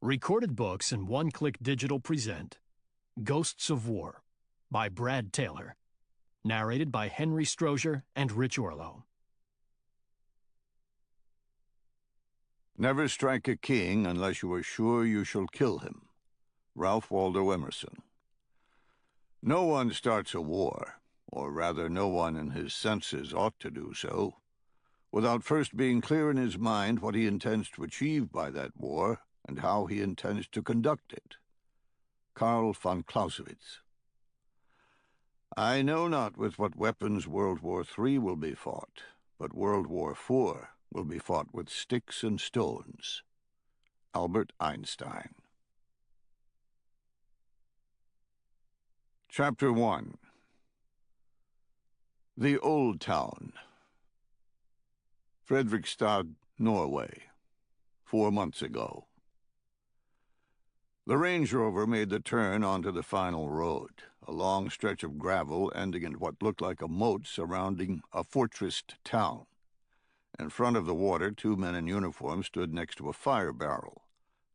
Recorded books and one-click digital present Ghosts of War by Brad Taylor. Narrated by Henry Strozier and Rich Orlow. Never strike a king unless you are sure you shall kill him. Ralph Waldo Emerson. No one starts a war, or rather no one in his senses ought to do so, without first being clear in his mind what he intends to achieve by that war and how he intends to conduct it. Karl von Clausewitz. I know not with what weapons World War III will be fought, but World War IV will be fought with sticks and stones. Albert Einstein. Chapter 1. The Old Town. Fredrikstad, Norway. 4 months ago. The Range Rover made the turn onto the final road, a long stretch of gravel ending in what looked like a moat surrounding a fortressed town. In front of the water, 2 men in uniform stood next to a fire barrel,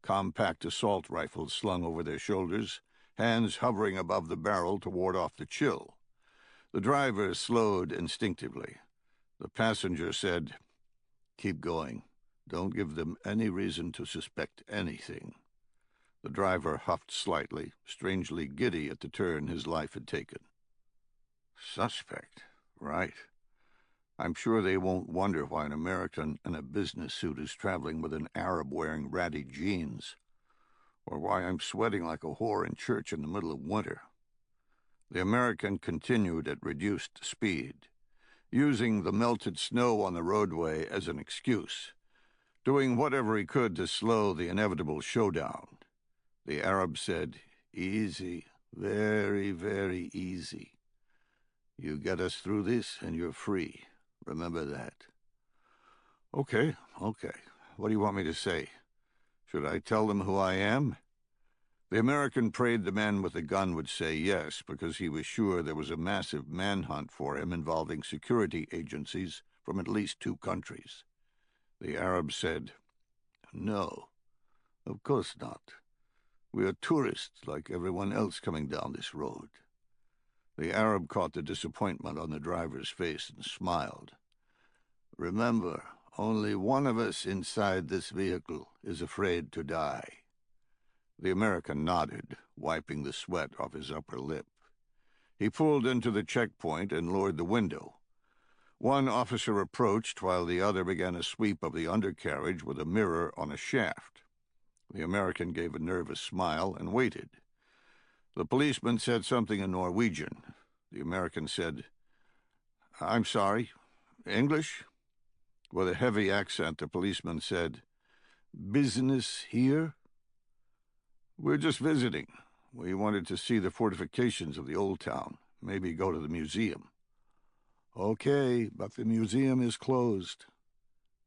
compact assault rifles slung over their shoulders, hands hovering above the barrel to ward off the chill. The driver slowed instinctively. The passenger said, "Keep going. Don't give them any reason to suspect anything." The driver huffed slightly, strangely giddy at the turn his life had taken. Suspect, right. I'm sure they won't wonder why an American in a business suit is traveling with an Arab wearing ratty jeans, or why I'm sweating like a whore in church in the middle of winter. The American continued at reduced speed, using the melted snow on the roadway as an excuse, doing whatever he could to slow the inevitable showdown. The Arab said, "Easy, very, very easy. You get us through this and you're free. Remember that." Okay. What do you want me to say? Should I tell them who I am? The American prayed the man with the gun would say yes, because he was sure there was a massive manhunt for him involving security agencies from at least 2 countries. The Arab said, "No, of course not. We are tourists like everyone else coming down this road." The Arab caught the disappointment on the driver's face and smiled. "Remember, only one of us inside this vehicle is afraid to die." The American nodded, wiping the sweat off his upper lip. He pulled into the checkpoint and lowered the window. One officer approached while the other began a sweep of the undercarriage with a mirror on a shaft. The American gave a nervous smile and waited. The policeman said something in Norwegian. The American said, "I'm sorry, English?" With a heavy accent, the policeman said, "Business here?" "We're just visiting. We wanted to see the fortifications of the old town, maybe go to the museum." "Okay, but the museum is closed."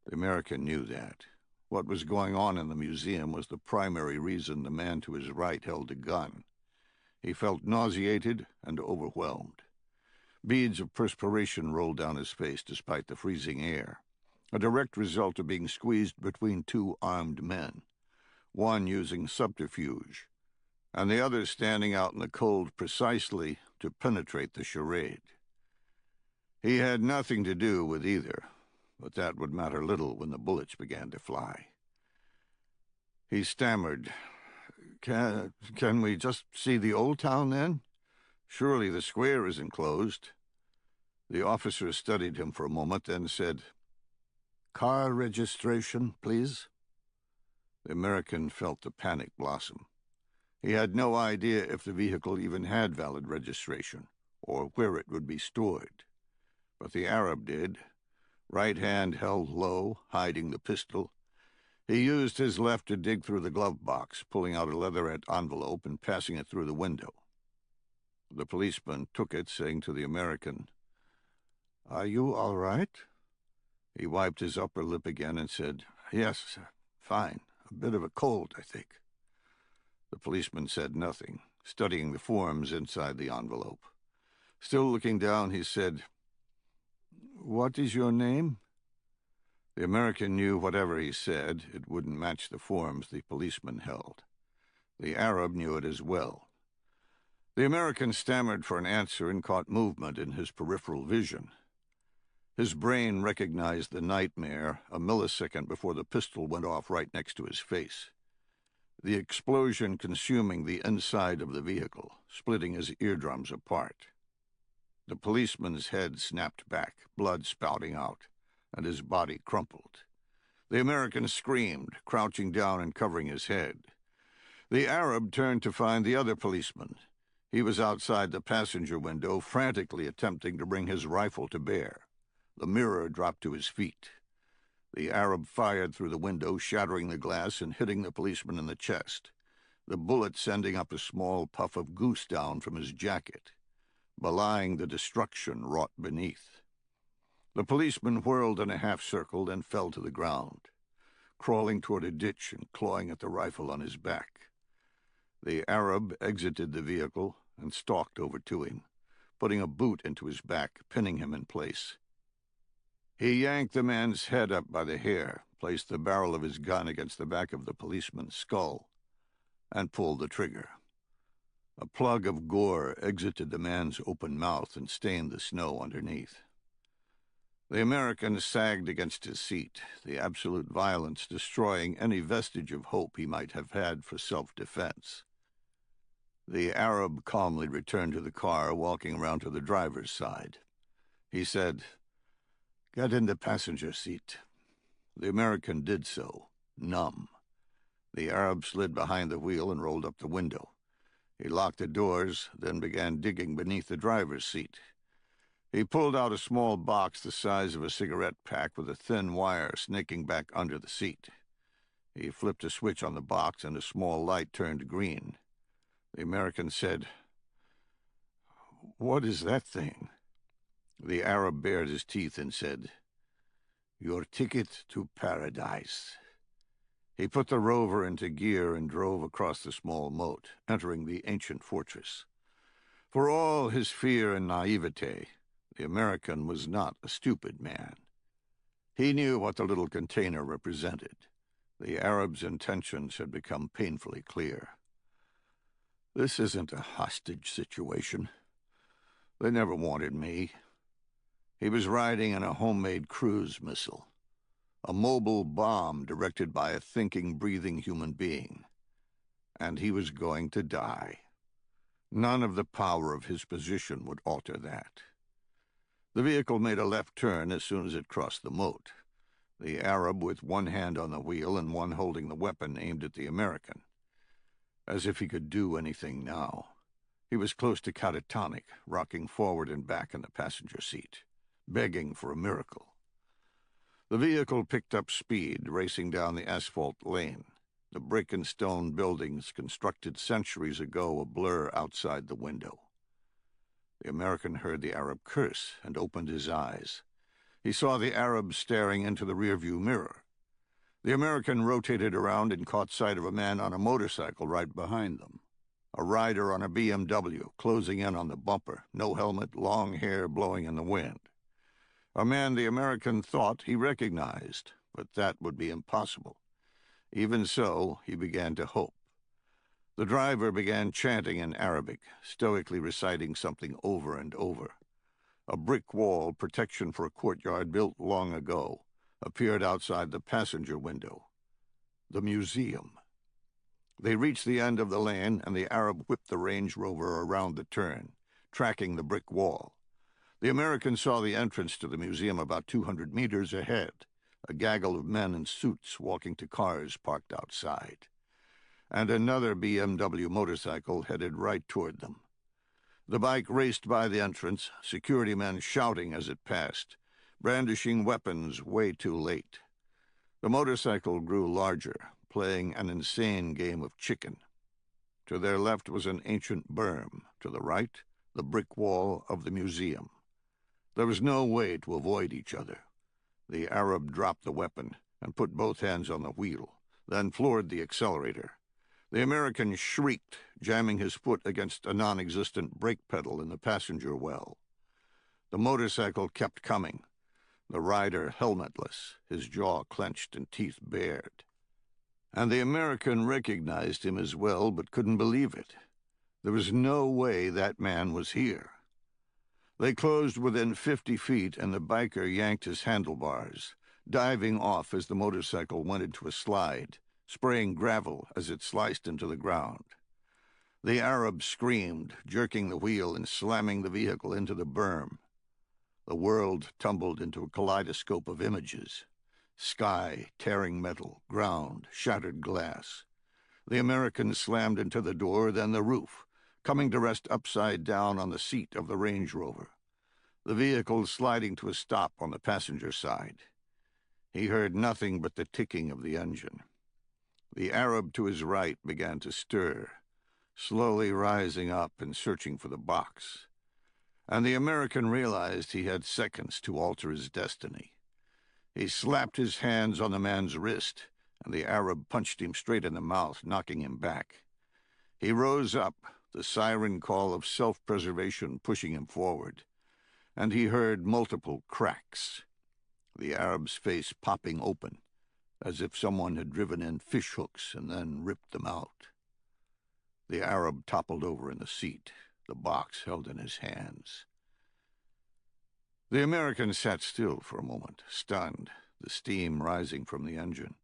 The American knew that. What was going on in the museum was the primary reason the man to his right held a gun. He felt nauseated and overwhelmed. Beads of perspiration rolled down his face despite the freezing air, a direct result of being squeezed between 2 armed men, one using subterfuge, and the other standing out in the cold precisely to penetrate the charade. He had nothing to do with either, but that would matter little when the bullets began to fly. He stammered, Can we just see the old town, then? Surely the square isn't closed." The officer studied him for a moment, then said, "Car registration, please." The American felt the panic blossom. He had no idea if the vehicle even had valid registration, or where it would be stored. But the Arab did. Right hand held low, hiding the pistol. He used his left to dig through the glove box, pulling out a leatherette envelope and passing it through the window. The policeman took it, saying to the American, "Are you all right?" He wiped his upper lip again and said, "Yes, fine. A bit of a cold, I think." The policeman said nothing, studying the forms inside the envelope. Still looking down, he said, "What is your name?" The American knew whatever he said, it wouldn't match the forms the policeman held. The Arab knew it as well. The American stammered for an answer and caught movement in his peripheral vision. His brain recognized the nightmare a millisecond before the pistol went off right next to his face. The explosion consuming the inside of the vehicle, splitting his eardrums apart. The policeman's head snapped back, blood spouting out, and his body crumpled. The American screamed, crouching down and covering his head. The Arab turned to find the other policeman. He was outside the passenger window, frantically attempting to bring his rifle to bear. The mirror dropped to his feet. The Arab fired through the window, shattering the glass and hitting the policeman in the chest, the bullet sending up a small puff of goose down from his jacket, belying the destruction wrought beneath. The policeman whirled in a half-circle, then fell to the ground, crawling toward a ditch and clawing at the rifle on his back. The Arab exited the vehicle and stalked over to him, putting a boot into his back, pinning him in place. He yanked the man's head up by the hair, placed the barrel of his gun against the back of the policeman's skull, and pulled the trigger. A plug of gore exited the man's open mouth and stained the snow underneath. The American sagged against his seat, the absolute violence destroying any vestige of hope he might have had for self-defense. The Arab calmly returned to the car, walking around to the driver's side. He said, "Get in the passenger seat." The American did so, numb. The Arab slid behind the wheel and rolled up the window. He locked the doors, then began digging beneath the driver's seat. He pulled out a small box the size of a cigarette pack with a thin wire snaking back under the seat. He flipped a switch on the box and a small light turned green. The American said, "What is that thing?" The Arab bared his teeth and said, "Your ticket to paradise." He put the rover into gear and drove across the small moat, entering the ancient fortress. For all his fear and naivete, the American was not a stupid man. He knew what the little container represented. The Arab's intentions had become painfully clear. This isn't a hostage situation. They never wanted me. He was riding in a homemade cruise missile, a mobile bomb directed by a thinking, breathing human being. And he was going to die. None of the power of his position would alter that. The vehicle made a left turn as soon as it crossed the moat. The Arab, with one hand on the wheel and one holding the weapon, aimed at the American. As if he could do anything now. He was close to catatonic, rocking forward and back in the passenger seat, begging for a miracle. The vehicle picked up speed, racing down the asphalt lane, the brick and stone buildings constructed centuries ago a blur outside the window. The American heard the Arab curse and opened his eyes. He saw the Arab staring into the rearview mirror. The American rotated around and caught sight of a man on a motorcycle right behind them. A rider on a BMW, closing in on the bumper, no helmet, long hair blowing in the wind. A man the American thought he recognized, but that would be impossible. Even so, he began to hope. The driver began chanting in Arabic, stoically reciting something over and over. A brick wall, protection for a courtyard built long ago, appeared outside the passenger window. The museum. They reached the end of the lane, and the Arab whipped the Range Rover around the turn, tracking the brick wall. The American saw the entrance to the museum about 200 meters ahead, a gaggle of men in suits walking to cars parked outside. And another BMW motorcycle headed right toward them. The bike raced by the entrance, security men shouting as it passed, brandishing weapons way too late. The motorcycle grew larger, playing an insane game of chicken. To their left was an ancient berm, to the right, the brick wall of the museum. There was no way to avoid each other. The Arab dropped the weapon and put both hands on the wheel, then floored the accelerator. The American shrieked, jamming his foot against a non-existent brake pedal in the passenger well. The motorcycle kept coming. the rider helmetless, his jaw clenched and teeth bared. And the American recognized him as well, but couldn't believe it. There was no way that man was here. They closed within 50 feet, and the biker yanked his handlebars, diving off as the motorcycle went into a slide, spraying gravel as it sliced into the ground. The Arab screamed, jerking the wheel and slamming the vehicle into the berm. The world tumbled into a kaleidoscope of images. Sky, tearing metal, ground, shattered glass. The American slammed into the door, then the roof, coming to rest upside down on the seat of the Range Rover. The vehicle sliding to a stop on the passenger side. He heard nothing but the ticking of the engine. The Arab to his right began to stir, slowly rising up and searching for the box. And the American realized he had seconds to alter his destiny. He slapped his hands on the man's wrist, and the Arab punched him straight in the mouth, knocking him back. He rose up, the siren call of self-preservation pushing him forward, and he heard multiple cracks, the Arab's face popping open, as if someone had driven in fish hooks and then ripped them out. The Arab toppled over in the seat, the box held in his hands. The American sat still for a moment, stunned, the steam rising from the engine.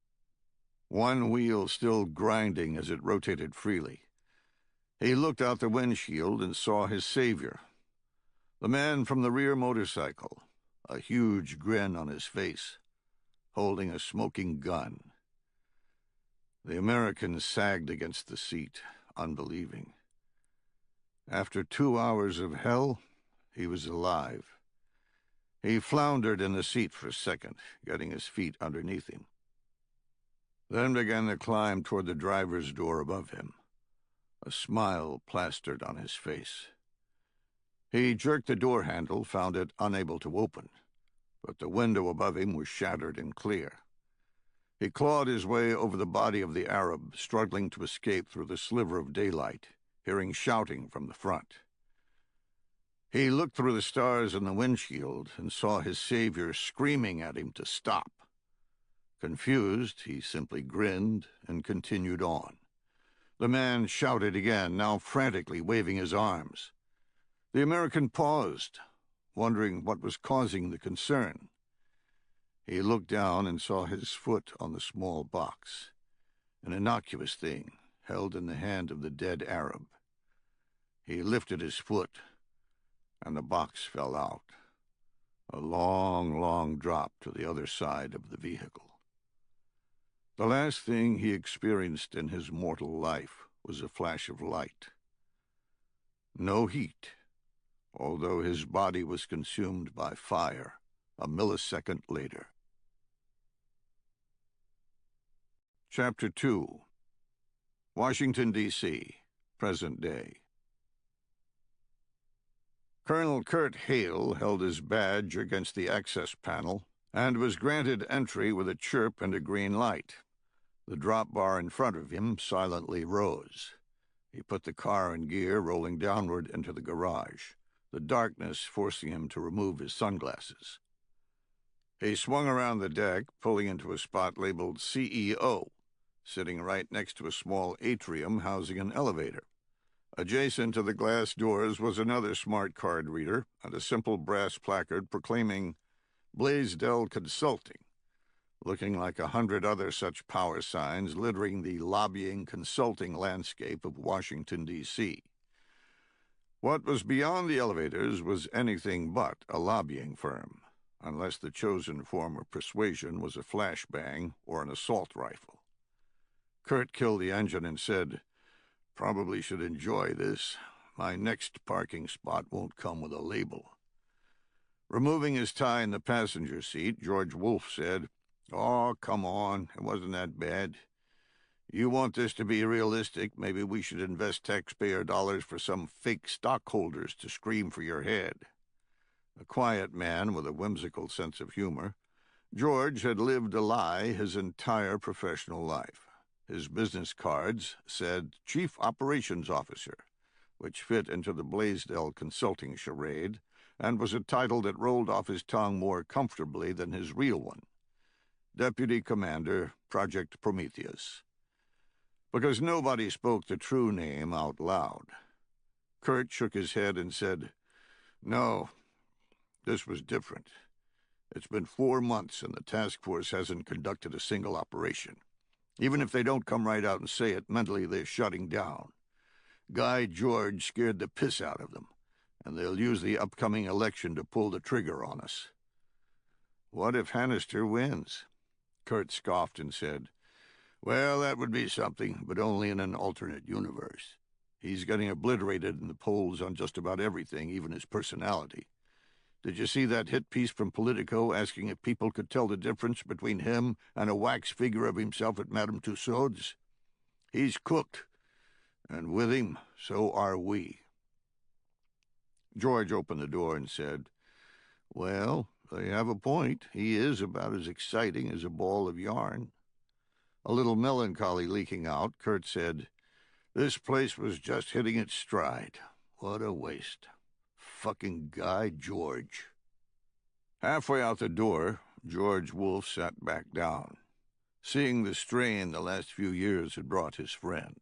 One wheel still grinding as it rotated freely. He looked out the windshield and saw his savior, the man from the rear motorcycle, a huge grin on his face, holding a smoking gun. The American sagged against the seat, unbelieving. After 2 hours of hell, he was alive. He floundered in the seat for a second, getting his feet underneath him. Then began the climb toward the driver's door above him, a smile plastered on his face. He jerked the door handle, found it unable to open, but the window above him was shattered and clear. He clawed his way over the body of the Arab, struggling to escape through the sliver of daylight, hearing shouting from the front. He looked through the stars in the windshield and saw his savior screaming at him to stop. Confused, he simply grinned and continued on. The man shouted again, now frantically waving his arms. The American paused, wondering what was causing the concern. He looked down and saw his foot on the small box, an innocuous thing held in the hand of the dead Arab. He lifted his foot, and the box fell out, a long, long drop to the other side of the vehicle. The last thing he experienced in his mortal life was a flash of light. No heat, although his body was consumed by fire a millisecond later. Chapter 2. Washington, D.C., present day. Colonel Kurt Hale held his badge against the access panel and was granted entry with a chirp and a green light. The drop bar in front of him silently rose. He put the car in gear, rolling downward into the garage, the darkness forcing him to remove his sunglasses. He swung around the deck, pulling into a spot labeled CEO, sitting right next to a small atrium housing an elevator. Adjacent to the glass doors was another smart card reader and a simple brass placard proclaiming Blaisdell Consulting, looking like 100 other such power signs littering the lobbying consulting landscape of Washington, D.C. What was beyond the elevators was anything but a lobbying firm, unless the chosen form of persuasion was a flashbang or an assault rifle. Kurt killed the engine and said, "Probably should enjoy this. My next parking spot won't come with a label." Removing his tie in the passenger seat, George Wolfe said, "Oh, come on, it wasn't that bad. You want this to be realistic, maybe we should invest taxpayer dollars for some fake stockholders to scream for your head." A quiet man with a whimsical sense of humor, George had lived a lie his entire professional life. His business cards said Chief Operations Officer, which fit into the Blaisdell Consulting charade, and was a title that rolled off his tongue more comfortably than his real one: Deputy Commander, Project Prometheus. Because nobody spoke the true name out loud. Kurt shook his head and said, "No, this was different. It's been 4 months and the task force hasn't conducted a single operation. Even if they don't come right out and say it, mentally they're shutting down. Guy George scared the piss out of them, and they'll use the upcoming election to pull the trigger on us." "What if Hannister wins?" Kurt scoffed and said, "Well, that would be something, but only in an alternate universe. He's getting obliterated in the polls on just about everything, even his personality. Did you see that hit piece from Politico asking if people could tell the difference between him and a wax figure of himself at Madame Tussauds? He's cooked, and with him, so are we." George opened the door and said, "Well, they have a point. He is about as exciting as a ball of yarn." A little melancholy leaking out, Kurt said, "This place was just hitting its stride. What a waste. Fucking Guy George." Halfway out the door, George Wolfe sat back down, seeing the strain the last few years had brought his friend.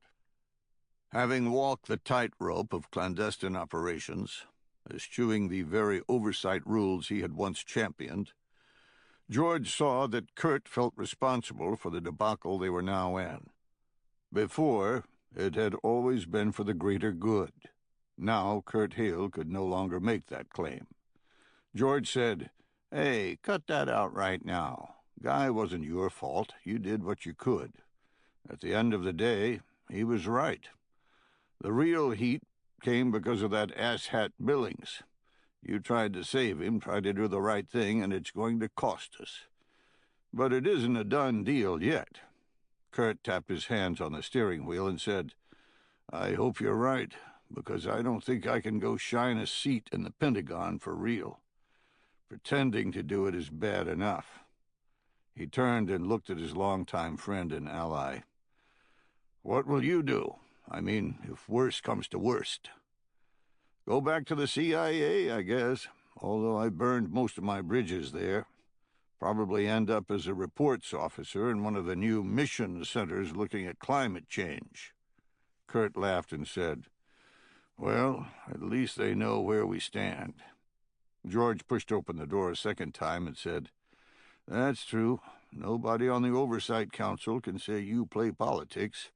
Having walked the tightrope of clandestine operations, eschewing the very oversight rules he had once championed, George saw that Kurt felt responsible for the debacle they were now in. Before, it had always been for the greater good. Now Kurt Hale could no longer make that claim. George said, "Hey, cut that out right now. Guy wasn't your fault. You did what you could. At the end of the day, he was right. The real heat came because of that asshat Billings. You tried to save him, tried to do the right thing, and it's going to cost us. But it isn't a done deal yet." Kurt tapped his hands on the steering wheel and said, "I hope you're right, because I don't think I can go shine a seat in the Pentagon for real. Pretending to do it is bad enough." He turned and looked at his longtime friend and ally. "What will you do? I mean, if worst comes to worst." "Go back to the CIA, I guess, although I burned most of my bridges there. Probably end up as a reports officer in one of the new mission centers looking at climate change." Kurt laughed and said, "Well, at least they know where we stand." George pushed open the door a second time and said, "That's true. Nobody on the Oversight Council can say you play politics,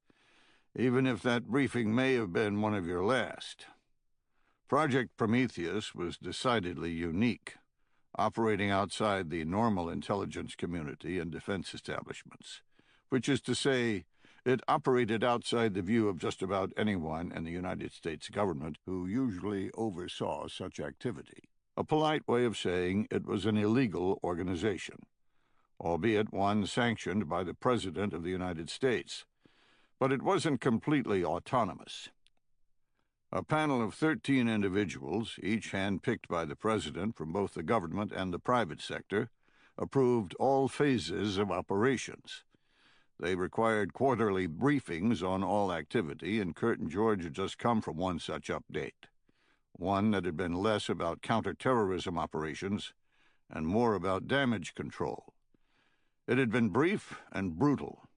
even if that briefing may have been one of your last. Project Prometheus was decidedly unique, operating outside the normal intelligence community and defense establishments, which is to say, it operated outside the view of just about anyone in the United States government who usually oversaw such activity. A polite way of saying it was an illegal organization, albeit one sanctioned by the President of the United States. But it wasn't completely autonomous. A panel of 13 individuals, each hand-picked by the President from both the government and the private sector, approved all phases of operations. They required quarterly briefings on all activity, and Kurt and George had just come from one such update. One that had been less about counterterrorism operations and more about damage control. It had been brief and brutal,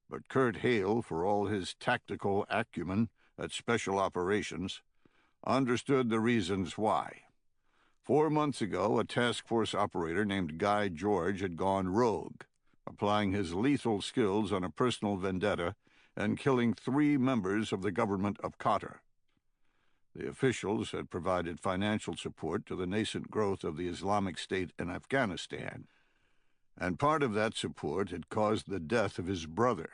but Kurt Hale, for all his tactical acumen at special operations, understood the reasons why. 4 months ago, a task force operator named Guy George had gone rogue, applying his lethal skills on a personal vendetta and killing 3 members of the government of Qatar. The officials had provided financial support to the nascent growth of the Islamic State in Afghanistan, and part of that support had caused the death of his brother.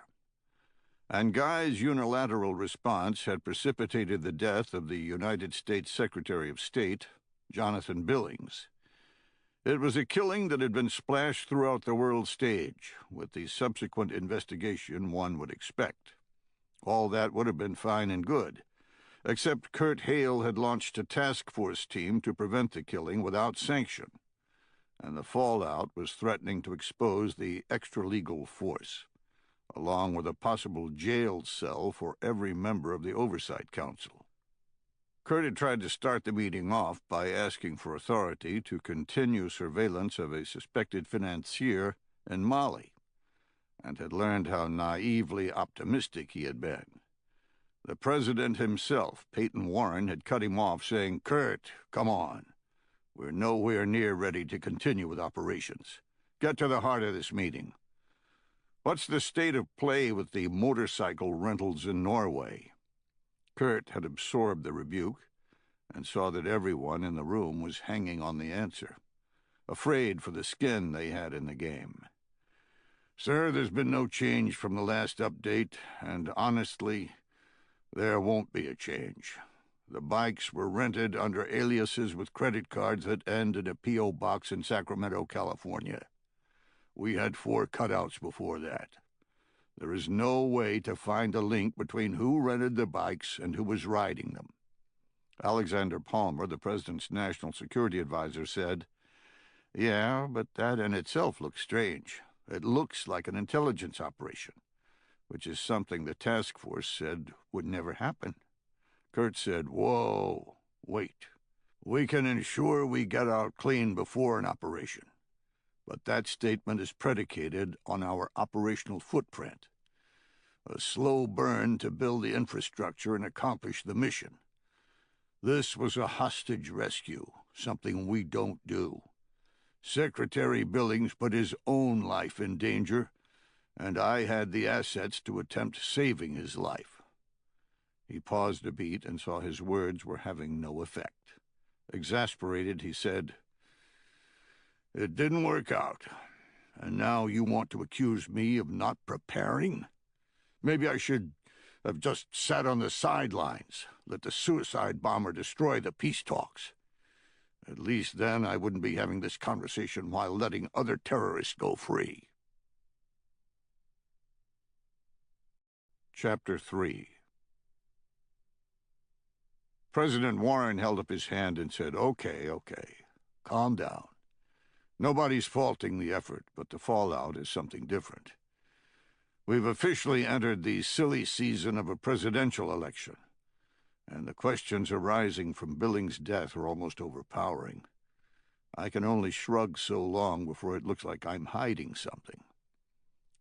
And Guy's unilateral response had precipitated the death of the United States Secretary of State, Jonathan Billings. It was a killing that had been splashed throughout the world stage, with the subsequent investigation one would expect. All that would have been fine and good, except Kurt Hale had launched a task force team to prevent the killing without sanction, and the fallout was threatening to expose the extra-legal force, along with a possible jail cell for every member of the Oversight Council. Kurt had tried to start the meeting off by asking for authority to continue surveillance of a suspected financier in Mali, and had learned how naively optimistic he had been. The president himself, Peyton Warren, had cut him off, saying, "Kurt, come on. We're nowhere near ready to continue with operations. Get to the heart of this meeting. What's the state of play with the motorcycle rentals in Norway?" Kurt had absorbed the rebuke and saw that everyone in the room was hanging on the answer, afraid for the skin they had in the game. "Sir, there's been no change from the last update, and honestly, there won't be a change. The bikes were rented under aliases with credit cards that end in a P.O. box in Sacramento, California. We had 4 cutouts before that. There is no way to find a link between who rented the bikes and who was riding them." Alexander Palmer, the president's national security advisor, said, "Yeah, but that in itself looks strange. It looks like an intelligence operation, which is something the task force said would never happen." Kurt said, "Whoa, wait. We can ensure we get out clean before an operation. But that statement is predicated on our operational footprint. A slow burn to build the infrastructure and accomplish the mission. This was a hostage rescue, something we don't do. Secretary Billings put his own life in danger, and I had the assets to attempt saving his life." He paused a beat and saw his words were having no effect. Exasperated, he said, "It didn't work out, and now you want to accuse me of not preparing? Maybe I should have just sat on the sidelines, let the suicide bomber destroy the peace talks. At least then I wouldn't be having this conversation while letting other terrorists go free." Chapter 3. President Warren held up his hand and said, Okay, calm down. Nobody's faulting the effort, but the fallout is something different. We've officially entered the silly season of a presidential election, and the questions arising from Billings' death are almost overpowering. I can only shrug so long before it looks like I'm hiding something.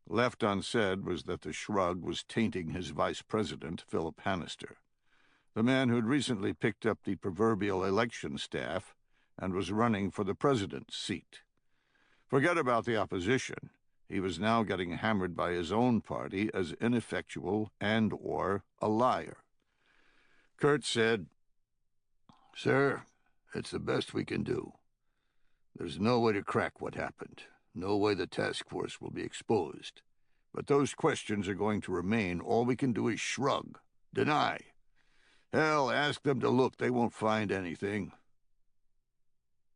Left unsaid was that the shrug was tainting his vice president, Philip Hannister, the man who'd recently picked up the proverbial election staff and was running for the president's seat. Forget about the opposition. He was now getting hammered by his own party as ineffectual and/or a liar. Kurt said, "Sir, it's the best we can do. There's no way to crack what happened. No way the task force will be exposed. But those questions are going to remain. All we can do is shrug, deny. Hell, ask them to look. They won't find anything."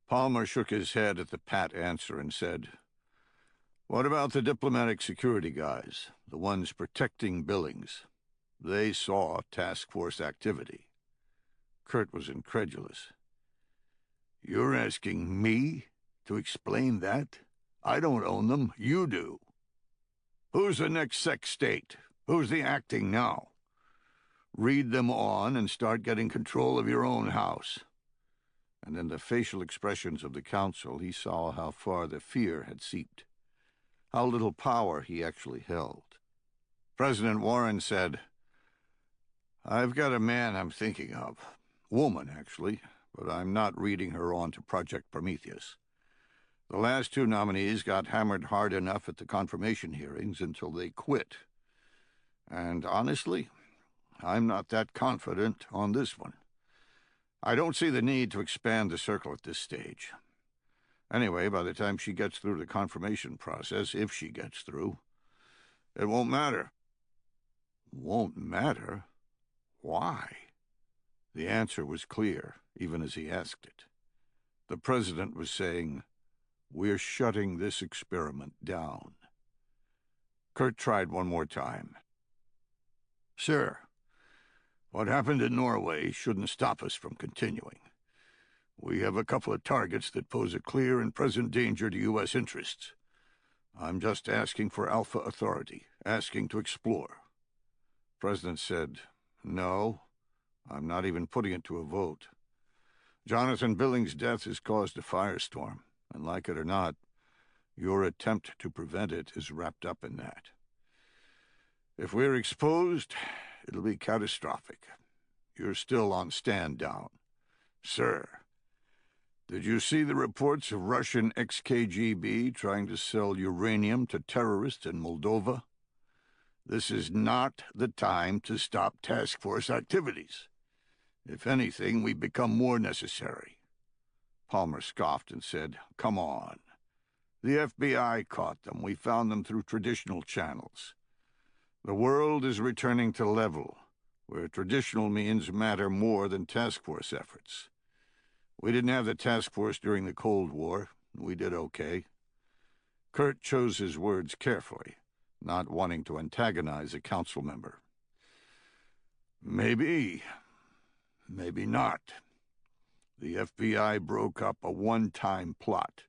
Palmer shook his head at the pat answer and said, "What about the diplomatic security guys, the ones protecting Billings? They saw task force activity." Kurt was incredulous. "You're asking me to explain that? I don't own them. You do. Who's the next sec state? Who's the acting now? Read them on and start getting control of your own house." And in the facial expressions of the council, he saw how far the fear had seeped, how little power he actually held. President Warren said, "I've got a man I'm thinking of. Woman, actually, but I'm not reading her on to Project Prometheus. The last 2 nominees got hammered hard enough at the confirmation hearings until they quit. And honestly, I'm not that confident on this one. I don't see the need to expand the circle at this stage. Anyway, by the time she gets through the confirmation process, if she gets through, it won't matter." "Won't matter? Why?" The answer was clear, even as he asked it. The president was saying, "We're shutting this experiment down." Kurt tried one more time. "Sir, what happened in Norway shouldn't stop us from continuing. We have a couple of targets that pose a clear and present danger to U.S. interests. I'm just asking for alpha authority, asking to explore." The president said, "No, I'm not even putting it to a vote. Jonathan Billings' death has caused a firestorm, and like it or not, your attempt to prevent it is wrapped up in that. If we're exposed, it'll be catastrophic. You're still on stand down. Sir, did you see the reports of Russian ex-KGB trying to sell uranium to terrorists in Moldova? This is not the time to stop task force activities. If anything, we become more necessary. Palmer scoffed and said, "Come on. The FBI caught them. We found them through traditional channels. The world is returning to level, where traditional means matter more than task force efforts. We didn't have the task force during the Cold War. We did okay." Kurt chose his words carefully, not wanting to antagonize a council member. Maybe not. The FBI broke up a one-time plot,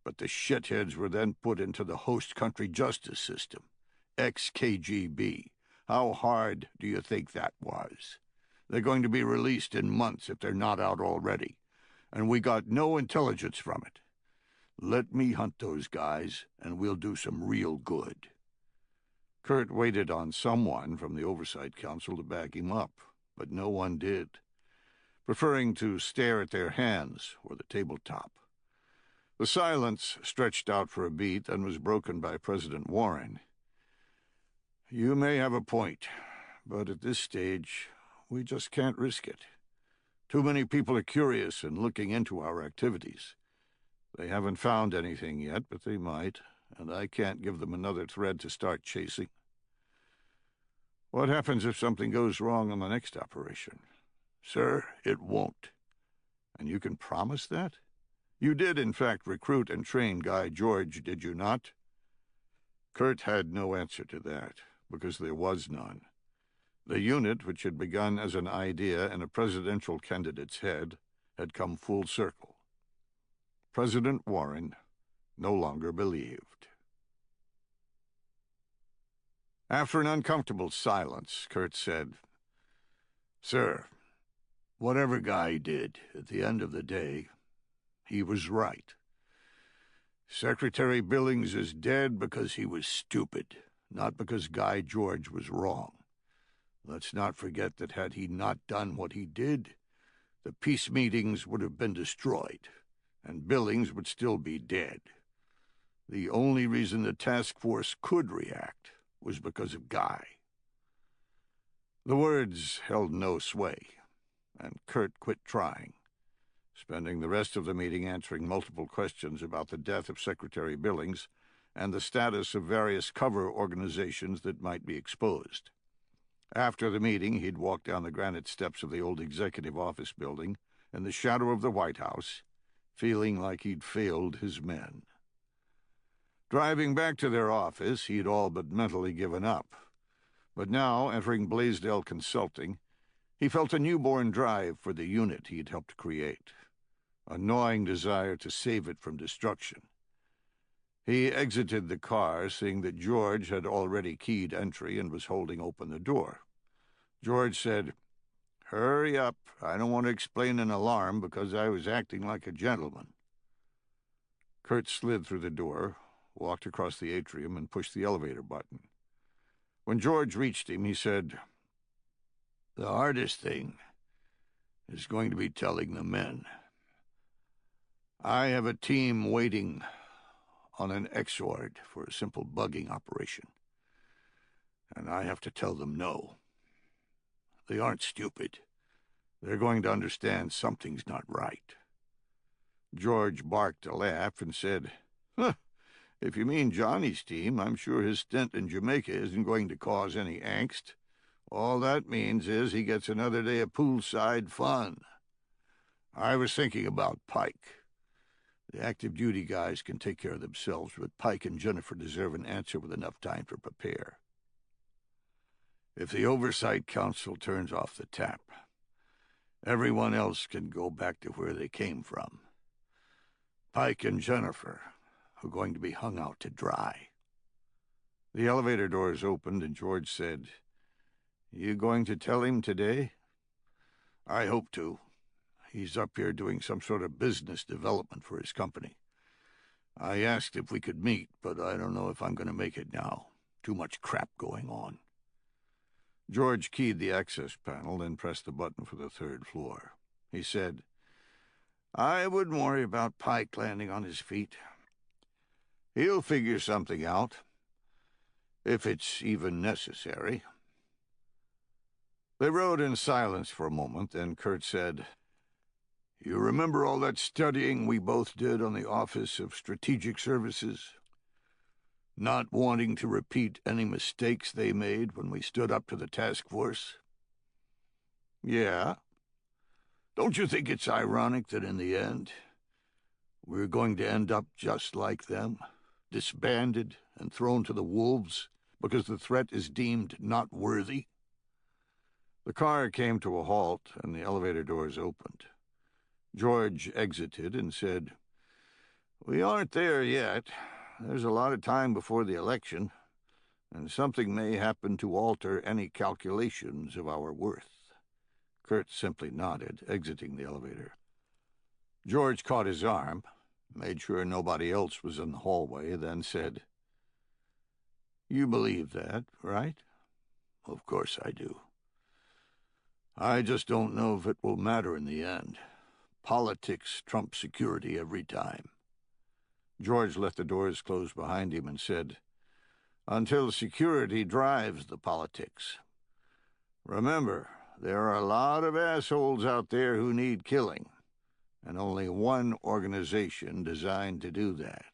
but the shitheads were then put into the host country justice system, ex-KGB. How hard do you think that was? They're going to be released in months if they're not out already, and we got no intelligence from it. Let me hunt those guys, and we'll do some real good. Kurt waited on someone from the Oversight Council to back him up, but no one did, preferring to stare at their hands or the tabletop. The silence stretched out for a beat and was broken by President Warren. "You may have a point, but at this stage, we just can't risk it. Too many people are curious and looking into our activities. They haven't found anything yet, but they might, and I can't give them another thread to start chasing." "What happens if something goes wrong on the next operation?" "Sir, it won't." "And you can promise that? You did, in fact, recruit and train Guy George, did you not?" Kurt had no answer to that, because there was none. The unit, which had begun as an idea in a presidential candidate's head, had come full circle. President Warren no longer believed. After an uncomfortable silence, Kurt said, "Sir, whatever Guy did, at the end of the day, he was right. Secretary Billings is dead because he was stupid, not because Guy George was wrong. Let's not forget that had he not done what he did, the peace meetings would have been destroyed, and Billings would still be dead. The only reason the task force could react was because of Guy." The words held no sway, and Kurt quit trying, spending the rest of the meeting answering multiple questions about the death of Secretary Billings and the status of various cover organizations that might be exposed. After the meeting, he'd walk down the granite steps of the old executive office building in the shadow of the White House, feeling like he'd failed his men. Driving back to their office, he'd all but mentally given up. But now, entering Blaisdell Consulting, he felt a newborn drive for the unit he'd helped create, a gnawing desire to save it from destruction. He exited the car, seeing that George had already keyed entry and was holding open the door. George said, "Hurry up. I don't want to explain an alarm because I was acting like a gentleman." Kurt slid through the door, walked across the atrium, and pushed the elevator button. When George reached him, he said, "The hardest thing is going to be telling the men. I have a team waiting on an X-Ord for a simple bugging operation, and I have to tell them no. They aren't stupid. They're going to understand something's not right." George barked a laugh and said, "Huh, if you mean Johnny's team, I'm sure his stint in Jamaica isn't going to cause any angst. All that means is he gets another day of poolside fun. I was thinking about Pike. The active duty guys can take care of themselves, but Pike and Jennifer deserve an answer with enough time to prepare. If the Oversight Council turns off the tap, everyone else can go back to where they came from. Pike and Jennifer are going to be hung out to dry." The elevator doors opened, and George said, "You going to tell him today?" I hope to. He's up here doing some sort of business development for his company. I asked if we could meet, but I don't know if I'm going to make it now. Too much crap going on. George keyed the access panel, then pressed the button for the third floor. He said, I wouldn't worry about Pike landing on his feet. He'll figure something out, if it's even necessary. They rode in silence for a moment, then Kurt said, You remember all that studying we both did on the Office of Strategic Services? Not wanting to repeat any mistakes they made when we stood up to the task force? Yeah. Don't you think it's ironic that in the end, we're going to end up just like them, disbanded and thrown to the wolves because the threat is deemed not worthy? The car came to a halt and the elevator doors opened. George exited and said, We aren't there yet. There's a lot of time before the election, and something may happen to alter any calculations of our worth. Kurt simply nodded, exiting the elevator. George caught his arm, made sure nobody else was in the hallway, then said, You believe that, right? Of course I do. I just don't know if it will matter in the end. Politics trumps security every time. George left the doors close behind him and said, Until security drives the politics. Remember, there are a lot of assholes out there who need killing, and only one organization designed to do that.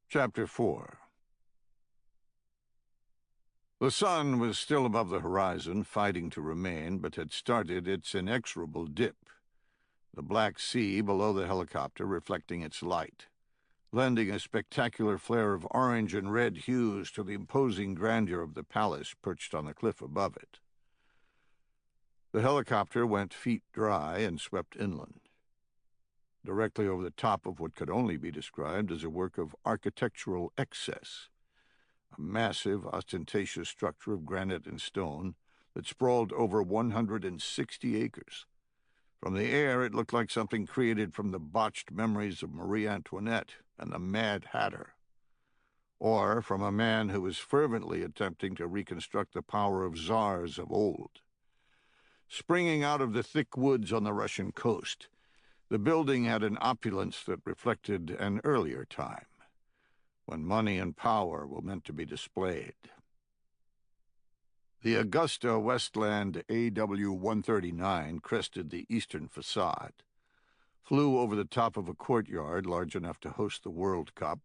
Chapter 4. The sun was still above the horizon, fighting to remain, but had started its inexorable dip, the Black Sea below the helicopter reflecting its light, lending a spectacular flare of orange and red hues to the imposing grandeur of the palace perched on the cliff above it. The helicopter went feet dry and swept inland, directly over the top of what could only be described as a work of architectural excess, a massive, ostentatious structure of granite and stone that sprawled over 160 acres. From the air, it looked like something created from the botched memories of Marie Antoinette and the Mad Hatter, or from a man who was fervently attempting to reconstruct the power of czars of old. Springing out of the thick woods on the Russian coast, the building had an opulence that reflected an earlier time, when money and power were meant to be displayed. The Augusta Westland AW-139 crested the eastern facade, flew over the top of a courtyard large enough to host the World Cup,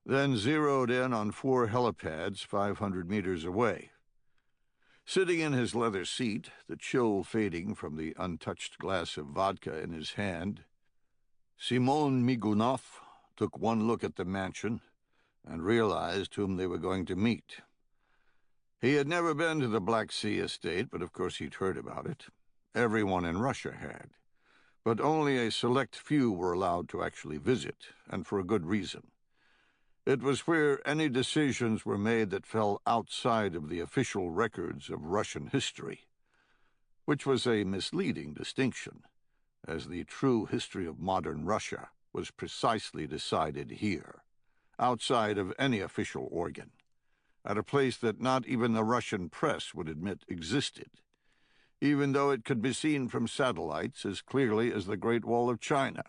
then zeroed in on 4 helipads 500 meters away. Sitting in his leather seat, the chill fading from the untouched glass of vodka in his hand, Simon Migunov took one look at the mansion and realized whom they were going to meet. He had never been to the Black Sea estate, but of course he'd heard about it. Everyone in Russia had. But only a select few were allowed to actually visit, and for a good reason. It was where any decisions were made that fell outside of the official records of Russian history, which was a misleading distinction, as the true history of modern Russia was precisely decided here, outside of any official organ, at a place that not even the Russian press would admit existed, even though it could be seen from satellites as clearly as the Great Wall of China.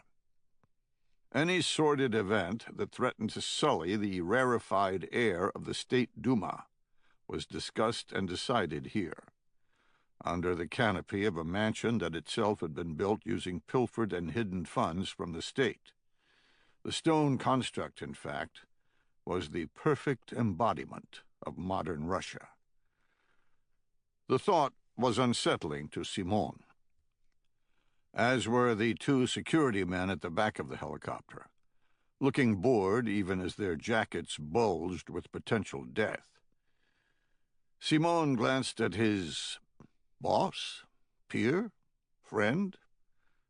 Any sordid event that threatened to sully the rarefied air of the State Duma was discussed and decided here, under the canopy of a mansion that itself had been built using pilfered and hidden funds from the state. The stone construct, in fact, was the perfect embodiment of modern Russia. The thought was unsettling to Simon, as were the 2 security men at the back of the helicopter, looking bored even as their jackets bulged with potential death. Simon glanced at his boss, peer, friend,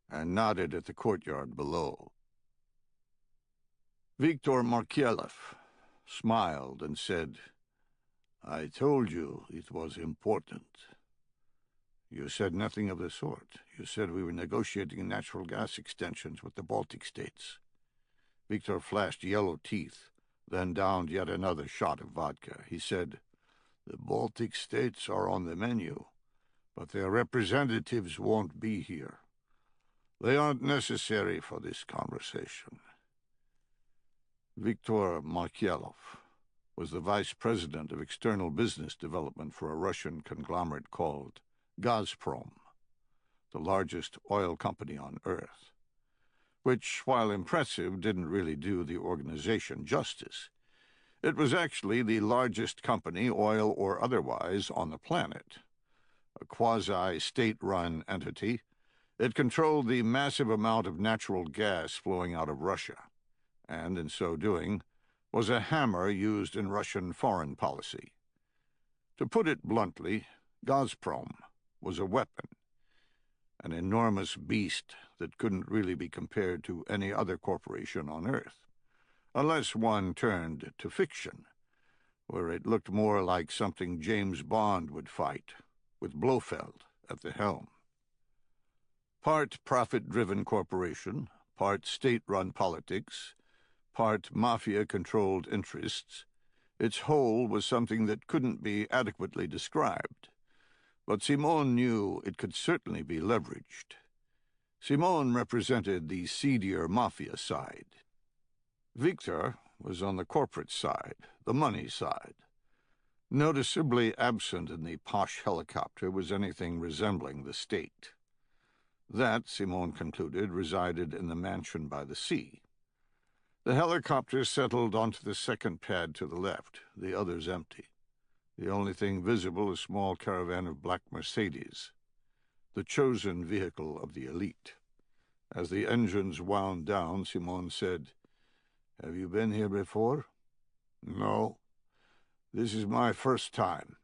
and nodded at the courtyard below. Viktor Markelov smiled and said, I told you it was important. You said nothing of the sort. You said we were negotiating natural gas extensions with the Baltic states. Victor flashed yellow teeth, then downed yet another shot of vodka. He said, "The Baltic states are on the menu, but their representatives won't be here. They aren't necessary for this conversation." Viktor Markelov was the vice president of external business development for a Russian conglomerate called Gazprom, the largest oil company on Earth, which, while impressive, didn't really do the organization justice. It was actually the largest company, oil or otherwise, on the planet. A quasi-state-run entity, it controlled the massive amount of natural gas flowing out of Russia, and in so doing, was a hammer used in Russian foreign policy. To put it bluntly, Gazprom was a weapon, an enormous beast that couldn't really be compared to any other corporation on Earth, unless one turned to fiction, where it looked more like something James Bond would fight, with Blofeld at the helm. Part profit-driven corporation, part state-run politics, part mafia-controlled interests, its whole was something that couldn't be adequately described. But Simon knew it could certainly be leveraged. Simon represented the seedier mafia side. Victor was on the corporate side, the money side. Noticeably absent in the posh helicopter was anything resembling the state. That, Simon concluded, resided in the mansion by the sea. The helicopter settled onto the second pad to the left, the others empty. The only thing visible a small caravan of black Mercedes, the chosen vehicle of the elite. As the engines wound down, Simon said, "Have you been here before?" "No. This is my first time."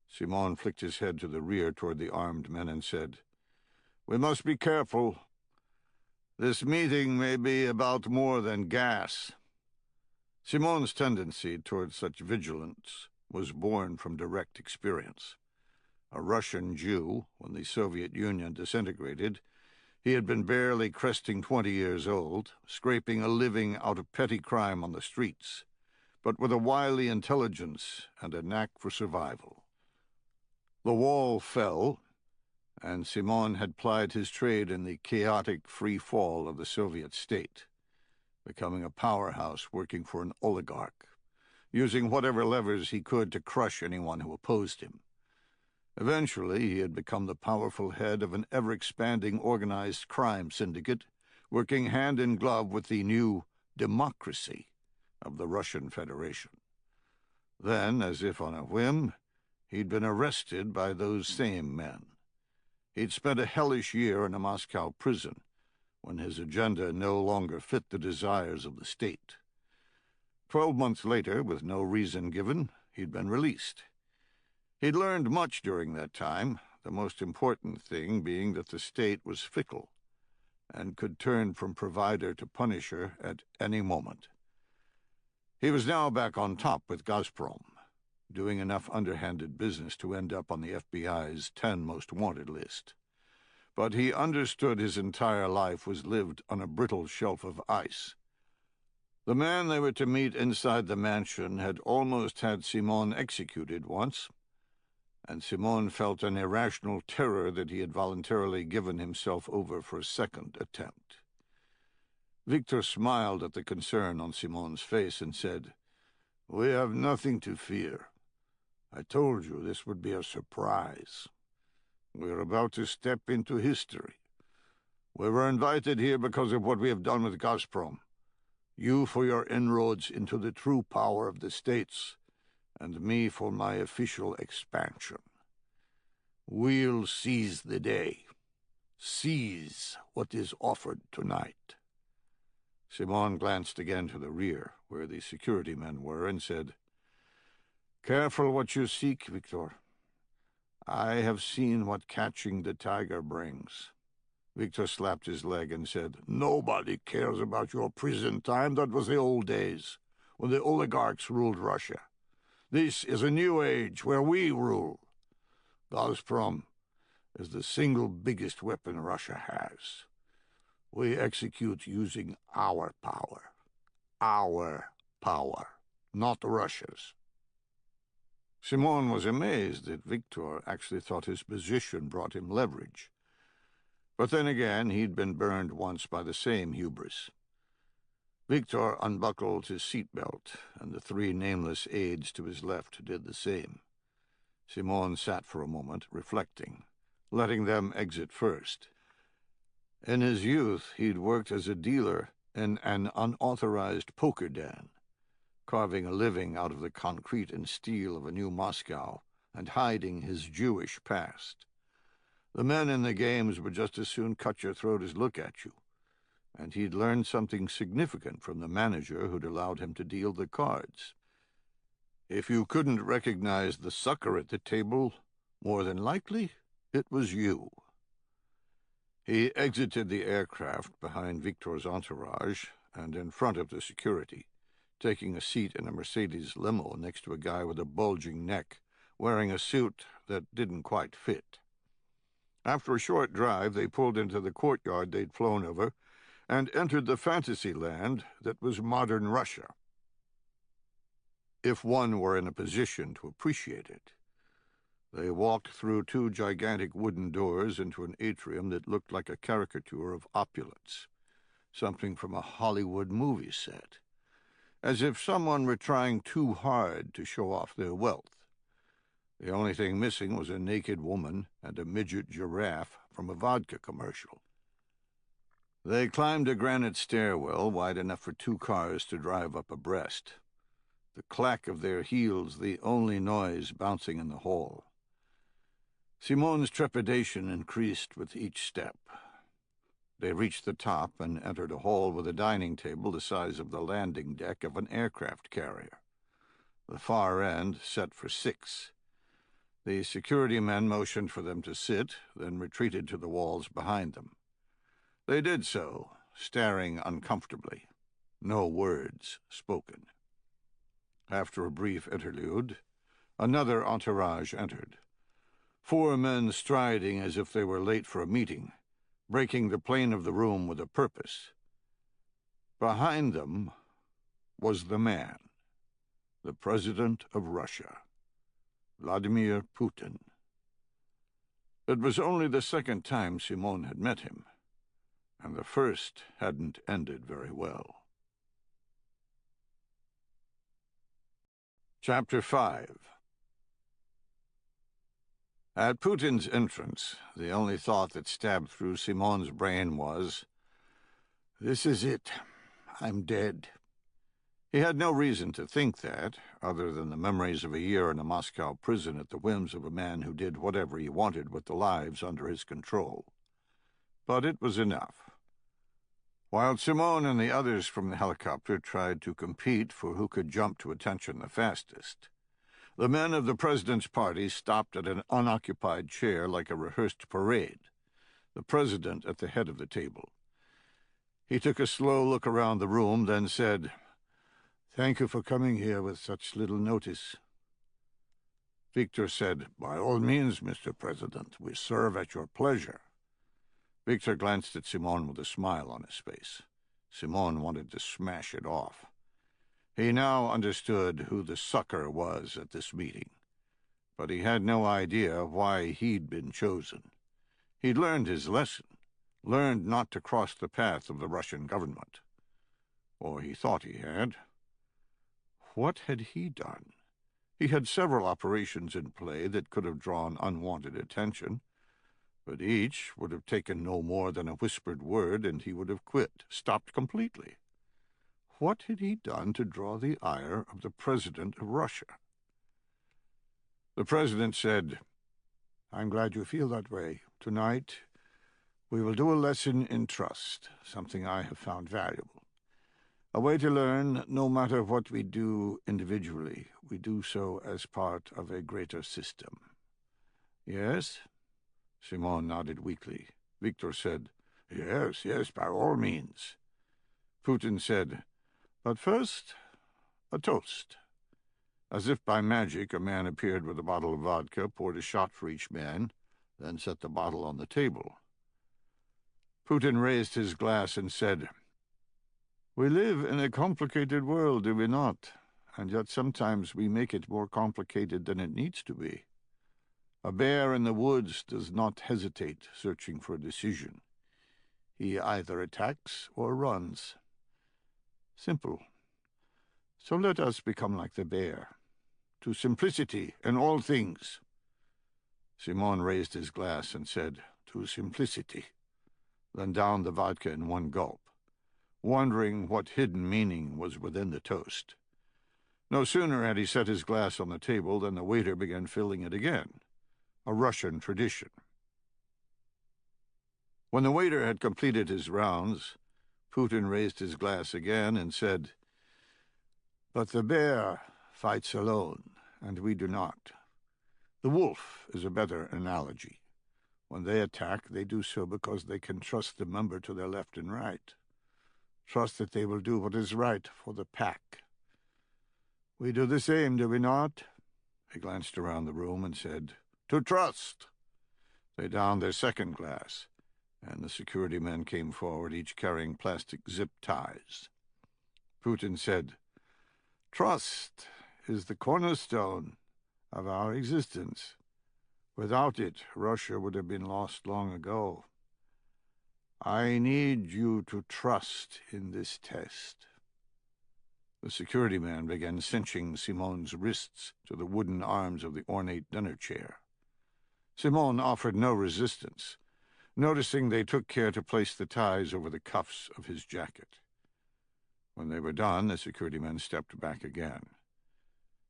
Simon flicked his head to the rear toward the armed men and said, "We must be careful. This meeting may be about more than gas." Simon's tendency toward such vigilance was born from direct experience. A Russian Jew, when the Soviet Union disintegrated, he had been barely cresting 20 years old, scraping a living out of petty crime on the streets, but with a wily intelligence and a knack for survival. The wall fell, and Simon had plied his trade in the chaotic free fall of the Soviet state, becoming a powerhouse working for an oligarch, using whatever levers he could to crush anyone who opposed him. Eventually, he had become the powerful head of an ever-expanding organized crime syndicate, working hand in glove with the new democracy of the Russian Federation. Then, as if on a whim, he'd been arrested by those same men. He'd spent a hellish year in a Moscow prison, when his agenda no longer fit the desires of the state. 12 months later, with no reason given, he'd been released. He'd learned much during that time, the most important thing being that the state was fickle and could turn from provider to punisher at any moment. He was now back on top with Gazprom, doing enough underhanded business to end up on the FBI's 10 most wanted list. But he understood his entire life was lived on a brittle shelf of ice. The man they were to meet inside the mansion had almost had Simon executed once, and Simon felt an irrational terror that he had voluntarily given himself over for a second attempt. Victor smiled at the concern on Simon's face and said, "We have nothing to fear. I told you this would be a surprise. We're about to step into history. We were invited here because of what we have done with Gazprom. You for your inroads into the true power of the states, and me for my official expansion. We'll seize the day. Seize what is offered tonight." Simon glanced again to the rear, where the security men were, and said, "Careful what you seek, Victor. I have seen what catching the tiger brings." Victor slapped his leg and said, "Nobody cares about your prison time. That was the old days, when the oligarchs ruled Russia. This is a new age where we rule. Gazprom is the single biggest weapon Russia has. We execute using our power. Our power, not Russia's. Simon was amazed that Victor actually thought his position brought him leverage. But then again, he'd been burned once by the same hubris. Victor unbuckled his seatbelt, and the three nameless aides to his left did the same. Simon sat for a moment, reflecting, letting them exit first. In his youth, he'd worked as a dealer in an unauthorized poker den, carving a living out of the concrete and steel of a new Moscow and hiding his Jewish past. The men in the games would just as soon cut your throat as look at you, and he'd learned something significant from the manager who'd allowed him to deal the cards. If you couldn't recognize the sucker at the table, more than likely it was you. He exited the aircraft behind Victor's entourage and in front of the security, taking a seat in a Mercedes limo next to a guy with a bulging neck, wearing a suit that didn't quite fit. After a short drive, they pulled into the courtyard they'd flown over and entered the fantasy land that was modern Russia, if one were in a position to appreciate it. They walked through two gigantic wooden doors into an atrium that looked like a caricature of opulence, something from a Hollywood movie set, as if someone were trying too hard to show off their wealth. The only thing missing was a naked woman and a midget giraffe from a vodka commercial. They climbed a granite stairwell wide enough for two cars to drive up abreast, the clack of their heels the only noise bouncing in the hall. Simon's trepidation increased with each step. They reached the top and entered a hall with a dining table the size of the landing deck of an aircraft carrier, the far end set for 6. The security men motioned for them to sit, then retreated to the walls behind them. They did so, staring uncomfortably, no words spoken. After a brief interlude, another entourage entered, 4 men striding as if they were late for a meeting, breaking the plane of the room with a purpose. Behind them was the man, the President of Russia, Vladimir Putin. It was only the second time Simon had met him, and the first hadn't ended very well. Chapter 5. At Putin's entrance, the only thought that stabbed through Simon's brain was, "This is it. I'm dead." He had no reason to think that, other than the memories of a year in a Moscow prison at the whims of a man who did whatever he wanted with the lives under his control. But it was enough. While Simon and the others from the helicopter tried to compete for who could jump to attention the fastest, the men of the president's party stopped at an unoccupied chair like a rehearsed parade, the president at the head of the table. He took a slow look around the room, then said, "Thank you for coming here with such little notice." Victor said, "By all means, Mr. President, we serve at your pleasure." Victor glanced at Simon with a smile on his face. Simon wanted to smash it off. He now understood who the sucker was at this meeting, but he had no idea why he'd been chosen. He'd learned his lesson, learned not to cross the path of the Russian government. Or he thought he had. What had he done? He had several operations in play that could have drawn unwanted attention, but each would have taken no more than a whispered word, and he would have quit, stopped completely. What had he done to draw the ire of the President of Russia? The President said, "I'm glad you feel that way. Tonight, we will do a lesson in trust, something I have found valuable. A way to learn, no matter what we do individually, we do so as part of a greater system." "Yes?" Simon nodded weakly. Victor said, Yes, by all means." Putin said, "But first, a toast." As if by magic, a man appeared with a bottle of vodka, poured a shot for each man, then set the bottle on the table. Putin raised his glass and said, "We live in a complicated world, do we not? And yet sometimes we make it more complicated than it needs to be. A bear in the woods does not hesitate searching for a decision. He either attacks or runs. Simple. So let us become like the bear, to simplicity in all things." Simon raised his glass and said, "To simplicity," then downed the vodka in one gulp, wondering what hidden meaning was within the toast. No sooner had he set his glass on the table than the waiter began filling it again, a Russian tradition. When the waiter had completed his rounds, Putin raised his glass again and said, "But the bear fights alone, and we do not. The wolf is a better analogy. When they attack, they do so because they can trust the member to their left and right. Trust that they will do what is right for the pack. We do the same, do we not?" He glanced around the room and said, "To trust." They downed their second glass, and the security men came forward, each carrying plastic zip ties. Putin said, "Trust is the cornerstone of our existence. Without it, Russia would have been lost long ago. I need you to trust in this test." The security man began cinching Simon's wrists to the wooden arms of the ornate dinner chair. Simon offered no resistance, noticing they took care to place the ties over the cuffs of his jacket. When they were done, the security men stepped back again.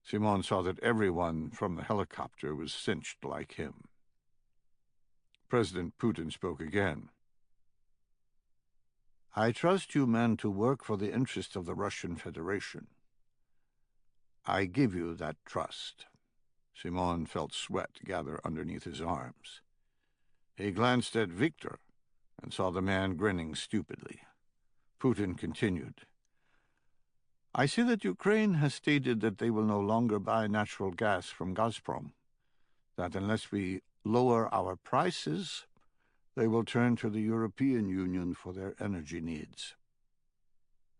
Simon saw that everyone from the helicopter was cinched like him. President Putin spoke again. "I trust you men to work for the interest of the Russian Federation. I give you that trust." Simon felt sweat gather underneath his arms. He glanced at Victor and saw the man grinning stupidly. Putin continued, "I see that Ukraine has stated that they will no longer buy natural gas from Gazprom, that unless we lower our prices, they will turn to the European Union for their energy needs.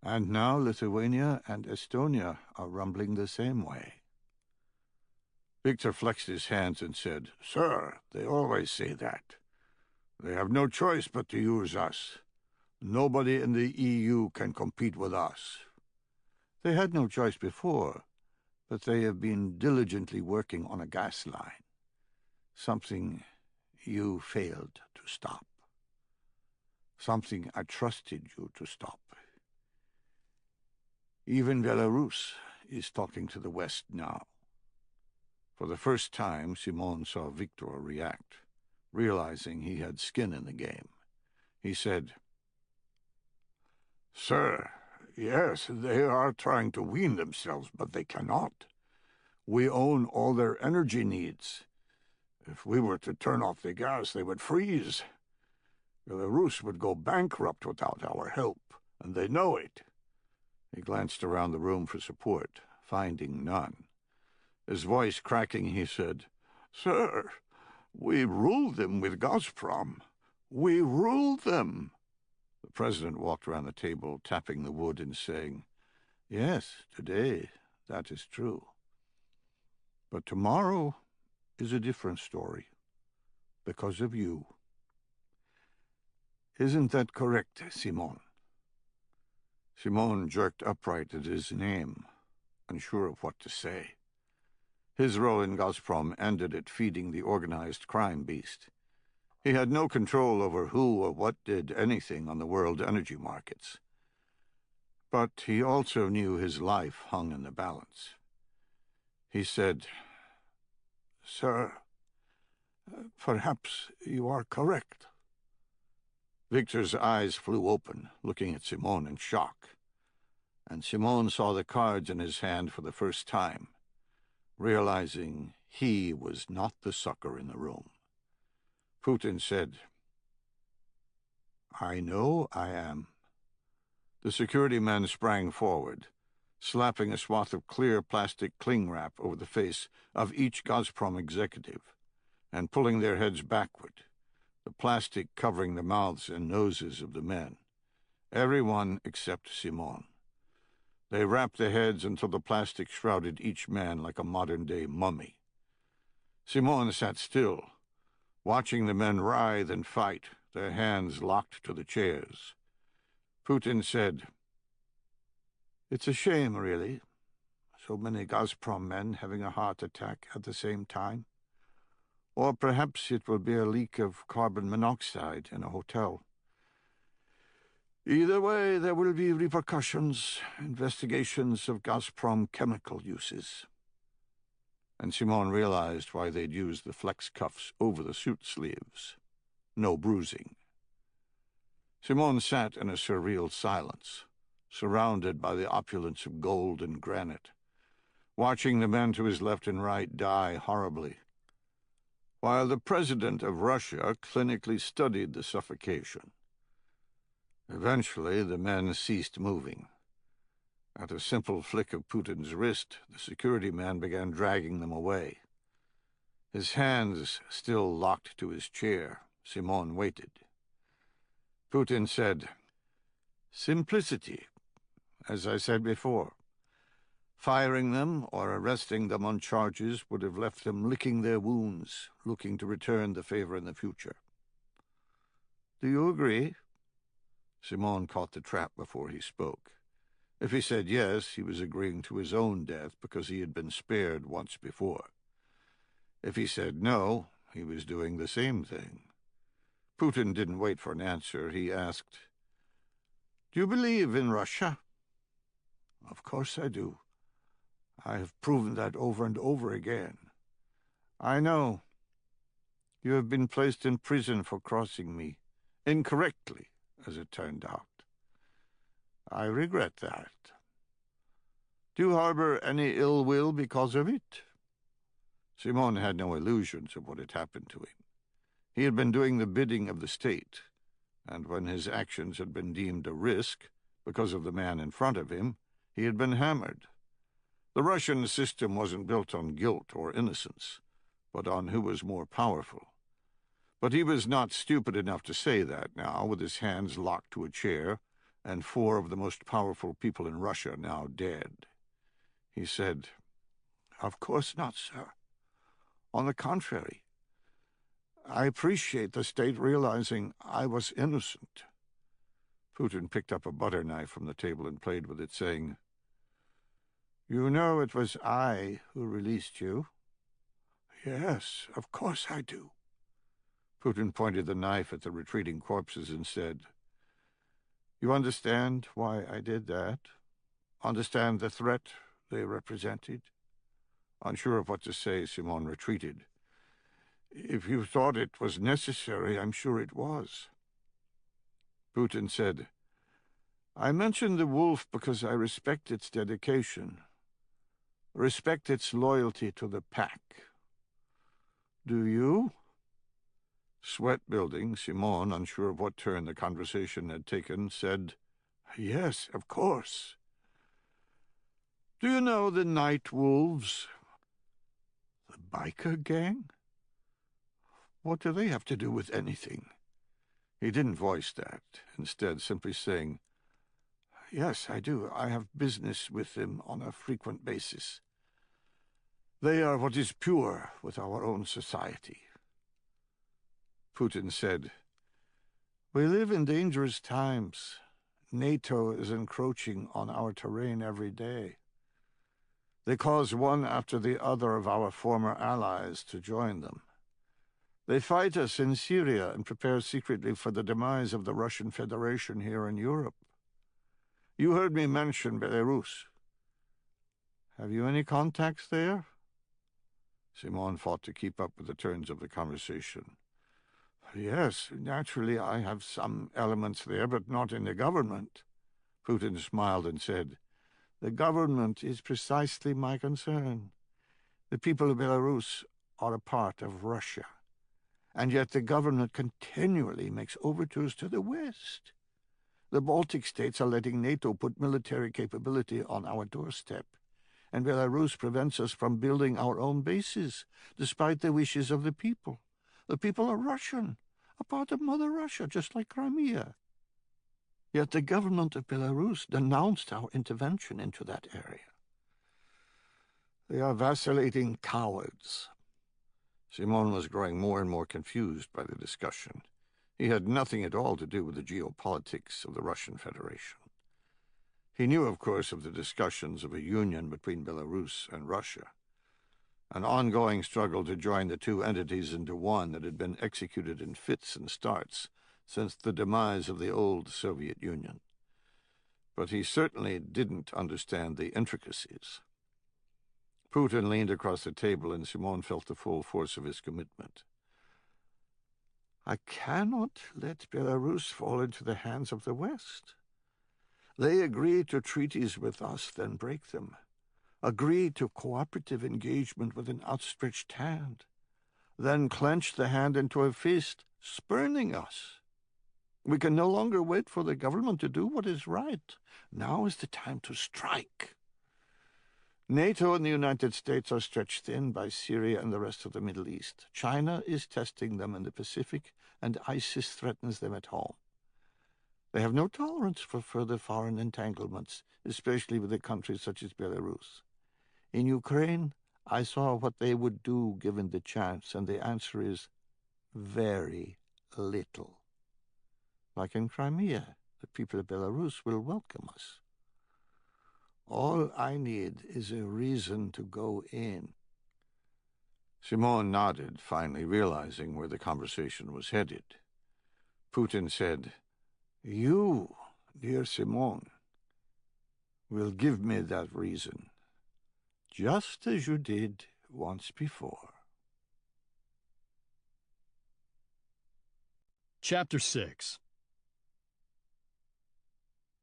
And now Lithuania and Estonia are rumbling the same way." Victor flexed his hands and said, "Sir, they always say that. They have no choice but to use us. Nobody in the EU can compete with us. They had no choice before, but they have been diligently working on a gas line, something you failed to stop. Something I trusted you to stop. Even Belarus is talking to the West now." For the first time, Simon saw Victor react, realizing he had skin in the game. He said, "Sir, yes, they are trying to wean themselves, but they cannot. We own all their energy needs. If we were to turn off the gas, they would freeze. Belarus would go bankrupt without our help, and they know it." He glanced around the room for support, finding none. His voice cracking, he said, "Sir, we ruled them with Gazprom. We ruled them." The president walked around the table, tapping the wood and saying, "Yes, today that is true. But tomorrow is a different story, because of you. Isn't that correct, Simon?" Simon jerked upright at his name, unsure of what to say. His role in Gazprom ended at feeding the organized crime beast. He had no control over who or what did anything on the world energy markets. But he also knew his life hung in the balance. He said, "Sir, perhaps you are correct." Victor's eyes flew open, looking at Simon in shock. And Simon saw the cards in his hand for the first time, realizing he was not the sucker in the room. Putin said, "I know I am." The security men sprang forward. slapping a swath of clear plastic cling wrap over the face of each Gazprom executive, and pulling their heads backward, the plastic covering the mouths and noses of the men. Everyone except Simon. They wrapped the heads until the plastic shrouded each man like a modern-day mummy. Simon sat still, watching the men writhe and fight, their hands locked to the chairs. Putin said, "It's a shame, really, so many Gazprom men having a heart attack at the same time. Or perhaps it will be a leak of carbon monoxide in a hotel. Either way, there will be repercussions, investigations of Gazprom chemical uses." And Simon realized why they'd used the flex cuffs over the suit sleeves. No bruising. Simon sat in a surreal silence, surrounded by the opulence of gold and granite, watching the men to his left and right die horribly, while the president of Russia clinically studied the suffocation. Eventually, the men ceased moving. At a simple flick of Putin's wrist, the security man began dragging them away. His hands still locked to his chair, Simon waited. Putin said, "Simplicity, as I said before. Firing them or arresting them on charges would have left them licking their wounds, looking to return the favor in the future. Do you agree?" Simon caught the trap before he spoke. If he said yes, he was agreeing to his own death because he had been spared once before. If he said no, he was doing the same thing. Putin didn't wait for an answer. He asked, "Do you believe in Russia?" "Of course I do. I have proven that over and over again." "I know. You have been placed in prison for crossing me, incorrectly, as it turned out. I regret that. Do you harbor any ill will because of it?" Simon had no illusions of what had happened to him. He had been doing the bidding of the state, and when his actions had been deemed a risk because of the man in front of him, he had been hammered. The Russian system wasn't built on guilt or innocence, but on who was more powerful. But he was not stupid enough to say that now, with his hands locked to a chair, and 4 of the most powerful people in Russia now dead. He said, "Of course not, sir. On the contrary, I appreciate the state realizing I was innocent." Putin picked up a butter knife from the table and played with it, saying, "You know it was I who released you?" "Yes, of course I do." Putin pointed the knife at the retreating corpses and said, "You understand why I did that? Understand the threat they represented?" Unsure of what to say, Simon retreated. "If you thought it was necessary, I'm sure it was." Putin said, "I mentioned the wolf because I respect its dedication, respect its loyalty to the pack. Do you?" Sweat building, Simon, unsure of what turn the conversation had taken, said, "Yes, of course." "Do you know the Night Wolves?" "The biker gang? What do they have to do with anything?" He didn't voice that, instead simply saying, "Yes, I do. I have business with them on a frequent basis. They are what is pure with our own society." Putin said, "We live in dangerous times. NATO is encroaching on our terrain every day. They cause one after the other of our former allies to join them. They fight us in Syria and prepare secretly for the demise of the Russian Federation here in Europe. You heard me mention Belarus. Have you any contacts there?" Simon fought to keep up with the turns of the conversation. "Yes, naturally I have some elements there, but not in the government." Putin smiled and said, "The government is precisely my concern. The people of Belarus are a part of Russia, and yet the government continually makes overtures to the West. The Baltic states are letting NATO put military capability on our doorstep, and Belarus prevents us from building our own bases, despite the wishes of the people. The people are Russian, a part of Mother Russia, just like Crimea. Yet the government of Belarus denounced our intervention into that area. They are vacillating cowards. Simon was growing more and more confused by the discussion. He had nothing at all to do with the geopolitics of the Russian Federation. He knew, of course, of the discussions of a union between Belarus and Russia, an ongoing struggle to join the two entities into one that had been executed in fits and starts since the demise of the old Soviet Union. But he certainly didn't understand the intricacies. Putin leaned across the table, and Simon felt the full force of his commitment. I cannot let Belarus fall into the hands of the West. They agree to treaties with us, then break them. Agree to cooperative engagement with an outstretched hand, then clench the hand into a fist, spurning us. We can no longer wait for the government to do what is right. Now is the time to strike. NATO and the United States are stretched thin by Syria and the rest of the Middle East. China is testing them in the Pacific, and ISIS threatens them at home. They have no tolerance for further foreign entanglements, especially with a country such as Belarus. In Ukraine, I saw what they would do given the chance, and the answer is very little. Like in Crimea, the people of Belarus will welcome us. All I need is a reason to go in. Simon nodded, finally realizing where the conversation was headed. Putin said, You, dear Simon, will give me that reason, just as you did once before. Chapter 6.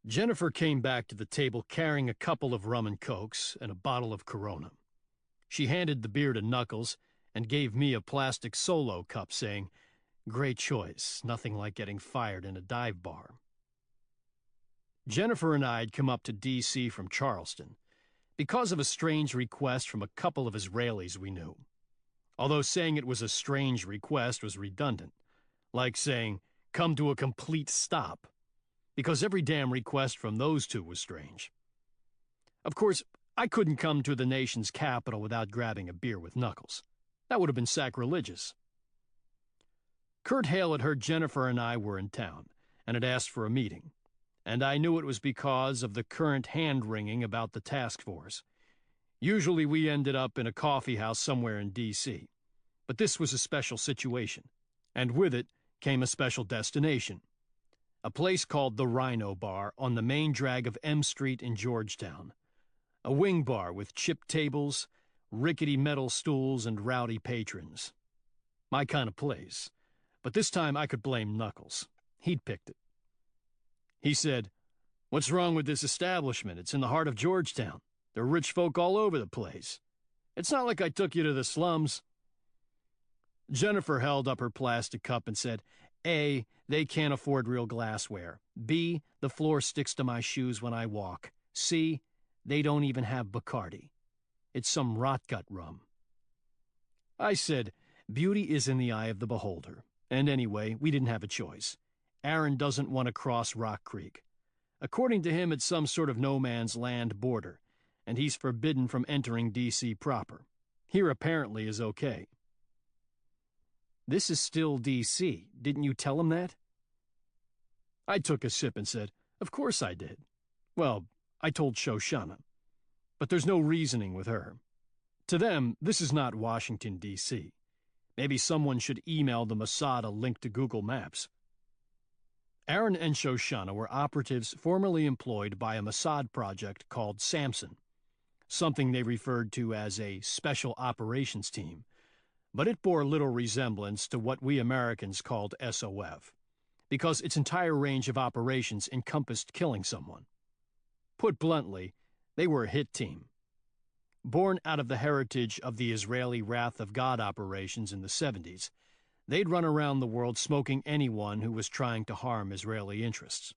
Jennifer came back to the table carrying a couple of rum and cokes and a bottle of Corona. She handed the beer to Knuckles and gave me a plastic Solo cup, saying, Great choice, nothing like getting fired in a dive bar. Jennifer and I had come up to D.C. from Charleston because of a strange request from a couple of Israelis we knew. Although saying it was a strange request was redundant, like saying, come to a complete stop, because every damn request from those two was strange. Of course, I couldn't come to the nation's capital without grabbing a beer with Knuckles. That would have been sacrilegious. Kurt Hale had heard Jennifer and I were in town and had asked for a meeting, and I knew it was because of the current hand-wringing about the task force. Usually we ended up in a coffee house somewhere in D.C., but this was a special situation, and with it came a special destination. A place called the Rhino Bar on the main drag of M Street in Georgetown. A wing bar with chipped tables, rickety metal stools, and rowdy patrons. My kind of place. But this time I could blame Knuckles. He'd picked it. He said, What's wrong with this establishment? It's in the heart of Georgetown. There are rich folk all over the place. It's not like I took you to the slums. Jennifer held up her plastic cup and said, A, they can't afford real glassware. B, the floor sticks to my shoes when I walk. C, they don't even have Bacardi. It's some rot-gut rum. I said, beauty is in the eye of the beholder. And anyway, we didn't have a choice. Aaron doesn't want to cross Rock Creek. According to him, it's some sort of no-man's land border, and he's forbidden from entering D.C. proper. Here apparently is okay. This is still D.C. Didn't you tell him that? I took a sip and said, Of course I did. Well, I told Shoshana. But there's no reasoning with her. To them, this is not Washington, D.C. Maybe someone should email the Mossad a link to Google Maps. Aaron and Shoshana were operatives formerly employed by a Mossad project called Samson, something they referred to as a Special Operations Team, but it bore little resemblance to what we Americans called SOF, because its entire range of operations encompassed killing someone. Put bluntly, they were a hit team. Born out of the heritage of the Israeli Wrath of God operations in the 70s, they'd run around the world smoking anyone who was trying to harm Israeli interests.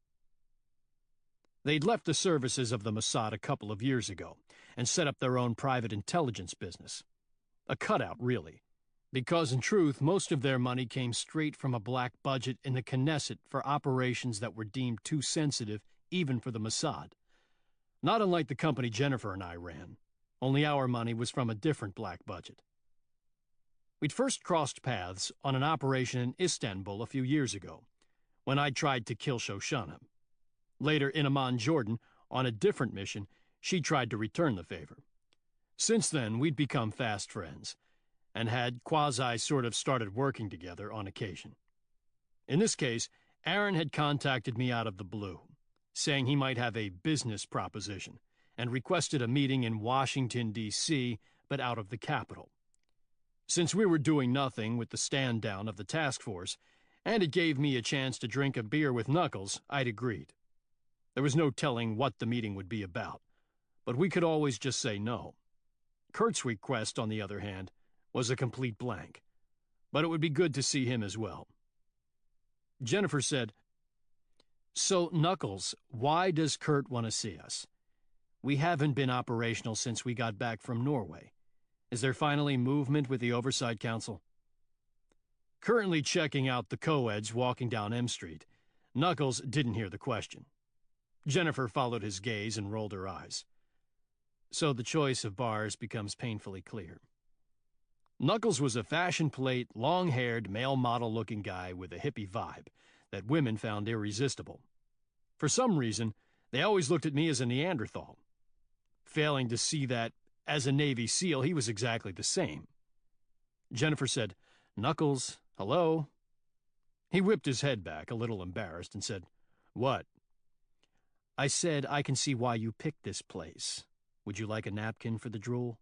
They'd left the services of the Mossad a couple of years ago and set up their own private intelligence business. A cutout, really, because in truth, most of their money came straight from a black budget in the Knesset for operations that were deemed too sensitive even for the Mossad. Not unlike the company Jennifer and I ran, only our money was from a different black budget. We'd first crossed paths on an operation in Istanbul a few years ago, when I tried to kill Shoshana. Later, in Amman, Jordan, on a different mission, she tried to return the favor. Since then, we'd become fast friends, and had quasi-sort of started working together on occasion. In this case, Aaron had contacted me out of the blue, saying he might have a business proposition, and requested a meeting in Washington, D.C., but out of the capital. Since we were doing nothing with the stand-down of the task force, and it gave me a chance to drink a beer with Knuckles, I'd agreed. There was no telling what the meeting would be about, but we could always just say no. Kurt's request, on the other hand, was a complete blank, but it would be good to see him as well. Jennifer said, "So, Knuckles, why does Kurt want to see us? We haven't been operational since we got back from Norway. Is there finally movement with the Oversight Council?" Currently checking out the co-eds walking down M Street, Knuckles didn't hear the question. Jennifer followed his gaze and rolled her eyes. So the choice of bars becomes painfully clear. Knuckles was a fashion plate, long-haired, male model-looking guy with a hippie vibe that women found irresistible. For some reason, they always looked at me as a Neanderthal, failing to see that, as a Navy SEAL, he was exactly the same. Jennifer said, "Knuckles, hello?" He whipped his head back, a little embarrassed, and said, "What?" "I said I can see why you picked this place. Would you like a napkin for the drool?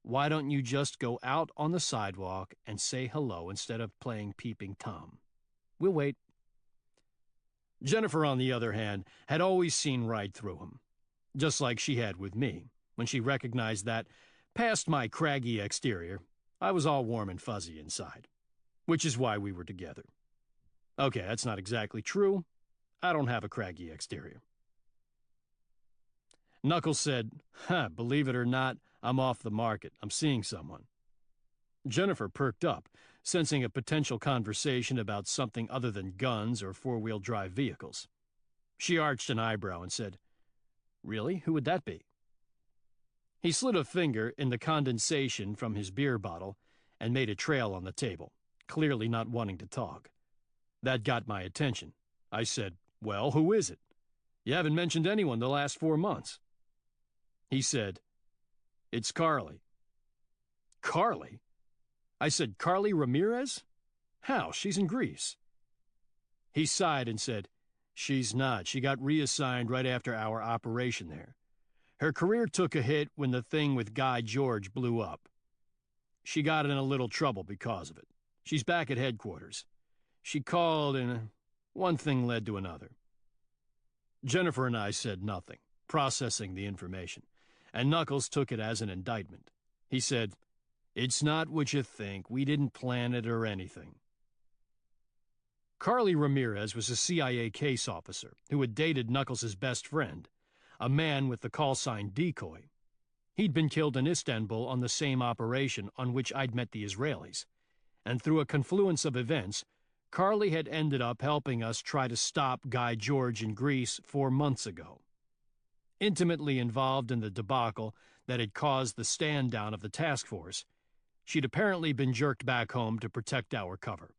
Why don't you just go out on the sidewalk and say hello instead of playing Peeping Tom? We'll wait." Jennifer, on the other hand, had always seen right through him, just like she had with me, when she recognized that, past my craggy exterior, I was all warm and fuzzy inside, which is why we were together. Okay, that's not exactly true. I don't have a craggy exterior. Knuckles said, "Believe it or not, I'm off the market. I'm seeing someone." Jennifer perked up, sensing a potential conversation about something other than guns or four-wheel drive vehicles. She arched an eyebrow and said, "Really? Who would that be?" He slid a finger in the condensation from his beer bottle and made a trail on the table, clearly not wanting to talk. That got my attention. I said, "Well, who is it? You haven't mentioned anyone the last 4 months." He said, "It's Carly." "Carly?" I said, "Carly Ramirez? How? She's in Greece." He sighed and said, "She's not. She got reassigned right after our operation there. Her career took a hit when the thing with Guy George blew up. She got in a little trouble because of it. She's back at headquarters. She called and one thing led to another." Jennifer and I said nothing, processing the information, and Knuckles took it as an indictment. He said, "It's not what you think. We didn't plan it or anything." Carly Ramirez was a CIA case officer who had dated Knuckles' best friend, a man with the call sign Decoy. He'd been killed in Istanbul on the same operation on which I'd met the Israelis, and through a confluence of events, Carly had ended up helping us try to stop Guy George in Greece 4 months ago. Intimately involved in the debacle that had caused the stand-down of the task force, she'd apparently been jerked back home to protect our cover,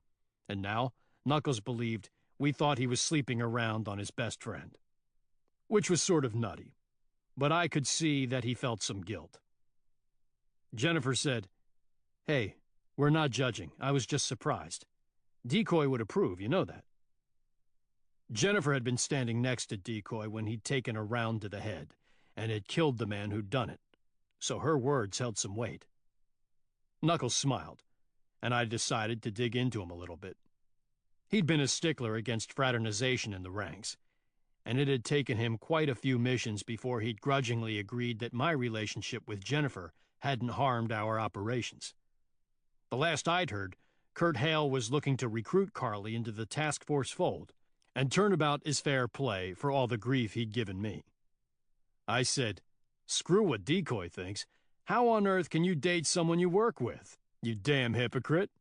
and now Knuckles believed we thought he was sleeping around on his best friend. Which was sort of nutty, but I could see that he felt some guilt. Jennifer said, "Hey, we're not judging. I was just surprised. Decoy would approve, you know that." Jennifer had been standing next to Decoy when he'd taken a round to the head and had killed the man who'd done it, so her words held some weight. Knuckles smiled, and I decided to dig into him a little bit. He'd been a stickler against fraternization in the ranks, and it had taken him quite a few missions before he'd grudgingly agreed that my relationship with Jennifer hadn't harmed our operations. The last I'd heard, Kurt Hale was looking to recruit Carly into the task force fold, and turnabout is fair play for all the grief he'd given me. I said, "Screw what Decoy thinks. How on earth can you date someone you work with, you damn hypocrite?"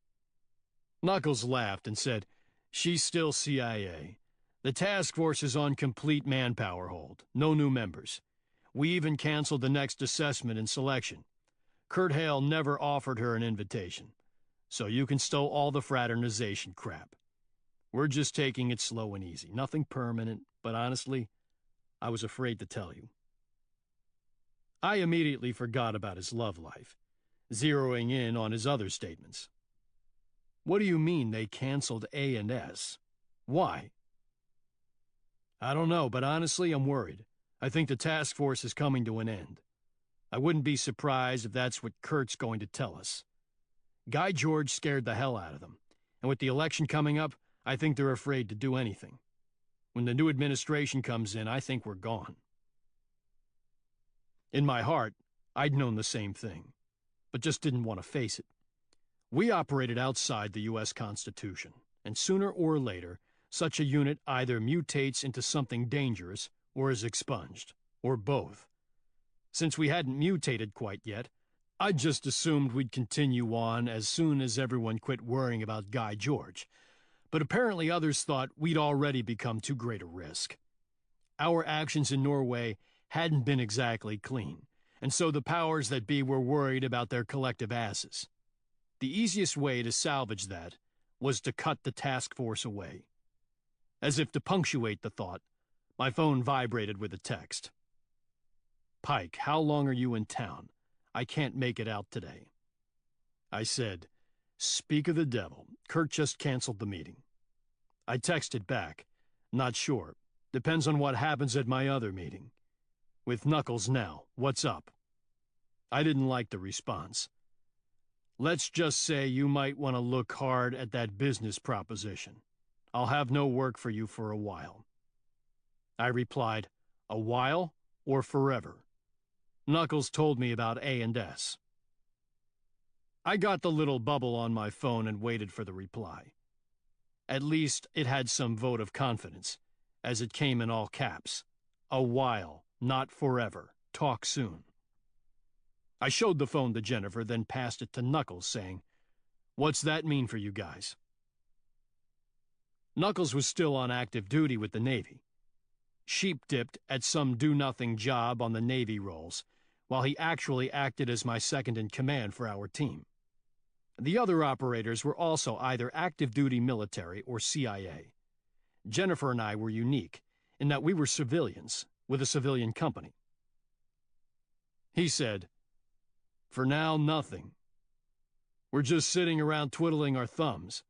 Knuckles laughed and said, "She's still CIA. The task force is on complete manpower hold. No new members. We even canceled the next assessment and selection. Kurt Hale never offered her an invitation. So you can stow all the fraternization crap. We're just taking it slow and easy. Nothing permanent, but honestly, I was afraid to tell you." I immediately forgot about his love life, zeroing in on his other statements. "What do you mean they canceled A&S? Why?" "I don't know, but honestly, I'm worried. I think the task force is coming to an end. I wouldn't be surprised if that's what Kurt's going to tell us. Guy George scared the hell out of them, and with the election coming up, I think they're afraid to do anything. When the new administration comes in, I think we're gone." In my heart, I'd known the same thing, but just didn't want to face it. We operated outside the U.S. Constitution, and sooner or later, such a unit either mutates into something dangerous or is expunged, or both. Since we hadn't mutated quite yet, I just assumed we'd continue on as soon as everyone quit worrying about Guy George, but apparently others thought we'd already become too great a risk. Our actions in Norway hadn't been exactly clean, and so the powers that be were worried about their collective asses. The easiest way to salvage that was to cut the task force away. As if to punctuate the thought, my phone vibrated with a text. "Pike, how long are you in town? I can't make it out today." I said, "Speak of the devil, Kurt just canceled the meeting." I texted back, "Not sure. Depends on what happens at my other meeting. With Knuckles now, what's up?" I didn't like the response. "Let's just say you might want to look hard at that business proposition. I'll have no work for you for a while." I replied, "A while or forever?" Knuckles told me about A&S. I got the little bubble on my phone and waited for the reply. At least it had some vote of confidence, as it came in all caps. "A while, not forever. Talk soon." I showed the phone to Jennifer, then passed it to Knuckles, saying, "What's that mean for you guys?" Knuckles was still on active duty with the Navy. Sheep-dipped at some do-nothing job on the Navy rolls, while he actually acted as my second-in-command for our team. The other operators were also either active-duty military or CIA. Jennifer and I were unique in that we were civilians with a civilian company. He said, "For now, nothing. We're just sitting around twiddling our thumbs.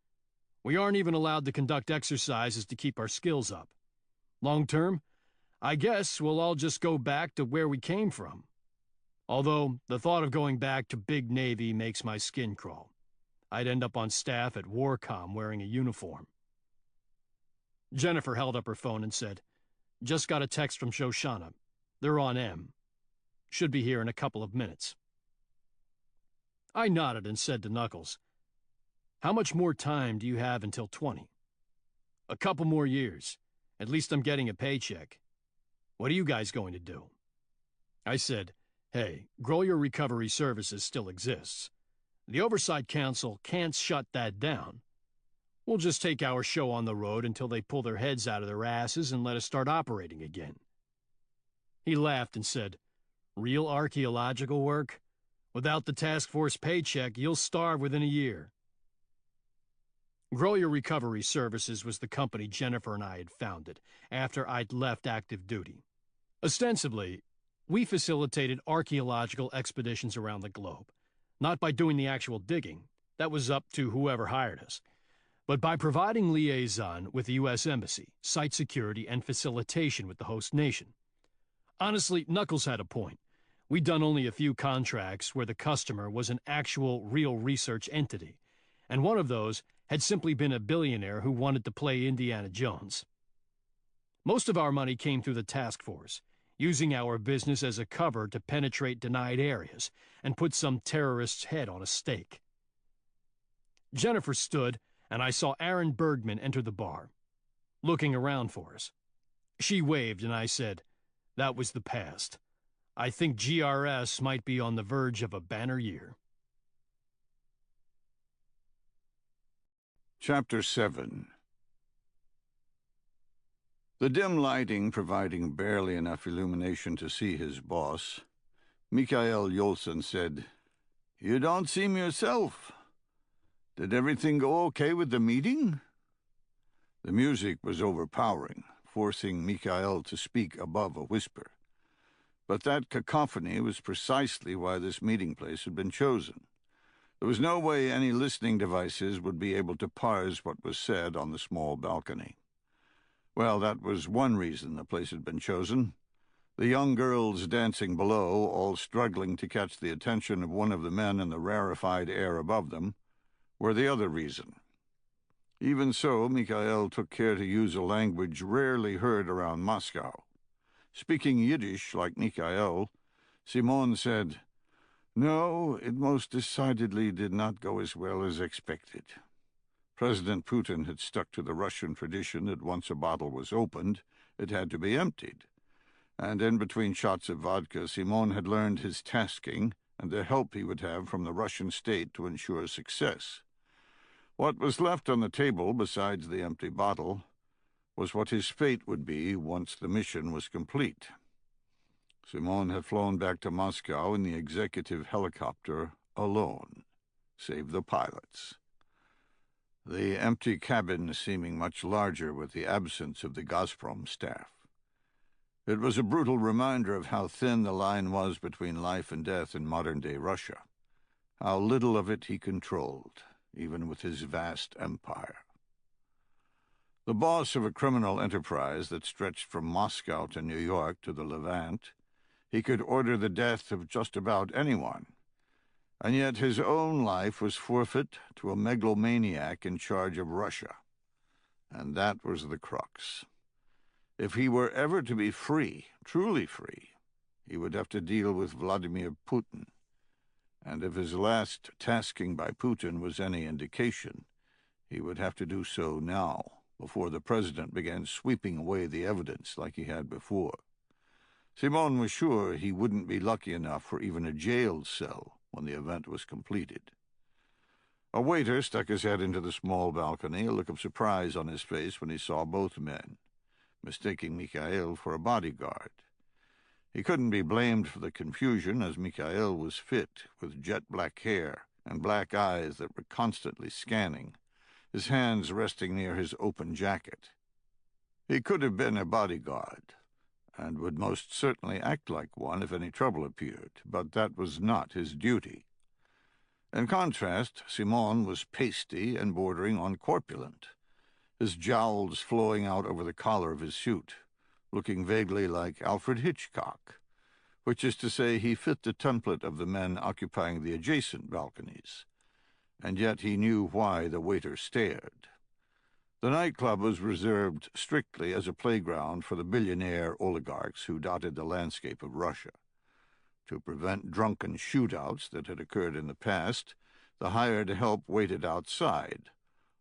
We aren't even allowed to conduct exercises to keep our skills up. Long term, I guess we'll all just go back to where we came from. Although, the thought of going back to Big Navy makes my skin crawl. I'd end up on staff at Warcom wearing a uniform." Jennifer held up her phone and said, "Just got a text from Shoshana. They're on M. Should be here in a couple of minutes." I nodded and said to Knuckles, "How much more time do you have until 20? "A couple more years. At least I'm getting a paycheck. What are you guys going to do?" I said, "Hey, Grolier Recovery Services still exists. The Oversight Council can't shut that down. We'll just take our show on the road until they pull their heads out of their asses and let us start operating again." He laughed and said, "Real archaeological work? Without the task force paycheck, you'll starve within a year." Grolier Recovery Services was the company Jennifer and I had founded after I'd left active duty. Ostensibly, we facilitated archaeological expeditions around the globe, not by doing the actual digging, that was up to whoever hired us, but by providing liaison with the U.S. Embassy, site security, and facilitation with the host nation. Honestly, Knuckles had a point. We'd done only a few contracts where the customer was an actual, real research entity, and one of those had simply been a billionaire who wanted to play Indiana Jones. Most of our money came through the task force, using our business as a cover to penetrate denied areas and put some terrorist's head on a stake. Jennifer stood, and I saw Aaron Bergman enter the bar. looking around for us. She waved, and I said, "That was the past. I think GRS might be on the verge of a banner year." Chapter 7. The dim lighting providing barely enough illumination to see his boss, Mikael Yolson said, "You don't seem yourself. Did everything go okay with the meeting?" The music was overpowering, forcing Mikael to speak above a whisper. But that cacophony was precisely why this meeting place had been chosen. There was no way any listening devices would be able to parse what was said on the small balcony. Well, that was one reason the place had been chosen. The young girls dancing below, all struggling to catch the attention of one of the men in the rarefied air above them, were the other reason. Even so, Mikael took care to use a language rarely heard around Moscow. Speaking Yiddish like Mikael, Simon said, "No, it most decidedly did not go as well as expected." President Putin had stuck to the Russian tradition that once a bottle was opened, it had to be emptied. And in between shots of vodka, Simon had learned his tasking and the help he would have from the Russian state to ensure success. What was left on the table, besides the empty bottle, was what his fate would be once the mission was complete. Simon had flown back to Moscow in the executive helicopter alone, save the pilots. The empty cabin seeming much larger with the absence of the Gazprom staff. It was a brutal reminder of how thin the line was between life and death in modern-day Russia, how little of it he controlled, even with his vast empire. The boss of a criminal enterprise that stretched from Moscow to New York to the Levant, he could order the death of just about anyone. And yet his own life was forfeit to a megalomaniac in charge of Russia. And that was the crux. If he were ever to be free, truly free, he would have to deal with Vladimir Putin. And if his last tasking by Putin was any indication, he would have to do so now, before the president began sweeping away the evidence like he had before. Simon was sure he wouldn't be lucky enough for even a jail cell when the event was completed. A waiter stuck his head into the small balcony, a look of surprise on his face when he saw both men, mistaking Mikael for a bodyguard. He couldn't be blamed for the confusion, as Mikael was fit, with jet-black hair and black eyes that were constantly scanning, his hands resting near his open jacket. He could have been a bodyguard, and would most certainly act like one if any trouble appeared, but that was not his duty. In contrast, Simon was pasty and bordering on corpulent, his jowls flowing out over the collar of his suit, looking vaguely like Alfred Hitchcock, which is to say he fit the template of the men occupying the adjacent balconies, and yet he knew why the waiter stared. The nightclub was reserved strictly as a playground for the billionaire oligarchs who dotted the landscape of Russia. To prevent drunken shootouts that had occurred in the past, the hired help waited outside,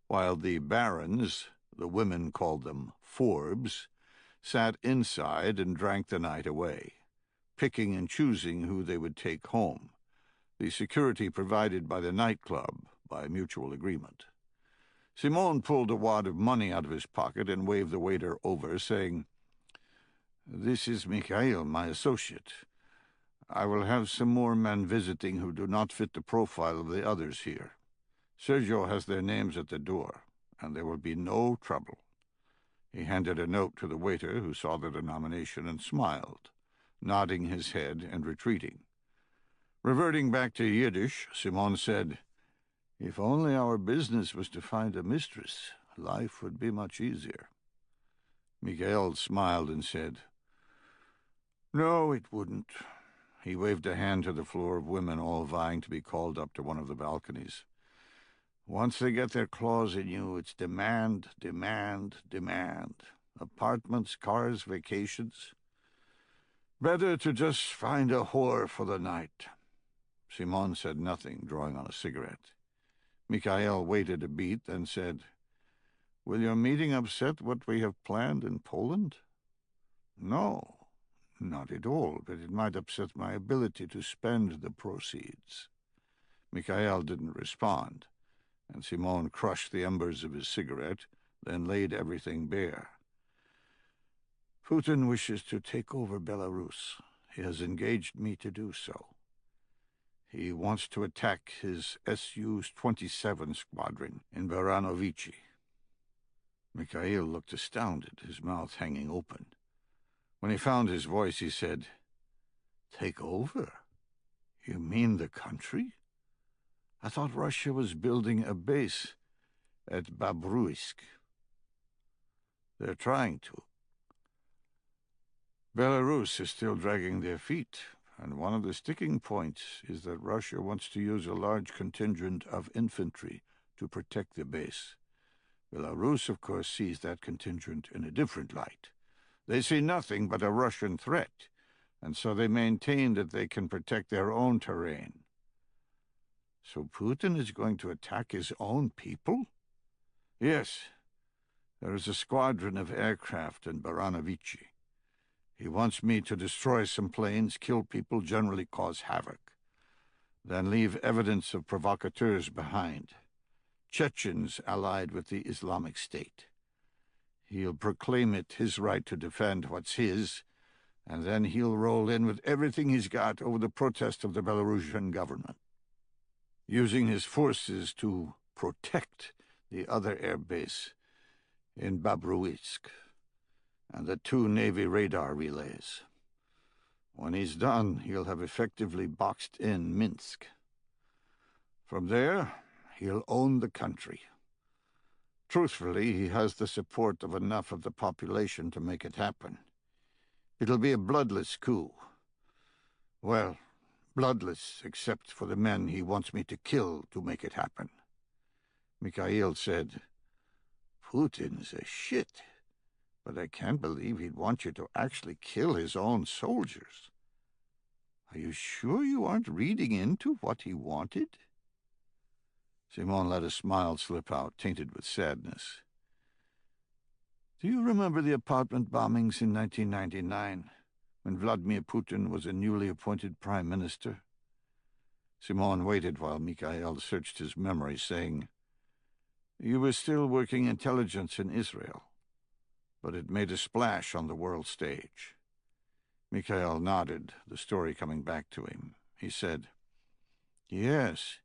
while the barons, the women called them Forbes, sat inside and drank the night away, picking and choosing who they would take home, the security provided by the nightclub by mutual agreement. Simon pulled a wad of money out of his pocket and waved the waiter over, saying, "This is Mikhail, my associate. I will have some more men visiting who do not fit the profile of the others here. Sergio has their names at the door, and there will be no trouble." He handed a note to the waiter, who saw the denomination and smiled, nodding his head and retreating. Reverting back to Yiddish, Simon said, "If only our business was to find a mistress, life would be much easier." Mikael smiled and said, "No, it wouldn't." He waved a hand to the floor of women all vying to be called up to one of the balconies. "Once they get their claws in you, it's demand, demand, demand. Apartments, cars, vacations. Better to just find a whore for the night." Simon said nothing, drawing on a cigarette. Mikhail waited a beat, then said, Will your meeting upset what we have planned in Poland? No, not at all, but it might upset my ability to spend the proceeds. Mikhail didn't respond, and Simon crushed the embers of his cigarette, then laid everything bare. Putin wishes to take over Belarus. He has engaged me to do so. He wants to attack his Su-27 squadron in Baranovichi. Mikhail looked astounded, his mouth hanging open. When he found his voice, he said, "Take over? You mean the country? I thought Russia was building a base at Babruisk." "They're trying to. Belarus is still dragging their feet, and one of the sticking points is that Russia wants to use a large contingent of infantry to protect the base. Belarus, of course, sees that contingent in a different light. They see nothing but a Russian threat, and so they maintain that they can protect their own terrain." "So Putin is going to attack his own people?" "Yes. There is a squadron of aircraft in Baranovichi. He wants me to destroy some planes, kill people, generally cause havoc, then leave evidence of provocateurs behind. Chechens allied with the Islamic State. He'll proclaim it his right to defend what's his, and then he'll roll in with everything he's got over the protest of the Belarusian government, using his forces to protect the other air base in Babruisk and the 2 Navy radar relays. When he's done, he'll have effectively boxed in Minsk. From there, he'll own the country. Truthfully, he has the support of enough of the population to make it happen. It'll be a bloodless coup. Well, bloodless except for the men he wants me to kill to make it happen." Mikhail said, "Putin's a shit, but I can't believe he'd want you to actually kill his own soldiers. Are you sure you aren't reading into what he wanted?" Simon let a smile slip out, tainted with sadness. "Do you remember the apartment bombings in 1999, when Vladimir Putin was a newly appointed prime minister?" Simon waited while Mikhail searched his memory, saying, "You were still working intelligence in Israel, but it made a splash on the world stage." Mikhail nodded, the story coming back to him. He said, "Yes,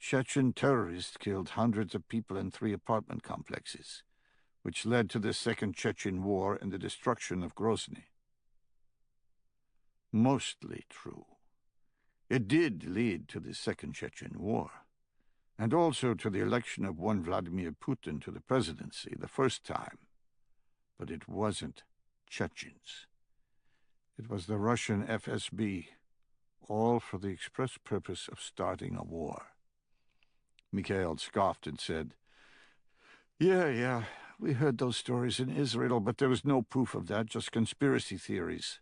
Chechen terrorists killed hundreds of people in 3 apartment complexes, which led to the Second Chechen War and the destruction of Grozny." "Mostly true. It did lead to the Second Chechen War, and also to the election of one Vladimir Putin to the presidency the first time. But it wasn't Chechens. It was the Russian FSB, all for the express purpose of starting a war." Mikhail scoffed and said, Yeah, we heard those stories in Israel, but there was no proof of that, just conspiracy theories."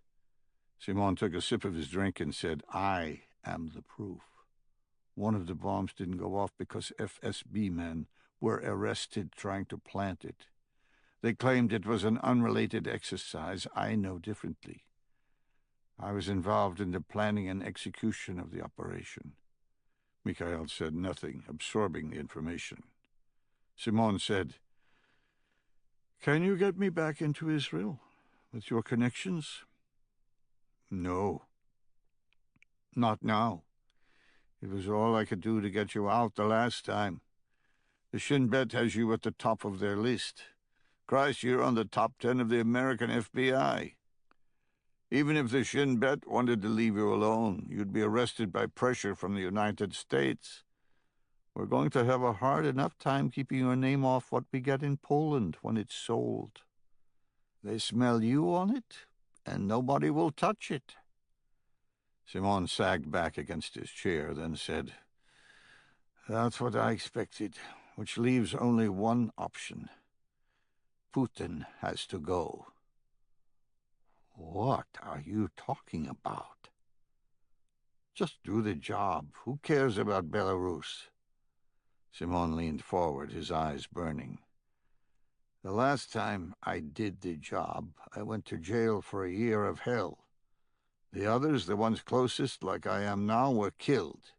Simon took a sip of his drink and said, "I am the proof. One of the bombs didn't go off because FSB men were arrested trying to plant it. They claimed it was an unrelated exercise. I know differently. I was involved in the planning and execution of the operation." Mikhail said nothing, absorbing the information. Simon said, "Can you get me back into Israel with your connections?" "No. Not now. It was all I could do to get you out the last time. The Shin Bet has you at the top of their list. Christ, you're on the top 10 of the American FBI. Even if the Shin Bet wanted to leave you alone, you'd be arrested by pressure from the United States. We're going to have a hard enough time keeping your name off what we get in Poland when it's sold. They smell you on it, and nobody will touch it." Simon sagged back against his chair, then said, "That's what I expected, which leaves only one option. Putin has to go." "What are you talking about?" "Just do the job. Who cares about Belarus?" Simon leaned forward, his eyes burning. The last time I did the job, I went to jail for a year of hell. The others, the ones closest, like I am now, were killed.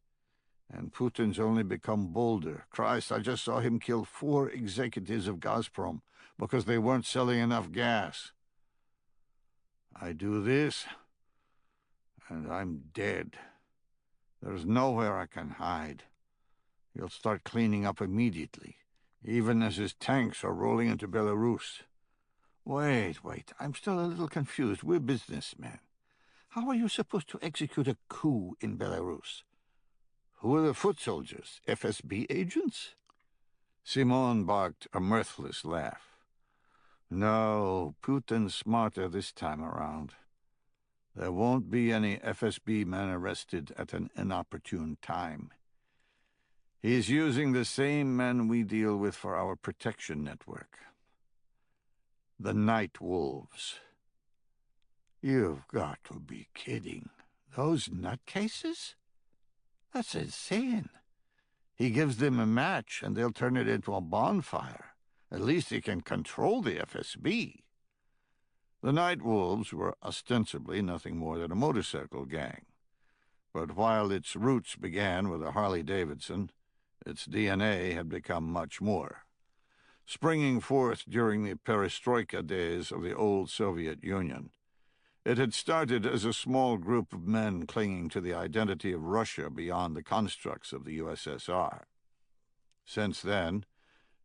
And Putin's only become bolder. Christ, I just saw him kill 4 executives of Gazprom because they weren't selling enough gas. I do this, and I'm dead. There's nowhere I can hide. He'll start cleaning up immediately, even as his tanks are rolling into Belarus. Wait, I'm still a little confused. We're businessmen. How are you supposed to execute a coup in Belarus? Who are the foot soldiers? FSB agents? Simon barked a mirthless laugh. No, Putin's smarter this time around. There won't be any FSB men arrested at an inopportune time. He's using the same men we deal with for our protection network. The Night Wolves. You've got to be kidding. Those nutcases? That's insane. He gives them a match, and they'll turn it into a bonfire. At least he can control the FSB. The Night Wolves were ostensibly nothing more than a motorcycle gang. But while its roots began with a Harley-Davidson, its DNA had become much more. Springing forth during the perestroika days of the old Soviet Union, it had started as a small group of men clinging to the identity of Russia beyond the constructs of the USSR. Since then,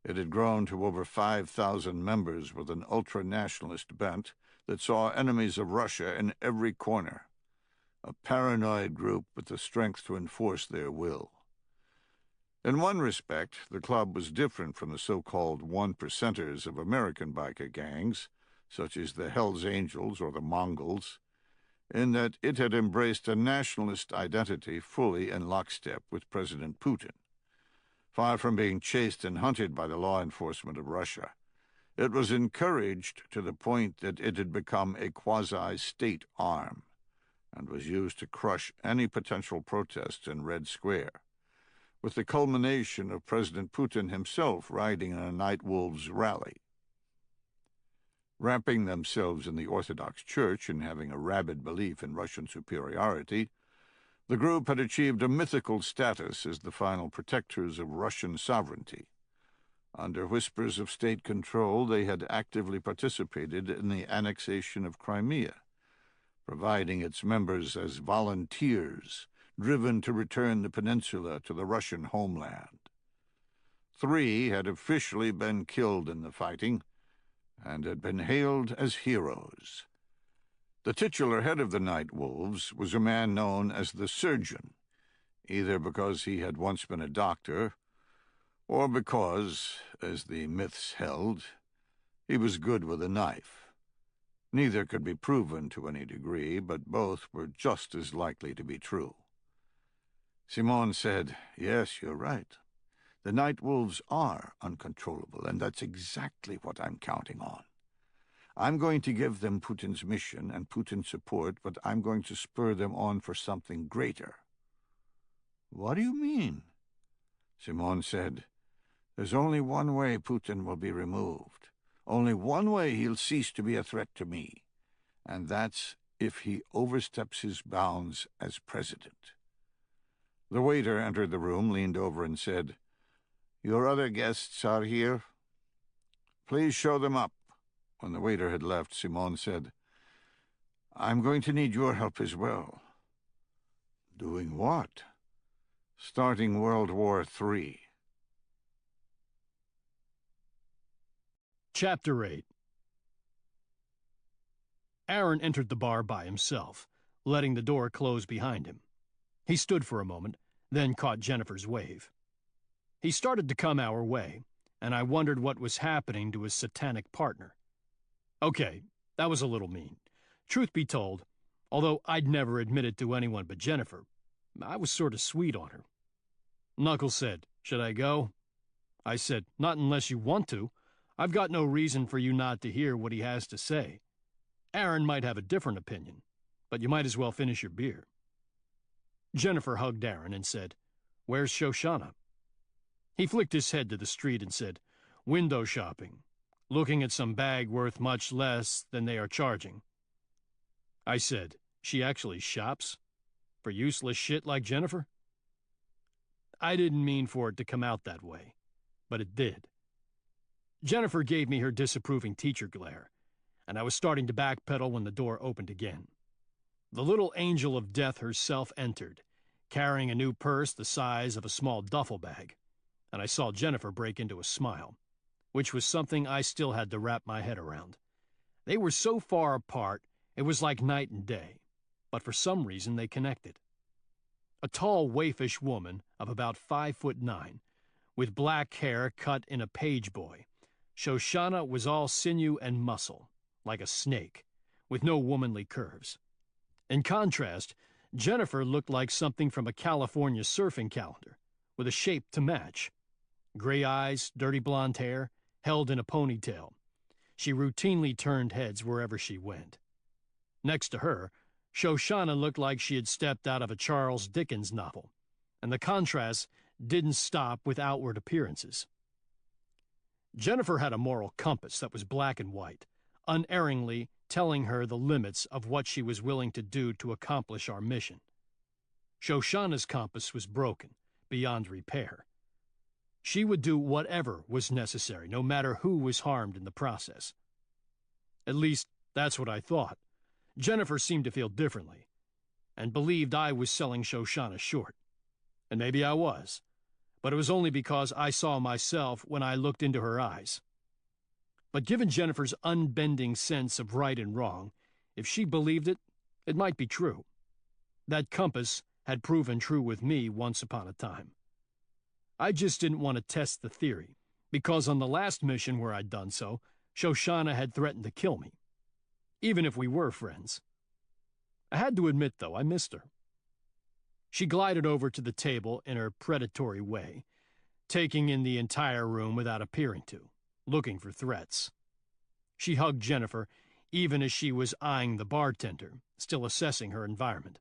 it had grown to over 5,000 members with an ultra-nationalist bent that saw enemies of Russia in every corner, a paranoid group with the strength to enforce their will. In one respect, the club was different from the so-called one-percenters of American biker gangs, such as the Hells Angels or the Mongols, in that it had embraced a nationalist identity fully in lockstep with President Putin. Far from being chased and hunted by the law enforcement of Russia, it was encouraged to the point that it had become a quasi-state arm and was used to crush any potential protests in Red Square, with the culmination of President Putin himself riding in a Night Wolves rally. Wrapping themselves in the Orthodox Church and having a rabid belief in Russian superiority, the group had achieved a mythical status as the final protectors of Russian sovereignty. Under whispers of state control, they had actively participated in the annexation of Crimea, providing its members as volunteers driven to return the peninsula to the Russian homeland. 3 had officially been killed in the fighting and had been hailed as heroes. The titular head of the Night Wolves was a man known as the Surgeon, either because he had once been a doctor, or because, as the myths held, he was good with a knife. Neither could be proven to any degree, but both were just as likely to be true. Simon said, "Yes, you're right. The Night Wolves are uncontrollable, and that's exactly what I'm counting on. I'm going to give them Putin's mission and Putin's support, but I'm going to spur them on for something greater." "What do you mean?" Simon said, "There's only one way Putin will be removed. Only one way he'll cease to be a threat to me, and that's if he oversteps his bounds as president." The waiter entered the room, leaned over, and said, "Your other guests are here. Please show them up." When the waiter had left, Simon said, "I'm going to need your help as well." "Doing what?" "Starting World War III. Chapter 8. Aaron entered the bar by himself, letting the door close behind him. He stood for a moment, then caught Jennifer's wave. He started to come our way, and I wondered what was happening to his satanic partner. Okay, that was a little mean. Truth be told, although I'd never admit it to anyone but Jennifer, I was sort of sweet on her. Knuckles said, "Should I go?" I said, "Not unless you want to. I've got no reason for you not to hear what he has to say. Aaron might have a different opinion, but you might as well finish your beer." Jennifer hugged Aaron and said, "Where's Shoshana?" He flicked his head to the street and said, "Window shopping. looking at some bag worth much less than they are charging. I said, "She actually shops? For useless shit like Jennifer?" I didn't mean for it to come out that way, but it did. Jennifer gave me her disapproving teacher glare, and I was starting to backpedal when the door opened again. The little angel of death herself entered, carrying a new purse the size of a small duffel bag, and I saw Jennifer break into a smile, which was something I still had to wrap my head around. They were so far apart, it was like night and day, but for some reason they connected. A tall, waifish woman of about 5'9", with black hair cut in a page boy, Shoshana was all sinew and muscle, like a snake, with no womanly curves. In contrast, Jennifer looked like something from a California surfing calendar, with a shape to match. Gray eyes, dirty blonde hair, held in a ponytail. She routinely turned heads wherever she went. Next to her, Shoshana looked like she had stepped out of a Charles Dickens novel, and the contrast didn't stop with outward appearances. Jennifer had a moral compass that was black and white, unerringly telling her the limits of what she was willing to do to accomplish our mission. Shoshana's compass was broken, beyond repair. She would do whatever was necessary, no matter who was harmed in the process. At least, that's what I thought. Jennifer seemed to feel differently, and believed I was selling Shoshana short. And maybe I was, but it was only because I saw myself when I looked into her eyes. But given Jennifer's unbending sense of right and wrong, if she believed it, it might be true. That compass had proven true with me once upon a time. I just didn't want to test the theory, because on the last mission where I'd done so, Shoshana had threatened to kill me, even if we were friends. I had to admit, though, I missed her. She glided over to the table in her predatory way, taking in the entire room without appearing to, looking for threats. She hugged Jennifer, even as she was eyeing the bartender, still assessing her environment.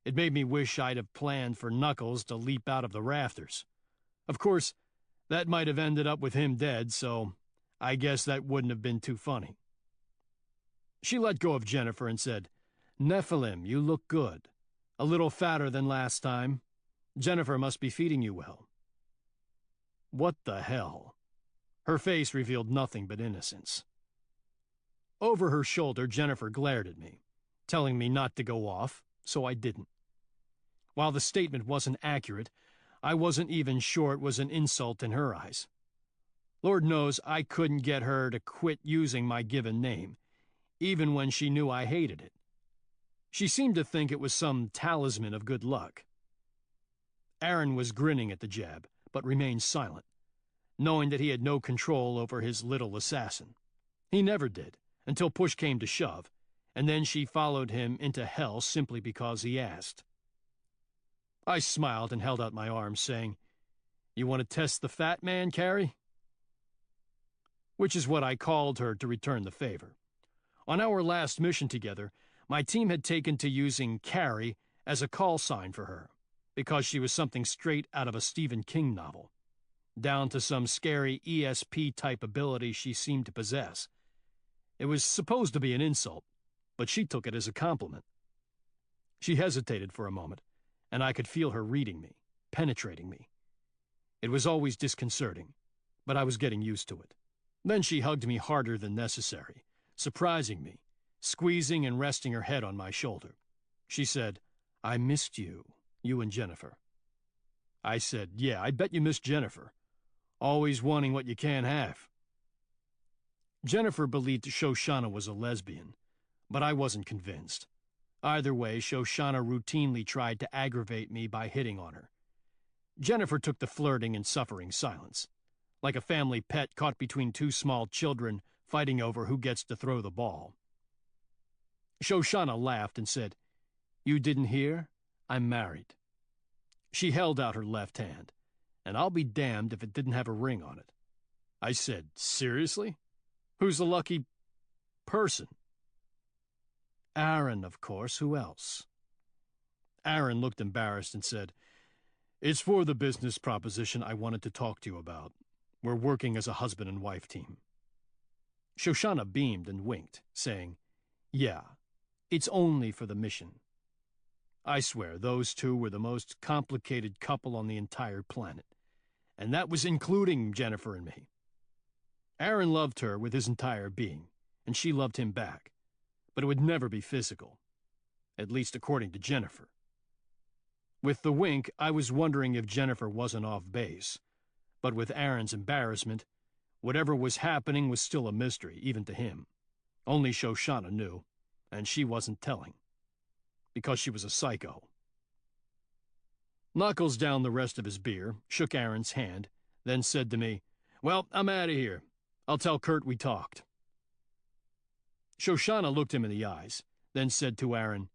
It made me wish I'd have planned for Knuckles to leap out of the rafters. Of course, that might have ended up with him dead, so I guess that wouldn't have been too funny. She let go of Jennifer and said, "Nephilim, you look good. A little fatter than last time. Jennifer must be feeding you well." What the hell? Her face revealed nothing but innocence. Over her shoulder, Jennifer glared at me, telling me not to go off, so I didn't. While the statement wasn't accurate, I wasn't even sure it was an insult in her eyes. Lord knows I couldn't get her to quit using my given name, even when she knew I hated it. She seemed to think it was some talisman of good luck. Aaron was grinning at the jab, but remained silent, knowing that he had no control over his little assassin. He never did, until push came to shove, and then she followed him into hell simply because he asked. I smiled and held out my arms, saying, "You want to test the fat man, Carrie?" Which is what I called her to return the favor. On our last mission together, my team had taken to using Carrie as a call sign for her, because she was something straight out of a Stephen King novel, down to some scary ESP-type ability she seemed to possess. It was supposed to be an insult, but she took it as a compliment. She hesitated for a moment, and I could feel her reading me, penetrating me. It was always disconcerting, but I was getting used to it. Then she hugged me harder than necessary, surprising me, squeezing and resting her head on my shoulder. She said, "I missed you and Jennifer." I said, "Yeah, I bet you missed Jennifer. Always wanting what you can't have." Jennifer believed Shoshana was a lesbian, but I wasn't convinced. Either way, Shoshana routinely tried to aggravate me by hitting on her. Jennifer took the flirting in suffering silence, like a family pet caught between two small children fighting over who gets to throw the ball. Shoshana laughed and said, "You didn't hear? I'm married." She held out her left hand, and I'll be damned if it didn't have a ring on it. I said, "Seriously? Who's the lucky person?" "Aaron, of course. Who else?" Aaron looked embarrassed and said, "It's for the business proposition I wanted to talk to you about. We're working as a husband and wife team." Shoshana beamed and winked, saying, "Yeah, it's only for the mission." I swear, those two were the most complicated couple on the entire planet. And that was including Jennifer and me. Aaron loved her with his entire being, and she loved him back. But it would never be physical. At least according to Jennifer. With the wink, I was wondering if Jennifer wasn't off base. But with Aaron's embarrassment, whatever was happening was still a mystery, even to him. Only Shoshana knew, and she wasn't telling. Because she was a psycho. Knuckles downed the rest of his beer, shook Aaron's hand, then said to me, "Well, I'm out of here. I'll tell Kurt we talked." Shoshana looked him in the eyes, then said to Aaron,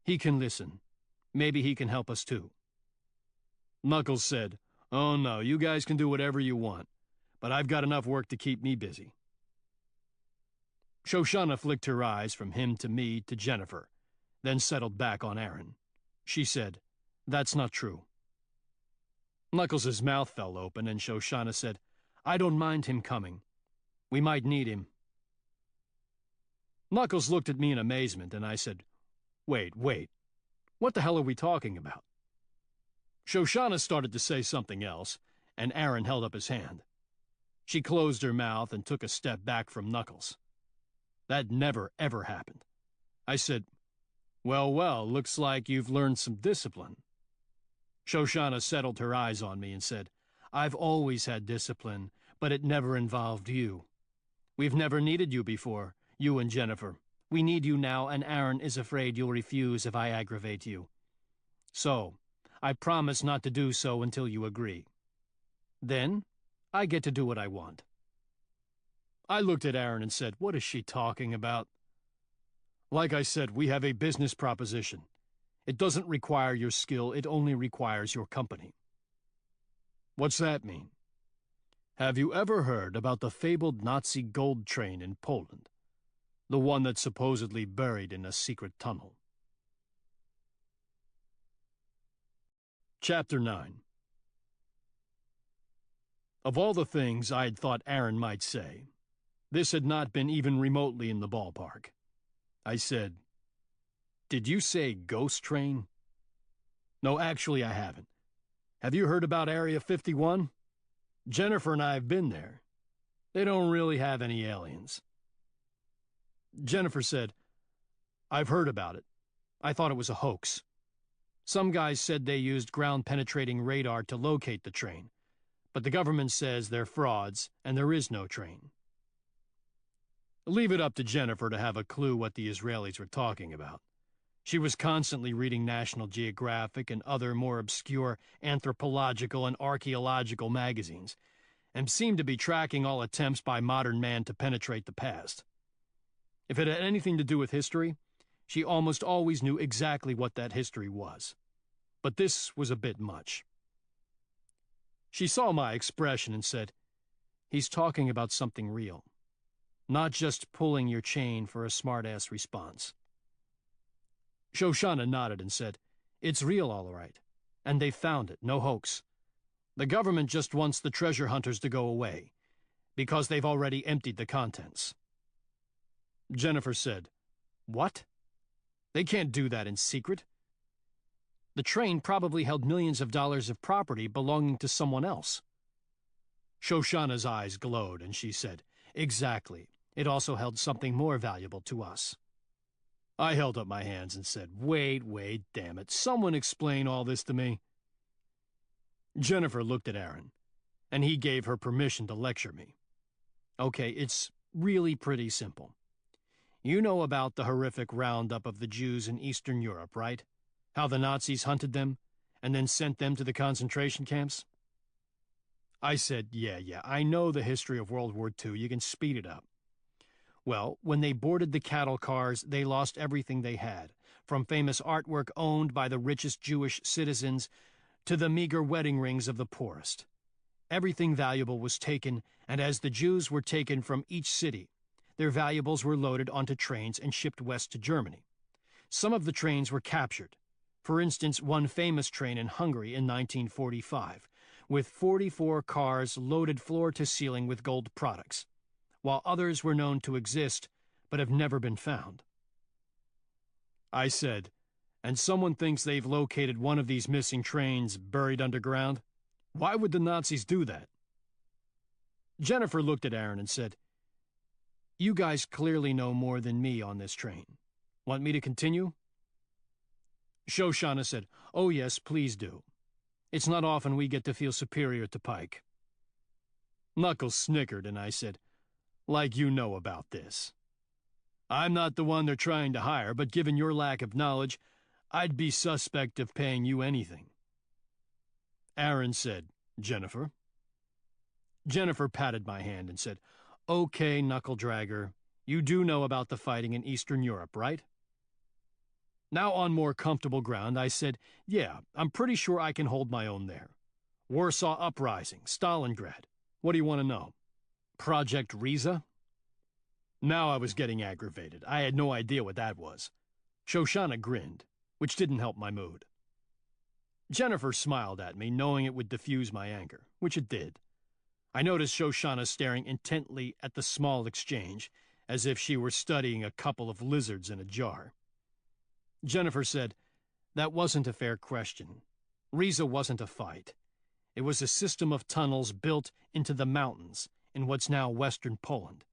"He can listen. Maybe he can help us too." Knuckles said, "Oh no, you guys can do whatever you want, but I've got enough work to keep me busy." Shoshana flicked her eyes from him to me to Jennifer, then settled back on Aaron. She said, "That's not true." Knuckles' mouth fell open, and Shoshana said, "I don't mind him coming. We might need him." Knuckles looked at me in amazement, and I said, Wait, what the hell are we talking about?" Shoshana started to say something else, and Aaron held up his hand. She closed her mouth and took a step back from Knuckles. That never, ever happened. I said, Well, looks like you've learned some discipline." Shoshana settled her eyes on me and said, "I've always had discipline, but it never involved you. We've never needed you before, you and Jennifer. We need you now, and Aaron is afraid you'll refuse if I aggravate you. So, I promise not to do so until you agree. Then, I get to do what I want." I looked at Aaron and said, "What is she talking about?" "Like I said, we have a business proposition. It doesn't require your skill, it only requires your company." "What's that mean?" "Have you ever heard about the fabled Nazi gold train in Poland? The one that's supposedly buried in a secret tunnel." Chapter 9. Of all the things I had thought Aaron might say, this had not been even remotely in the ballpark. I said, "Did you say ghost train?" "No, actually I haven't. Have you heard about Area 51? Jennifer and I have been there. They don't really have any aliens." Jennifer said, "I've heard about it. I thought it was a hoax. Some guys said they used ground-penetrating radar to locate the train, but the government says they're frauds and there is no train." Leave it up to Jennifer to have a clue what the Israelis were talking about. She was constantly reading National Geographic and other more obscure anthropological and archaeological magazines, and seemed to be tracking all attempts by modern man to penetrate the past. If it had anything to do with history, she almost always knew exactly what that history was. But this was a bit much. She saw my expression and said, "He's talking about something real. Not just pulling your chain for a smart-ass response." Shoshana nodded and said, "It's real all right. And they found it, no hoax. The government just wants the treasure hunters to go away, because they've already emptied the contents." Jennifer said, "What? They can't do that in secret. The train probably held millions of dollars of property belonging to someone else." Shoshana's eyes glowed, and she said, "Exactly. It also held something more valuable to us." I held up my hands and said, Wait, damn it. Someone explain all this to me." Jennifer looked at Aaron, and he gave her permission to lecture me. "Okay, it's really pretty simple. You know about the horrific roundup of the Jews in Eastern Europe, right? How the Nazis hunted them, and then sent them to the concentration camps?" I said, Yeah, I know the history of World War II. You can speed it up." "Well, when they boarded the cattle cars, they lost everything they had, from famous artwork owned by the richest Jewish citizens to the meager wedding rings of the poorest. Everything valuable was taken, and as the Jews were taken from each city, their valuables were loaded onto trains and shipped west to Germany. Some of the trains were captured. For instance, one famous train in Hungary in 1945, with 44 cars loaded floor to ceiling with gold products. while others were known to exist but have never been found. I said, and someone thinks they've located one of these missing trains buried underground? Why would the Nazis do that? Jennifer looked at Aaron and said, "You guys clearly know more than me on this train. Want me to continue?" Shoshana said, "Oh yes, please do. It's not often we get to feel superior to Pike." Knuckles snickered and I said, "Like you know about this. I'm not the one they're trying to hire, but given your lack of knowledge, I'd be suspect of paying you anything." Aaron said, "Jennifer?" Jennifer patted my hand and said, "Okay, knuckle dragger, you do know about the fighting in Eastern Europe, right?" Now on more comfortable ground, I said, "Yeah, I'm pretty sure I can hold my own there. Warsaw Uprising, Stalingrad. What do you want to know? Project Riza?" Now I was getting aggravated. I had no idea what that was. Shoshana grinned, which didn't help my mood. Jennifer smiled at me, knowing it would diffuse my anger, which it did. I noticed Shoshana staring intently at the small exchange, as if she were studying a couple of lizards in a jar. Jennifer said, "That wasn't a fair question. Riza wasn't a fight. It was a system of tunnels built into the mountains in what's now western Poland.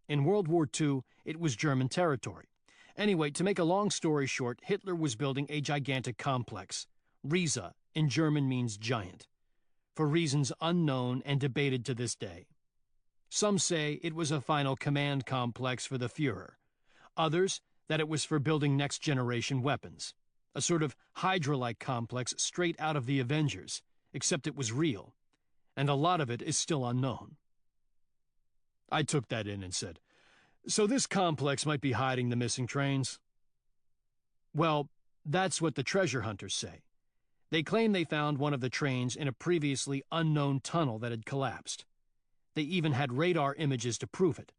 In World War II, it was German territory. Anyway, to make a long story short, Hitler was building a gigantic complex. Riza in German means giant, for reasons unknown and debated to this day. Some say it was a final command complex for the Führer. Others that it was for building next-generation weapons, a sort of Hydra-like complex straight out of the Avengers, except it was real, and a lot of it is still unknown." I took that in and said, "So this complex might be hiding the missing trains?" "Well, that's what the treasure hunters say. They claim they found one of the trains in a previously unknown tunnel that had collapsed. They even had radar images to prove it."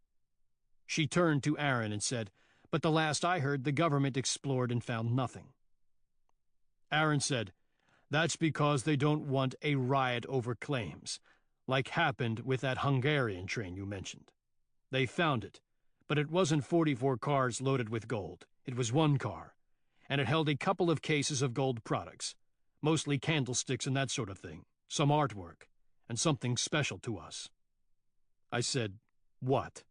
She turned to Aaron and said, "But the last I heard, the government explored and found nothing." Aaron said, "That's because they don't want a riot over claims, like happened with that Hungarian train you mentioned. They found it, but it wasn't 44 cars loaded with gold. It was one car, and it held a couple of cases of gold products, mostly candlesticks and that sort of thing, some artwork, and something special to us." I said, "What?"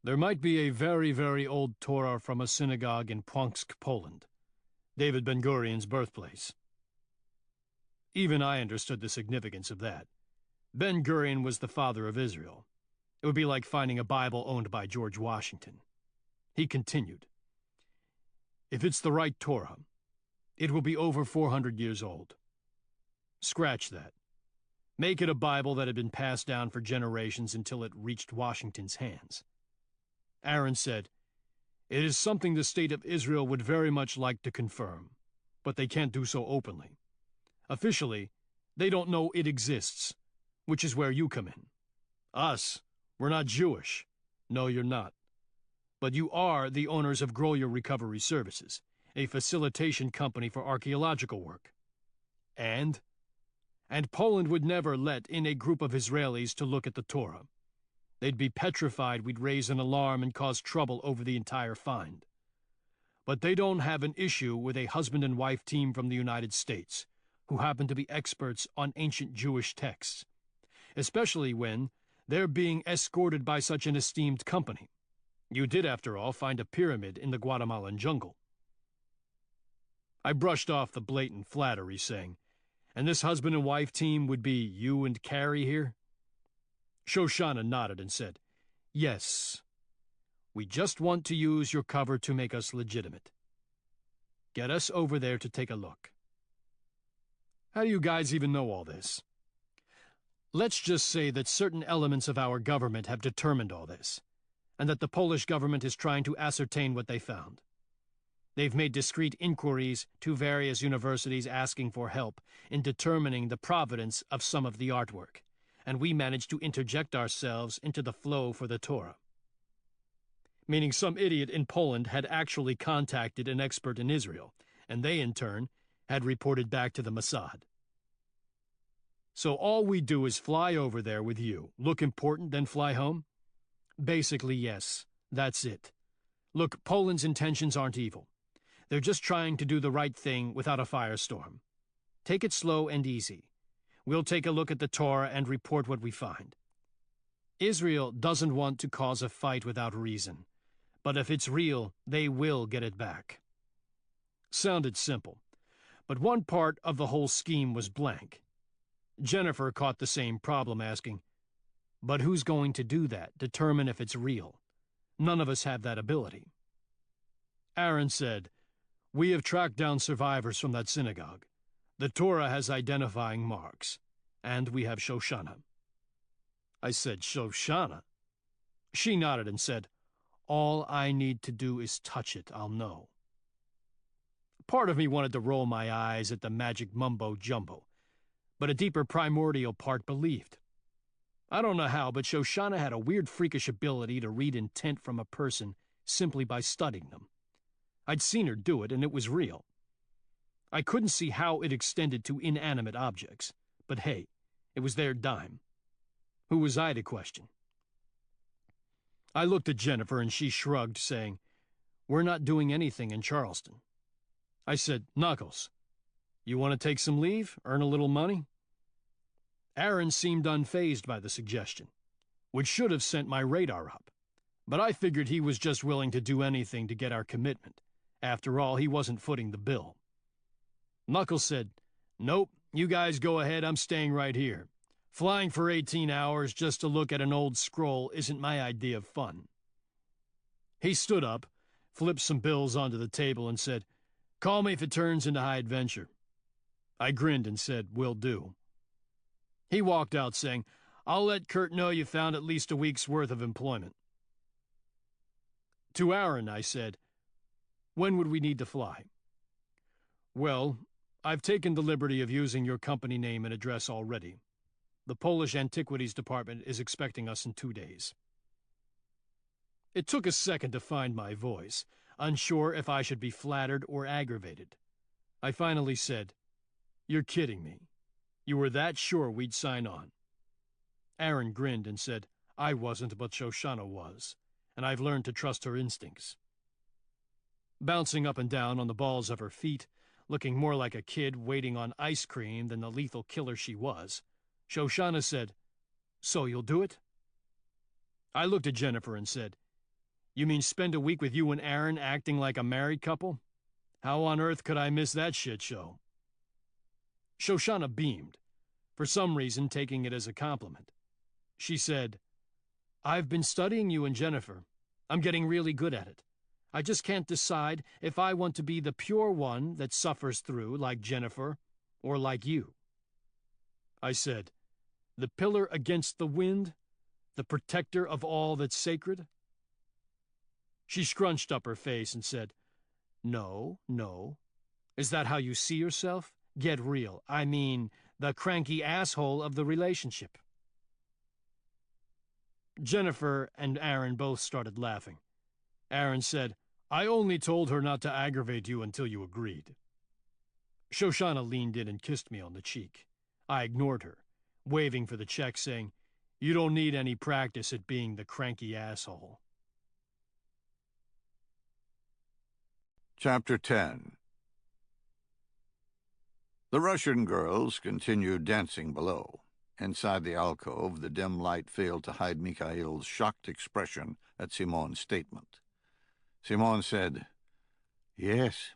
"There might be a very, very old Torah from a synagogue in Płońsk, Poland, David Ben-Gurion's birthplace." Even I understood the significance of that. Ben-Gurion was the father of Israel. It would be like finding a Bible owned by George Washington. He continued, "If it's the right Torah, it will be over 400 years old. Scratch that. Make it a Bible that had been passed down for generations until it reached Washington's hands." Aaron said, "It is something the state of Israel would very much like to confirm, but they can't do so openly. Officially, they don't know it exists, which is where you come in. Us, we're not Jewish. No, you're not. But you are the owners of Grolier Recovery Services, a facilitation company for archaeological work. And Poland would never let in a group of Israelis to look at the Torah. They'd be petrified we'd raise an alarm and cause trouble over the entire find. But they don't have an issue with a husband and wife team from the United States, who happen to be experts on ancient Jewish texts, especially when they're being escorted by such an esteemed company. You did, after all, find a pyramid in the Guatemalan jungle." I brushed off the blatant flattery, saying, "And this husband and wife team would be you and Carrie here?" Shoshana nodded and said, "Yes. We just want to use your cover to make us legitimate. Get us over there to take a look." "How do you guys even know all this?" "Let's just say that certain elements of our government have determined all this, and that the Polish government is trying to ascertain what they found. They've made discreet inquiries to various universities asking for help in determining the provenance of some of the artwork, and we managed to interject ourselves into the flow for the Torah." Meaning some idiot in Poland had actually contacted an expert in Israel, and they, in turn, had reported back to the Mossad. "So all we do is fly over there with you, look important, then fly home? Basically, yes. That's it. Look, Poland's intentions aren't evil. They're just trying to do the right thing without a firestorm. Take it slow and easy. We'll take a look at the Torah and report what we find. Israel doesn't want to cause a fight without reason, but if it's real, they will get it back. Sounded simple, but one part of the whole scheme was blank. Jennifer caught the same problem, asking, "But who's going to do that, determine if it's real? None of us have that ability." Aaron said, "We have tracked down survivors from that synagogue. The Torah has identifying marks, and we have Shoshana." I said, "Shoshana?" She nodded and said, "All I need to do is touch it, I'll know." Part of me wanted to roll my eyes at the magic mumbo-jumbo, but a deeper primordial part believed. I don't know how, but Shoshana had a weird freakish ability to read intent from a person simply by studying them. I'd seen her do it, and it was real. I couldn't see how it extended to inanimate objects, but hey, it was their dime. Who was I to question? I looked at Jennifer and she shrugged, saying, "We're not doing anything in Charleston." I said, "Knuckles, you want to take some leave, earn a little money?" Aaron seemed unfazed by the suggestion, which should have sent my radar up, but I figured he was just willing to do anything to get our commitment. After all, he wasn't footing the bill. Knuckles said, "Nope, you guys go ahead, I'm staying right here. Flying for 18 hours just to look at an old scroll isn't my idea of fun." He stood up, flipped some bills onto the table, and said, "Call me if it turns into high adventure." I grinned and said, "Will do." He walked out saying, "I'll let Kurt know you found at least a week's worth of employment." To Aaron, I said, "When would we need to fly?" "Well, I've taken the liberty of using your company name and address already. The Polish Antiquities Department is expecting us in 2 days." It took a second to find my voice, unsure if I should be flattered or aggravated. I finally said, "You're kidding me. You were that sure we'd sign on?" Aaron grinned and said, "I wasn't, but Shoshana was, and I've learned to trust her instincts." Bouncing up and down on the balls of her feet, looking more like a kid waiting on ice cream than the lethal killer she was, Shoshana said, "So you'll do it?" I looked at Jennifer and said, "You mean spend a week with you and Aaron acting like a married couple? How on earth could I miss that shit show?" Shoshana beamed, for some reason taking it as a compliment. She said, "I've been studying you and Jennifer. I'm getting really good at it. I just can't decide if I want to be the pure one that suffers through, like Jennifer, or like you." I said, "The pillar against the wind, the protector of all that's sacred?" She scrunched up her face and said, "No, no. Is that how you see yourself? Get real. I mean, the cranky asshole of the relationship." Jennifer and Aaron both started laughing. Aaron said, "I only told her not to aggravate you until you agreed." Shoshana leaned in and kissed me on the cheek. I ignored her, waving for the check, saying, "You don't need any practice at being the cranky asshole." Chapter 10. The Russian girls continued dancing below. Inside the alcove, the dim light failed to hide Mikhail's shocked expression at Simon's statement. Simon said, "Yes,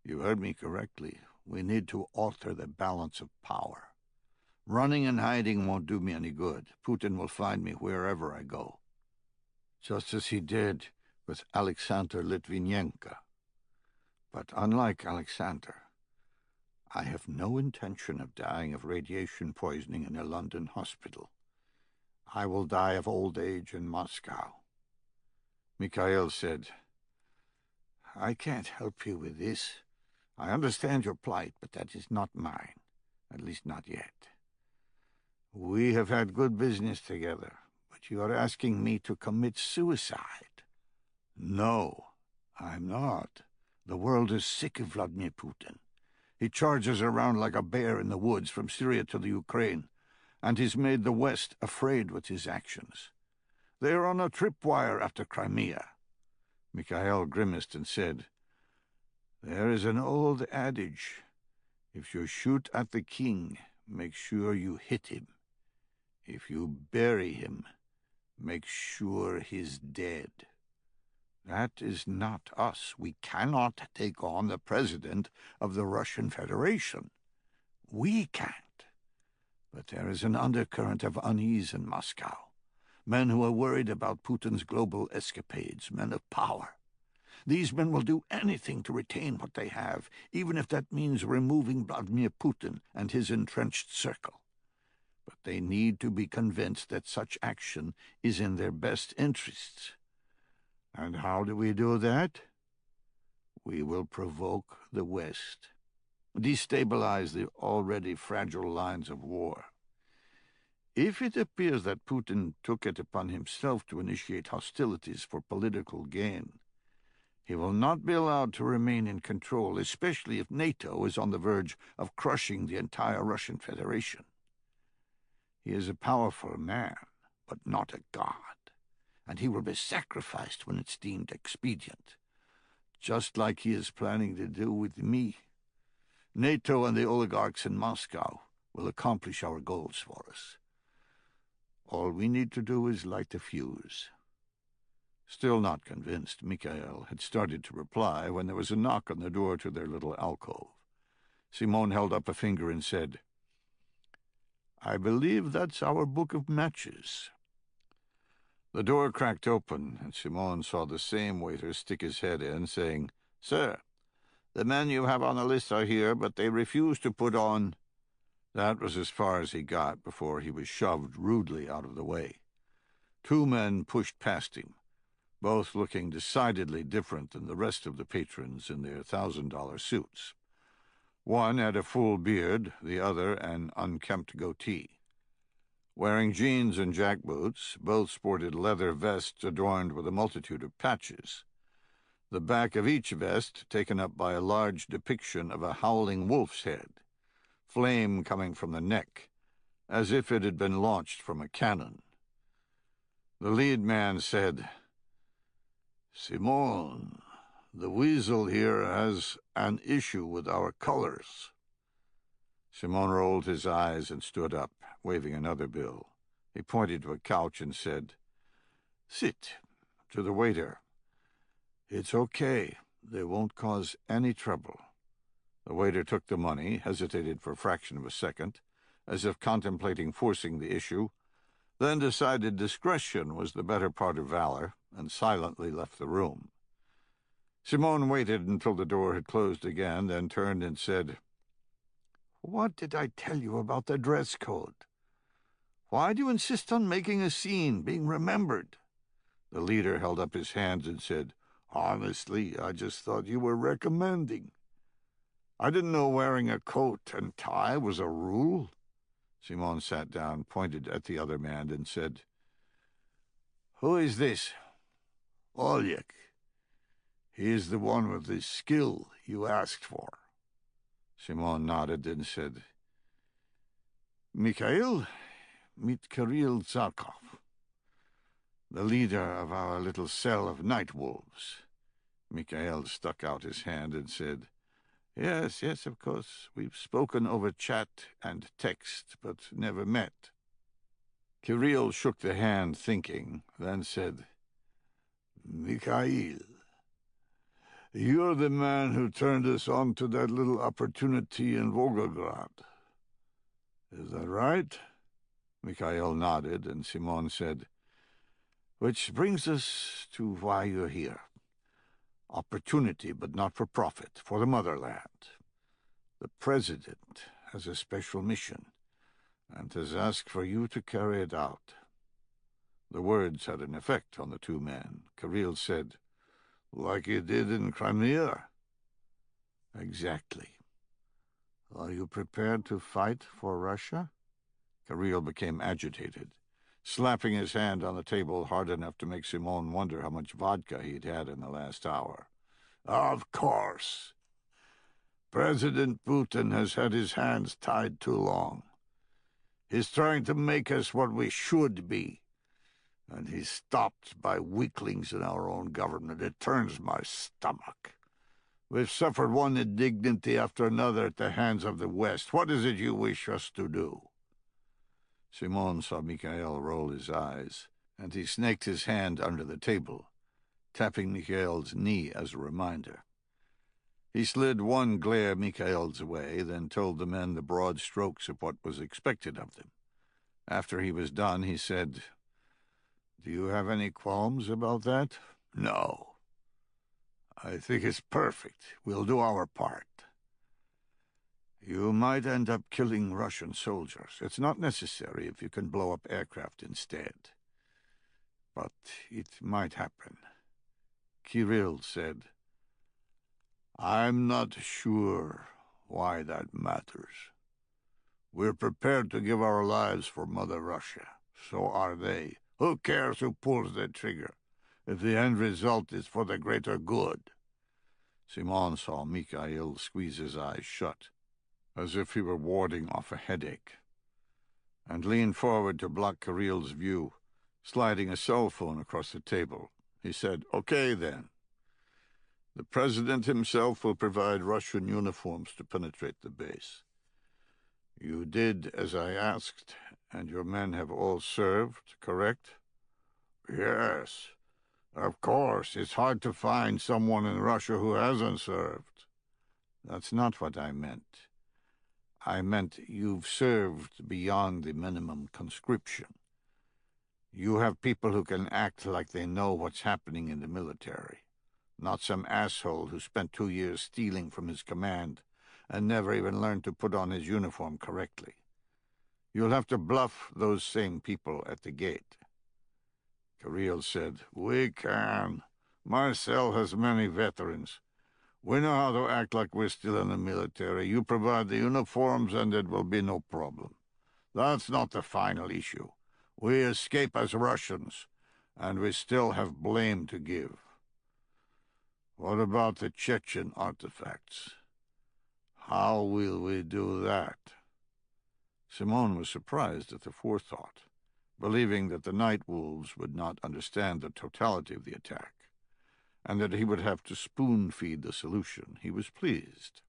you heard me correctly. We need to alter the balance of power. Running and hiding won't do me any good. Putin will find me wherever I go. Just as he did with Alexander Litvinenko. But unlike Alexander, I have no intention of dying of radiation poisoning in a London hospital. I will die of old age in Moscow." Mikhail said, "I can't help you with this. I understand your plight, but that is not mine, at least not yet. We have had good business together, but you are asking me to commit suicide. No, I'm not. The world is sick of Vladimir Putin. He charges around like a bear in the woods from Syria to the Ukraine, and he's made the West afraid with his actions. They are on a tripwire after Crimea." Mikhail grimaced and said, "There is an old adage. If you shoot at the king, make sure you hit him. If you bury him, make sure he's dead. That is not us. We cannot take on the president of the Russian Federation. We can't. But there is an undercurrent of unease in Moscow. Men who are worried about Putin's global escapades, men of power. These men will do anything to retain what they have, even if that means removing Vladimir Putin and his entrenched circle. But they need to be convinced that such action is in their best interests. And how do we do that? We will provoke the West, destabilize the already fragile lines of war. If it appears that Putin took it upon himself to initiate hostilities for political gain, he will not be allowed to remain in control, especially if NATO is on the verge of crushing the entire Russian Federation. He is a powerful man, but not a god, and he will be sacrificed when it's deemed expedient, just like he is planning to do with me. NATO and the oligarchs in Moscow will accomplish our goals for us. All we need to do is light the fuse." Still not convinced, Mikhail had started to reply when there was a knock on the door to their little alcove. Simone held up a finger and said, "I believe that's our book of matches." The door cracked open, and Simone saw the same waiter stick his head in, saying, "Sir, the men you have on the list are here, but they refuse to put on—" That was as far as he got before he was shoved rudely out of the way. Two men pushed past him, both looking decidedly different than the rest of the patrons in their $1,000 suits. One had a full beard, the other an unkempt goatee. Wearing jeans and jackboots, both sported leather vests adorned with a multitude of patches, the back of each vest taken up by a large depiction of a howling wolf's head, flame coming from the neck, as if it had been launched from a cannon. The lead man said, "Simone, the weasel here has an issue with our colors." Simone rolled his eyes and stood up, waving another bill. He pointed to a couch and said, "Sit," to the waiter. "It's okay. They won't cause any trouble." The waiter took the money, hesitated for a fraction of a second, as if contemplating forcing the issue, then decided discretion was the better part of valor, and silently left the room. Simone waited until the door had closed again, then turned and said, "What did I tell you about the dress code? Why do you insist on making a scene, being remembered?" The leader held up his hands and said, "Honestly, I just thought you were recommending. I didn't know wearing a coat and tie was a rule." Simone sat down, pointed at the other man, and said, "Who is this?" "Oleg. He is the one with the skill you asked for." Simone nodded and said, "Mikhail, meet Kirill Zarkov, the leader of our little cell of night wolves." Mikhail stuck out his hand and said, Yes, of course. We've spoken over chat and text, but never met." Kirill shook the hand, thinking, then said, "Mikhail, you're the man who turned us on to that little opportunity in Volgograd. Is that right?" Mikhail nodded, and Simone said, "Which brings us to why you're here. Opportunity, but not for profit, for the motherland. The president has a special mission, and has asked for you to carry it out." The words had an effect on the two men. Kirill said, "Like he did in Crimea?" "Exactly." "Are you prepared to fight for Russia?" Kirill became agitated, slapping his hand on the table hard enough to make Simone wonder how much vodka he'd had in the last hour. "Of course. President Putin has had his hands tied too long. He's trying to make us what we should be. And he's stopped by weaklings in our own government. It turns my stomach. We've suffered one indignity after another at the hands of the West. What is it you wish us to do?" Simon saw Mikhail roll his eyes, and he snaked his hand under the table, tapping Mikhail's knee as a reminder. He slid one glare Mikhail's way, then told the men the broad strokes of what was expected of them. After he was done, he said, "Do you have any qualms about that?" "No. I think it's perfect. We'll do our part. You might end up killing Russian soldiers. It's not necessary if you can blow up aircraft instead. But it might happen." Kirill said, "I'm not sure why that matters. We're prepared to give our lives for Mother Russia. So are they. Who cares who pulls the trigger, if the end result is for the greater good?" Simon saw Mikhail squeeze his eyes shut, as if he were warding off a headache, and leaned forward to block Kirill's view, sliding a cell phone across the table. He said, "Okay, then. The President himself will provide Russian uniforms to penetrate the base. You did as I asked, and your men have all served, correct?" "Yes. Of course, it's hard to find someone in Russia who hasn't served." "That's not what I meant. I meant you've served beyond the minimum conscription. You have people who can act like they know what's happening in the military, not some asshole who spent 2 years stealing from his command and never even learned to put on his uniform correctly. You'll have to bluff those same people at the gate." Kirill said, "We can. Marcel has many veterans. We know how to act like we're still in the military. You provide the uniforms and it will be no problem. That's not the final issue. We escape as Russians, and we still have blame to give. What about the Chechen artifacts? How will we do that?" Simon was surprised at the forethought, believing that the Night Wolves would not understand the totality of the attack, and that he would have to spoon-feed the solution. He was pleased.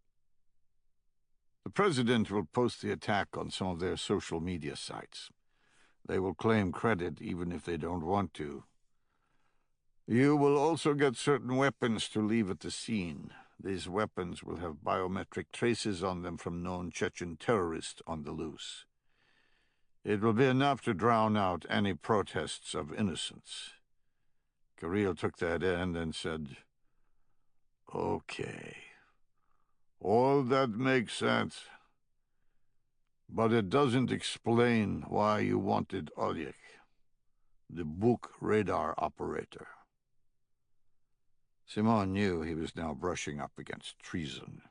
"The President will post the attack on some of their social media sites. They will claim credit even if they don't want to. You will also get certain weapons to leave at the scene. These weapons will have biometric traces on them from known Chechen terrorists on the loose. It will be enough to drown out any protests of innocence." Kirill took that end and said, "Okay. All that makes sense. But it doesn't explain why you wanted Oleg, the Buk radar operator." Simon knew he was now brushing up against treason,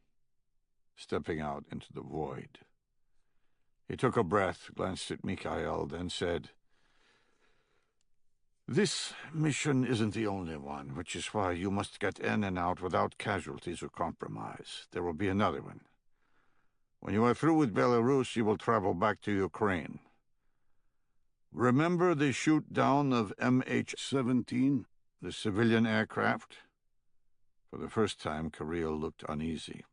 stepping out into the void. He took a breath, glanced at Mikhail, then said, "This mission isn't the only one, which is why you must get in and out without casualties or compromise. There will be another one. When you are through with Belarus, you will travel back to Ukraine. Remember the shoot-down of MH17, the civilian aircraft?" For the first time, Kirill looked uneasy.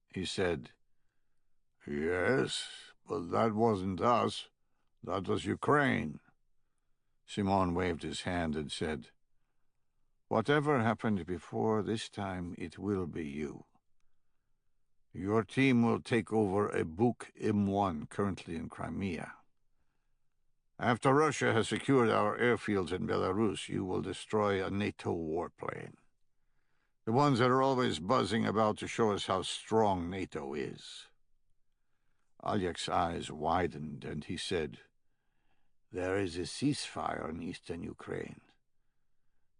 He said, "Yes, but that wasn't us. That was Ukraine." Simon waved his hand and said, "Whatever happened before, this time it will be you. Your team will take over a Buk M1 currently in Crimea. After Russia has secured our airfields in Belarus, you will destroy a NATO warplane. The ones that are always buzzing about to show us how strong NATO is." Oleg's eyes widened, and he said, "There is a ceasefire in eastern Ukraine.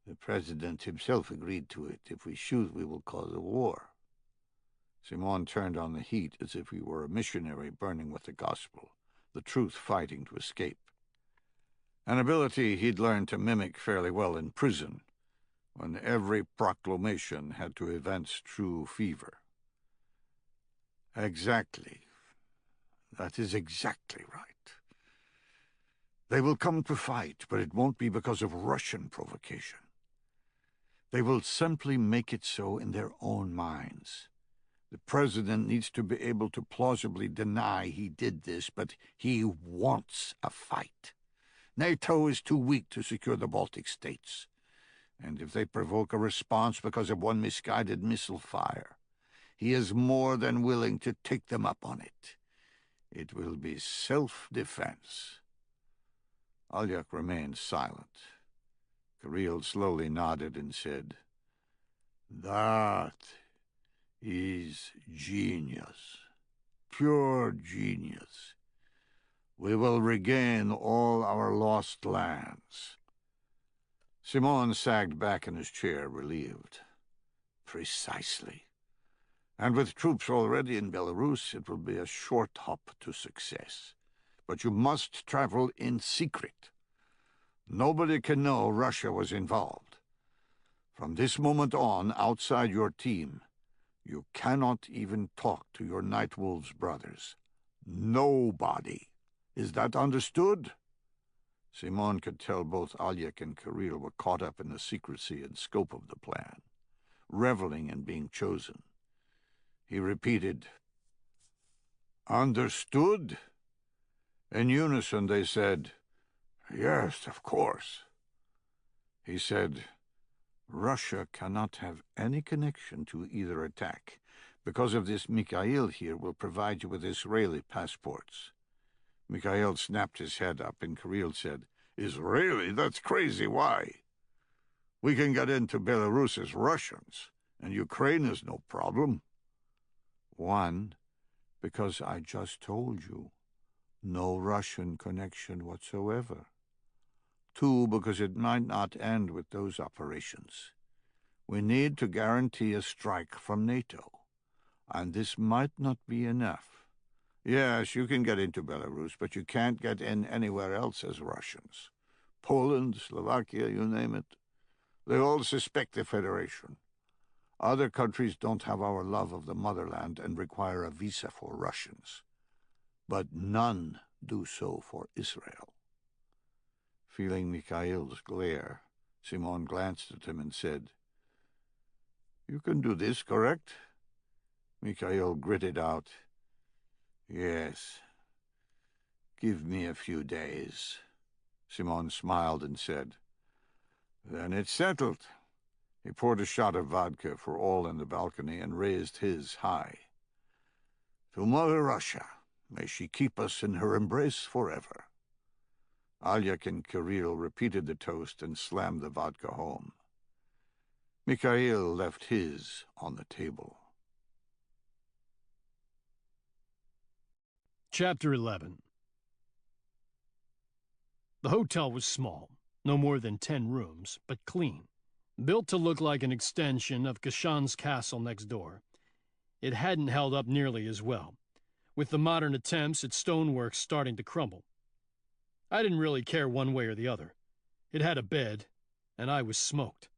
The President himself agreed to it. If we shoot, we will cause a war." Simon turned on the heat as if he were a missionary burning with the gospel, the truth fighting to escape. An ability he'd learned to mimic fairly well in prison, when every proclamation had to evince true fever. "Exactly. That is exactly right. They will come to fight, but it won't be because of Russian provocation. They will simply make it so in their own minds. The president needs to be able to plausibly deny he did this, but he wants a fight. NATO is too weak to secure the Baltic states. And if they provoke a response because of one misguided missile fire, he is more than willing to take them up on it. It will be self-defense. Alyak remained silent. Kirill slowly nodded and said, "That is genius. Pure genius. We will regain all our lost lands." Simon sagged back in his chair, relieved. Precisely. And with troops already in Belarus, it will be a short hop to success. But you must travel in secret. Nobody can know Russia was involved. From this moment on, outside your team, you cannot even talk to your Nightwolves brothers. Nobody. Is that understood? Simon could tell both Alyak and Kirill were caught up in the secrecy and scope of the plan, reveling in being chosen. He repeated, "Understood?" In unison they said, "Yes, of course." He said, "Russia cannot have any connection to either attack. Because of this, Mikhail here will provide you with Israeli passports." Mikhail snapped his head up, and Kirill said, "Israeli? That's crazy. Why? We can get into Belarus as Russians, and Ukraine is no problem." "One, because I just told you, no Russian connection whatsoever. Two, because it might not end with those operations. We need to guarantee a strike from NATO, and this might not be enough. Yes, you can get into Belarus, but you can't get in anywhere else as Russians. Poland, Slovakia, you name it. They all suspect the Federation. Other countries don't have our love of the motherland and require a visa for Russians. But none do so for Israel." Feeling Mikhail's glare, Simon glanced at him and said, "You can do this, correct?" Mikhail gritted out, "Yes. Give me a few days." Simon smiled and said, "Then it's settled." He poured a shot of vodka for all in the balcony and raised his high. "To Mother Russia, may she keep us in her embrace forever." Alyak and Kirill repeated the toast and slammed the vodka home. Mikhail left his on the table. Chapter 11. The hotel was small, no more than 10 rooms, but clean. Built to look like an extension of Kashan's castle next door. It hadn't held up nearly as well, with the modern attempts at stonework starting to crumble. I didn't really care one way or the other. It had a bed, and I was smoked.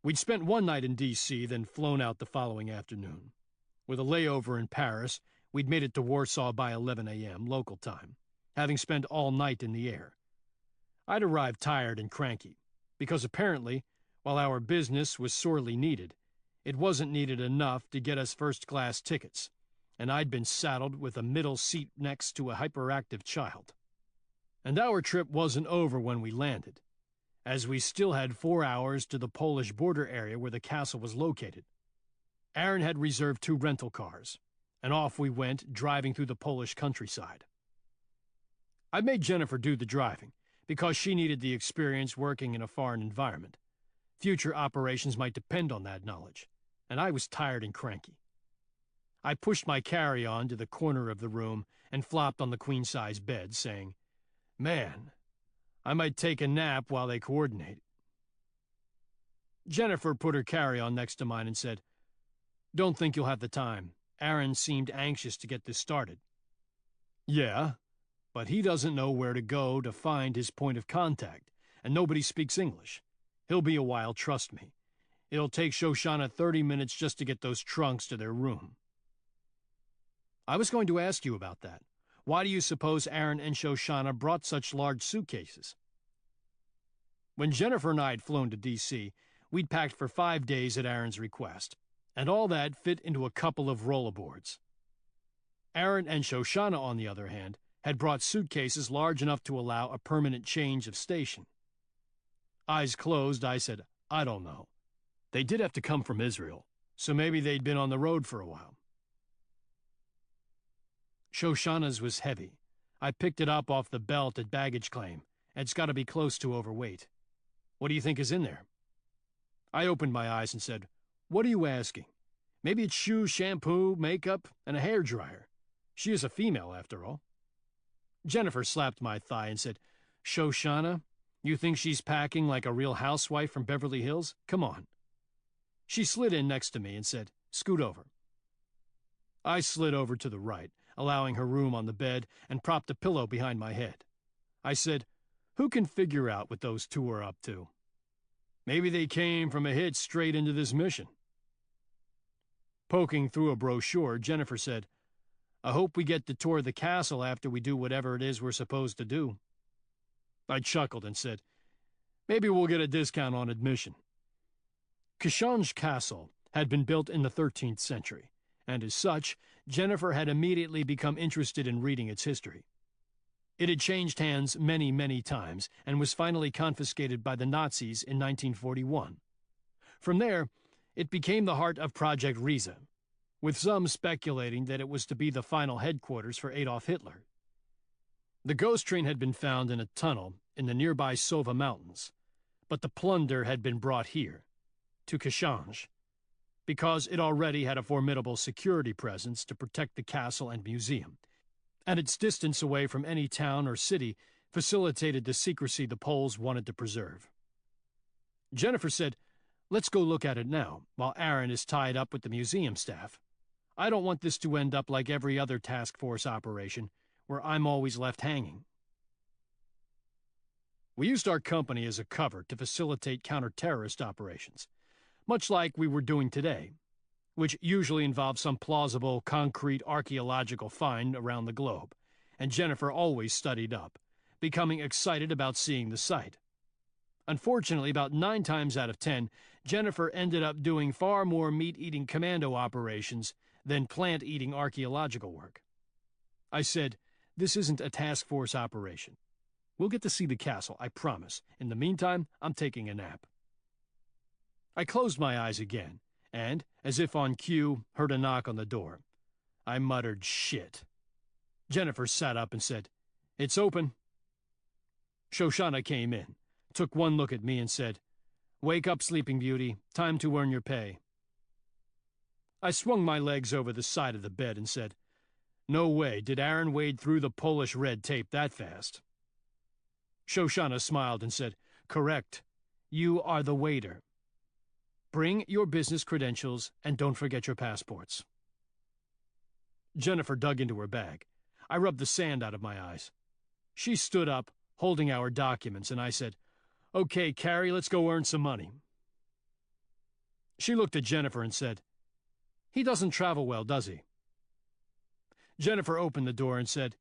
We'd spent one night in D.C., then flown out the following afternoon. With a layover in Paris, we'd made it to Warsaw by 11 a.m. local time, having spent all night in the air. I'd arrived tired and cranky, because apparently, while our business was sorely needed, it wasn't needed enough to get us first-class tickets, and I'd been saddled with a middle seat next to a hyperactive child. And our trip wasn't over when we landed, as we still had 4 hours to the Polish border area where the castle was located. Aaron had reserved 2 rental cars, and off we went, driving through the Polish countryside. I made Jennifer do the driving, because she needed the experience working in a foreign environment. Future operations might depend on that knowledge, and I was tired and cranky. I pushed my carry-on to the corner of the room and flopped on the queen-size bed, saying, "Man, I might take a nap while they coordinate." Jennifer put her carry-on next to mine and said, "Don't think you'll have the time. Aaron seemed anxious to get this started." "Yeah, but he doesn't know where to go to find his point of contact, and nobody speaks English. He'll be a while, trust me. It'll take Shoshana 30 minutes just to get those trunks to their room." "I was going to ask you about that. Why do you suppose Aaron and Shoshana brought such large suitcases? When Jennifer and I had flown to D.C., we'd packed for 5 days at Aaron's request, and all that fit into a couple of rollerboards. Aaron and Shoshana, on the other hand, had brought suitcases large enough to allow a permanent change of station. Eyes closed, I said, I don't know. They did have to come from Israel, so maybe they'd been on the road for a while. Shoshana's was heavy. I picked it up off the belt at baggage claim, and it's got to be close to overweight. What do you think is in there? I opened my eyes and said, What are you asking? Maybe it's shoes, shampoo, makeup, and a hairdryer. She is a female, after all. Jennifer slapped my thigh and said, Shoshana, you think she's packing like a real housewife from Beverly Hills? Come on. She slid in next to me and said, Scoot over. I slid over to the right, allowing her room on the bed, and propped a pillow behind my head. I said, Who can figure out what those two are up to? Maybe they came from a hit straight into this mission. Poking through a brochure, Jennifer said, I hope we get to tour the castle after we do whatever it is we're supposed to do. I chuckled and said, Maybe we'll get a discount on admission. Kishange Castle had been built in the 13th century, and as such, Jennifer had immediately become interested in reading its history. It had changed hands many, many times and was finally confiscated by the Nazis in 1941. From there, it became the heart of Project Riese, with some speculating that it was to be the final headquarters for Adolf Hitler. The ghost train had been found in a tunnel in the nearby Sova Mountains, but the plunder had been brought here, to Kishange, because it already had a formidable security presence to protect the castle and museum, and its distance away from any town or city facilitated the secrecy the Poles wanted to preserve. Jennifer said, Let's go look at it now, while Aaron is tied up with the museum staff. I don't want this to end up like every other task force operation, where I'm always left hanging. We used our company as a cover to facilitate counter-terrorist operations, much like we were doing today, which usually involves some plausible, concrete archaeological find around the globe, and Jennifer always studied up, becoming excited about seeing the site. Unfortunately, about 9 times out of 10, Jennifer ended up doing far more meat-eating commando operations than plant-eating archaeological work. I said, This isn't a task force operation. We'll get to see the castle, I promise. In the meantime, I'm taking a nap. I closed my eyes again, and, as if on cue, heard a knock on the door. I muttered, Shit. Jennifer sat up and said, It's open. Shoshana came in, took one look at me and said, Wake up, Sleeping Beauty. Time to earn your pay. I swung my legs over the side of the bed and said, No way did Aaron wade through the Polish red tape that fast. Shoshana smiled and said, Correct. You are the waiter. Bring your business credentials and don't forget your passports. Jennifer dug into her bag. I rubbed the sand out of my eyes. She stood up, holding our documents, and I said, Okay, Carrie, let's go earn some money. She looked at Jennifer and said, He doesn't travel well, does he? Jennifer opened the door and said,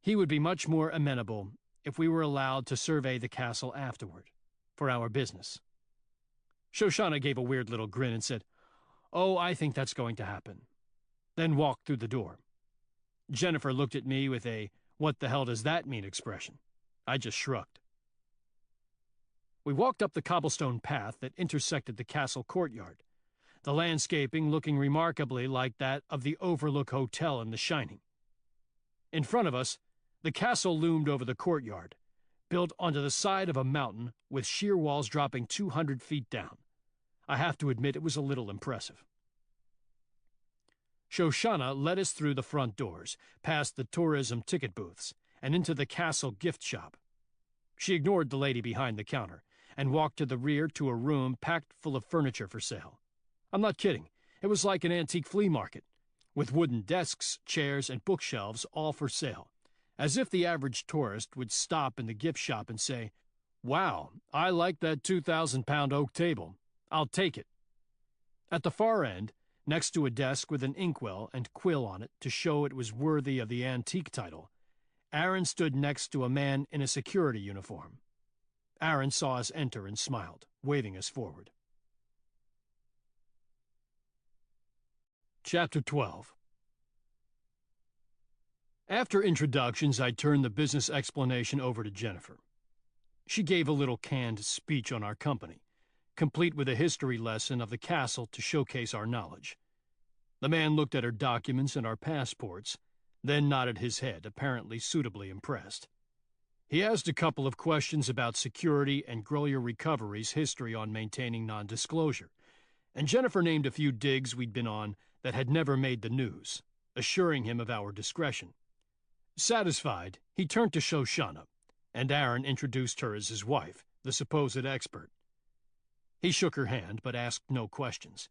He would be much more amenable if we were allowed to survey the castle afterward, for our business. Shoshana gave a weird little grin and said, Oh, I think that's going to happen, then walked through the door. Jennifer looked at me with a, What the hell does that mean expression. I just shrugged. We walked up the cobblestone path that intersected the castle courtyard, the landscaping looking remarkably like that of the Overlook Hotel in The Shining. In front of us, the castle loomed over the courtyard, built onto the side of a mountain with sheer walls dropping 200 feet down. I have to admit it was a little impressive. Shoshana led us through the front doors, past the tourism ticket booths, and into the castle gift shop. She ignored the lady behind the counter and walked to the rear to a room packed full of furniture for sale. I'm not kidding. It was like an antique flea market, with wooden desks, chairs, and bookshelves all for sale, as if the average tourist would stop in the gift shop and say, Wow, I like that 2,000-pound oak table. I'll take it. At the far end, next to a desk with an inkwell and quill on it to show it was worthy of the antique title, Aaron stood next to a man in a security uniform. Aaron saw us enter and smiled, waving us forward. Chapter 12. After introductions, I turned the business explanation over to Jennifer. She gave a little canned speech on our company, complete with a history lesson of the castle to showcase our knowledge. The man looked at our documents and our passports, then nodded his head, apparently suitably impressed. He asked a couple of questions about security and Grolier Recovery's history on maintaining non-disclosure, and Jennifer named a few digs we'd been on that had never made the news, assuring him of our discretion. Satisfied, he turned to Shoshana, and Aaron introduced her as his wife, the supposed expert. He shook her hand, but asked no questions,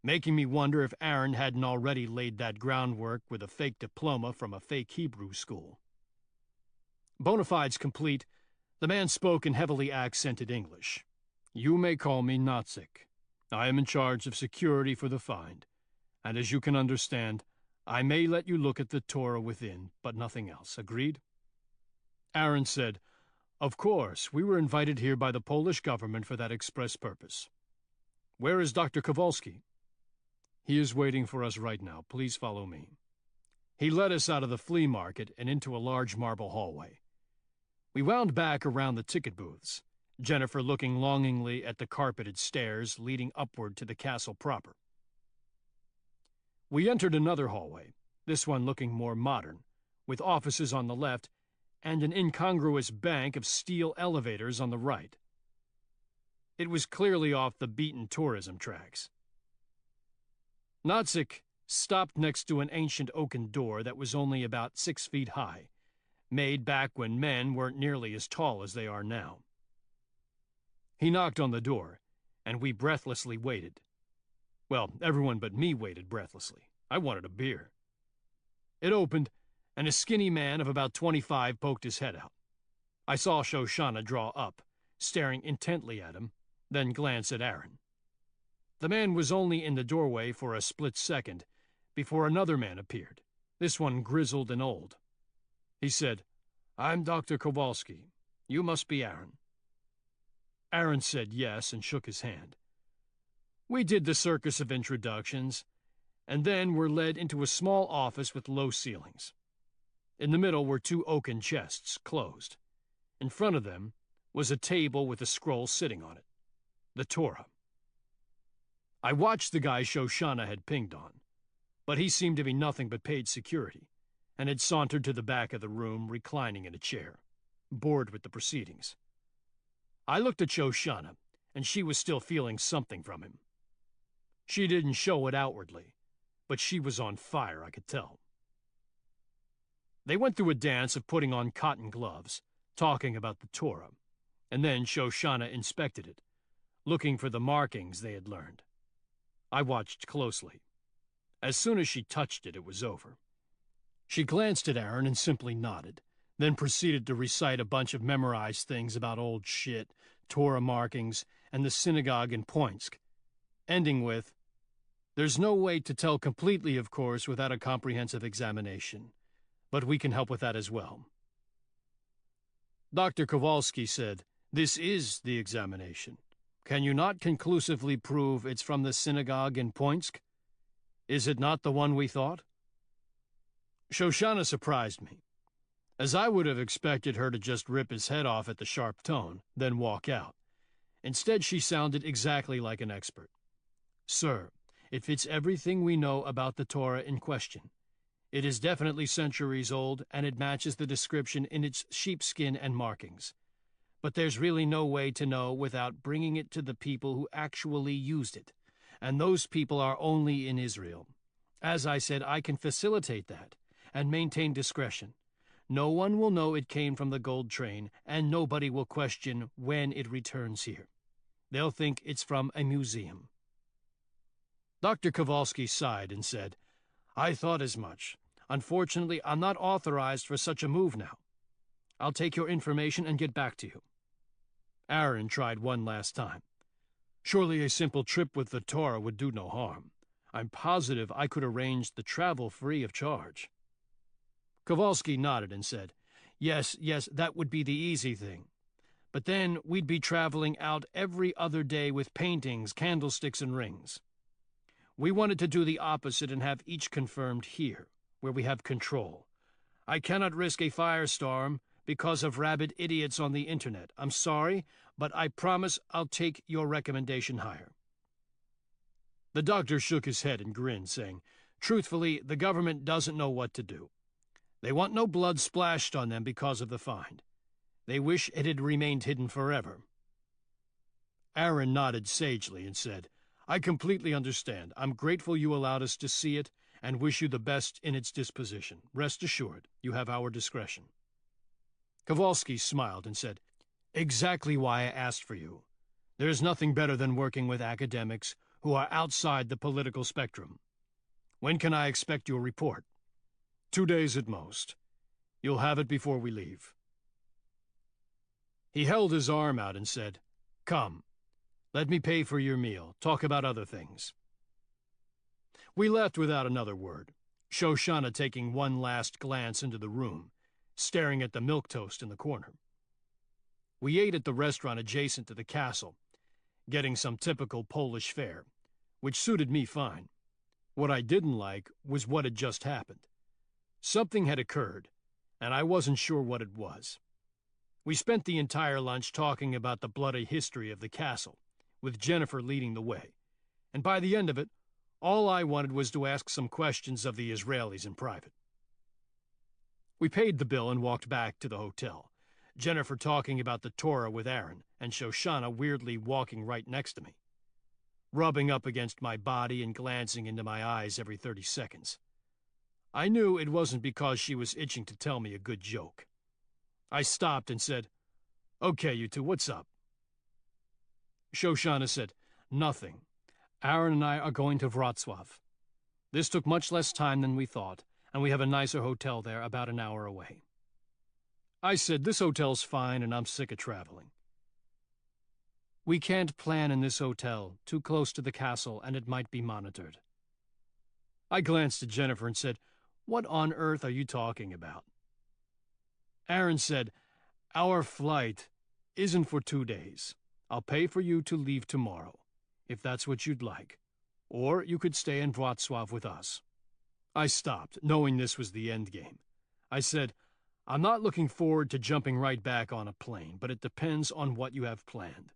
making me wonder if Aaron hadn't already laid that groundwork with a fake diploma from a fake Hebrew school. Bona fides complete, the man spoke in heavily accented English. "You may call me Natzik. I am in charge of security for the find, and as you can understand, I may let you look at the Torah within, but nothing else. Agreed?" Aaron said, "Of course, we were invited here by the Polish government for that express purpose. Where is Dr. Kowalski?" "He is waiting for us right now. Please follow me." He led us out of the flea market and into a large marble hallway. We wound back around the ticket booths, Jennifer looking longingly at the carpeted stairs leading upward to the castle proper. We entered another hallway, this one looking more modern, with offices on the left and an incongruous bank of steel elevators on the right. It was clearly off the beaten tourism tracks. Natzik stopped next to an ancient oaken door that was only about 6 feet high, made back when men weren't nearly as tall as they are now. He knocked on the door, and we breathlessly waited. Well, everyone but me waited breathlessly. I wanted a beer. It opened, and a skinny man of about 25 poked his head out. I saw Shoshana draw up, staring intently at him, then glance at Aaron. The man was only in the doorway for a split second before another man appeared, this one grizzled and old. He said, "I'm Dr. Kowalski. You must be Aaron." Aaron said yes and shook his hand. We did the circus of introductions, and then were led into a small office with low ceilings. In the middle were 2 oaken chests, closed. In front of them was a table with a scroll sitting on it, the Torah. I watched the guy Shoshana had pinged on, but he seemed to be nothing but paid security, and had sauntered to the back of the room, reclining in a chair, bored with the proceedings. I looked at Shoshana, and she was still feeling something from him. She didn't show it outwardly, but she was on fire, I could tell. They went through a dance of putting on cotton gloves, talking about the Torah, and then Shoshana inspected it, looking for the markings they had learned. I watched closely. As soon as she touched it, it was over. She glanced at Aaron and simply nodded, then proceeded to recite a bunch of memorized things about old shit, Torah markings, and the synagogue in Poinsk, ending with, "There's no way to tell completely, of course, without a comprehensive examination, but we can help with that as well." Dr. Kowalski said, "This is the examination. Can you not conclusively prove it's from the synagogue in Poinsk? Is it not the one we thought?" Shoshana surprised me, as I would have expected her to just rip his head off at the sharp tone, then walk out. Instead, she sounded exactly like an expert. "Sir, it fits everything we know about the Torah in question. It is definitely centuries old, and it matches the description in its sheepskin and markings. But there's really no way to know without bringing it to the people who actually used it, and those people are only in Israel. As I said, I can facilitate that, and maintain discretion. No one will know it came from the gold train, and nobody will question when it returns here. They'll think it's from a museum." Dr. Kowalski sighed and said, "I thought as much. Unfortunately, I'm not authorized for such a move now. I'll take your information and get back to you." Aaron tried one last time. "Surely a simple trip with the Torah would do no harm. I'm positive I could arrange the travel free of charge." Kowalski nodded and said, Yes, that would be the easy thing. But then we'd be traveling out every other day with paintings, candlesticks, and rings. We wanted to do the opposite and have each confirmed here, where we have control. I cannot risk a firestorm because of rabid idiots on the internet. I'm sorry, but I promise I'll take your recommendation higher." The doctor shook his head and grinned, saying, "Truthfully, the government doesn't know what to do. They want no blood splashed on them because of the find. They wish it had remained hidden forever." Aaron nodded sagely and said, "I completely understand. I'm grateful you allowed us to see it and wish you the best in its disposition. Rest assured, you have our discretion." Kowalski smiled and said, "Exactly why I asked for you. There is nothing better than working with academics who are outside the political spectrum. When can I expect your report?" 2 days at most. You'll have it before we leave." He held his arm out and said, "Come, let me pay for your meal. Talk about other things." We left without another word, Shoshana taking one last glance into the room, staring at the milquetoast in the corner. We ate at the restaurant adjacent to the castle, getting some typical Polish fare, which suited me fine. What I didn't like was what had just happened. Something had occurred, and I wasn't sure what it was. We spent the entire lunch talking about the bloody history of the castle, with Jennifer leading the way, and by the end of it, all I wanted was to ask some questions of the Israelis in private. We paid the bill and walked back to the hotel, Jennifer talking about the Torah with Aaron, and Shoshana weirdly walking right next to me, rubbing up against my body and glancing into my eyes every 30 seconds. I knew it wasn't because she was itching to tell me a good joke. I stopped and said, "Okay, you two, what's up?" Shoshana said, "Nothing. Aaron and I are going to Wrocław. This took much less time than we thought, and we have a nicer hotel there about an hour away." I said, "This hotel's fine and I'm sick of traveling." "We can't plan in this hotel, too close to the castle, and it might be monitored." I glanced at Jennifer and said, "What on earth are you talking about?" Aaron said, "Our flight isn't for 2 days. I'll pay for you to leave tomorrow, if that's what you'd like. Or you could stay in Wrocław with us." I stopped, knowing this was the end game. I said, "I'm not looking forward to jumping right back on a plane, but it depends on what you have planned."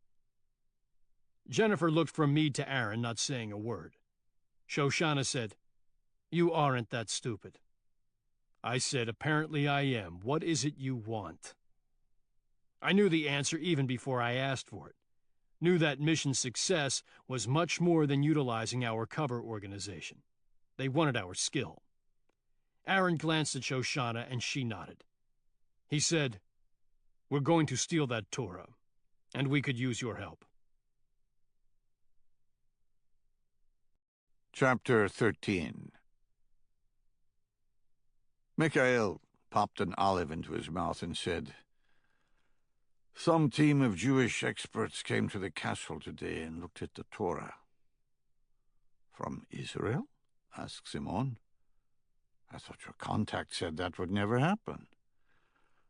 Jennifer looked from me to Aaron, not saying a word. Shoshana said, "You aren't that stupid." I said, "Apparently I am. What is it you want?" I knew the answer even before I asked for it. Knew that mission success was much more than utilizing our cover organization. They wanted our skill. Aaron glanced at Shoshana and she nodded. He said, "We're going to steal that Torah, and we could use your help." Chapter 13. Mikhail popped an olive into his mouth and said, "Some team of Jewish experts came to the castle today and looked at the Torah." "From Israel?" asked Simon. "I thought your contact said that would never happen."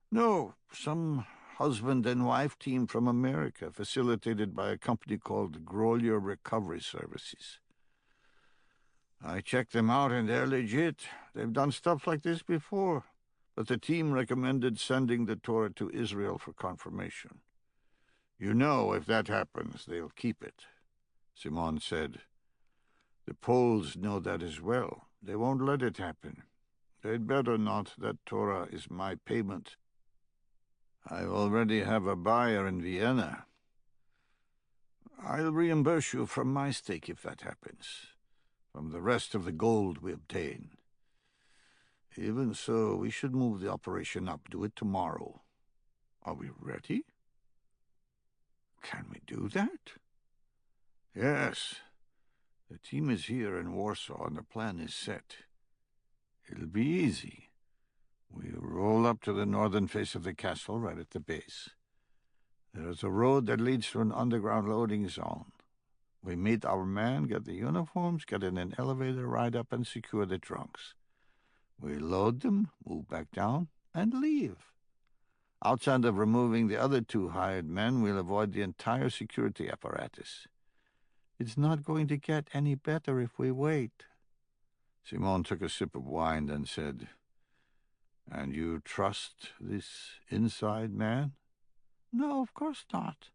"No, some husband and wife team from America, facilitated by a company called Grolier Recovery Services. I checked them out and they're legit. They've done stuff like this before, but the team recommended sending the Torah to Israel for confirmation. You know, if that happens, they'll keep it." Simon said, "The Poles know that as well. They won't let it happen. They'd better not. That Torah is my payment. I already have a buyer in Vienna. I'll reimburse you from my stake if that happens, from the rest of the gold we obtain. Even so, we should move the operation up. Do it tomorrow. Are we ready?" "Can we do that?" "Yes. The team is here in Warsaw and the plan is set. It'll be easy. We roll up to the northern face of the castle right at the base. There is a road that leads to an underground loading zone. We meet our men, get the uniforms, get in an elevator, ride up and secure the trunks. We load them, move back down, and leave. Outside of removing the other 2 hired men, we'll avoid the entire security apparatus. It's not going to get any better if we wait. Simone took a sip of wine and said, "And you trust this inside man?" "No, of course not.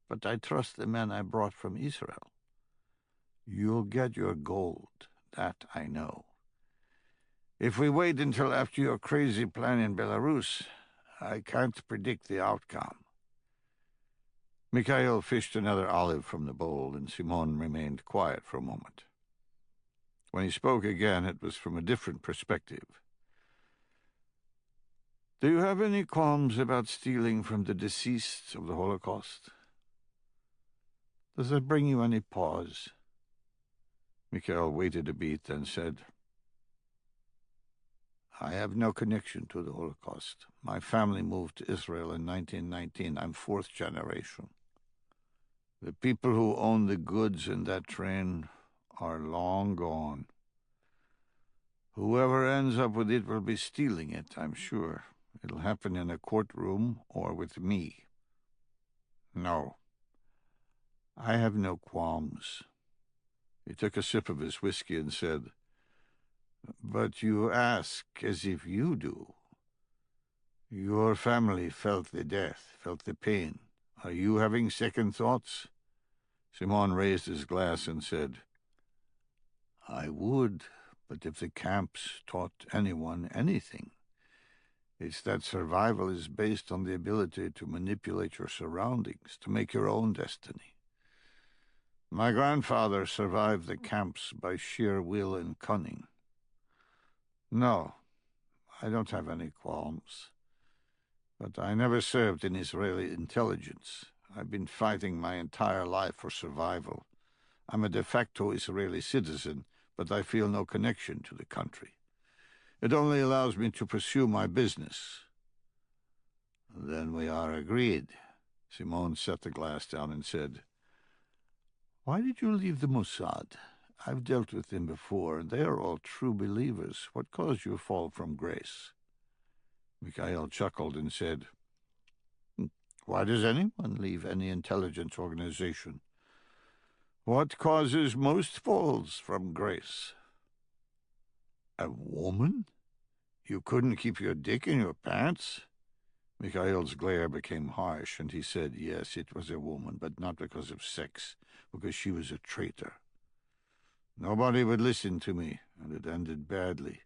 But I trust the men I brought from Israel." "You'll get your gold, that I know. If we wait until after your crazy plan in Belarus, I can't predict the outcome." Mikhail fished another olive from the bowl, and Simone remained quiet for a moment. When he spoke again, it was from a different perspective. "Do you have any qualms about stealing from the deceased of the Holocaust? Does that bring you any pause?" Mikhail waited a beat, then said, "I have no connection to the Holocaust. My family moved to Israel in 1919. I'm 4th generation. The people who own the goods in that train are long gone. Whoever ends up with it will be stealing it, I'm sure. It'll happen in a courtroom or with me. No, I have no qualms." He took a sip of his whiskey and said, "But you ask as if you do. Your family felt the death, felt the pain. Are you having second thoughts?" Simon raised his glass and said, "I would, but if the camps taught anyone anything, it's that survival is based on the ability to manipulate your surroundings, to make your own destiny. My grandfather survived the camps by sheer will and cunning. No, I don't have any qualms. But I never served in Israeli intelligence. I've been fighting my entire life for survival. I'm a de facto Israeli citizen, but I feel no connection to the country. It only allows me to pursue my business." "Then we are agreed." Simone set the glass down and said, "Why did you leave the Mossad? I've dealt with them before, and they are all true believers. What caused you to fall from grace?" Mikhail chuckled and said, "Why does anyone leave any intelligence organization? What causes most falls from grace?" "A woman? You couldn't keep your dick in your pants?" Mikhail's glare became harsh, and he said, "Yes, it was a woman, but not because of sex, because she was a traitor. Nobody would listen to me, and it ended badly.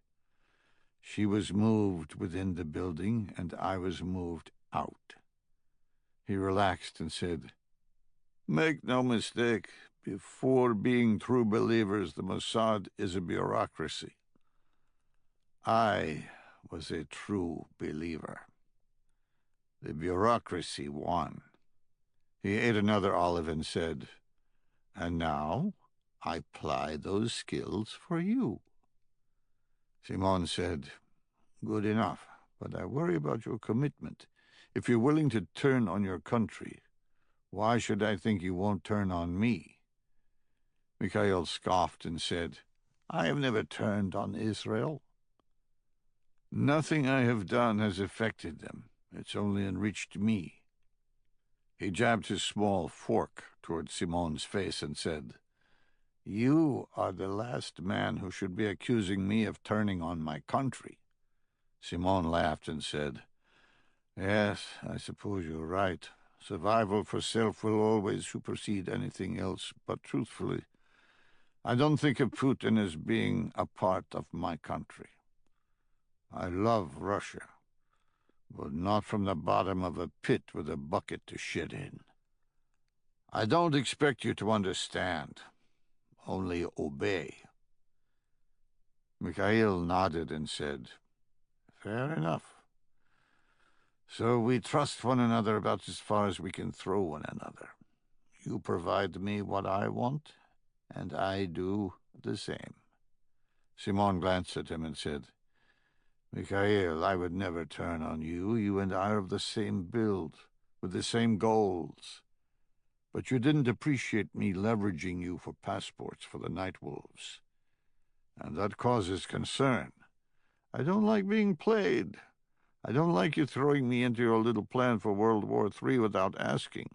She was moved within the building, and I was moved out." He relaxed and said, "Make no mistake, before being true believers, the Mossad is a bureaucracy. I was a true believer. The bureaucracy won." He ate another olive and said, "And now I apply those skills for you." Simone said, "Good enough, but I worry about your commitment. If you're willing to turn on your country, why should I think you won't turn on me?" Mikhail scoffed and said, "I have never turned on Israel. Nothing I have done has affected them. It's only enriched me." He jabbed his small fork toward Simone's face and said, "You are the last man who should be accusing me of turning on my country." Simone laughed and said, "Yes, I suppose you're right. Survival for self will always supersede anything else, but truthfully, I don't think of Putin as being a part of my country. I love Russia, but not from the bottom of a pit with a bucket to shit in. I don't expect you to understand, only obey." Mikhail nodded and said, "Fair enough. So we trust one another about as far as we can throw one another. You provide me what I want, and I do the same." Simone glanced at him and said, "Mikhail, I would never turn on you. You and I are of the same build, with the same goals. but you didn't appreciate me leveraging you for passports for the Night Wolves. And that causes concern. I don't like being played. I don't like you throwing me into your little plan for World War III without asking.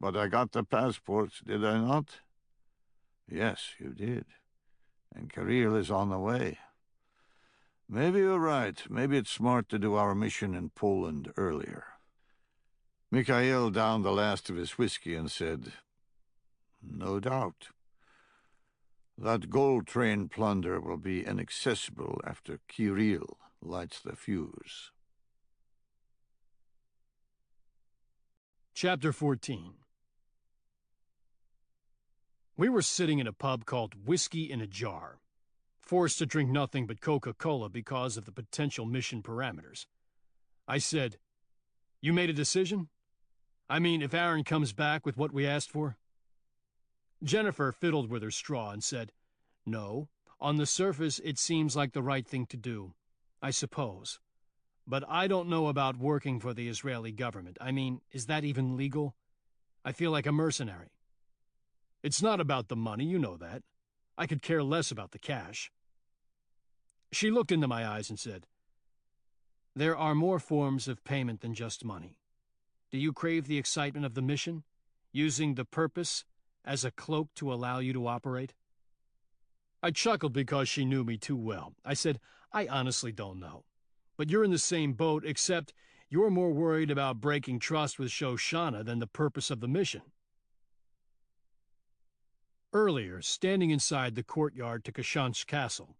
But I got the passports, did I not? Yes, you did. And Kirill is on the way. Maybe you're right. Maybe it's smart to do our mission in Poland earlier. Mikhail downed the last of his whiskey and said, "No doubt. That gold train plunder will be inaccessible after Kirill lights the fuse." Chapter 14. We were sitting in a pub called Whiskey in a Jar, forced to drink nothing but Coca-Cola because of the potential mission parameters. I said, "You made a decision? I mean, if Aaron comes back with what we asked for?" Jennifer fiddled with her straw and said, "No, on the surface it seems like the right thing to do, I suppose. But I don't know about working for the Israeli government. I mean, is that even legal? I feel like a mercenary." "It's not about the money, you know that. I could care less about the cash." She looked into my eyes and said, "There are more forms of payment than just money. Do you crave the excitement of the mission, using the purpose as a cloak to allow you to operate?" I chuckled because she knew me too well. I said, "I honestly don't know. But you're in the same boat, except you're more worried about breaking trust with Shoshana than the purpose of the mission." Earlier, standing inside the courtyard to Kashan's castle,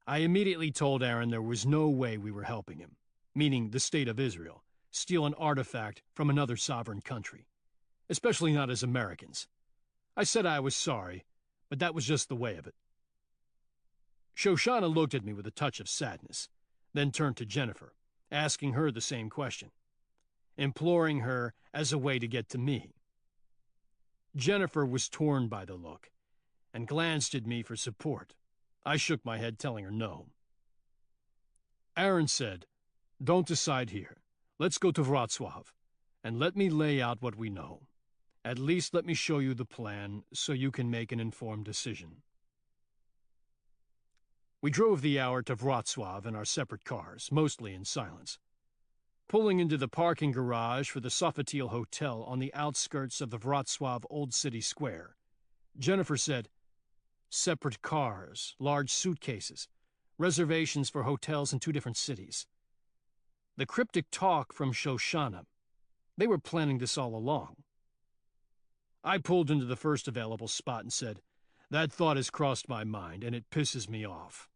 I immediately told Aaron there was no way we were helping him, meaning the state of Israel, steal an artifact from another sovereign country, especially not as Americans. I said I was sorry, but that was just the way of it. Shoshana looked at me with a touch of sadness, then turned to Jennifer, asking her the same question, imploring her as a way to get to me. Jennifer was torn by the look, and glanced at me for support. I shook my head, telling her no. Aaron said, "Don't decide here. Let's go to Wrocław, and let me lay out what we know. At least let me show you the plan so you can make an informed decision." We drove the hour to Wrocław in our separate cars, mostly in silence. Pulling into the parking garage for the Sofitel Hotel on the outskirts of the Wrocław Old City Square, Jennifer said, "Separate cars, large suitcases, reservations for hotels in 2 different cities." The cryptic talk from Shoshana. They were planning this all along. I pulled into the first available spot and said, "That thought has crossed my mind, and it pisses me off."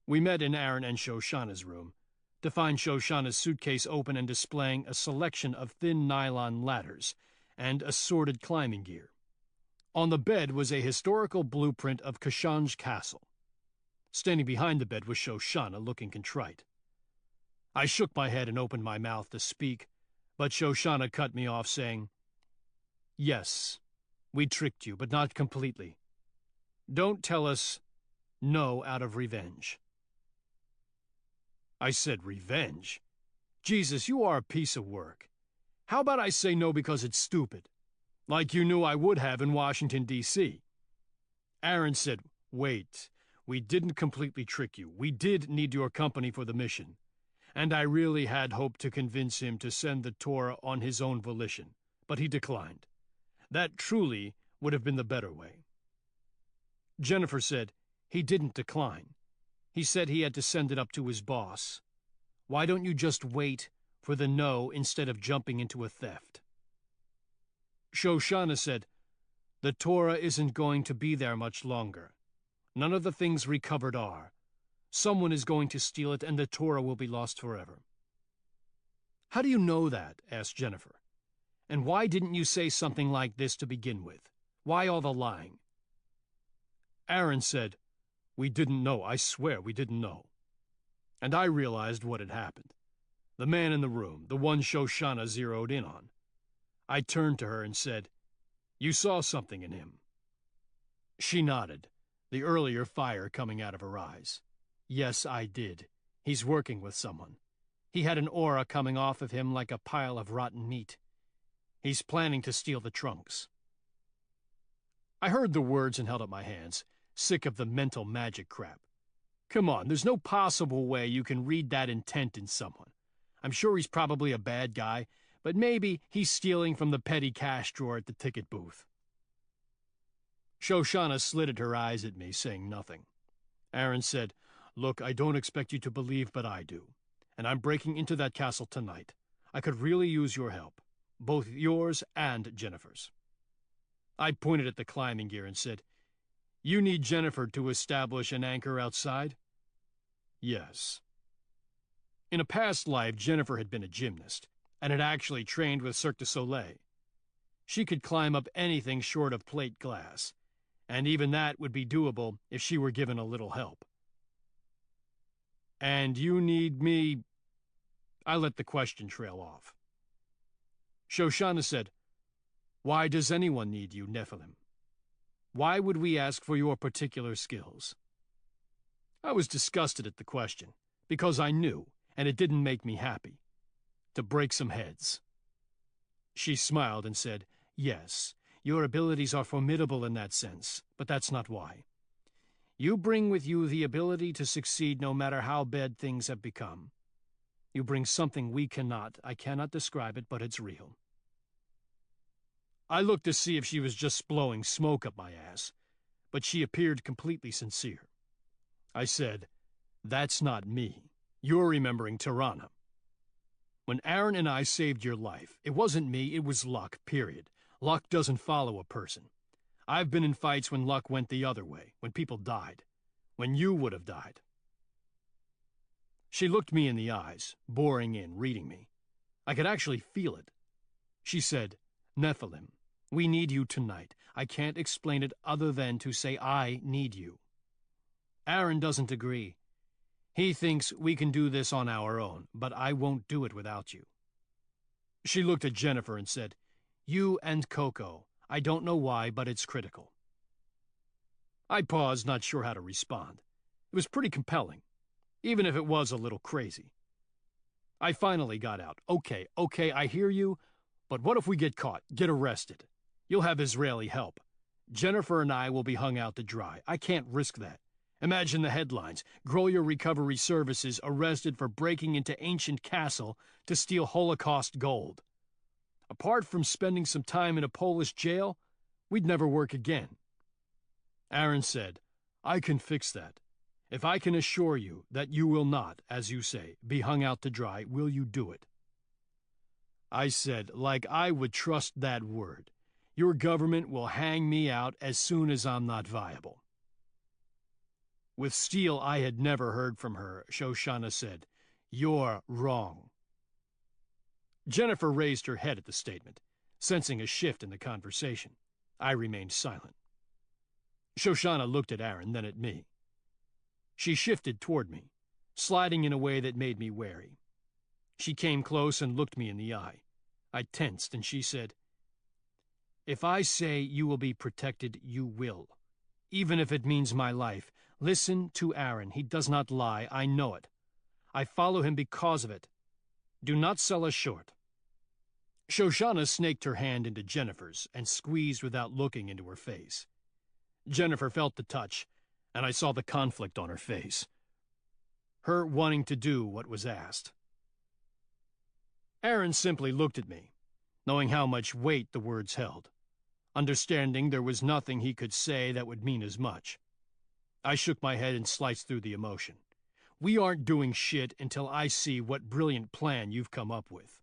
We met in Aaron and Shoshana's room, to find Shoshana's suitcase open and displaying a selection of thin nylon ladders and assorted climbing gear. On the bed was a historical blueprint of Kashan's castle. Standing behind the bed was Shoshana, looking contrite. I shook my head and opened my mouth to speak, but Shoshana cut me off, saying, "Yes, we tricked you, but not completely. Don't tell us no out of revenge." I said, "Revenge? Jesus, you are a piece of work. How about I say no because it's stupid, like you knew I would have in Washington, D.C. Aaron said, "Wait, we didn't completely trick you. We did need your company for the mission, and I really had hoped to convince him to send the Torah on his own volition, but he declined. That truly would have been the better way." Jennifer said, "He didn't decline. He said he had to send it up to his boss. Why don't you just wait for the no instead of jumping into a theft?" Shoshana said, "The Torah isn't going to be there much longer. None of the things recovered are. Someone is going to steal it, and the Torah will be lost forever." "How do you know that?" asked Jennifer. "And why didn't you say something like this to begin with? Why all the lying?" Aaron said, "We didn't know. I swear we didn't know." And I realized what had happened. The man in the room, the one Shoshana zeroed in on. I turned to her and said, "You saw something in him." She nodded, the earlier fire coming out of her eyes. "Yes, I did. He's working with someone. He had an aura coming off of him like a pile of rotten meat. He's planning to steal the trunks. I heard the words and held up my hands, sick of the mental magic crap. Come on, there's no possible way you can read that intent in someone. I'm sure he's probably a bad guy, but maybe he's stealing from the petty cash drawer at the ticket booth. Shoshana slitted her eyes at me, saying nothing. Aaron said, "Look, I don't expect you to believe, but I do. And I'm breaking into that castle tonight. I could really use your help, both yours and Jennifer's." I pointed at the climbing gear and said, "You need Jennifer to establish an anchor outside?" "Yes." In a past life, Jennifer had been a gymnast, and had actually trained with Cirque du Soleil. She could climb up anything short of plate glass, and even that would be doable if she were given a little help. "And you need me—" I let the question trail off. Shoshana said, "Why does anyone need you, Nephilim? Why would we ask for your particular skills?" I was disgusted at the question, because I knew, and it didn't make me happy, to break some heads. She smiled and said, "Yes, your abilities are formidable in that sense, but that's not why. You bring with you the ability to succeed no matter how bad things have become. You bring something we cannot. I cannot describe it, but it's real." I looked to see if she was just blowing smoke up my ass, but she appeared completely sincere. I said, "That's not me. You're remembering Tirana. When Aaron and I saved your life, it wasn't me, it was luck, period. Luck doesn't follow a person. I've been in fights when luck went the other way, when people died, when you would have died." She looked me in the eyes, boring in, reading me. I could actually feel it. She said, "Nephilim, we need you tonight. I can't explain it other than to say I need you. Aaron doesn't agree. He thinks we can do this on our own, but I won't do it without you." She looked at Jennifer and said, "You and Coco. I don't know why, but it's critical." I paused, not sure how to respond. It was pretty compelling, even if it was a little crazy. I finally got out, Okay, I hear you, but what if we get caught, get arrested? You'll have Israeli help. Jennifer and I will be hung out to dry. I can't risk that. Imagine the headlines. Grolier Recovery Services arrested for breaking into ancient castle to steal Holocaust gold. Apart from spending some time in a Polish jail, we'd never work again. Aaron said, "I can fix that. If I can assure you that you will not, as you say, be hung out to dry, will you do it?" I said, like I would trust that word. "Your government will hang me out as soon as I'm not viable." With steel I had never heard from her, Shoshana said, "You're wrong." Jennifer raised her head at the statement, sensing a shift in the conversation. I remained silent. Shoshana looked at Aaron, then at me. She shifted toward me, sliding in a way that made me wary. She came close and looked me in the eye. I tensed, and she said, "If I say you will be protected, you will. Even if it means my life. Listen to Aaron. He does not lie. I know it. I follow him because of it. Do not sell us short." Shoshana snaked her hand into Jennifer's and squeezed without looking into her face. Jennifer felt the touch, and I saw the conflict on her face. Her wanting to do what was asked. Aaron simply looked at me, knowing how much weight the words held, understanding there was nothing he could say that would mean as much. I shook my head and sliced through the emotion. "We aren't doing shit until I see what brilliant plan you've come up with."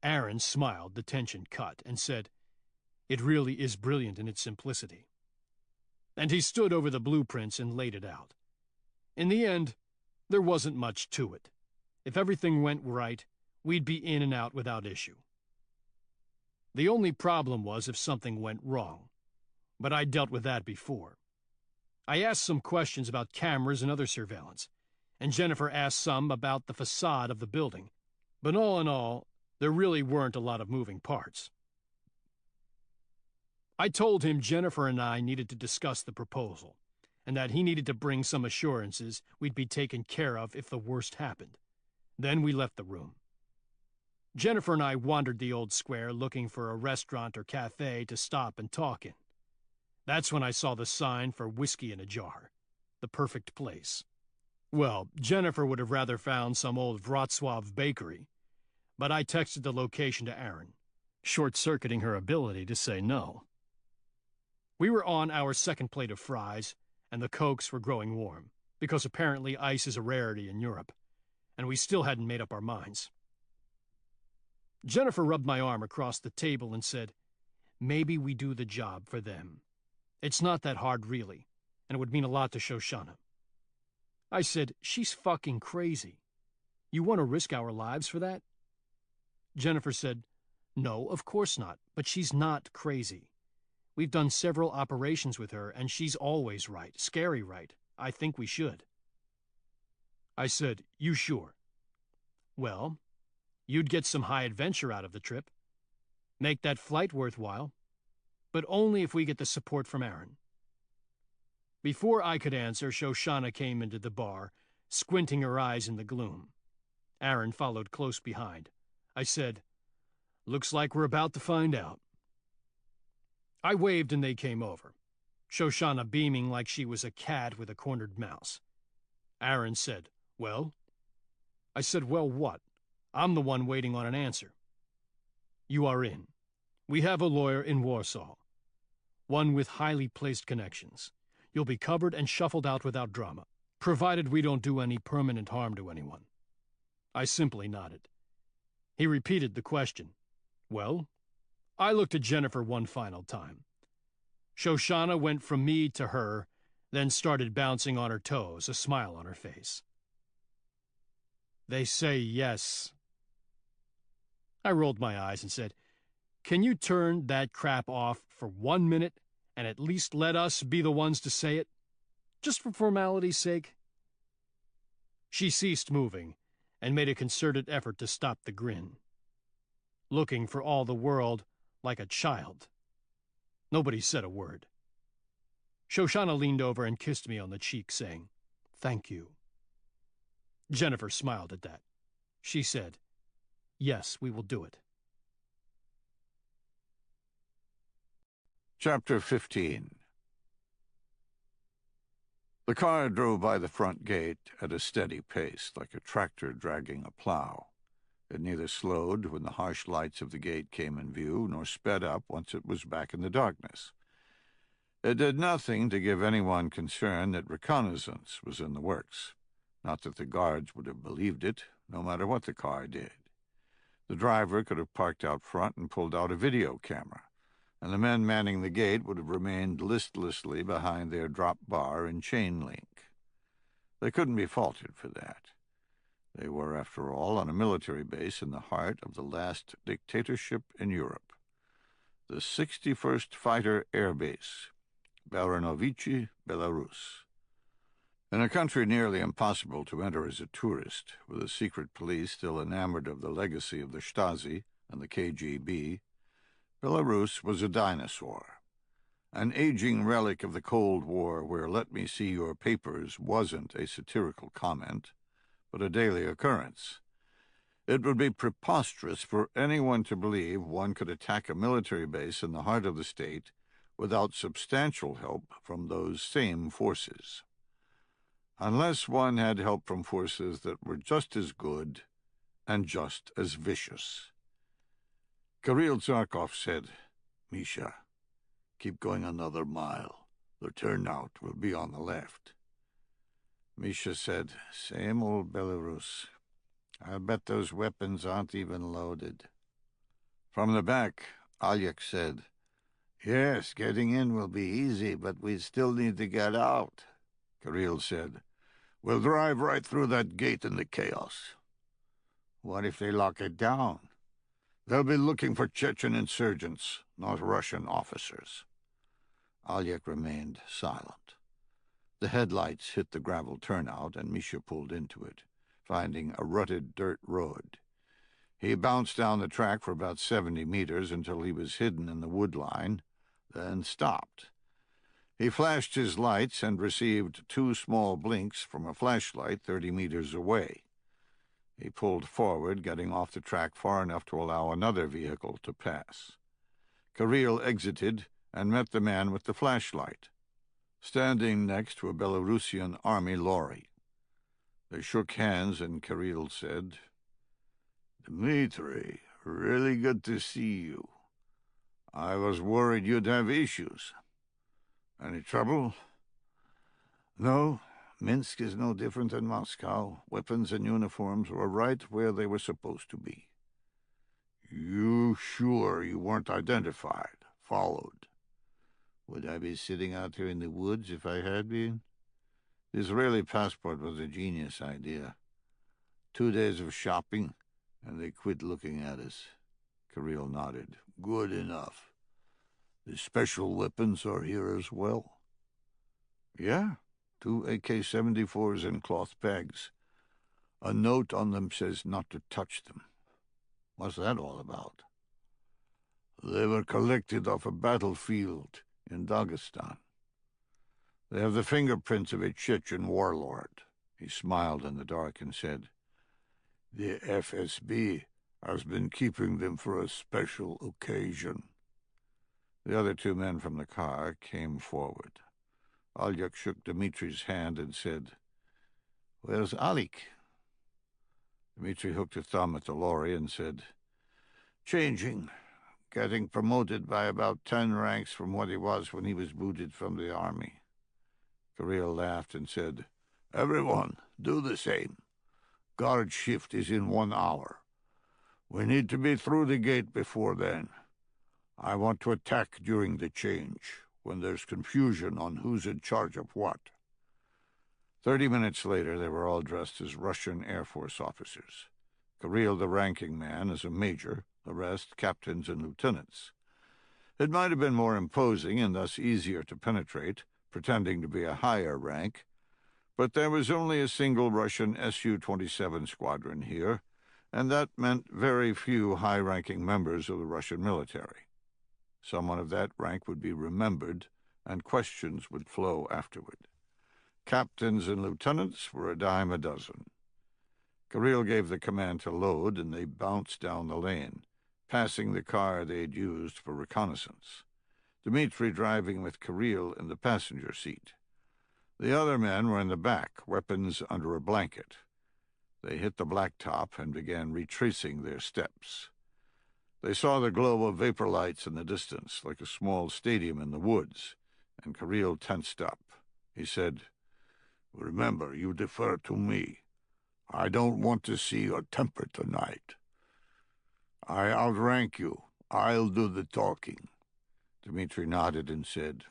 Aaron smiled, the tension cut, and said, "It really is brilliant in its simplicity." And he stood over the blueprints and laid it out. In the end, there wasn't much to it. If everything went right, we'd be in and out without issue. The only problem was if something went wrong, but I dealt with that before. I asked some questions about cameras and other surveillance, and Jennifer asked some about the facade of the building, but all in all, there really weren't a lot of moving parts. I told him Jennifer and I needed to discuss the proposal, and that he needed to bring some assurances we'd be taken care of if the worst happened. Then we left the room. Jennifer and I wandered the old square looking for a restaurant or cafe to stop and talk in. That's when I saw the sign for Whiskey in a Jar, the perfect place. Well, Jennifer would have rather found some old Wrocław bakery, but I texted the location to Aaron, short-circuiting her ability to say no. We were on our second plate of fries, and the Cokes were growing warm, because apparently ice is a rarity in Europe, and we still hadn't made up our minds. Jennifer rubbed my arm across the table and said, "Maybe we do the job for them. It's not that hard, really, and it would mean a lot to Shoshana." I said, "She's fucking crazy. You want to risk our lives for that?" Jennifer said, "No, of course not, but she's not crazy. We've done several operations with her, and she's always right, scary right. I think we should." I said, "You sure?" "Well, you'd get some high adventure out of the trip. Make that flight worthwhile. But only if we get the support from Aaron." Before I could answer, Shoshana came into the bar, squinting her eyes in the gloom. Aaron followed close behind. I said, "Looks like we're about to find out." I waved and they came over, Shoshana beaming like she was a cat with a cornered mouse. Aaron said, "Well?" I said, "Well, what? I'm the one waiting on an answer." "You are in. We have a lawyer in Warsaw, one with highly placed connections. You'll be covered and shuffled out without drama, provided we don't do any permanent harm to anyone." I simply nodded. He repeated the question. "Well?" I looked at Jennifer one final time. Shoshana went from me to her, then started bouncing on her toes, a smile on her face. "They say yes." I rolled my eyes and said, "Can you turn that crap off for 1 minute and at least let us be the ones to say it? Just for formality's sake?" She ceased moving and made a concerted effort to stop the grin, looking for all the world like a child. Nobody said a word. Shoshana leaned over and kissed me on the cheek, saying, "Thank you." Jennifer smiled at that. She said, "Yes, we will do it." Chapter 15. The car drove by the front gate at a steady pace, like a tractor dragging a plow. It neither slowed when the harsh lights of the gate came in view, nor sped up once it was back in the darkness. It did nothing to give anyone concern that reconnaissance was in the works. Not that the guards would have believed it, no matter what the car did. The driver could have parked out front and pulled out a video camera, and the men manning the gate would have remained listlessly behind their drop bar and chain link. They couldn't be faulted for that. They were, after all, on a military base in the heart of the last dictatorship in Europe, the 61st Fighter Air Base, Baranovichi, Belarus. In a country nearly impossible to enter as a tourist, with a secret police still enamored of the legacy of the Stasi and the KGB, Belarus was a dinosaur, an aging relic of the Cold War where "let me see your papers" wasn't a satirical comment, but a daily occurrence. It would be preposterous for anyone to believe one could attack a military base in the heart of the state without substantial help from those same forces. Unless one had help from forces that were just as good and just as vicious. Kirill Zarkov said, "Misha, keep going another mile. The turnout will be on the left." Misha said, "Same old Belarus. I bet those weapons aren't even loaded." From the back, Alyek said, "Yes, getting in will be easy, but we still need to get out." Kirill said, "We'll drive right through that gate in the chaos." "What if they lock it down?" "They'll be looking for Chechen insurgents, not Russian officers." Alyek remained silent. The headlights hit the gravel turnout, and Misha pulled into it, finding a rutted dirt road. He bounced down the track for about 70 meters until he was hidden in the wood line, then stopped. He flashed his lights and received 2 small blinks from a flashlight 30 meters away. He pulled forward, getting off the track far enough to allow another vehicle to pass. Kirill exited and met the man with the flashlight, standing next to a Belarusian army lorry. They shook hands, and Kirill said, "Dmitri, really good to see you. I was worried you'd have issues. Any trouble?" "No. Minsk is no different than Moscow. Weapons and uniforms were right where they were supposed to be." "You sure you weren't identified, followed?" "Would I be sitting out here in the woods if I had been? The Israeli passport was a genius idea. 2 days of shopping, and they quit looking at us." Kirill nodded. "Good enough. The special weapons are here as well?" "Yeah. 2 AK-74s in cloth bags. A note on them says not to touch them." "What's that all about?" "They were collected off a battlefield in Dagestan. They have the fingerprints of a Chechen warlord." He smiled in the dark and said, "The FSB has been keeping them for a special occasion." The other 2 men from the car came forward. Alyek shook Dmitri's hand and said, "Where's Alik?" Dmitri hooked a thumb at the lorry and said, "Changing. Getting promoted by about 10 ranks from what he was when he was booted from the army." Kirill laughed and said, "Everyone, do the same. Guard shift is in 1 hour. We need to be through the gate before then. I want to attack during the change, when there's confusion on who's in charge of what." 30 minutes later, they were all dressed as Russian Air Force officers. Kirill, the ranking man, as a major, the rest captains and lieutenants. It might have been more imposing and thus easier to penetrate, pretending to be a higher rank, but there was only a single Russian Su-27 squadron here, and that meant very few high-ranking members of the Russian military. Someone of that rank would be remembered, and questions would flow afterward. Captains and lieutenants were a dime a dozen. Kirill gave the command to load, and they bounced down the lane, passing the car they'd used for reconnaissance, Dmitri driving with Kirill in the passenger seat. The other men were in the back, weapons under a blanket. They hit the blacktop and began retracing their steps. They saw the glow of vapor lights in the distance, like a small stadium in the woods, and Kirill tensed up. He said, "Remember, you defer to me. I don't want to see your temper tonight. I outrank you. I'll do the talking." Dmitri nodded and said,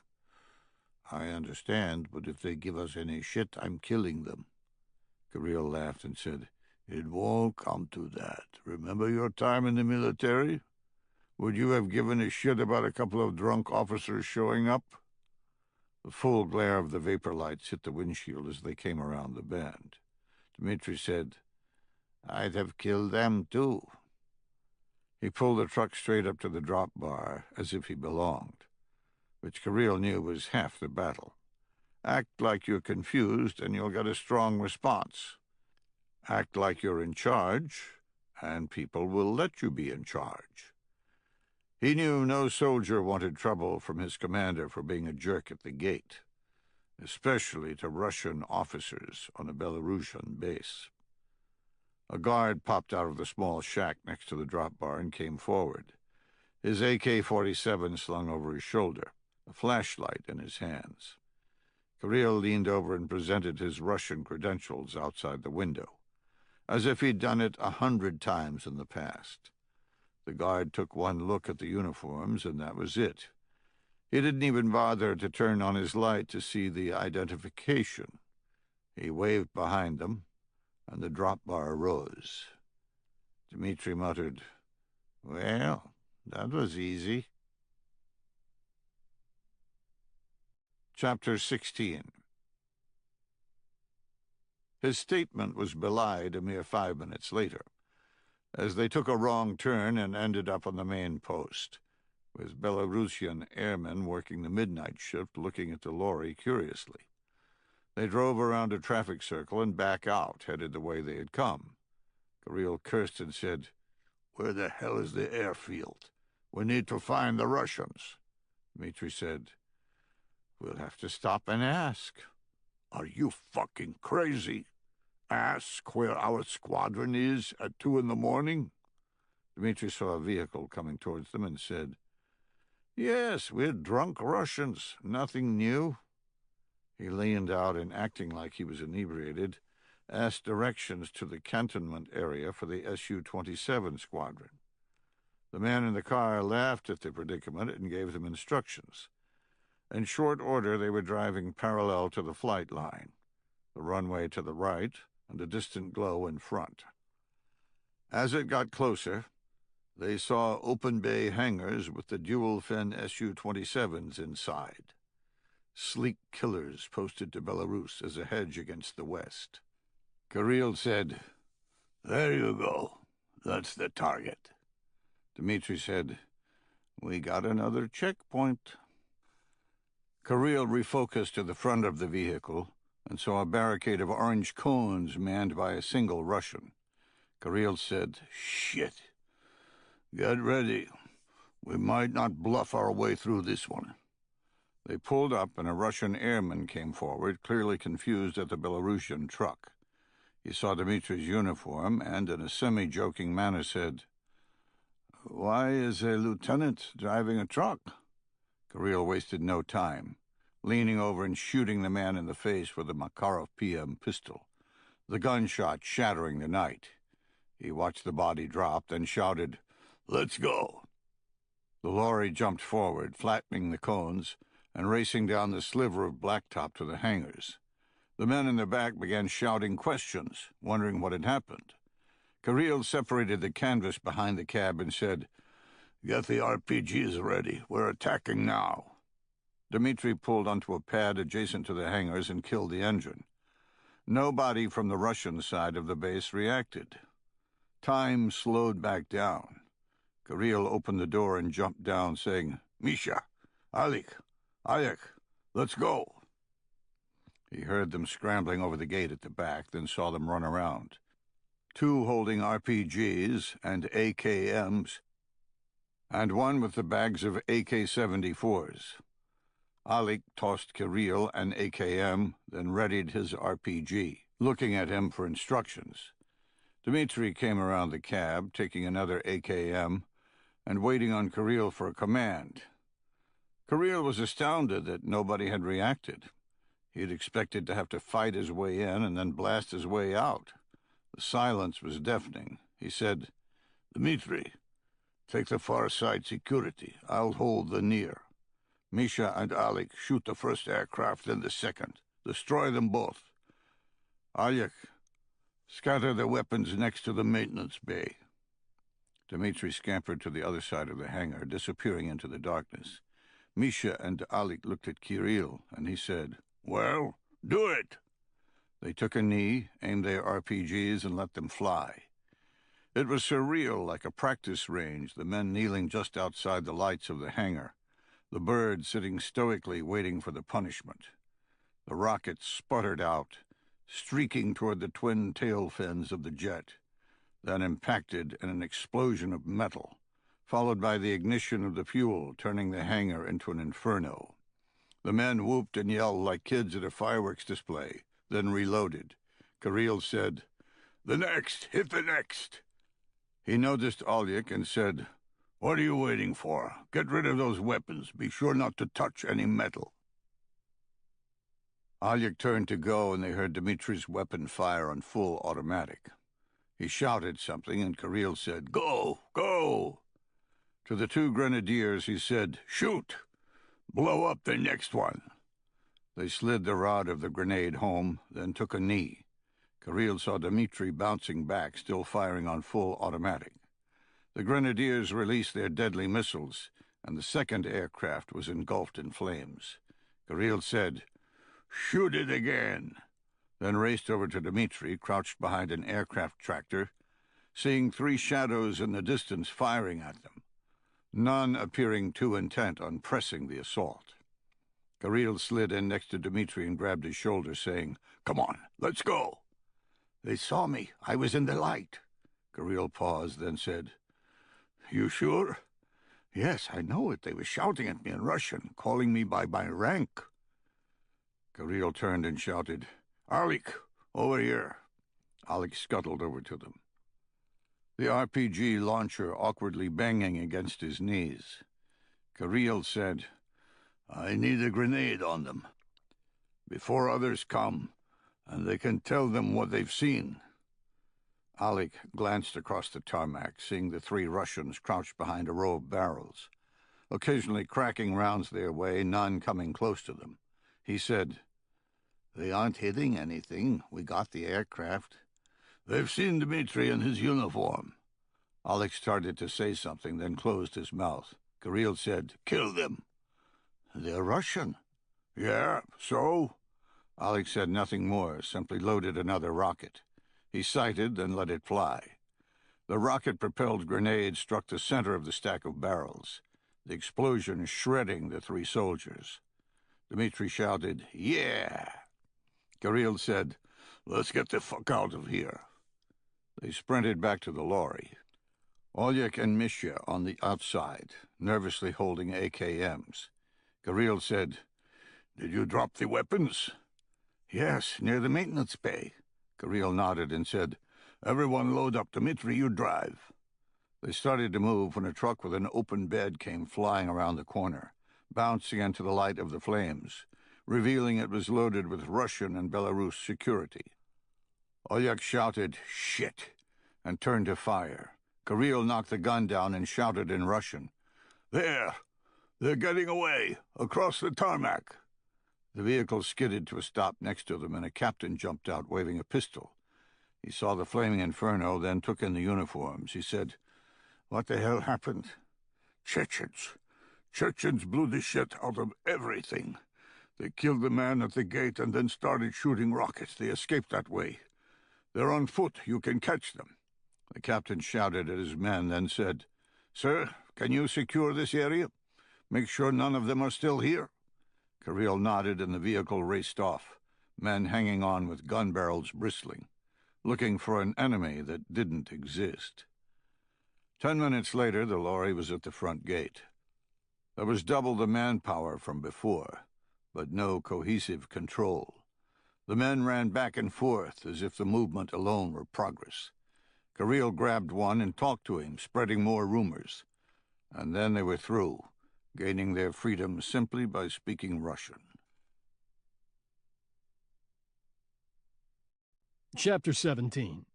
"I understand, but if they give us any shit, I'm killing them." Kirill laughed and said, "It won't come to that. Remember your time in the military? Would you have given a shit about a couple of drunk officers showing up?" The full glare of the vapor lights hit the windshield as they came around the bend. Dmitri said, "I'd have killed them too." He pulled the truck straight up to the drop bar, as if he belonged, which Kirill knew was half the battle. Act like you're confused, and you'll get a strong response. Act like you're in charge, and people will let you be in charge. He knew no soldier wanted trouble from his commander for being a jerk at the gate, especially to Russian officers on a Belarusian base. A guard popped out of the small shack next to the drop bar and came forward, his AK-47 slung over his shoulder, a flashlight in his hands. Kirill leaned over and presented his Russian credentials outside the window, as if he'd done it 100 times in the past. The guard took one look at the uniforms, and that was it. He didn't even bother to turn on his light to see the identification. He waved behind them, and the drop bar rose. Dmitri muttered, "Well, that was easy." Chapter 16. His statement was belied a mere 5 minutes later, as they took a wrong turn and ended up on the main post, with Belarusian airmen working the midnight shift looking at the lorry curiously. They drove around a traffic circle and back out, headed the way they had come. Kirill cursed and said, "Where the hell is the airfield? We need to find the Russians." Dmitri said, "We'll have to stop and ask." "Are you fucking crazy? Ask where our squadron is at 2 in the morning? Dmitri saw a vehicle coming towards them and said, "Yes, we're drunk Russians. Nothing new." He leaned out and, acting like he was inebriated, asked directions to the cantonment area for the Su-27 squadron. The man in the car laughed at the predicament and gave them instructions. In short order, they were driving parallel to the flight line, the runway to the right, and a distant glow in front. As it got closer, they saw open bay hangars with the dual-fin Su-27s inside. Sleek killers posted to Belarus as a hedge against the West. Kirill said, "There you go. That's the target." Dmitri said, "We got another checkpoint." Kirill refocused to the front of the vehicle and saw a barricade of orange cones manned by a single Russian. Kirill said, "Shit. Get ready. We might not bluff our way through this one." They pulled up, and a Russian airman came forward, clearly confused at the Belarusian truck. He saw Dmitri's uniform and, in a semi-joking manner, said, "Why is a lieutenant driving a truck?" Kirill wasted no time, leaning over and shooting the man in the face with a Makarov PM pistol, the gunshot shattering the night. He watched the body drop, then shouted, "Let's go." The lorry jumped forward, flattening the cones, and racing down the sliver of blacktop to the hangars. The men in the back began shouting questions, wondering what had happened. Kirill separated the canvas behind the cab and said, "Get the RPGs ready. We're attacking now." Dmitri pulled onto a pad adjacent to the hangars and killed the engine. Nobody from the Russian side of the base reacted. Time slowed back down. Kirill opened the door and jumped down, saying, "Misha, Alek, let's go." He heard them scrambling over the gate at the back, then saw them run around. Two holding RPGs and AKMs, and one with the bags of AK-74s. Alek tossed Kirill an AKM, then readied his RPG, looking at him for instructions. Dmitri came around the cab, taking another AKM, and waiting on Kirill for a command. Kirill was astounded that nobody had reacted. He had expected to have to fight his way in and then blast his way out. The silence was deafening. He said, "Dmitri, take the far side security. I'll hold the near. Misha and Alek shoot the first aircraft, then the second. Destroy them both. Alek, scatter the weapons next to the maintenance bay." Dmitri scampered to the other side of the hangar, disappearing into the darkness. Misha and Alek looked at Kirill, and he said, "Well, do it." They took a knee, aimed their RPGs, and let them fly. It was surreal, like a practice range, the men kneeling just outside the lights of the hangar, the birds sitting stoically waiting for the punishment. The rockets sputtered out, streaking toward the twin tail fins of the jet, then impacted in an explosion of metal, followed by the ignition of the fuel, turning the hangar into an inferno. The men whooped and yelled like kids at a fireworks display, then reloaded. Kirill said, "The next! Hit the next!" He noticed Alek and said, "What are you waiting for? Get rid of those weapons. Be sure not to touch any metal." Alek turned to go, and they heard Dmitri's weapon fire on full automatic. He shouted something, and Kirill said, "Go! Go!" To the two grenadiers he said, "Shoot! Blow up the next one." They slid the rod of the grenade home, then took a knee. Kirill saw Dmitri bouncing back, still firing on full automatic. The grenadiers released their deadly missiles, and the second aircraft was engulfed in flames. Kirill said, "Shoot it again," then raced over to Dmitri, crouched behind an aircraft tractor, seeing three shadows in the distance firing at them, none appearing too intent on pressing the assault. Kirill slid in next to Dmitri and grabbed his shoulder, saying, "Come on, let's go." "They saw me. I was in the light." Kirill paused, then said, "You sure?" "Yes, I know it. They were shouting at me in Russian, calling me by my rank." Kirill turned and shouted, "Alik, over here." Alik scuttled over to them, the RPG launcher awkwardly banging against his knees. Kirill said, "I need a grenade on them, before others come, and they can tell them what they've seen." Alik glanced across the tarmac, seeing the 3 Russians crouched behind a row of barrels, occasionally cracking rounds their way, none coming close to them. He said, "They aren't hitting anything. We got the aircraft." "They've seen Dmitri in his uniform." Alik started to say something, then closed his mouth. Kirill said, "Kill them." "They're Russian." "Yeah, so?" Alik said nothing more, simply loaded another rocket. He sighted, then let it fly. The rocket-propelled grenade struck the center of the stack of barrels, the explosion shredding the 3 soldiers. Dmitri shouted, "Yeah!" Kirill said, "Let's get the fuck out of here." They sprinted back to the lorry. Oleg and Misha on the outside, nervously holding AKMs. Kirill said, "Did you drop the weapons?" "Yes, near the maintenance bay." Kirill nodded and said, "Everyone load up. Dmitri, you drive." They started to move when a truck with an open bed came flying around the corner, bouncing into the light of the flames, revealing it was loaded with Russian and Belarus security. Oleg shouted, "Shit," and turned to fire. Kirill knocked the gun down and shouted in Russian, "There! They're getting away! Across the tarmac!" The vehicle skidded to a stop next to them, and a captain jumped out, waving a pistol. He saw the flaming inferno, then took in the uniforms. He said, "What the hell happened?" "Chechens. Chechens blew the shit out of everything. They killed the man at the gate and then started shooting rockets. They escaped that way. They're on foot. You can catch them." The captain shouted at his men, then said, "Sir, can you secure this area? Make sure none of them are still here?" Kirill nodded, and the vehicle raced off, men hanging on with gun barrels bristling, looking for an enemy that didn't exist. 10 minutes later, the lorry was at the front gate. There was double the manpower from before, but no cohesive control. The men ran back and forth as if the movement alone were progress. Kirill grabbed one and talked to him, spreading more rumors. And then they were through, gaining their freedom simply by speaking Russian. Chapter 17.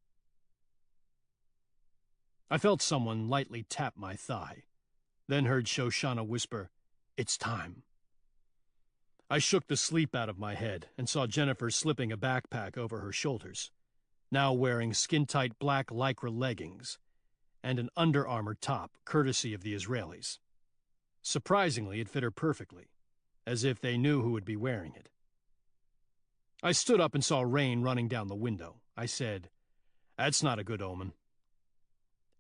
I felt someone lightly tap my thigh, then heard Shoshana whisper, "It's time." I shook the sleep out of my head and saw Jennifer slipping a backpack over her shoulders, now wearing skin-tight black lycra leggings and an Under Armour top, courtesy of the Israelis. Surprisingly, it fit her perfectly, as if they knew who would be wearing it. I stood up and saw rain running down the window. I said, "That's not a good omen."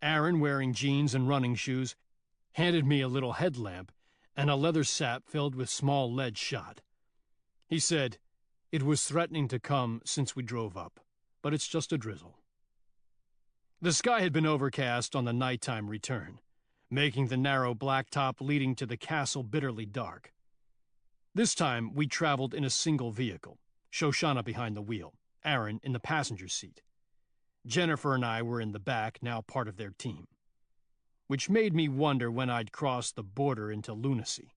Aaron, wearing jeans and running shoes, handed me a little headlamp and a leather sap filled with small lead shot. He said, "It was threatening to come since we drove up, but it's just a drizzle." The sky had been overcast on the nighttime return, making the narrow blacktop leading to the castle bitterly dark. This time we traveled in a single vehicle, Shoshana behind the wheel, Aaron in the passenger seat. Jennifer and I were in the back, now part of their team, which made me wonder when I'd crossed the border into lunacy.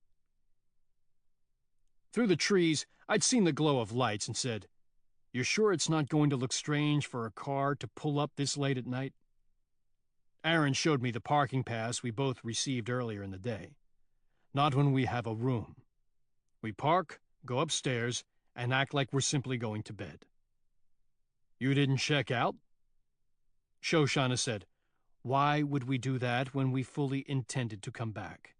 Through the trees, I'd seen the glow of lights and said, "You're sure it's not going to look strange for a car to pull up this late at night?" Aaron showed me the parking pass we both received earlier in the day. "Not when we have a room. We park, go upstairs, and act like we're simply going to bed." "You didn't check out?" Shoshana said, "Why would we do that when we fully intended to come back?"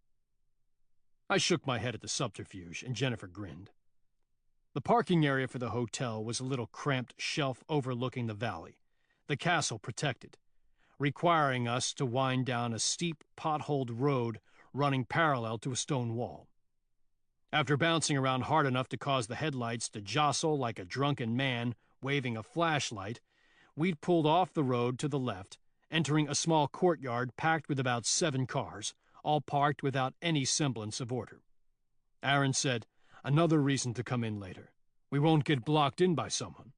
I shook my head at the subterfuge, and Jennifer grinned. The parking area for the hotel was a little cramped shelf overlooking the valley, the castle protected, requiring us to wind down a steep, potholed road running parallel to a stone wall. After bouncing around hard enough to cause the headlights to jostle like a drunken man waving a flashlight, we'd pulled off the road to the left entering a small courtyard packed with about 7 cars, all parked without any semblance of order. Aaron said, "Another reason to come in later. We won't get blocked in by someone."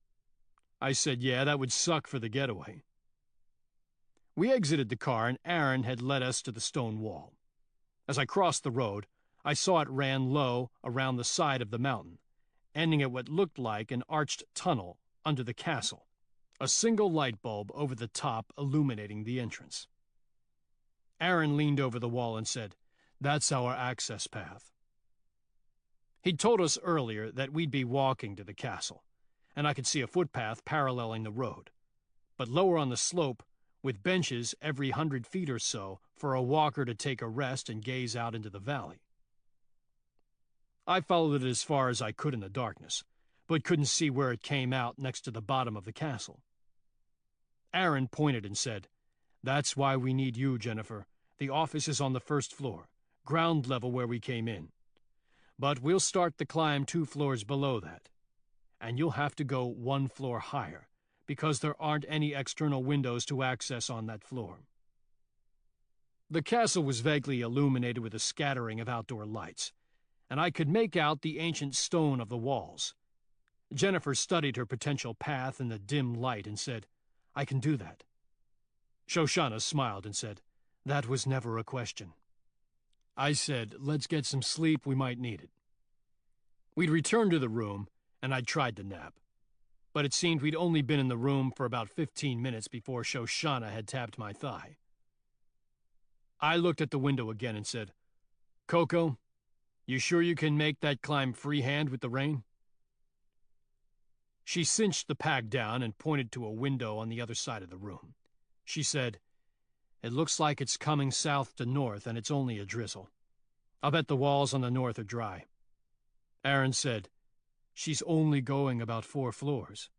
I said, "Yeah, that would suck for the getaway." We exited the car and Aaron had led us to the stone wall. As I crossed the road, I saw it ran low around the side of the mountain, ending at what looked like an arched tunnel under the castle, a single light bulb over the top illuminating the entrance. Aaron leaned over the wall and said, "That's our access path." He'd told us earlier that we'd be walking to the castle, and I could see a footpath paralleling the road, but lower on the slope, with benches every 100 feet or so for a walker to take a rest and gaze out into the valley. I followed it as far as I could in the darkness, but couldn't see where it came out next to the bottom of the castle. Aaron pointed and said, "That's why we need you, Jennifer. The office is on the first floor, ground level where we came in. But we'll start the climb 2 floors below that. And you'll have to go 1 floor higher, because there aren't any external windows to access on that floor." The castle was vaguely illuminated with a scattering of outdoor lights, and I could make out the ancient stone of the walls. Jennifer studied her potential path in the dim light and said, "I can do that." Shoshana smiled and said, "That was never a question." I said, "Let's get some sleep, we might need it." We'd returned to the room, and I'd tried to nap. But it seemed we'd only been in the room for about 15 minutes before Shoshana had tapped my thigh. I looked at the window again and said, "Coco, you sure you can make that climb freehand with the rain?" She cinched the pack down and pointed to a window on the other side of the room. She said, "It looks like it's coming south to north, and it's only a drizzle. I'll bet the walls on the north are dry." Aaron said, "She's only going about 4 floors.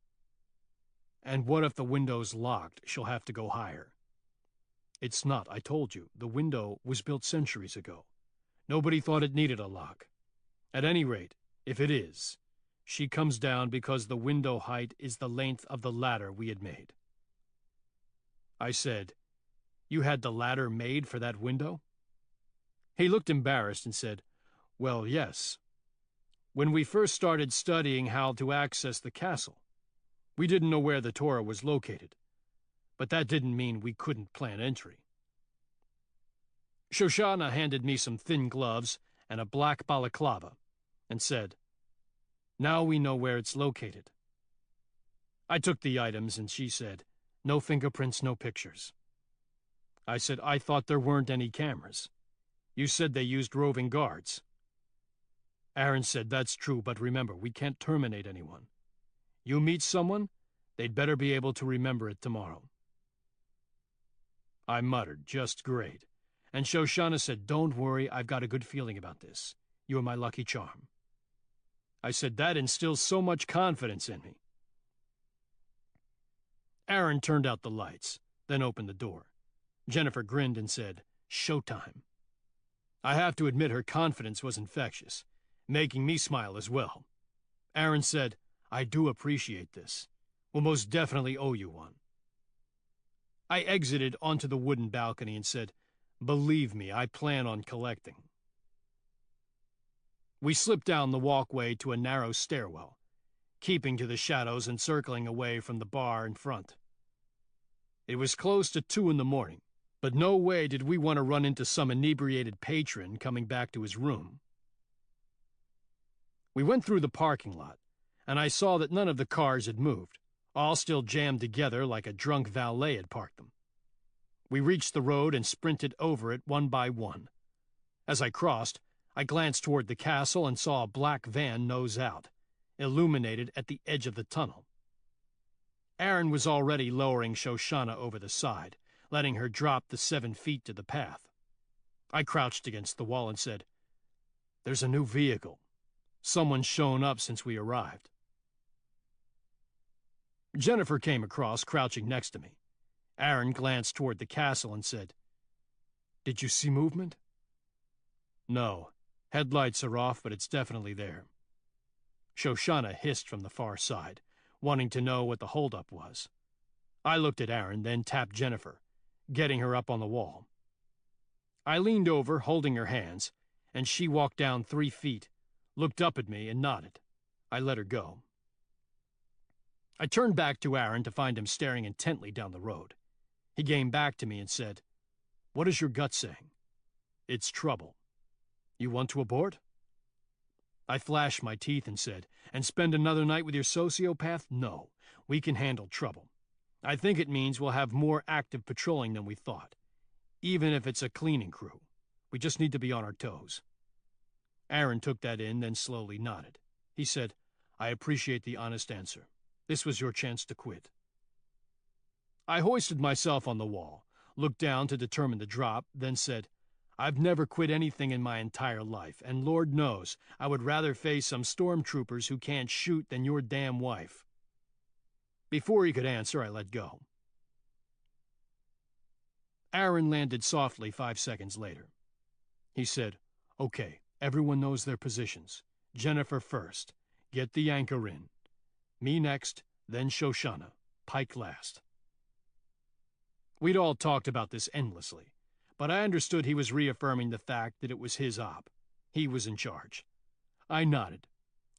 And what if the window's locked? She'll have to go higher." "It's not, I told you. The window was built centuries ago. Nobody thought it needed a lock. At any rate, if it is, she comes down because the window height is the length of the ladder we had made." I said, "You had the ladder made for that window?" He looked embarrassed and said, "Well, yes. When we first started studying how to access the castle, we didn't know where the Torah was located, but that didn't mean we couldn't plan entry." Shoshana handed me some thin gloves and a black balaclava and said, "Now we know where it's located." I took the items and she said, "No fingerprints, no pictures." I said, "I thought there weren't any cameras. You said they used roving guards." Aaron said, "That's true, but remember, we can't terminate anyone. You meet someone, they'd better be able to remember it tomorrow." I muttered, "Just great." And Shoshana said, "Don't worry, I've got a good feeling about this. You're my lucky charm." I said, "That instills so much confidence in me." Aaron turned out the lights, then opened the door. Jennifer grinned and said, "Showtime." I have to admit her confidence was infectious, making me smile as well. Aaron said, "I do appreciate this. We'll most definitely owe you one." I exited onto the wooden balcony and said, "Believe me, I plan on collecting." We slipped down the walkway to a narrow stairwell, keeping to the shadows and circling away from the bar in front. It was close to 2 in the morning, but no way did we want to run into some inebriated patron coming back to his room. We went through the parking lot, and I saw that none of the cars had moved, all still jammed together like a drunk valet had parked them. We reached the road and sprinted over it one by one. As I crossed, I glanced toward the castle and saw a black van nose out, illuminated at the edge of the tunnel. Aaron was already lowering Shoshana over the side, letting her drop the 7 feet to the path. I crouched against the wall and said, "There's a new vehicle. Someone's shown up since we arrived." Jennifer came across, crouching next to me. Aaron glanced toward the castle and said, "Did you see movement?" "No. Headlights are off, but it's definitely there." Shoshana hissed from the far side, wanting to know what the holdup was. I looked at Aaron, then tapped Jennifer, getting her up on the wall. I leaned over, holding her hands, and she walked down 3 feet, looked up at me, and nodded. I let her go. I turned back to Aaron to find him staring intently down the road. He came back to me and said, "What is your gut saying?" "It's trouble." "You want to abort?" I flashed my teeth and said, "And spend another night with your sociopath? No, we can handle trouble. I think it means we'll have more active patrolling than we thought, even if it's a cleaning crew. We just need to be on our toes." Aaron took that in, then slowly nodded. He said, "I appreciate the honest answer. This was your chance to quit." I hoisted myself on the wall, looked down to determine the drop, then said, "I've never quit anything in my entire life, and Lord knows I would rather face some stormtroopers who can't shoot than your damn wife." Before he could answer, I let go. Aaron landed softly 5 seconds later. He said, "Okay, everyone knows their positions. Jennifer first. Get the anchor in. Me next, then Shoshana. Pike last." We'd all talked about this endlessly, but I understood he was reaffirming the fact that it was his op. He was in charge. I nodded,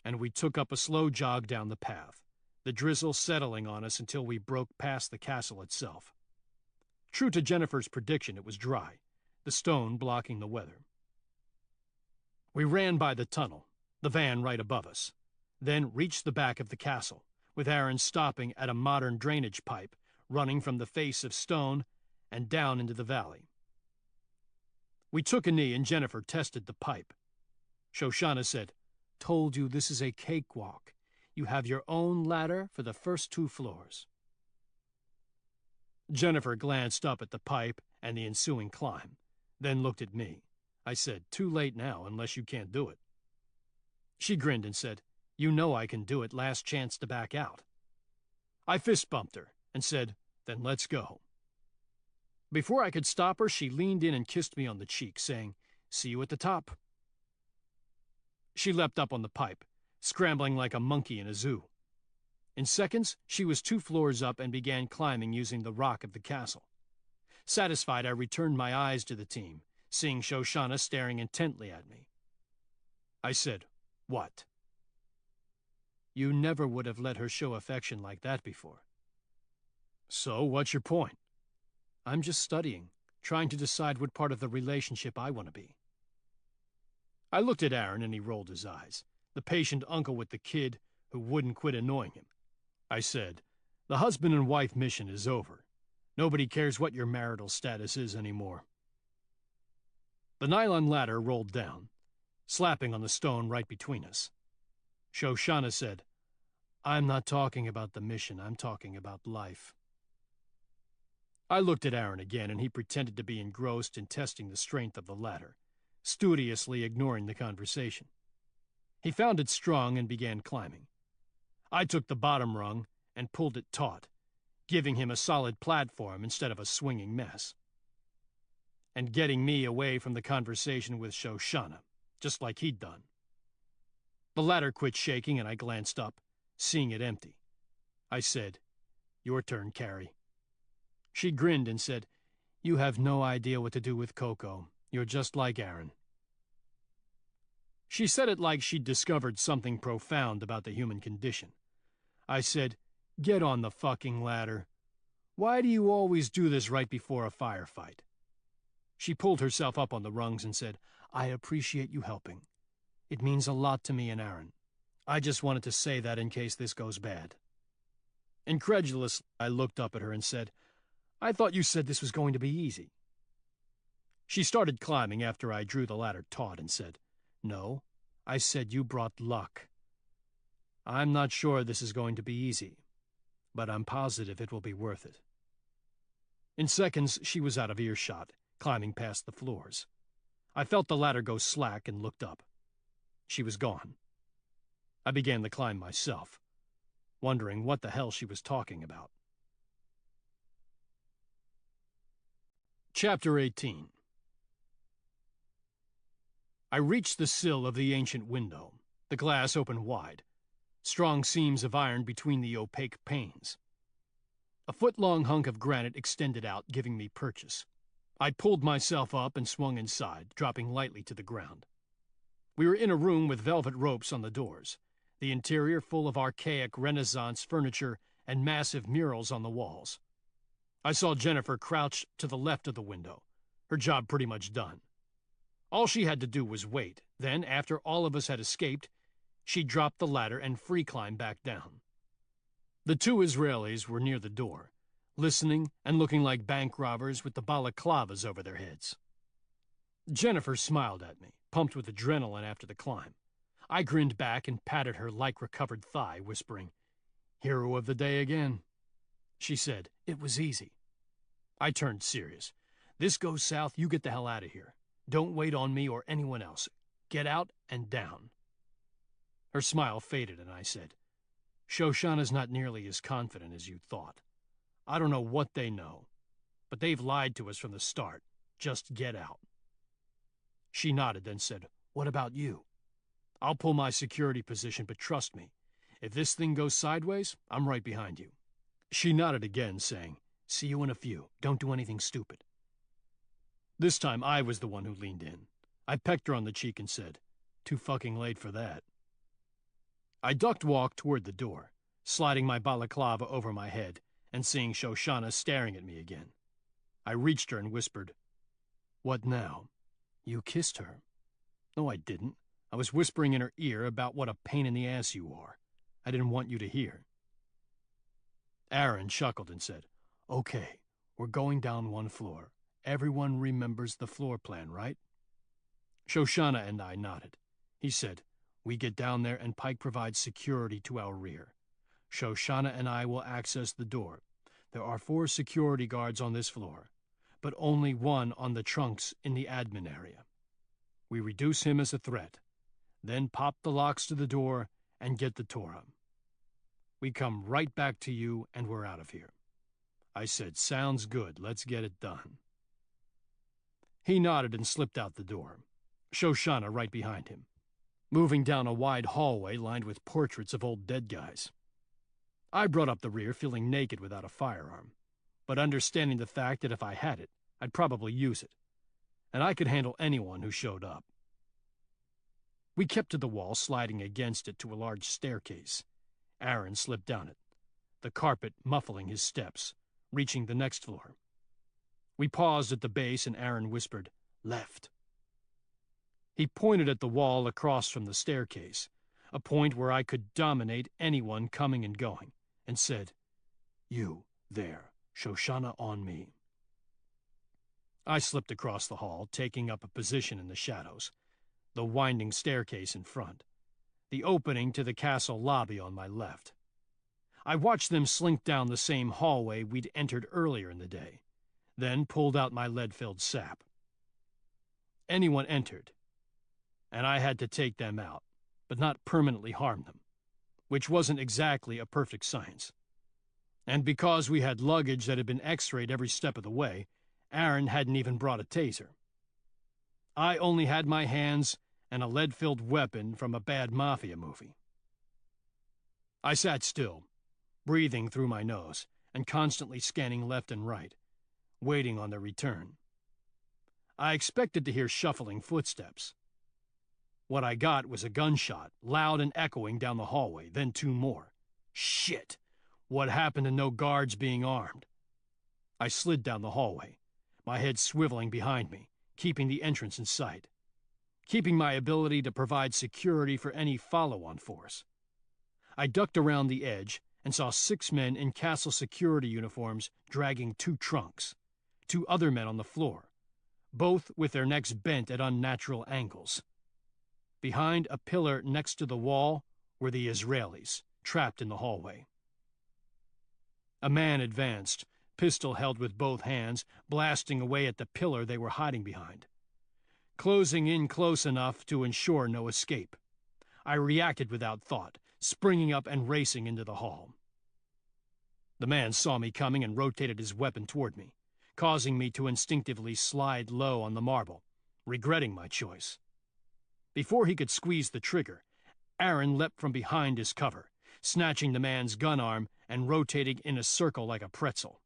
and we took up a slow jog down the path, the drizzle settling on us until we broke past the castle itself. True to Jennifer's prediction, it was dry, the stone blocking the weather. We ran by the tunnel, the van right above us, then reached the back of the castle, with Aaron stopping at a modern drainage pipe running from the face of stone and down into the valley. We took a knee and Jennifer tested the pipe. Shoshana said, "Told you this is a cakewalk. You have your own ladder for the first 2 floors. Jennifer glanced up at the pipe and the ensuing climb, then looked at me. I said, "Too late now, unless you can't do it." She grinned and said, "You know I can do it, last chance to back out." I fist bumped her and said, "Then let's go." Before I could stop her, she leaned in and kissed me on the cheek, saying, "See you at the top." She leapt up on the pipe, scrambling like a monkey in a zoo. In seconds, she was 2 floors up and began climbing using the rock of the castle. Satisfied, I returned my eyes to the team, seeing Shoshana staring intently at me. I said, "What?" "You never would have let her show affection like that before." "So, what's your point?" "I'm just studying, trying to decide what part of the relationship I want to be." I looked at Aaron and he rolled his eyes, the patient uncle with the kid who wouldn't quit annoying him. I said, "The husband and wife mission is over. Nobody cares what your marital status is anymore." The nylon ladder rolled down, slapping on the stone right between us. Shoshana said, "I'm not talking about the mission, I'm talking about life." I looked at Aaron again, and he pretended to be engrossed in testing the strength of the ladder, studiously ignoring the conversation. He found it strong and began climbing. I took the bottom rung and pulled it taut, giving him a solid platform instead of a swinging mess, and getting me away from the conversation with Shoshana, just like he'd done. The ladder quit shaking and I glanced up, seeing it empty. I said, "Your turn, Carrie." She grinned and said, "You have no idea what to do with Coco. You're just like Aaron." She said it like she'd discovered something profound about the human condition. I said, "Get on the fucking ladder. Why do you always do this right before a firefight?" She pulled herself up on the rungs and said, "I appreciate you helping. It means a lot to me and Aaron. I just wanted to say that in case this goes bad." Incredulously, I looked up at her and said, "I thought you said this was going to be easy." She started climbing after I drew the ladder taut and said, "No, I said you brought luck. I'm not sure this is going to be easy, but I'm positive it will be worth it." In seconds, she was out of earshot, climbing past the floors. I felt the ladder go slack and looked up. She was gone. I began the climb myself, wondering what the hell she was talking about. Chapter 18. I reached the sill of the ancient window, the glass open wide, strong seams of iron between the opaque panes. A foot-long hunk of granite extended out, giving me purchase. I pulled myself up and swung inside, dropping lightly to the ground. We were in a room with velvet ropes on the doors, the interior full of archaic Renaissance furniture and massive murals on the walls. I saw Jennifer crouched to the left of the window, her job pretty much done. All she had to do was wait. Then, after all of us had escaped, she dropped the ladder and free-climbed back down. The two Israelis were near the door, listening and looking like bank robbers with the balaclavas over their heads. Jennifer smiled at me, pumped with adrenaline after the climb. I grinned back and patted her like-recovered thigh, whispering, "Hero of the day again." She said, "It was easy." I turned serious. "This goes south, you get the hell out of here. Don't wait on me or anyone else. Get out and down." Her smile faded and I said, "Shoshana's not nearly as confident as you thought. I don't know what they know, but they've lied to us from the start. Just get out." She nodded, then said, "What about you? I'll pull my security position, but trust me, if this thing goes sideways, I'm right behind you." She nodded again, saying, "See you in a few. Don't do anything stupid." This time I was the one who leaned in. I pecked her on the cheek and said, "Too fucking late for that." I ducked-walked toward the door, sliding my balaclava over my head and seeing Shoshana staring at me again. I reached her and whispered, "What now? You kissed her." "No, I didn't. I was whispering in her ear about what a pain in the ass you are. I didn't want you to hear." Aaron chuckled and said, "Okay, we're going down one floor. Everyone remembers the floor plan, right?" Shoshana and I nodded. He said, "We get down there and Pike provides security to our rear. Shoshana and I will access the door. There are 4 security guards on this floor, but only 1 on the trunks in the admin area. We reduce him as a threat, then pop the locks to the door and get the Torah. We come right back to you and we're out of here." I said, "Sounds good. Let's get it done." He nodded and slipped out the door, Shoshana right behind him, moving down a wide hallway lined with portraits of old dead guys. I brought up the rear feeling naked without a firearm, but understanding the fact that if I had it, I'd probably use it, and I could handle anyone who showed up. We kept to the wall, sliding against it to a large staircase. Aaron slipped down it, the carpet muffling his steps, reaching the next floor. We paused at the base and Aaron whispered, "Left." He pointed at the wall across from the staircase, a point where I could dominate anyone coming and going, and said, "You, there, Shoshana on me." I slipped across the hall, taking up a position in the shadows, the winding staircase in front, the opening to the castle lobby on my left. I watched them slink down the same hallway we'd entered earlier in the day, then pulled out my lead-filled sap. Anyone entered, and I had to take them out, but not permanently harm them, which wasn't exactly a perfect science. And because we had luggage that had been x-rayed every step of the way, Aaron hadn't even brought a taser. I only had my hands and a lead-filled weapon from a bad mafia movie. I sat still, breathing through my nose and constantly scanning left and right, waiting on their return. I expected to hear shuffling footsteps. What I got was a gunshot, loud and echoing down the hallway, then 2 more. Shit! What happened to no guards being armed? I slid down the hallway, my head swiveling behind me, keeping the entrance in sight, keeping my ability to provide security for any follow-on force. I ducked around the edge and saw 6 men in castle security uniforms dragging 2 trunks, 2 other men on the floor, both with their necks bent at unnatural angles. Behind a pillar next to the wall were the Israelis, trapped in the hallway. A man advanced, pistol held with both hands, blasting away at the pillar they were hiding behind, closing in close enough to ensure no escape. I reacted without thought, springing up and racing into the hall. The man saw me coming and rotated his weapon toward me, causing me to instinctively slide low on the marble, regretting my choice. Before he could squeeze the trigger, Aaron leapt from behind his cover, snatching the man's gun arm and rotating in a circle like a pretzel.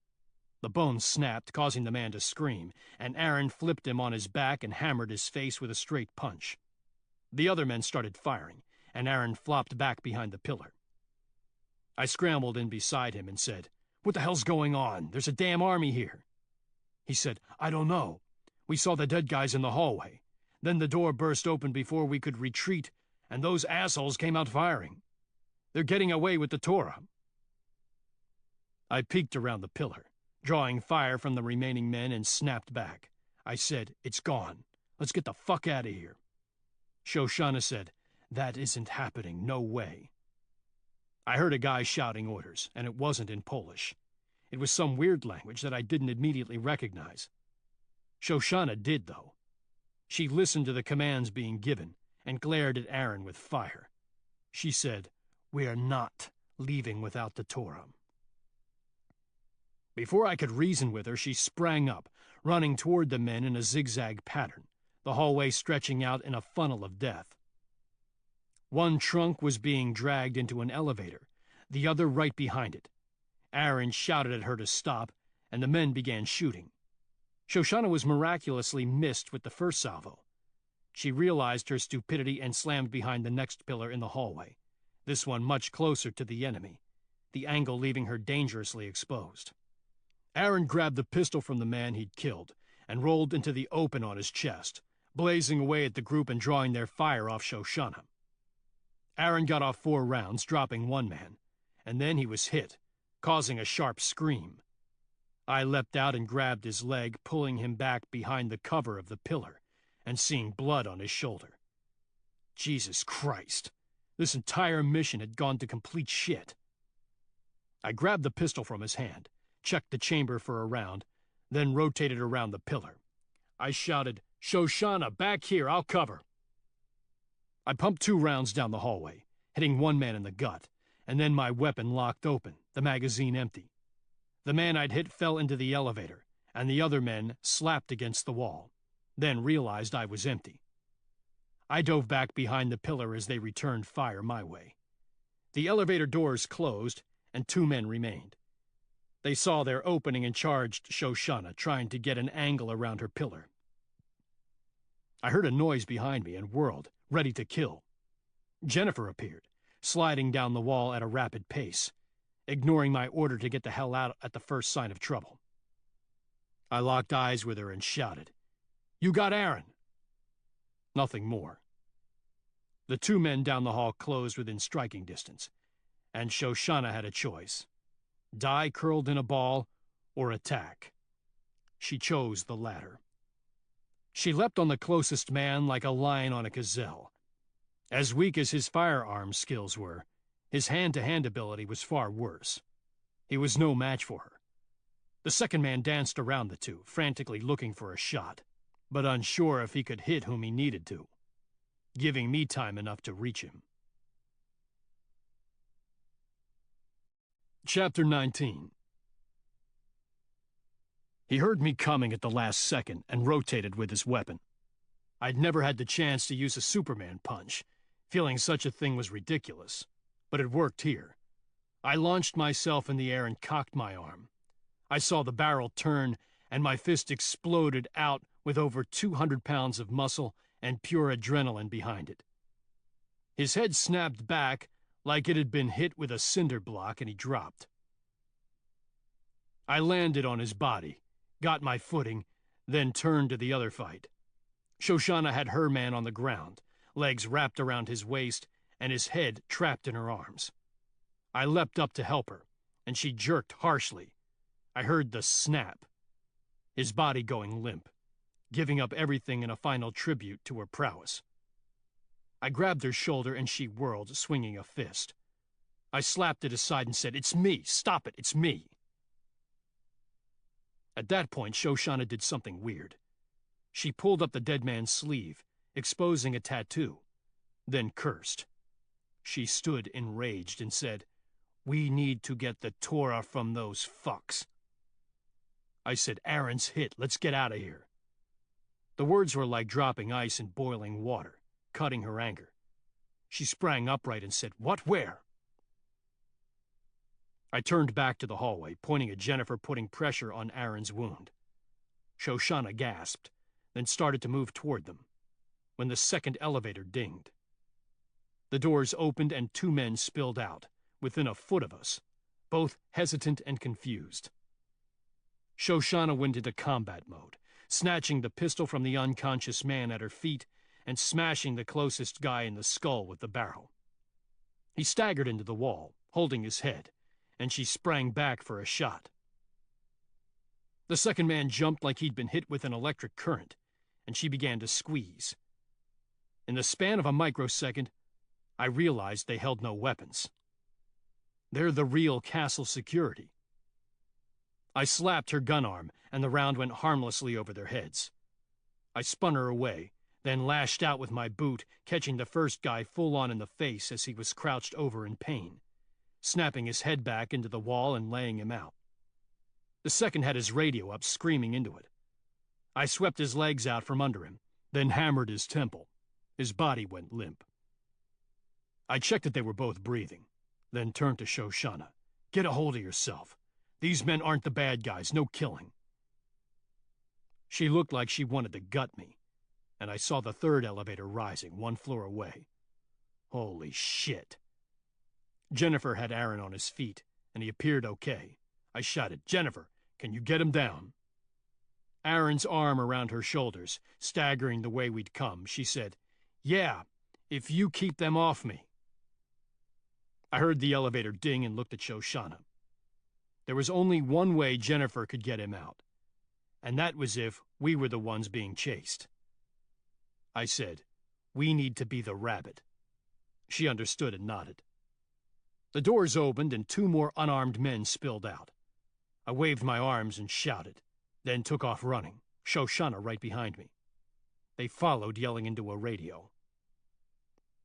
The bone snapped, causing the man to scream, and Aaron flipped him on his back and hammered his face with a straight punch. The other men started firing, and Aaron flopped back behind the pillar. I scrambled in beside him and said, "What the hell's going on? There's a damn army here." He said, "I don't know. We saw the dead guys in the hallway. Then the door burst open before we could retreat, and those assholes came out firing. They're getting away with the Torah." I peeked around the pillar, drawing fire from the remaining men, and snapped back. I said, "It's gone. Let's get the fuck out of here." Shoshana said, "That isn't happening. No way." I heard a guy shouting orders, and it wasn't in Polish. It was some weird language that I didn't immediately recognize. Shoshana did, though. She listened to the commands being given and glared at Aaron with fire. She said, "We are not leaving without the Torah." Before I could reason with her, she sprang up, running toward the men in a zigzag pattern, the hallway stretching out in a funnel of death. One trunk was being dragged into an elevator, the other right behind it. Aaron shouted at her to stop, and the men began shooting. Shoshana was miraculously missed with the first salvo. She realized her stupidity and slammed behind the next pillar in the hallway, this one much closer to the enemy, the angle leaving her dangerously exposed. Aaron grabbed the pistol from the man he'd killed and rolled into the open on his chest, blazing away at the group and drawing their fire off Shoshana. Aaron got off 4 rounds, dropping one man, and then he was hit, causing a sharp scream. I leapt out and grabbed his leg, pulling him back behind the cover of the pillar and seeing blood on his shoulder. Jesus Christ, this entire mission had gone to complete shit. I grabbed the pistol from his hand, checked the chamber for a round, then rotated around the pillar. I shouted, "Shoshana, back here, I'll cover." I pumped 2 rounds down the hallway, hitting one man in the gut, and then my weapon locked open, the magazine empty. The man I'd hit fell into the elevator, and the other men slapped against the wall, then realized I was empty. I dove back behind the pillar as they returned fire my way. The elevator doors closed, and 2 men remained. They saw their opening and charged Shoshana, trying to get an angle around her pillar. I heard a noise behind me and whirled, ready to kill. Jennifer appeared, sliding down the wall at a rapid pace, ignoring my order to get the hell out at the first sign of trouble. I locked eyes with her and shouted, "You got Aaron!" Nothing more. The 2 men down the hall closed within striking distance, and Shoshana had a choice: die curled in a ball or attack. She chose the latter. She leapt on the closest man like a lion on a gazelle. As weak as his firearms skills were, his hand-to-hand ability was far worse. He was no match for her. The second man danced around the 2, frantically looking for a shot, but unsure if he could hit whom he needed to, giving me time enough to reach him. Chapter 19. He heard me coming at the last second and rotated with his weapon. I'd never had the chance to use a Superman punch, feeling such a thing was ridiculous, but it worked here. I launched myself in the air and cocked my arm. I saw the barrel turn, and my fist exploded out with over 200 pounds of muscle and pure adrenaline behind it. His head snapped back like it had been hit with a cinder block, and he dropped. I landed on his body, got my footing, then turned to the other fight. Shoshana had her man on the ground, legs wrapped around his waist and his head trapped in her arms. I leapt up to help her, and she jerked harshly. I heard the snap, his body going limp, giving up everything in a final tribute to her prowess. I grabbed her shoulder and she whirled, swinging a fist. I slapped it aside and said, "It's me! Stop it! It's me!" At that point, Shoshana did something weird. She pulled up the dead man's sleeve, exposing a tattoo, then cursed. She stood enraged and said, "We need to get the Torah from those fucks." I said, "Aaron's hit. Let's get out of here." The words were like dropping ice in boiling water, cutting her anger. She sprang upright and said, "What? Where?" I turned back to the hallway, pointing at Jennifer putting pressure on Aaron's wound. Shoshana gasped, then started to move toward them, when the second elevator dinged. The doors opened and 2 men spilled out, within a foot of us, both hesitant and confused. Shoshana went into combat mode, snatching the pistol from the unconscious man at her feet and smashing the closest guy in the skull with the barrel. He staggered into the wall, holding his head, and she sprang back for a shot. The second man jumped like he'd been hit with an electric current, and she began to squeeze. In the span of a microsecond, I realized they held no weapons. They're the real castle security. I slapped her gun arm, and the round went harmlessly over their heads. I spun her away, then lashed out with my boot, catching the first guy full on in the face as he was crouched over in pain, snapping his head back into the wall and laying him out. The second had his radio up, screaming into it. I swept his legs out from under him, then hammered his temple. His body went limp. I checked that they were both breathing, then turned to Shoshana. "Get a hold of yourself. These men aren't the bad guys, no killing." She looked like she wanted to gut me, and I saw the third elevator rising, 1 floor away. Holy shit. Jennifer had Aaron on his feet, and he appeared okay. I shouted, "Jennifer, can you get him down?" Aaron's arm around her shoulders, staggering the way we'd come, she said, "Yeah, if you keep them off me." I heard the elevator ding and looked at Shoshana. There was only one way Jennifer could get him out, and that was if we were the ones being chased. I said, "We need to be the rabbit." She understood and nodded. The doors opened and 2 more unarmed men spilled out. I waved my arms and shouted, then took off running, Shoshana right behind me. They followed, yelling into a radio.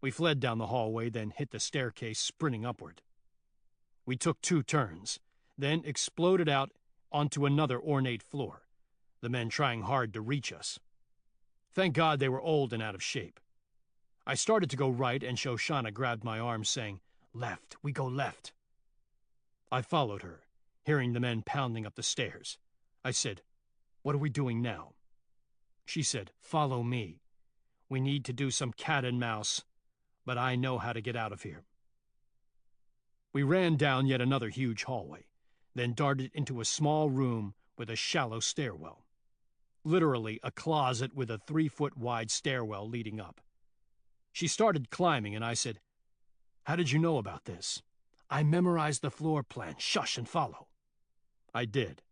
We fled down the hallway, then hit the staircase, sprinting upward. We took 2 turns, then exploded out onto another ornate floor, the men trying hard to reach us. Thank God they were old and out of shape. I started to go right, and Shoshana grabbed my arm, saying, "Left, we go left." I followed her, hearing the men pounding up the stairs. I said, "What are we doing now?" She said, "Follow me. We need to do some cat and mouse, but I know how to get out of here." We ran down yet another huge hallway, then darted into a small room with a shallow stairwell. Literally a closet with a 3-foot-wide stairwell leading up. She started climbing, and I said, "How did you know about this?" "I memorized the floor plan. Shush and follow." I did.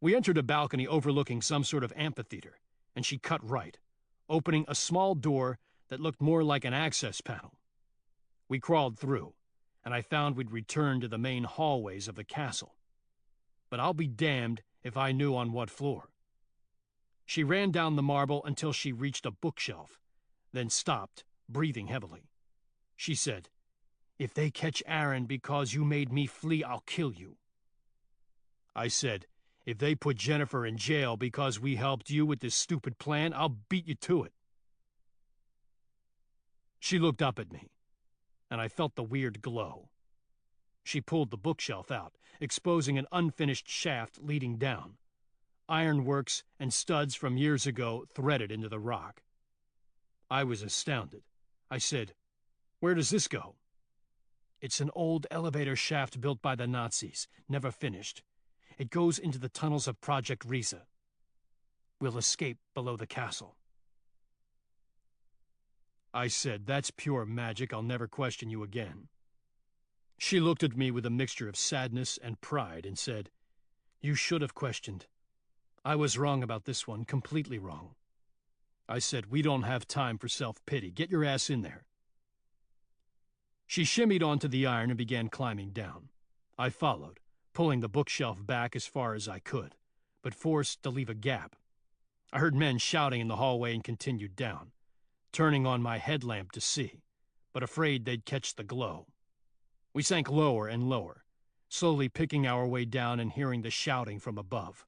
We entered a balcony overlooking some sort of amphitheater, and she cut right, opening a small door that looked more like an access panel. We crawled through, and I found we'd returned to the main hallways of the castle. But I'll be damned if I knew on what floor. She ran down the marble until she reached a bookshelf, then stopped, breathing heavily. She said, "If they catch Aaron because you made me flee, I'll kill you." I said, "If they put Jennifer in jail because we helped you with this stupid plan, I'll beat you to it." She looked up at me, and I felt the weird glow. She pulled the bookshelf out, exposing an unfinished shaft leading down. Ironworks and studs from years ago threaded into the rock. I was astounded. I said, "Where does this go?" "It's an old elevator shaft built by the Nazis, never finished. It goes into the tunnels of Project Riza. We'll escape below the castle." I said, "That's pure magic. I'll never question you again." She looked at me with a mixture of sadness and pride and said, "You should have questioned. I was wrong about this one, completely wrong." I said, "We don't have time for self-pity. Get your ass in there." She shimmied onto the iron and began climbing down. I followed, pulling the bookshelf back as far as I could, but forced to leave a gap. I heard men shouting in the hallway and continued down, turning on my headlamp to see, but afraid they'd catch the glow. We sank lower and lower, slowly picking our way down and hearing the shouting from above,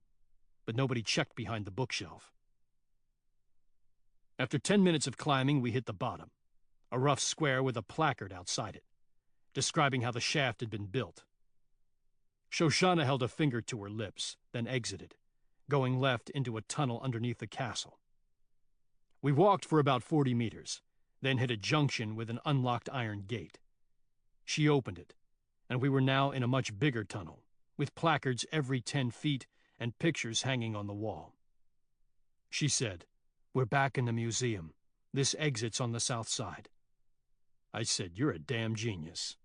but nobody checked behind the bookshelf. After 10 minutes of climbing, we hit the bottom, a rough square with a placard outside it, describing how the shaft had been built. Shoshana held a finger to her lips, then exited, going left into a tunnel underneath the castle. We walked for about 40 meters, then hit a junction with an unlocked iron gate. She opened it, and we were now in a much bigger tunnel, with placards every 10 feet and pictures hanging on the wall. She said, "We're back in the museum. This exit's on the south side." I said, "You're a damn genius."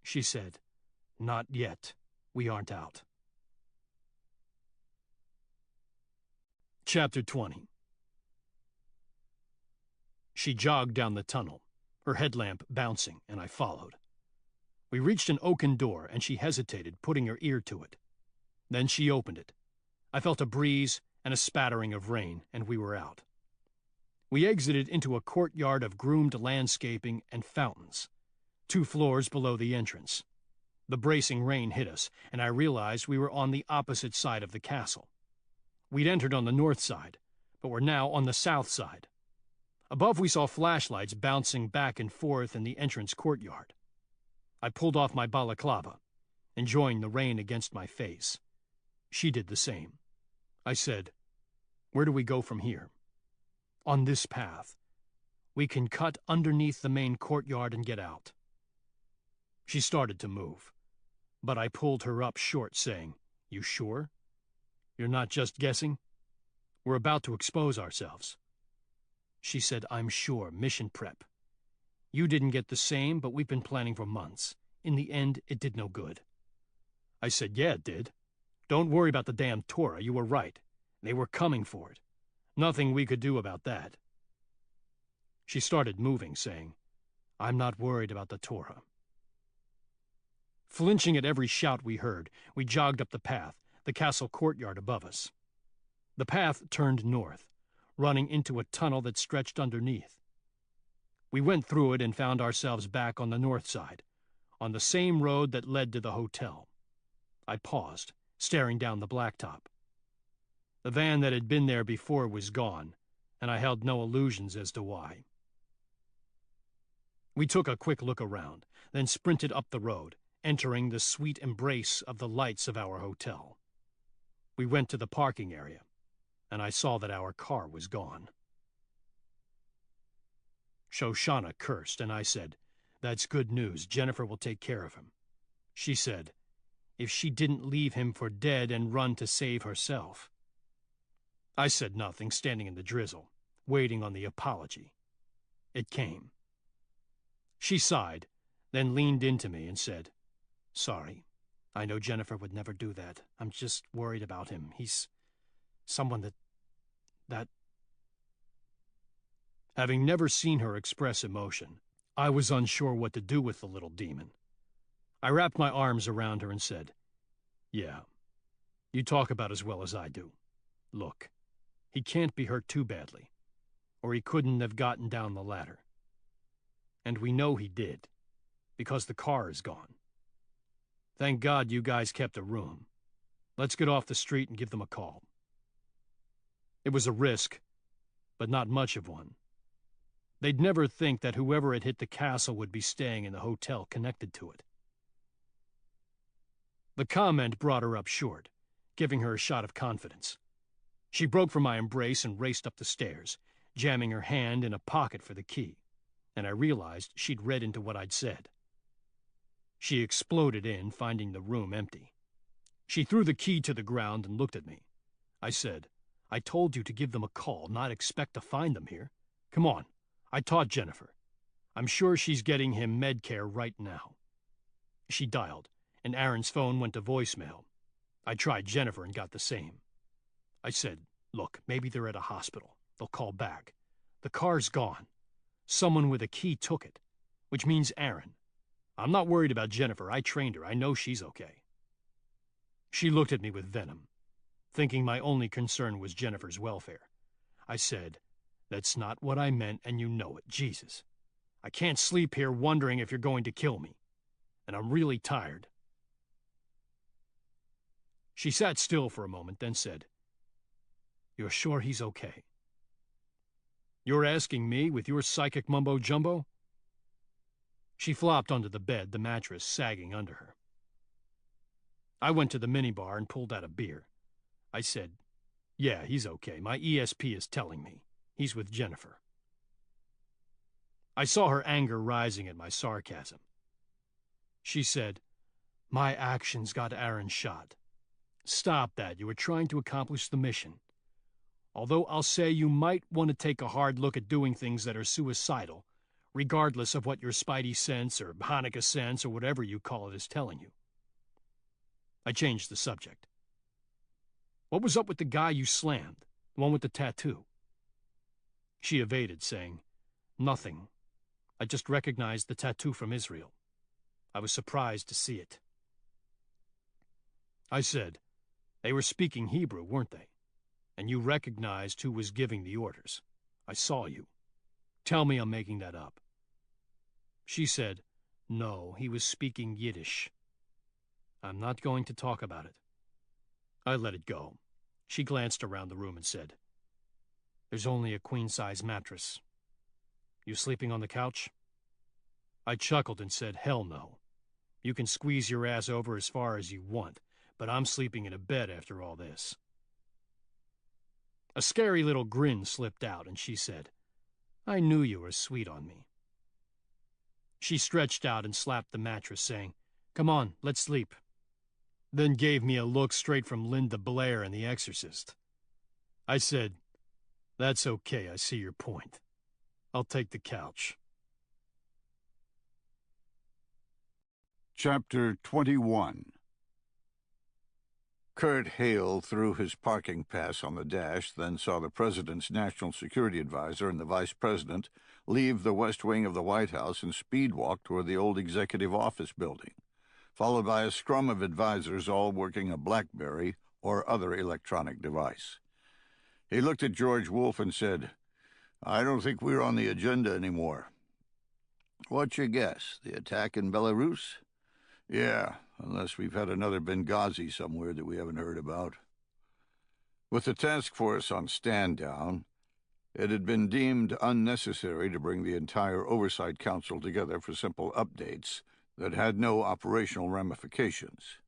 She said, "Not yet. We aren't out." Chapter 20. She jogged down the tunnel, her headlamp bouncing, and I followed. We reached an oaken door, and she hesitated, putting her ear to it. Then she opened it. I felt a breeze and a spattering of rain, and we were out. We exited into a courtyard of groomed landscaping and fountains, 2 floors below the entrance. The bracing rain hit us, and I realized we were on the opposite side of the castle. We'd entered on the north side, but were now on the south side. Above, we saw flashlights bouncing back and forth in the entrance courtyard. I pulled off my balaclava, enjoying the rain against my face. She did the same. I said, "Where do we go from here?" "On this path. We can cut underneath the main courtyard and get out." She started to move, but I pulled her up short, saying, "You sure? You're not just guessing? We're about to expose ourselves." She said, "I'm sure, mission prep. You didn't get the same, but we've been planning for months. In the end, it did no good." I said, "Yeah, it did. Don't worry about the damn Torah. You were right. They were coming for it. Nothing we could do about that." She started moving, saying, "I'm not worried about the Torah." Flinching at every shout we heard, we jogged up the path, the castle courtyard above us. The path turned north, running into a tunnel that stretched underneath. We went through it and found ourselves back on the north side, on the same road that led to the hotel. I paused, staring down the blacktop. The van that had been there before was gone, and I held no illusions as to why. We took a quick look around, then sprinted up the road, entering the sweet embrace of the lights of our hotel. We went to the parking area, and I saw that our car was gone. Shoshana cursed, and I said, "That's good news. Jennifer will take care of him." She said, "If she didn't leave him for dead and run to save herself." I said nothing, standing in the drizzle, waiting on the apology. It came. She sighed, then leaned into me and said, "Sorry. I know Jennifer would never do that. I'm just worried about him. He's someone that... Having never seen her express emotion, I was unsure what to do with the little demon. I wrapped my arms around her and said, "Yeah, you talk about as well as I do. Look, he can't be hurt too badly, or he couldn't have gotten down the ladder. And we know he did, because the car is gone. Thank God you guys kept a room. Let's get off the street and give them a call." It was a risk, but not much of one. They'd never think that whoever had hit the castle would be staying in the hotel connected to it. The comment brought her up short, giving her a shot of confidence. She broke from my embrace and raced up the stairs, jamming her hand in a pocket for the key, and I realized she'd read into what I'd said. She exploded in, finding the room empty. She threw the key to the ground and looked at me. I said, "I told you to give them a call, not expect to find them here. Come on, I taught Jennifer. I'm sure she's getting him Medcare right now." She dialed, and Aaron's phone went to voicemail. I tried Jennifer and got the same. I said, "Look, maybe they're at a hospital. They'll call back. The car's gone. Someone with a key took it, which means Aaron. I'm not worried about Jennifer. I trained her. I know she's okay." She looked at me with venom, thinking my only concern was Jennifer's welfare. I said, "That's not what I meant, and you know it. Jesus. I can't sleep here wondering if you're going to kill me. And I'm really tired." She sat still for a moment, then said, "You're sure he's okay?" "You're asking me with your psychic mumbo-jumbo?" She flopped onto the bed, the mattress sagging under her. I went to the minibar and pulled out a beer. I said, "Yeah, he's okay. My ESP is telling me. He's with Jennifer." I saw her anger rising at my sarcasm. She said, "My actions got Aaron shot. Stop that. You were trying to accomplish the mission. Although I'll say you might want to take a hard look at doing things that are suicidal, regardless of what your spidey sense or Hanukkah sense or whatever you call it is telling you." I changed the subject. "What was up with the guy you slammed, the one with the tattoo?" She evaded, saying, "Nothing. I just recognized the tattoo from Israel. I was surprised to see it." I said, "They were speaking Hebrew, weren't they? And you recognized who was giving the orders. I saw you. Tell me I'm making that up." She said, "No, he was speaking Yiddish." "I'm not going to talk about it." I let it go. She glanced around the room and said, "There's only a queen-size mattress. You sleeping on the couch?" I chuckled and said, "Hell no. You can squeeze your ass over as far as you want, but I'm sleeping in a bed after all this." A scary little grin slipped out, and she said, "I knew you were sweet on me." She stretched out and slapped the mattress, saying, "Come on, let's sleep." Then gave me a look straight from Linda Blair in The Exorcist. I said, "That's okay, I see your point. I'll take the couch." Chapter 21. Kurt Hale threw his parking pass on the dash, then saw the president's national security advisor and the vice president leave the west wing of the White House and speedwalk toward the old executive office building, followed by a scrum of advisors all working a BlackBerry or other electronic device. He looked at George Wolfe and said, "I don't think we're on the agenda anymore." "What's your guess? The attack in Belarus?" "Yeah, unless we've had another Benghazi somewhere that we haven't heard about." With the task force on stand down, it had been deemed unnecessary to bring the entire Oversight Council together for simple updates that had no operational ramifications.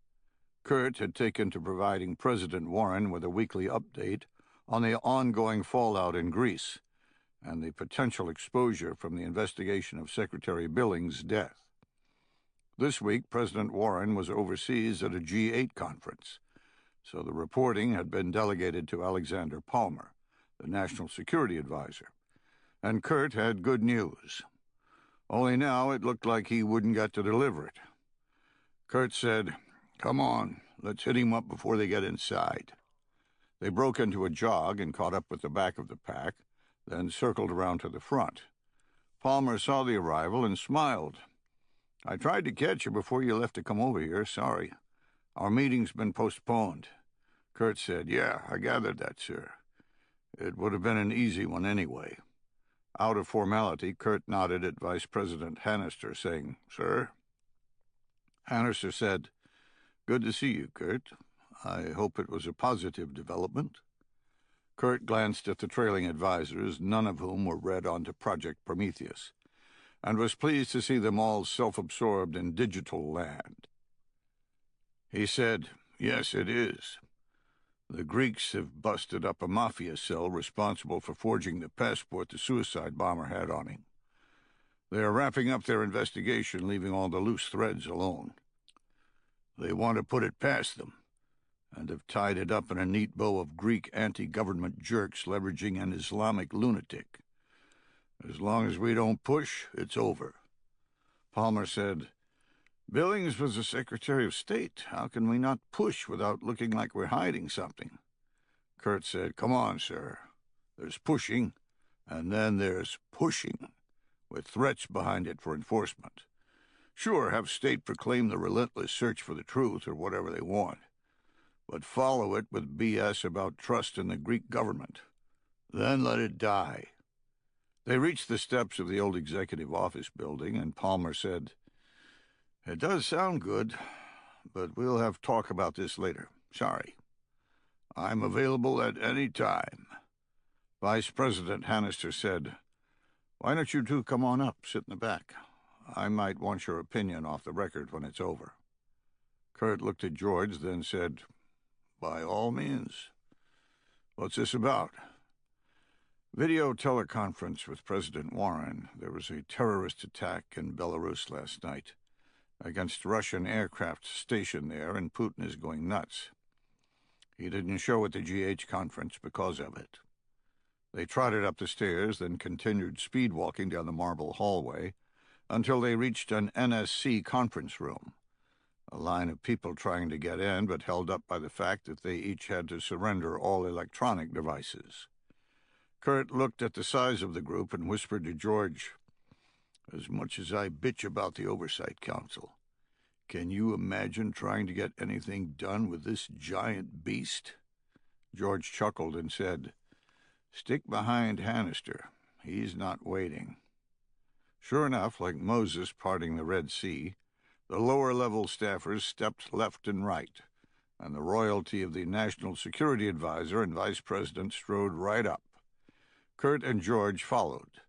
Kurt had taken to providing President Warren with a weekly update on the ongoing fallout in Greece and the potential exposure from the investigation of Secretary Billings' death. This week, President Warren was overseas at a G8 conference, so the reporting had been delegated to Alexander Palmer, the National Security Advisor, and Kurt had good news. Only now it looked like he wouldn't get to deliver it. Kurt said, "Come on, let's hit him up before they get inside." They broke into a jog and caught up with the back of the pack, then circled around to the front. Palmer saw the arrival and smiled. "I tried to catch you before you left to come over here. Sorry. Our meeting's been postponed." Kurt said, "Yeah, I gathered that, sir. It would have been an easy one anyway." Out of formality, Kurt nodded at Vice President Hannister, saying, "Sir?" Hannister said, "Good to see you, Kurt. I hope it was a positive development." Kurt glanced at the trailing advisors, none of whom were read onto Project Prometheus, and was pleased to see them all self-absorbed in digital land. He said, "Yes, it is. The Greeks have busted up a mafia cell responsible for forging the passport the suicide bomber had on him. They are wrapping up their investigation, leaving all the loose threads alone. They want to put it past them, and have tied it up in a neat bow of Greek anti-government jerks leveraging an Islamic lunatic. As long as we don't push, it's over." Palmer said, "Billings was the Secretary of State. How can we not push without looking like we're hiding something?" Kurt said, "Come on, sir. There's pushing, and then there's pushing, with threats behind it for enforcement. Sure, have State proclaim the relentless search for the truth or whatever they want, but follow it with BS about trust in the Greek government. Then let it die." They reached the steps of the old executive office building, and Palmer said, "It does sound good, but we'll have talk about this later. Sorry. I'm available at any time." Vice President Hannister said, "Why don't you two come on up, sit in the back? I might want your opinion off the record when it's over." Kurt looked at George, then said, "By all means. What's this about?" "Video teleconference with President Warren. There was a terrorist attack in Belarus last night against Russian aircraft stationed there, and Putin is going nuts. He didn't show at the GH conference because of it." They trotted up the stairs, then continued speed-walking down the marble hallway until they reached an NSC conference room. A line of people trying to get in, but held up by the fact that they each had to surrender all electronic devices. Kurt looked at the size of the group and whispered to George, "As much as I bitch about the Oversight Council, can you imagine trying to get anything done with this giant beast?" George chuckled and said, "Stick behind Hannister. He's not waiting." Sure enough, like Moses parting the Red Sea, the lower-level staffers stepped left and right, and the royalty of the National Security Advisor and Vice President strode right up. Kurt and George followed,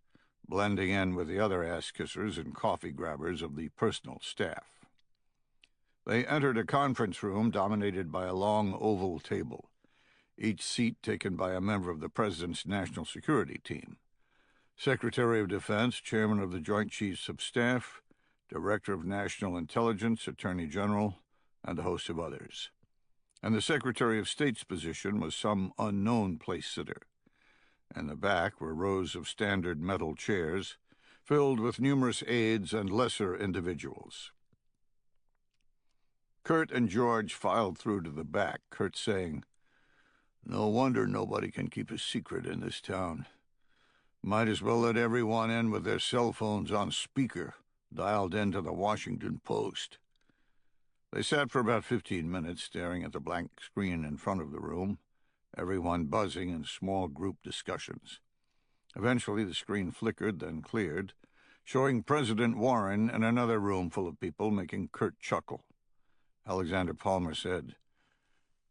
blending in with the other ass-kissers and coffee-grabbers of the personal staff. They entered a conference room dominated by a long oval table, each seat taken by a member of the President's National Security Team: Secretary of Defense, Chairman of the Joint Chiefs of Staff, Director of National Intelligence, Attorney General, and a host of others. And the Secretary of State's position was some unknown place-sitter. In the back were rows of standard metal chairs, filled with numerous aides and lesser individuals. Kurt and George filed through to the back, Kurt saying, "No wonder nobody can keep a secret in this town. Might as well let everyone in with their cell phones on speaker, dialed into the Washington Post." They sat for about 15 minutes, staring at the blank screen in front of the room, everyone buzzing in small group discussions. Eventually the screen flickered, then cleared, showing President Warren in another room full of people, making Kurt chuckle. Alexander Palmer said,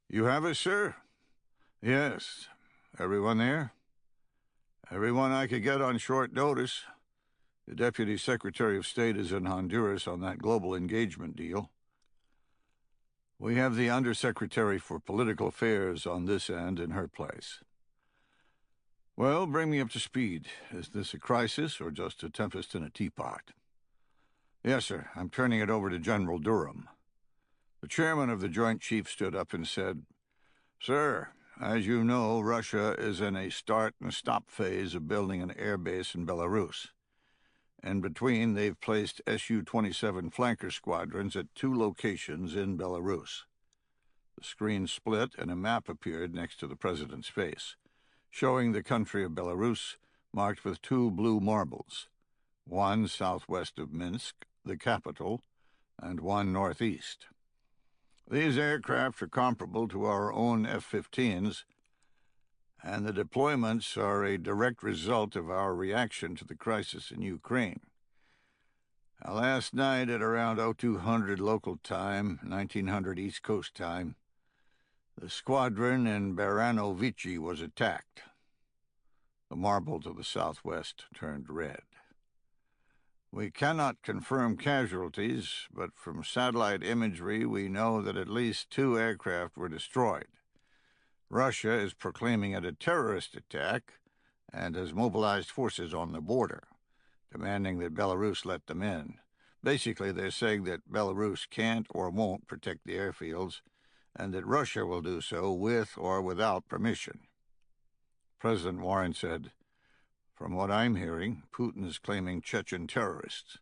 "You have us, sir?" "Yes. Everyone there?" "Everyone I could get on short notice. The Deputy Secretary of State is in Honduras on that global engagement deal. We have the Undersecretary for Political Affairs on this end in her place." "Well, bring me up to speed. Is this a crisis or just a tempest in a teapot?" "Yes, sir. I'm turning it over to General Durham." The chairman of the Joint Chiefs stood up and said, "Sir, as you know, Russia is in a start-and-stop phase of building an air base in Belarus. In between, they've placed Su-27 flanker squadrons at 2 locations in Belarus." The screen split and a map appeared next to the president's face, showing the country of Belarus marked with 2 blue marbles, one southwest of Minsk, the capital, and one northeast. "These aircraft are comparable to our own F-15s, and the deployments are a direct result of our reaction to the crisis in Ukraine. Last night at around 0200 local time, 1900 East Coast time, the squadron in Baranovichi was attacked." The marble to the southwest turned red. "We cannot confirm casualties, but from satellite imagery we know that at least 2 aircraft were destroyed. Russia is proclaiming it a terrorist attack and has mobilized forces on the border, demanding that Belarus let them in. Basically, they're saying that Belarus can't or won't protect the airfields, and that Russia will do so with or without permission." President Warren said, "From what I'm hearing, Putin is claiming Chechen terrorists."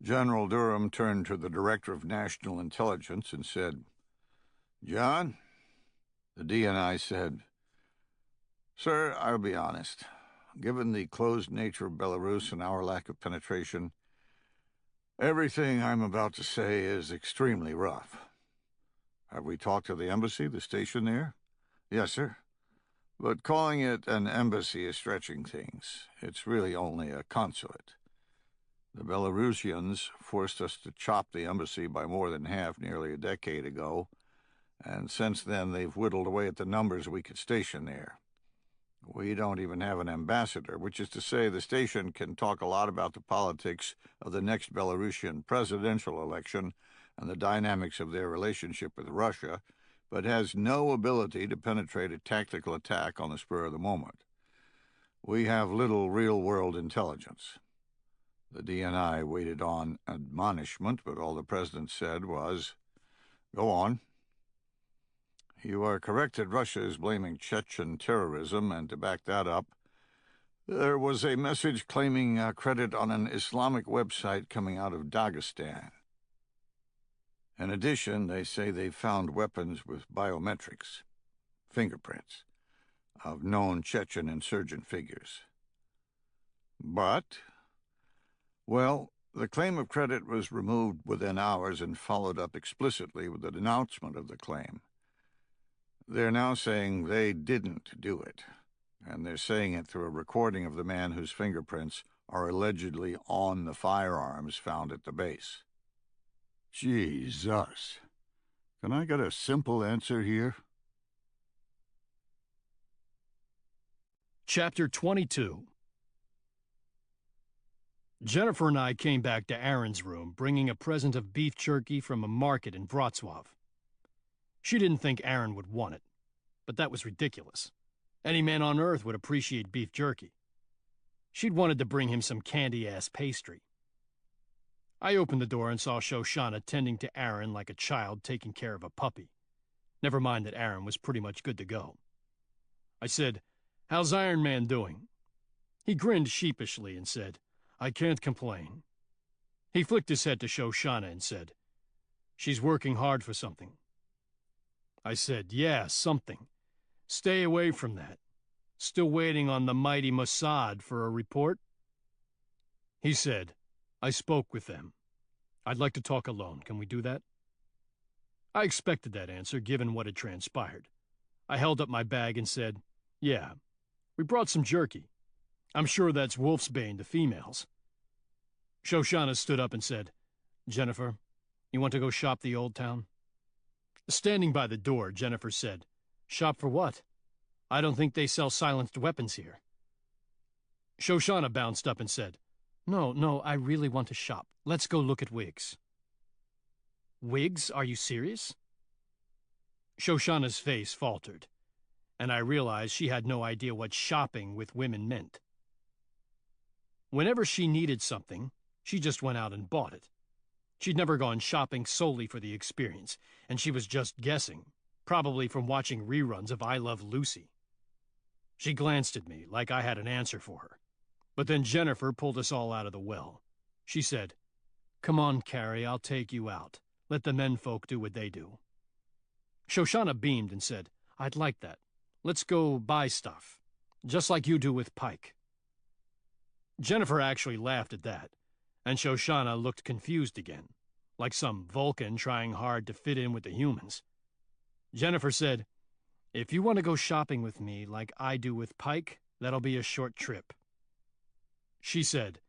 General Durham turned to the Director of National Intelligence and said, "John?" The DNI said, "Sir, I'll be honest. Given the closed nature of Belarus and our lack of penetration, everything I'm about to say is extremely rough." "Have we talked to the embassy, the station there?" "Yes, sir. But calling it an embassy is stretching things. It's really only a consulate. The Belarusians forced us to chop the embassy by more than half nearly a decade ago, and since then they've whittled away at the numbers we could station there. We don't even have an ambassador, which is to say the station can talk a lot about the politics of the next Belarusian presidential election and the dynamics of their relationship with Russia, but has no ability to penetrate a tactical attack on the spur of the moment. We have little real-world intelligence. The DNI waited on admonishment, but all the President said was, "Go on." "You are correct that Russia is blaming Chechen terrorism, and to back that up, there was a message claiming credit on an Islamic website coming out of Dagestan. In addition, they say they found weapons with biometrics, fingerprints, of known Chechen insurgent figures. But, well, the claim of credit was removed within hours and followed up explicitly with a denouncement of the claim. They're now saying they didn't do it, and they're saying it through a recording of the man whose fingerprints are allegedly on the firearms found at the base." Jesus. Can I get a simple answer here? Chapter 22. Jennifer and I came back to Aaron's room, bringing a present of beef jerky from a market in Wrocław. She didn't think Aaron would want it, but that was ridiculous. Any man on earth would appreciate beef jerky. She'd wanted to bring him some candy-ass pastry. I opened the door and saw Shoshana tending to Aaron like a child taking care of a puppy. Never mind that Aaron was pretty much good to go. I said, "How's Iron Man doing?" He grinned sheepishly and said, "I can't complain." He flicked his head to Shoshana and said, "She's working hard for something." I said, "Yeah, something. Stay away from that. Still waiting on the mighty Mossad for a report?" He said, "I spoke with them. I'd like to talk alone. Can we do that?" I expected that answer, given what had transpired. I held up my bag and said, "Yeah, we brought some jerky. I'm sure that's wolfsbane to females." Shoshana stood up and said, "Jennifer, you want to go shop the old town?" Standing by the door, Jennifer said, "Shop for what? I don't think they sell silenced weapons here." Shoshana bounced up and said, No, I really want to shop. Let's go look at wigs." "Wigs? Are you serious?" Shoshana's face faltered, and I realized she had no idea what shopping with women meant. Whenever she needed something, she just went out and bought it. She'd never gone shopping solely for the experience, and she was just guessing, probably from watching reruns of I Love Lucy. She glanced at me like I had an answer for her. But then Jennifer pulled us all out of the well. She said, "Come on, Carrie, I'll take you out. Let the menfolk do what they do." Shoshana beamed and said, "I'd like that. Let's go buy stuff, just like you do with Pike." Jennifer actually laughed at that, and Shoshana looked confused again, like some Vulcan trying hard to fit in with the humans. Jennifer said, "If you want to go shopping with me like I do with Pike, that'll be a short trip." She said,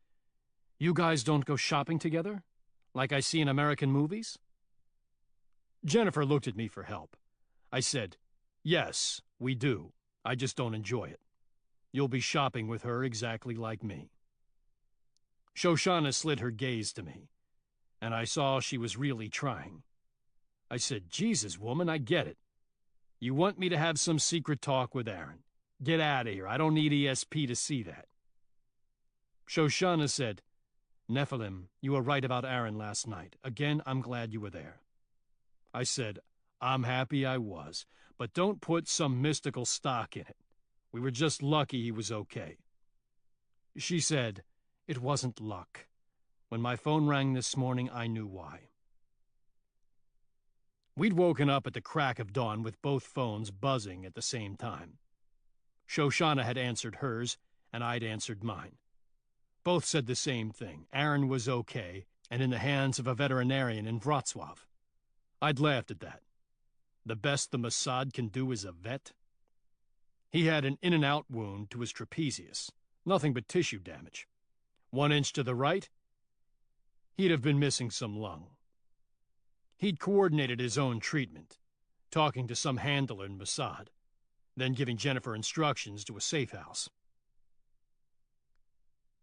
"You guys don't go shopping together, like I see in American movies?" Jennifer looked at me for help. I said, "Yes, we do. I just don't enjoy it. You'll be shopping with her exactly like me." Shoshana slid her gaze to me, and I saw she was really trying. I said, "Jesus, woman, I get it. You want me to have some secret talk with Aaron. Get out of here. I don't need ESP to see that." Shoshana said, "Nephilim, you were right about Aaron last night. Again, I'm glad you were there." I said, "I'm happy I was, but don't put some mystical stock in it. We were just lucky he was okay." She said, "It wasn't luck. When my phone rang this morning, I knew why." We'd woken up at the crack of dawn with both phones buzzing at the same time. Shoshana had answered hers, and I'd answered mine. Both said the same thing. Aaron was okay, and in the hands of a veterinarian in Wrocław. I'd laughed at that. The best the Mossad can do is a vet? He had an in-and-out wound to his trapezius, nothing but tissue damage. 1 inch to the right, he'd have been missing some lung. He'd coordinated his own treatment, talking to some handler in Mossad, then giving Jennifer instructions to a safe house.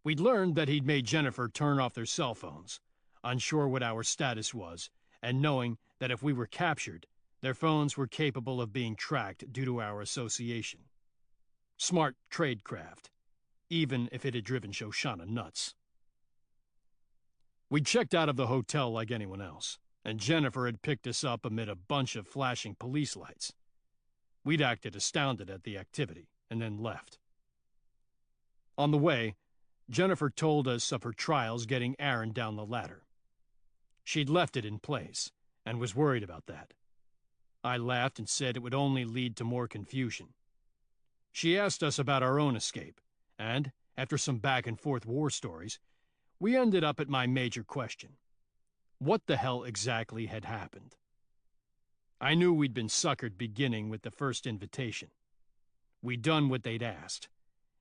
We'd learned that he'd made Jennifer turn off their cell phones, unsure what our status was, and knowing that if we were captured, their phones were capable of being tracked due to our association. Smart tradecraft, even if it had driven Shoshana nuts. We checked out of the hotel like anyone else, and Jennifer had picked us up amid a bunch of flashing police lights. We'd acted astounded at the activity, and then left. On the way, Jennifer told us of her trials getting Aaron down the ladder. She'd left it in place, and was worried about that. I laughed and said it would only lead to more confusion. She asked us about our own escape, and, after some back-and-forth war stories, we ended up at my major question. What the hell exactly had happened? I knew we'd been suckered beginning with the first invitation. We'd done what they'd asked,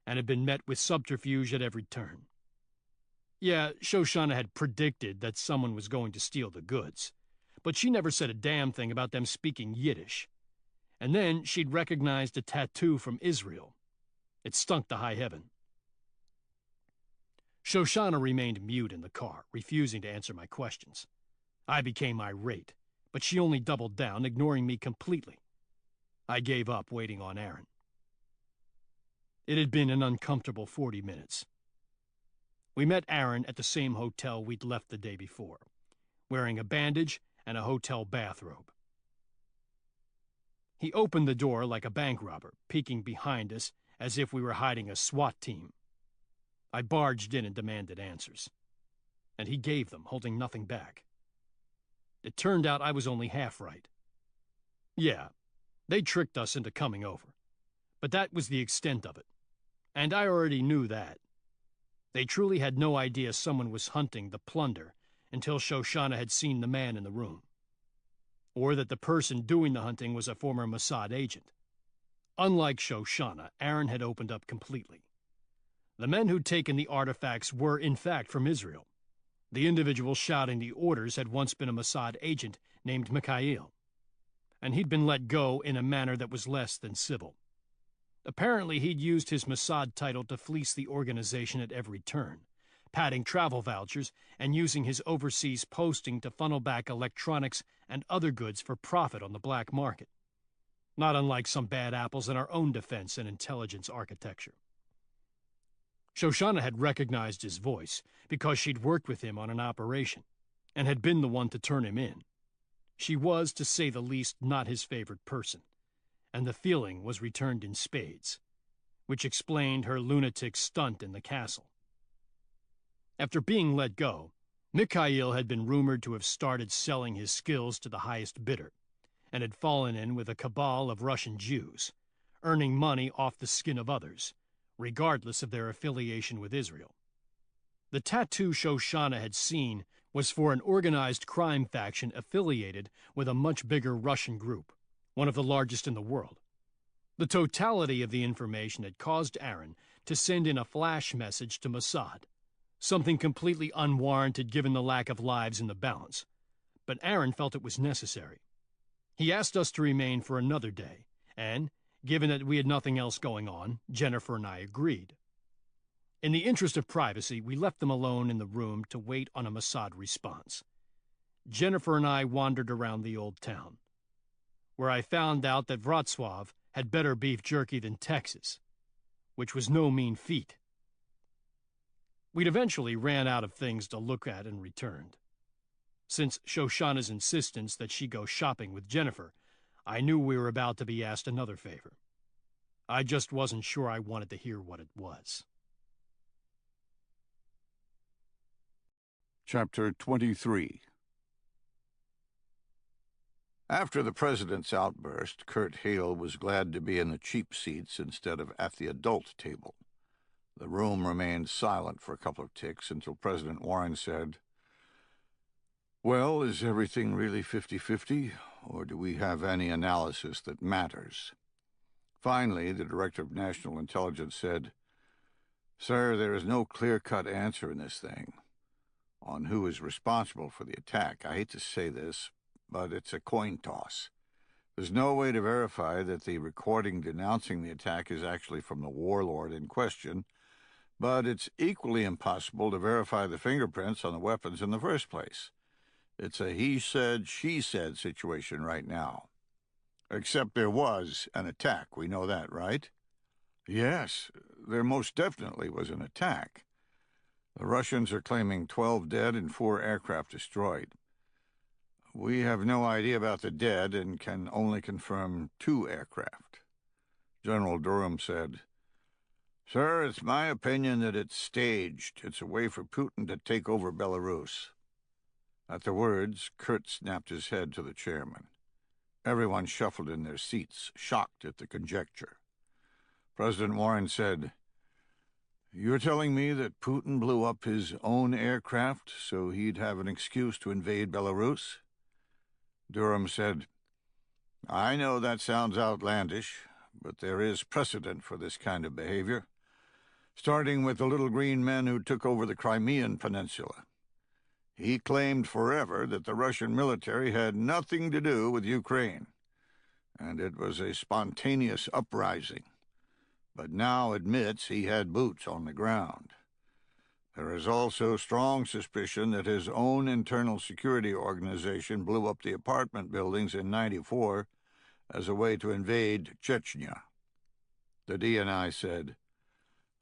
and had been met with subterfuge at every turn. Yeah, Shoshana had predicted that someone was going to steal the goods, but she never said a damn thing about them speaking Yiddish. And then she'd recognized a tattoo from Israel. It stunk to high heaven. Shoshana remained mute in the car, refusing to answer my questions. I became irate, but she only doubled down, ignoring me completely. I gave up waiting on Aaron. It had been an uncomfortable 40 minutes. We met Aaron at the same hotel we'd left the day before, wearing a bandage and a hotel bathrobe. He opened the door like a bank robber, peeking behind us as if we were hiding a SWAT team. I barged in and demanded answers. And he gave them, holding nothing back. It turned out I was only half right. Yeah, they tricked us into coming over. But that was the extent of it. And I already knew that. They truly had no idea someone was hunting the plunder until Shoshana had seen the man in the room. Or that the person doing the hunting was a former Mossad agent. Unlike Shoshana, Aaron had opened up completely. The men who'd taken the artifacts were, in fact, from Israel. The individual shouting the orders had once been a Mossad agent named Mikhail, and he'd been let go in a manner that was less than civil. Apparently, he'd used his Mossad title to fleece the organization at every turn, padding travel vouchers and using his overseas posting to funnel back electronics and other goods for profit on the black market. Not unlike some bad apples in our own defense and intelligence architecture. Shoshana had recognized his voice because she'd worked with him on an operation and had been the one to turn him in. She was, to say the least, not his favorite person, and the feeling was returned in spades, which explained her lunatic stunt in the castle. After being let go, Mikhail had been rumored to have started selling his skills to the highest bidder, and had fallen in with a cabal of Russian Jews, earning money off the skin of others, regardless of their affiliation with Israel. The tattoo Shoshana had seen was for an organized crime faction affiliated with a much bigger Russian group, one of the largest in the world. The totality of the information had caused Aaron to send in a flash message to Mossad, something completely unwarranted given the lack of lives in the balance, but Aaron felt it was necessary. He asked us to remain for another day, and, given that we had nothing else going on, Jennifer and I agreed. In the interest of privacy, we left them alone in the room to wait on a Mossad response. Jennifer and I wandered around the old town, where I found out that Wrocław had better beef jerky than Texas, which was no mean feat. We'd eventually ran out of things to look at and returned. Since Shoshana's insistence that she go shopping with Jennifer, I knew we were about to be asked another favor. I just wasn't sure I wanted to hear what it was. Chapter 23. After the president's outburst, Kurt Hale was glad to be in the cheap seats instead of at the adult table. The room remained silent for a couple of ticks until President Warren said, "Well, is everything really 50-50, or do we have any analysis that matters?" Finally, the Director of National Intelligence said, "Sir, there is no clear-cut answer in this thing on who is responsible for the attack. I hate to say this, but it's a coin toss. There's no way to verify that the recording denouncing the attack is actually from the warlord in question, but it's equally impossible to verify the fingerprints on the weapons in the first place. It's a he said, she said situation right now. Except there was an attack, we know that, right? Yes, there most definitely was an attack. The Russians are claiming 12 dead and 4 aircraft destroyed. We have no idea about the dead and can only confirm 2 aircraft. General Durham said, "Sir, it's my opinion that it's staged. It's a way for Putin to take over Belarus." At the words, Kurt snapped his head to the chairman. Everyone shuffled in their seats, shocked at the conjecture. President Warren said, "You're telling me that Putin blew up his own aircraft so he'd have an excuse to invade Belarus?" Durham said, "I know that sounds outlandish, but there is precedent for this kind of behavior, starting with the little green men who took over the Crimean Peninsula. He claimed forever that the Russian military had nothing to do with Ukraine, and it was a spontaneous uprising, but now admits he had boots on the ground. There is also strong suspicion that his own internal security organization blew up the apartment buildings in '94 as a way to invade Chechnya." The DNI said,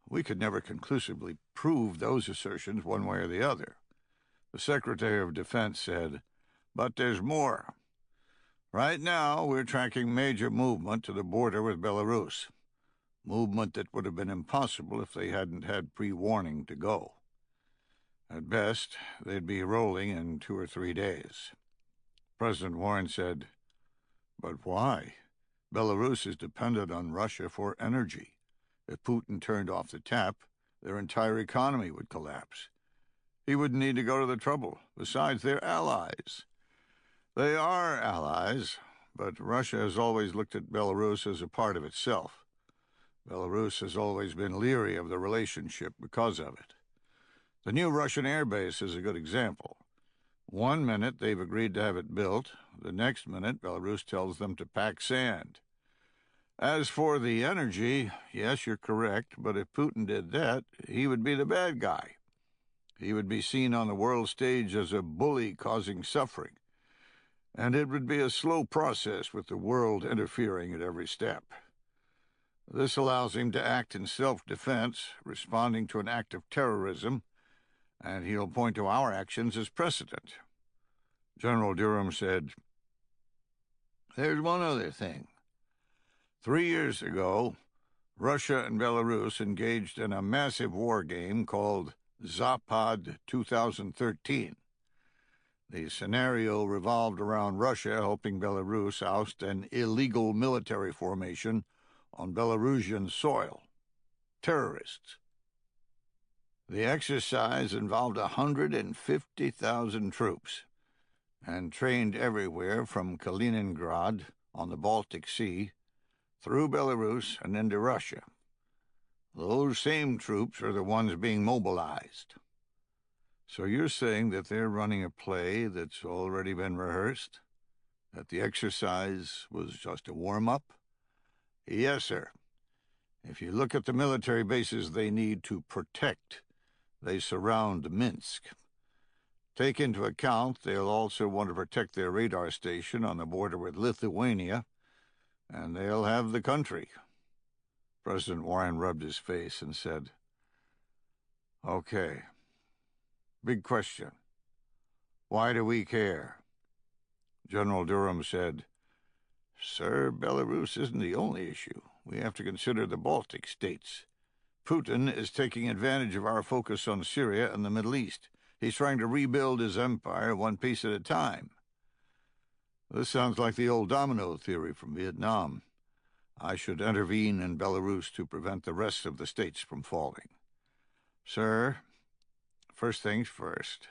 "We could never conclusively prove those assertions one way or the other." The Secretary of Defense said, "But there's more. Right now, we're tracking major movement to the border with Belarus, movement that would have been impossible if they hadn't had pre-warning to go. At best, they'd be rolling in 2 or 3 days." President Warren said, "But why? Belarus is dependent on Russia for energy. If Putin turned off the tap, their entire economy would collapse. He wouldn't need to go to the trouble. Besides, they're allies." "They are allies, but Russia has always looked at Belarus as a part of itself. Belarus has always been leery of the relationship because of it. The new Russian airbase is a good example. One minute they've agreed to have it built, the next minute Belarus tells them to pack sand. As for the energy, yes, you're correct, but if Putin did that, he would be the bad guy. He would be seen on the world stage as a bully causing suffering, and it would be a slow process with the world interfering at every step. This allows him to act in self-defense, responding to an act of terrorism, and he'll point to our actions as precedent." General Durham said, "There's one other thing. 3 years ago, Russia and Belarus engaged in a massive war game called Zapad 2013. The scenario revolved around Russia helping Belarus oust an illegal military formation on Belarusian soil. Terrorists. The exercise involved 150,000 troops and trained everywhere from Kaliningrad on the Baltic Sea through Belarus and into Russia. Those same troops are the ones being mobilized." "So you're saying that they're running a play that's already been rehearsed? That the exercise was just a warm-up?" "Yes, sir. If you look at the military bases they need to protect, they surround Minsk. Take into account they'll also want to protect their radar station on the border with Lithuania, and they'll have the country." President Warren rubbed his face and said, "Okay. Big question. Why do we care?" General Durham said, "Sir, Belarus isn't the only issue. We have to consider the Baltic states. Putin is taking advantage of our focus on Syria and the Middle East. He's trying to rebuild his empire one piece at a time. This sounds like the old domino theory from Vietnam. I should intervene in Belarus to prevent the rest of the states from falling. Sir, first things first.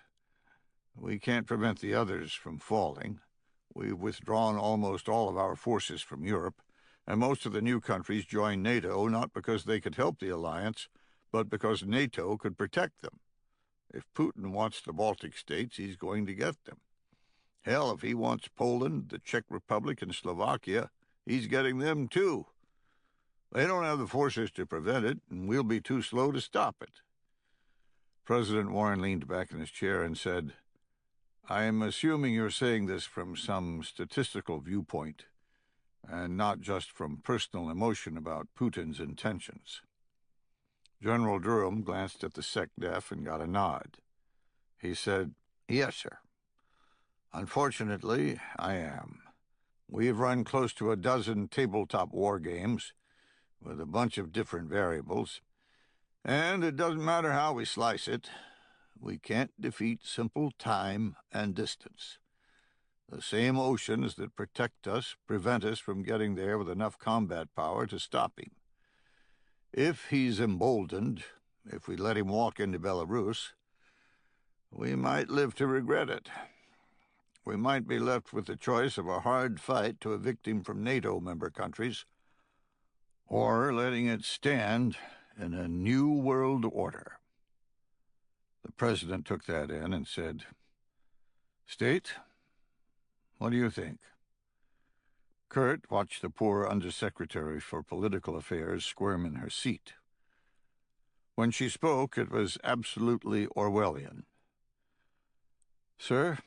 We can't prevent the others from falling. We've withdrawn almost all of our forces from Europe, and most of the new countries joined NATO not because they could help the alliance, but because NATO could protect them. If Putin wants the Baltic states, he's going to get them. Hell, if he wants Poland, the Czech Republic, and Slovakia, he's getting them too. They don't have the forces to prevent it, and we'll be too slow to stop it." President Warren leaned back in his chair and said, I'm assuming you're saying this from some statistical viewpoint, and not just from personal emotion about Putin's intentions. General Durham glanced at the SecDef and got a nod. He said, "Yes, sir. Unfortunately, I am. We've run close to a dozen tabletop war games with a bunch of different variables, and it doesn't matter how we slice it, we can't defeat simple time and distance. The same oceans that protect us prevent us from getting there with enough combat power to stop him. If he's emboldened, if we let him walk into Belarus, we might live to regret it. We might be left with the choice of a hard fight to evict him from NATO member countries, or letting it stand in a new world order." The president took that in and said, "State, what do you think?" Kurt watched the poor Undersecretary for Political Affairs squirm in her seat. When she spoke, it was absolutely Orwellian. "Sir,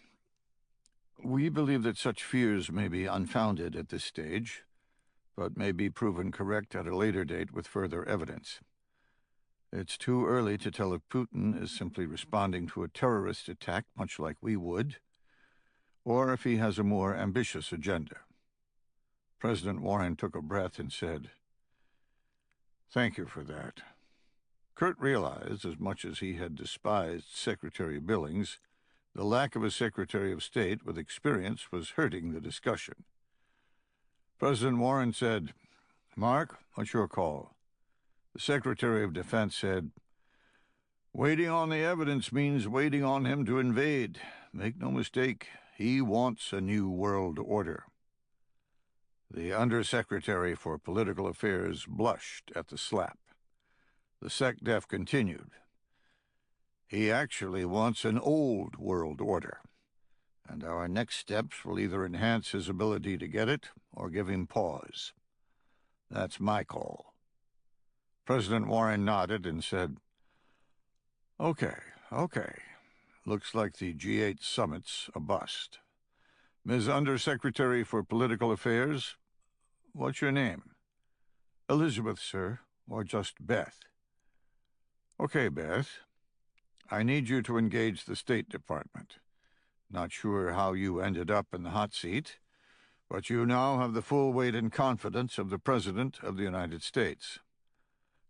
we believe that such fears may be unfounded at this stage, but may be proven correct at a later date with further evidence. It's too early to tell if Putin is simply responding to a terrorist attack, much like we would, or if he has a more ambitious agenda." President Warren took a breath and said, "Thank you for that." Kurt realized, as much as he had despised Secretary Billings, the lack of a Secretary of State with experience was hurting the discussion. President Warren said, "Mark, what's your call?" The Secretary of Defense said, "Waiting on the evidence means waiting on him to invade. Make no mistake, he wants a new world order." The Undersecretary for Political Affairs blushed at the slap. The SecDef continued, "He actually wants an old world order, and our next steps will either enhance his ability to get it or give him pause. That's my call." President Warren nodded and said, Okay. Looks like the G8 summit's a bust. Ms. Undersecretary for Political Affairs, what's your name?" "Elizabeth, sir, or just Beth." "Okay, Beth. I need you to engage the State Department. Not sure how you ended up in the hot seat, but you now have the full weight and confidence of the President of the United States."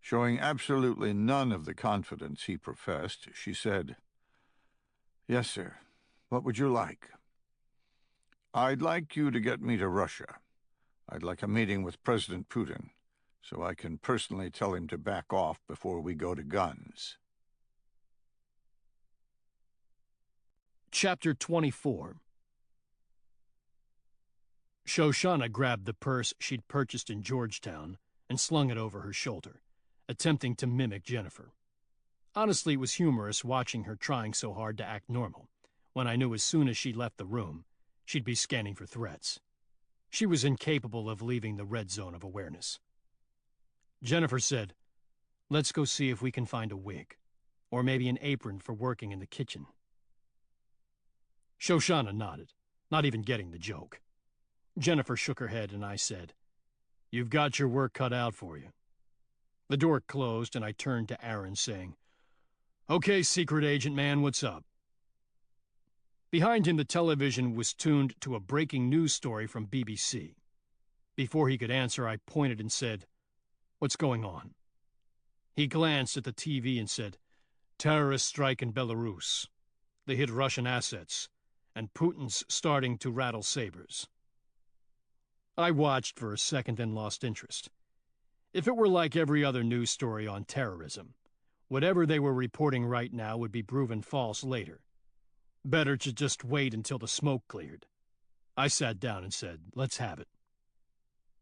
Showing absolutely none of the confidence he professed, she said, "Yes, sir. What would you like?" "I'd like you to get me to Russia. I'd like a meeting with President Putin, so I can personally tell him to back off before we go to guns." Chapter 24. Shoshana grabbed the purse she'd purchased in Georgetown and slung it over her shoulder, attempting to mimic Jennifer. Honestly, it was humorous watching her trying so hard to act normal, when I knew as soon as she left the room, she'd be scanning for threats. She was incapable of leaving the red zone of awareness. Jennifer said, "Let's go see if we can find a wig, or maybe an apron for working in the kitchen." Shoshana nodded, not even getting the joke. Jennifer shook her head and I said, "You've got your work cut out for you." The door closed and I turned to Aaron saying, "Okay, secret agent man, what's up?" Behind him, the television was tuned to a breaking news story from BBC. Before he could answer, I pointed and said, "What's going on?" He glanced at the TV and said, "Terrorist strike in Belarus. They hit Russian assets, and Putin's starting to rattle sabers." I watched for a second, then lost interest. If it were like every other news story on terrorism, whatever they were reporting right now would be proven false later. Better to just wait until the smoke cleared. I sat down and said, "Let's have it."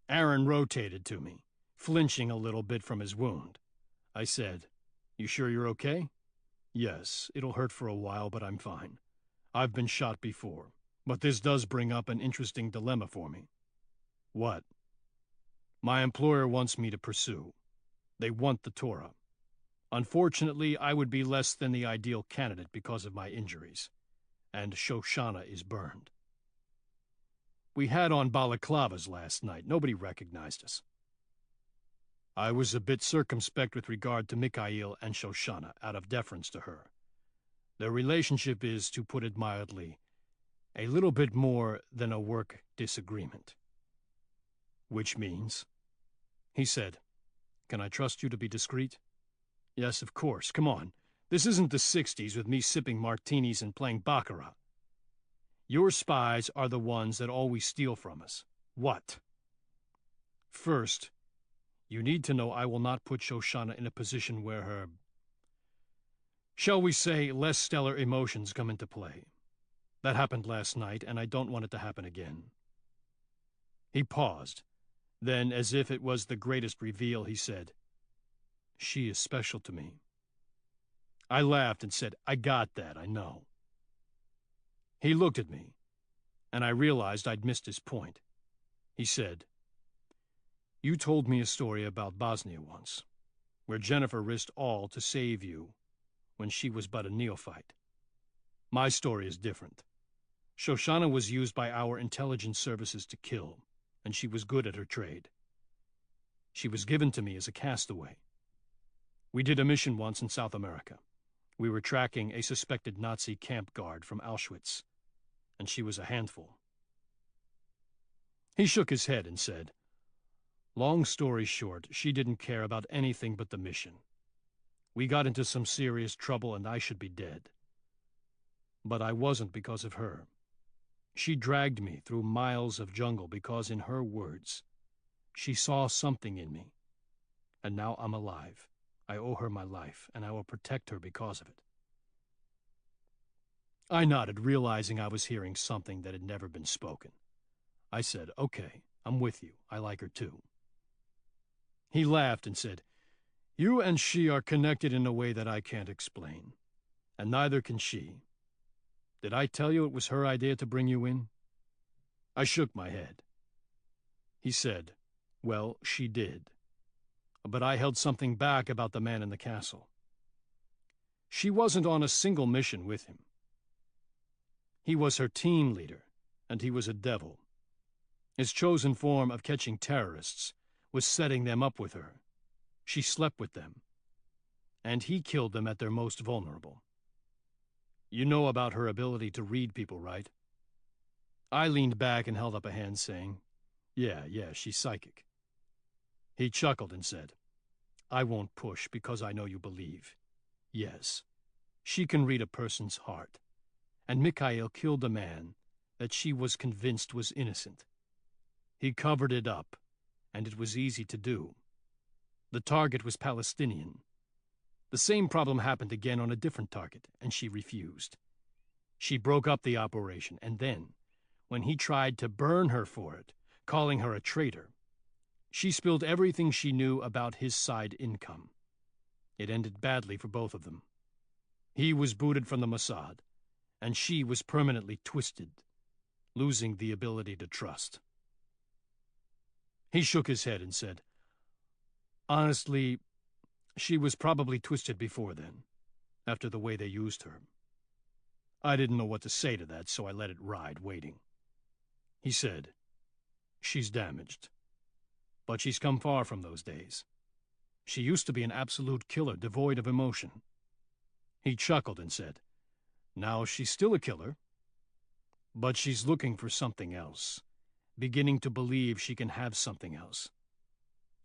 Aaron rotated to me, flinching a little bit from his wound. I said, "You sure you're okay?" "Yes, it'll hurt for a while, but I'm fine. I've been shot before, but this does bring up an interesting dilemma for me." "What?" "My employer wants me to pursue. They want the Torah. Unfortunately, I would be less than the ideal candidate because of my injuries. and Shoshana is burned. We had on balaclavas last night. Nobody recognized us. I was a bit circumspect with regard to Mikhail and Shoshana, out of deference to her. Their relationship is, to put it mildly, a little bit more than a work disagreement. Which means, he said, can I trust you to be discreet? Yes, of course. Come on. This isn't the 60s with me sipping martinis and playing baccarat. Your spies are the ones that always steal from us. What? First, you need to know I will not put Shoshana in a position where her, shall we say, less stellar emotions come into play. That happened last night, and I don't want it to happen again. He paused. Then, as if it was the greatest reveal, he said, she is special to me. I laughed and said, I got that, I know. He looked at me, and I realized I'd missed his point. He said, you told me a story about Bosnia once, where Jennifer risked all to save you when she was but a neophyte. My story is different. Shoshana was used by our intelligence services to kill, and she was good at her trade. She was given to me as a castaway. We did a mission once in South America. We were tracking a suspected Nazi camp guard from Auschwitz, and she was a handful. He shook his head and said, long story short, she didn't care about anything but the mission. We got into some serious trouble and I should be dead. But I wasn't because of her. She dragged me through miles of jungle because, in her words, she saw something in me. And now I'm alive. I owe her my life, and I will protect her because of it. I nodded, realizing I was hearing something that had never been spoken. I said, okay, I'm with you. I like her too. He laughed and said, you and she are connected in a way that I can't explain, and neither can she. Did I tell you it was her idea to bring you in? I shook my head. He said, well, she did. But I held something back about the man in the castle. She wasn't on a single mission with him. He was her team leader, and he was a devil. His chosen form of catching terrorists was setting them up with her. She slept with them, and he killed them at their most vulnerable. You know about her ability to read people, right? I leaned back and held up a hand, saying, yeah, she's psychic. He chuckled and said, I won't push because I know you believe. Yes, she can read a person's heart, and Mikhail killed a man that she was convinced was innocent. He covered it up, and it was easy to do. The target was Palestinian. The same problem happened again on a different target, and she refused. She broke up the operation, and then, when he tried to burn her for it, calling her a traitor, she spilled everything she knew about his side income. It ended badly for both of them. He was booted from the Mossad, and she was permanently twisted, losing the ability to trust. He shook his head and said, honestly, she was probably twisted before then, after the way they used her. I didn't know what to say to that, so I let it ride, waiting. He said, she's damaged. But she's come far from those days. She used to be an absolute killer, devoid of emotion. He chuckled and said, now she's still a killer, but she's looking for something else, beginning to believe she can have something else.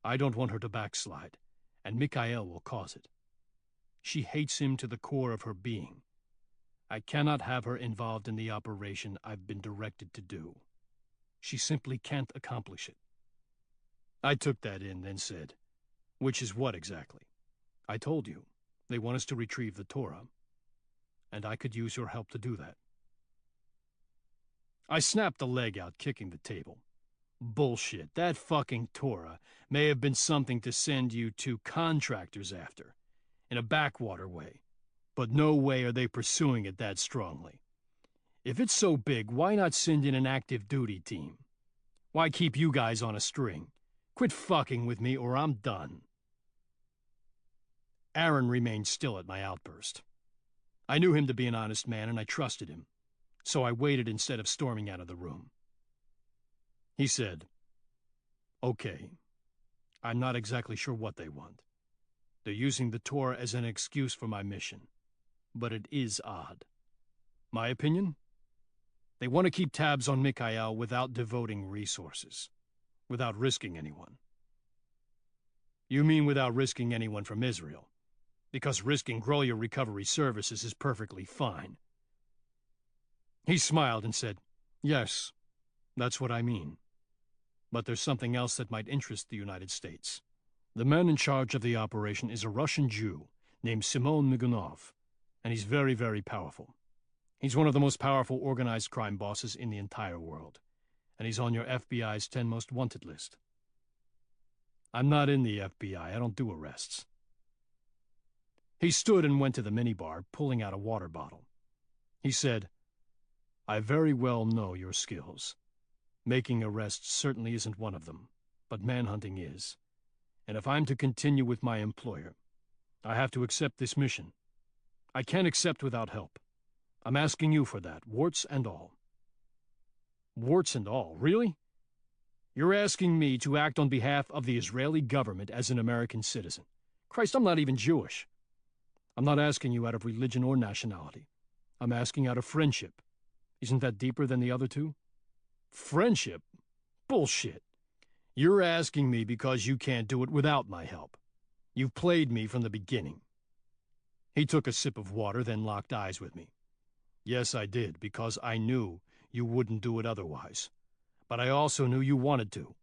I don't want her to backslide, and Mikhail will cause it. She hates him to the core of her being. I cannot have her involved in the operation I've been directed to do. She simply can't accomplish it. I took that in, then said, which is what exactly? I told you, they want us to retrieve the Torah, and I could use your help to do that. I snapped the leg out, kicking the table. Bullshit, that fucking Torah may have been something to send you to contractors after, in a backwater way, but no way are they pursuing it that strongly. If it's so big, why not send in an active duty team? Why keep you guys on a string? Quit fucking with me or I'm done. Aaron remained still at my outburst. I knew him to be an honest man and I trusted him. so I waited instead of storming out of the room. He said, "Okay, I'm not exactly sure what they want. They're using the Torah as an excuse for my mission, but it is odd. My opinion? They want to keep tabs on Mikhail without devoting resources, without risking anyone." "You mean without risking anyone from Israel? Because risking Grolier Recovery Services is perfectly fine." He smiled and said, "Yes, that's what I mean. But there's something else that might interest the United States. The man in charge of the operation is a Russian Jew named Semyon Migunov, and he's very, very powerful. He's one of the most powerful organized crime bosses in the entire world, and he's on your FBI's 10 most wanted list." "I'm not in the FBI. I don't do arrests." He stood and went to the minibar, pulling out a water bottle. He said, "I very well know your skills. Making arrests certainly isn't one of them, but manhunting is. And if I'm to continue with my employer, I have to accept this mission. I can't accept without help. I'm asking you for that, warts and all." "Warts and all? Really? You're asking me to act on behalf of the Israeli government as an American citizen? Christ, I'm not even Jewish. I'm not asking you out of religion or nationality. I'm asking out of friendship. Isn't that deeper than the other two?" "Friendship? Bullshit. You're asking me because you can't do it without my help. You've played me from the beginning." He took a sip of water, then locked eyes with me. "Yes, I did, because I knew you wouldn't do it otherwise. But I also knew you wanted to.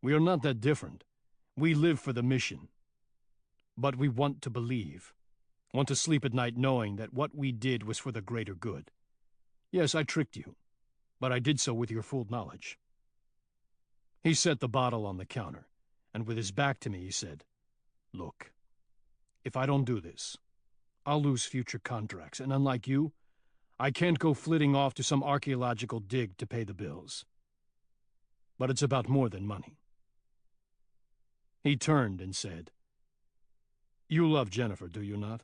We are not that different. We live for the mission. But we want to believe. Want to sleep at night knowing that what we did was for the greater good. Yes, I tricked you, but I did so with your full knowledge." He set the bottle on the counter, and with his back to me he said, "Look, if I don't do this, I'll lose future contracts, and unlike you, I can't go flitting off to some archaeological dig to pay the bills. But it's about more than money." He turned and said, "You love Jennifer, do you not?"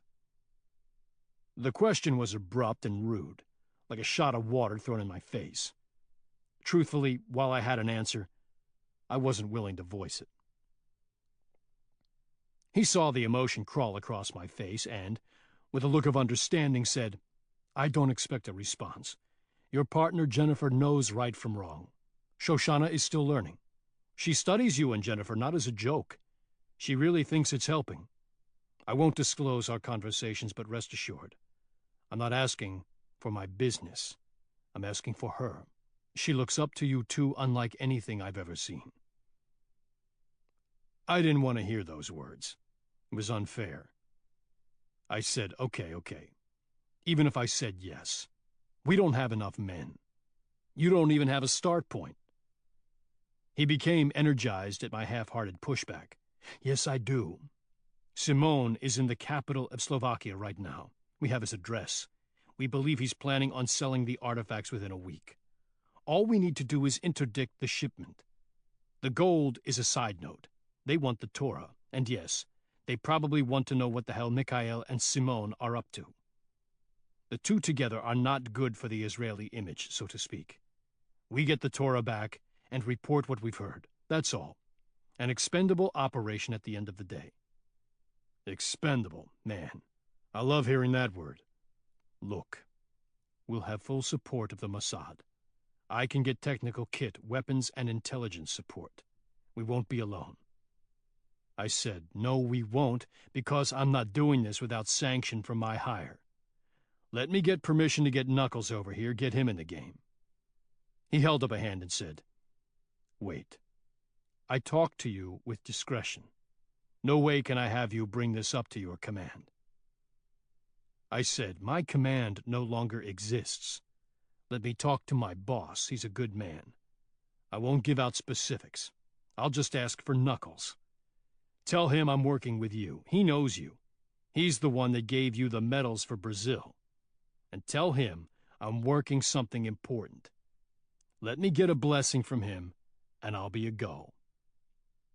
The question was abrupt and rude, like a shot of water thrown in my face. Truthfully, while I had an answer, I wasn't willing to voice it. He saw the emotion crawl across my face and, with a look of understanding, said, "I don't expect a response. Your partner, Jennifer, knows right from wrong. Shoshana is still learning. She studies you and Jennifer not as a joke. She really thinks it's helping. I won't disclose our conversations, but rest assured, I'm not asking for my business. I'm asking for her. She looks up to you two unlike anything I've ever seen." I didn't want to hear those words. It was unfair. I said, okay. Even if I said yes, we don't have enough men. You don't even have a start point." He became energized at my half-hearted pushback. "Yes, I do. Simone is in the capital of Slovakia right now. We have his address. We believe he's planning on selling the artifacts within a week. All we need to do is interdict the shipment. The gold is a side note. They want the Torah, and yes, they probably want to know what the hell Mikhail and Simone are up to. The two together are not good for the Israeli image, so to speak. We get the Torah back and report what we've heard. That's all. An expendable operation at the end of the day." Expendable, man. I love hearing that word. "Look, we'll have full support of the Mossad. I can get technical kit, weapons, and intelligence support. We won't be alone." I said, "No, we won't, because I'm not doing this without sanction from my higher. Let me get permission to get Knuckles over here, get him in the game." He held up a hand and said, "Wait. I talk to you with discretion. No way can I have you bring this up to your command." I said, "My command no longer exists. Let me talk to my boss. He's a good man. I won't give out specifics. I'll just ask for Knuckles. Tell him I'm working with you. He knows you. He's the one that gave you the medals for Brazil. And tell him I'm working something important. Let me get a blessing from him, and I'll be a go."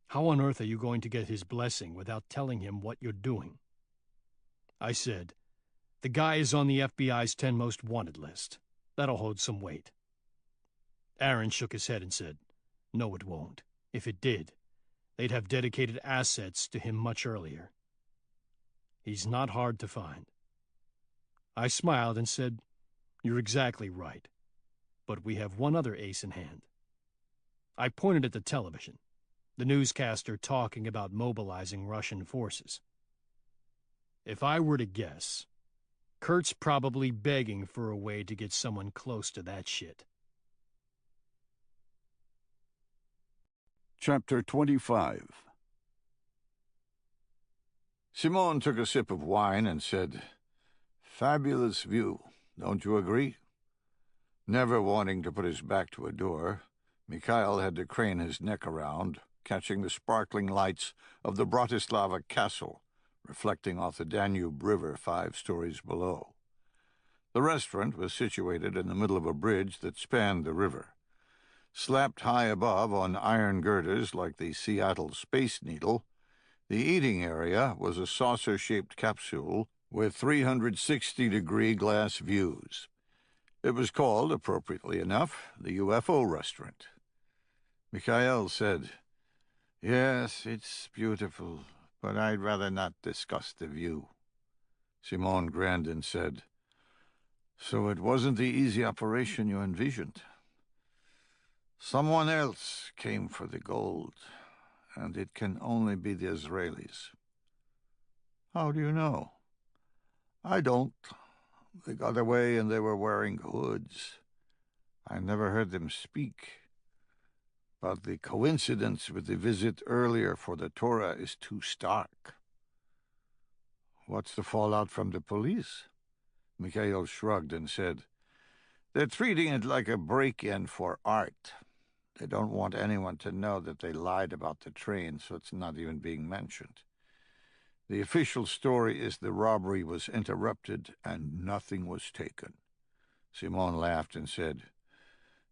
"How on earth are you going to get his blessing without telling him what you're doing?" I said, "The guy is on the FBI's 10 most wanted list. That'll hold some weight. Aaron shook his head and said, "No, it won't. If it did, they'd have dedicated assets to him much earlier. He's not hard to find." I smiled and said, "You're exactly right. But we have one other ace in hand." I pointed at the television, the newscaster talking about mobilizing Russian forces. If I were to guess, Kurt's probably begging for a way to get someone close to that shit. Chapter 25. Simone took a sip of wine and said, "Fabulous view, don't you agree?" Never wanting to put his back to a door, Mikhail had to crane his neck around, catching the sparkling lights of the Bratislava castle, reflecting off the Danube River 5 stories below. The restaurant was situated in the middle of a bridge that spanned the river. Slapped high above on iron girders like the Seattle Space Needle, the eating area was a saucer-shaped capsule with 360-degree glass views. It was called, appropriately enough, the UFO restaurant. Mikhail said, "Yes, it's beautiful, but I'd rather not discuss the view." Simone grinned and said, "So it wasn't the easy operation you envisioned?" "Someone else came for the gold, and it can only be the Israelis." "How do you know?" "I don't. They got away and they were wearing hoods. I never heard them speak. But the coincidence with the visit earlier for the Torah is too stark." "What's the fallout from the police?" Mikhail shrugged and said, "They're treating it like a break-in for art. They don't want anyone to know that they lied about the train, so it's not even being mentioned. The official story is the robbery was interrupted and nothing was taken." Simone laughed and said,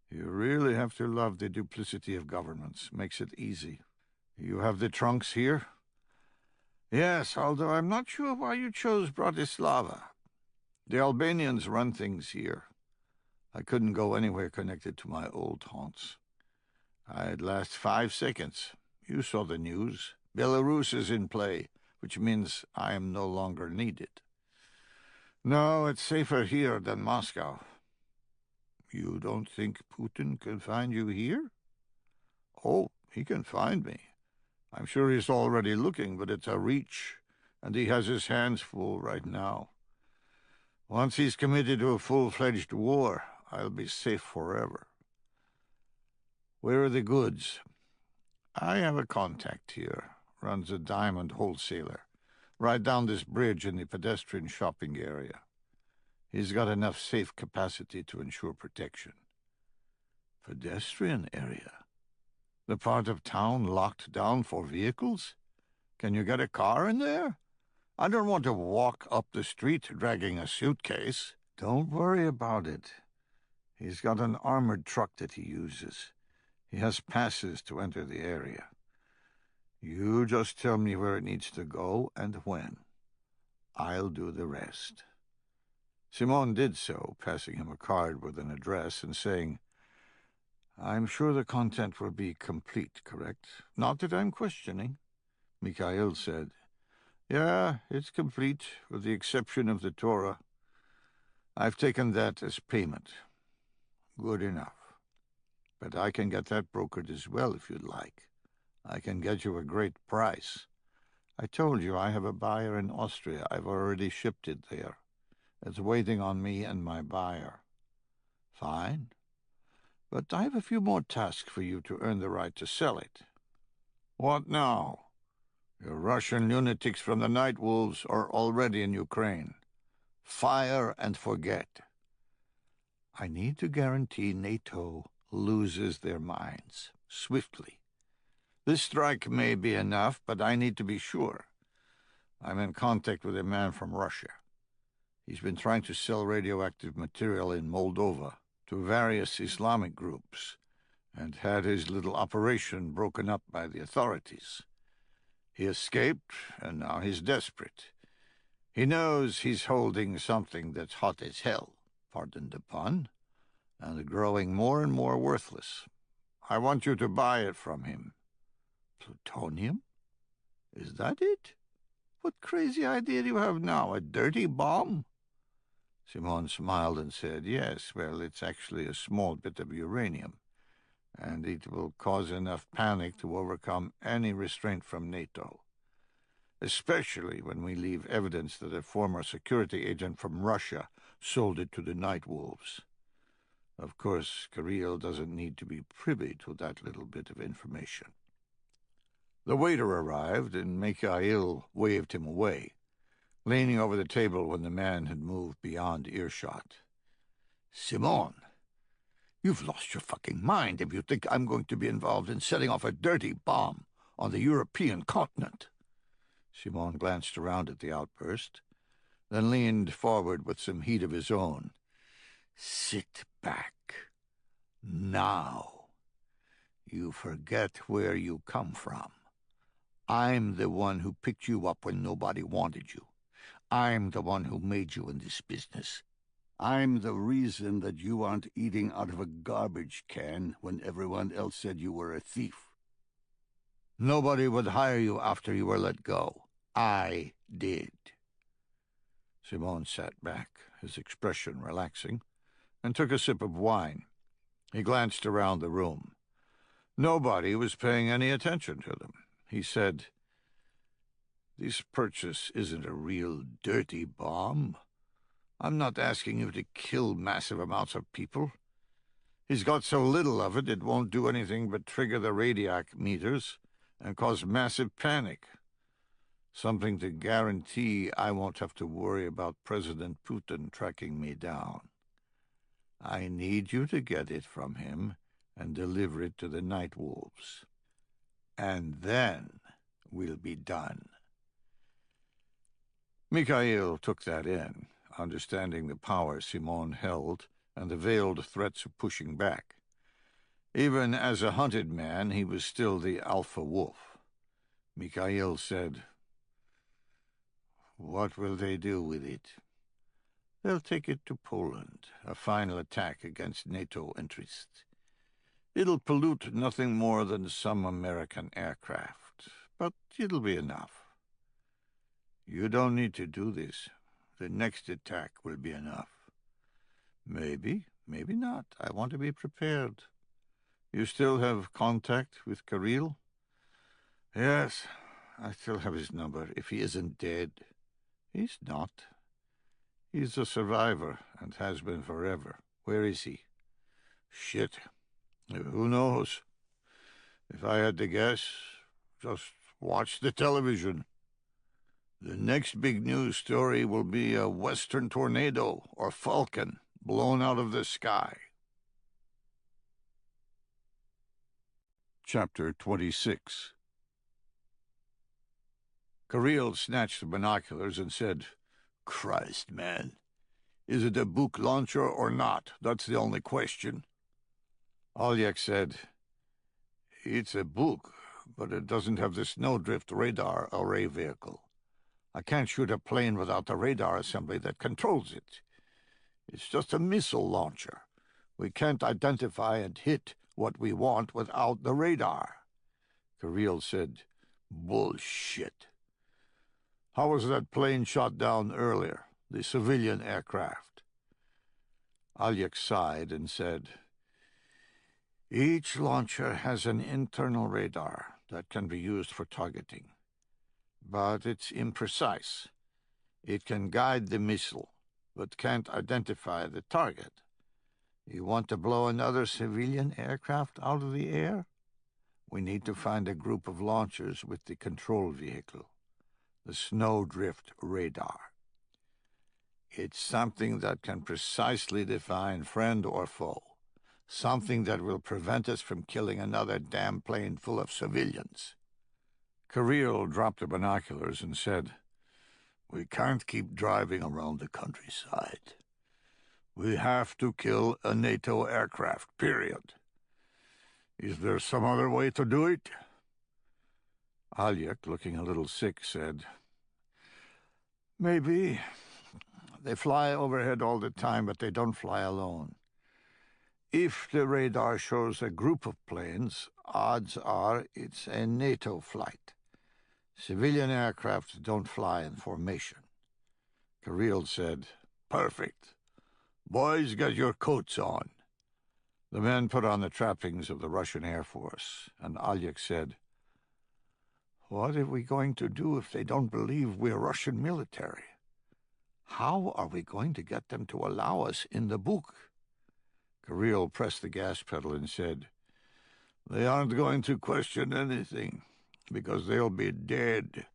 "You really have to love the duplicity of governments. Makes it easy. You have the trunks here?" "Yes, although I'm not sure why you chose Bratislava. The Albanians run things here. I couldn't go anywhere connected to my old haunts. I'd last 5 seconds. You saw the news. Belarus is in play, which means I am no longer needed. No, it's safer here than Moscow." "You don't think Putin can find you here?" "Oh, he can find me. I'm sure he's already looking, but it's a reach, and he has his hands full right now. Once he's committed to a full-fledged war, I'll be safe forever." "Where are the goods?" "I have a contact here. Runs a diamond wholesaler. Right down this bridge in the pedestrian shopping area. He's got enough safe capacity to ensure protection." "Pedestrian area? The part of town locked down for vehicles? Can you get a car in there? I don't want to walk up the street dragging a suitcase." "Don't worry about it. He's got an armored truck that he uses. He has passes to enter the area. You just tell me where it needs to go and when. I'll do the rest." Simone did so, passing him a card with an address and saying, "I'm sure the content will be complete, correct? Not that I'm questioning." Mikhail said, "Yeah, it's complete, with the exception of the Torah. I've taken that as payment." "Good enough. But I can get that brokered as well if you'd like. I can get you a great price. I told you I have a buyer in Austria. I've already shipped it there. It's waiting on me and my buyer." "Fine. But I have a few more tasks for you to earn the right to sell it." "What now?" "Your Russian lunatics from the Night Wolves are already in Ukraine. Fire and forget." "I need to guarantee NATO loses their minds, swiftly. This strike may be enough, but I need to be sure. I'm in contact with a man from Russia. He's been trying to sell radioactive material in Moldova to various Islamic groups, and had his little operation broken up by the authorities. He escaped, and now he's desperate. He knows he's holding something that's hot as hell, pardon the pun, and growing more and more worthless. I want you to buy it from him." "Plutonium? Is that it? What crazy idea do you have now? A dirty bomb?" Simon smiled and said, "Yes, well, it's actually a small bit of uranium, and it will cause enough panic to overcome any restraint from NATO, especially when we leave evidence that a former security agent from Russia sold it to the Night Wolves. Of course, Kirill doesn't need to be privy to that little bit of information." The waiter arrived, and Mikhail waved him away, leaning over the table when the man had moved beyond earshot. "Simon, you've lost your fucking mind if you think I'm going to be involved in setting off a dirty bomb on the European continent." Simon glanced around at the outburst, then leaned forward with some heat of his own. "Sit back. Now. You forget where you come from. I'm the one who picked you up when nobody wanted you. I'm the one who made you in this business. I'm the reason that you aren't eating out of a garbage can when everyone else said you were a thief. Nobody would hire you after you were let go. I did." Simon sat back, his expression relaxing, and took a sip of wine. He glanced around the room. Nobody was paying any attention to them. He said, "This purchase isn't a real dirty bomb. I'm not asking you to kill massive amounts of people. He's got so little of it, it won't do anything but trigger the radiac meters and cause massive panic. Something to guarantee I won't have to worry about President Putin tracking me down. I need you to get it from him and deliver it to the Night Wolves. And then we'll be done." Mikhail took that in, understanding the power Simon held and the veiled threats of pushing back. Even as a hunted man, he was still the alpha wolf. Mikhail said, "What will they do with it?" "They'll take it to Poland, a final attack against NATO interests. It'll pollute nothing more than some American aircraft, but it'll be enough. You don't need to do this. The next attack will be enough. Maybe, maybe not. I want to be prepared. You still have contact with Kirill?" "Yes, I still have his number, if he isn't dead." "He's not. He's a survivor and has been forever. Where is he?" "Shit. Who knows? If I had to guess, just watch the television. The next big news story will be a Western tornado or falcon blown out of the sky." Chapter 26. Kirill snatched the binoculars and said, "Christ, man. Is it a Buk launcher or not? That's the only question." Oleg said, "It's a Buk, but it doesn't have the snowdrift radar array vehicle. I can't shoot a plane without the radar assembly that controls it. It's just a missile launcher. We can't identify and hit what we want without the radar." Kirill said, "Bullshit. How was that plane shot down earlier, the civilian aircraft?" Oleg sighed and said, "Each launcher has an internal radar that can be used for targeting. But it's imprecise. It can guide the missile, but can't identify the target. You want to blow another civilian aircraft out of the air? We need to find a group of launchers with the control vehicle, the snowdrift radar. It's something that can precisely define friend or foe, something that will prevent us from killing another damn plane full of civilians." Kirill dropped the binoculars and said, "We can't keep driving around the countryside. We have to kill a NATO aircraft, period. Is there some other way to do it?" Oleg, looking a little sick, said, "Maybe. They fly overhead all the time, but they don't fly alone. If the radar shows a group of planes, odds are it's a NATO flight. Civilian aircraft don't fly in formation. Kirill said, "Perfect. Boys, get your coats on." The men put on the trappings of the Russian Air Force, and Oleg said, "What are we going to do if they don't believe we're Russian military? How are we going to get them to allow us in the book?" Kirill pressed the gas pedal and said, "They aren't going to question anything, because they'll be dead."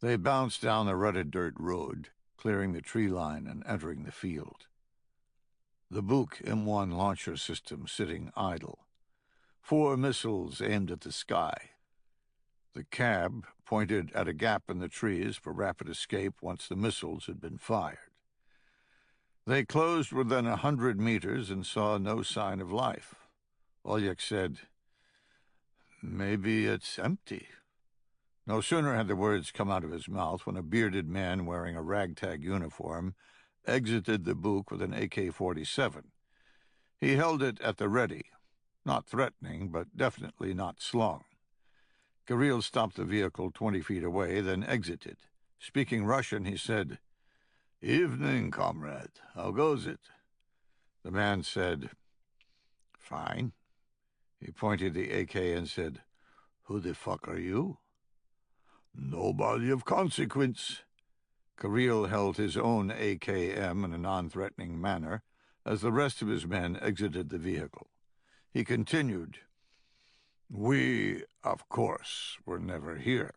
They bounced down the rutted dirt road, clearing the tree line and entering the field. The Buk M1 launcher system sitting idle. 4 missiles aimed at the sky. The cab pointed at a gap in the trees for rapid escape once the missiles had been fired. They closed within 100 meters and saw no sign of life. Oleg said, "Maybe it's empty." No sooner had the words come out of his mouth when a bearded man wearing a ragtag uniform exited the Buk with an AK-47. He held it at the ready, not threatening, but definitely not slung. Kirill stopped the vehicle 20 feet away, then exited. Speaking Russian, he said, "Evening, comrade. How goes it?" The man said, "Fine." He pointed the AK and said, "Who the fuck are you?" "Nobody of consequence." Kirill held his own AKM in a non-threatening manner as the rest of his men exited the vehicle. He continued, "We, of course, were never here.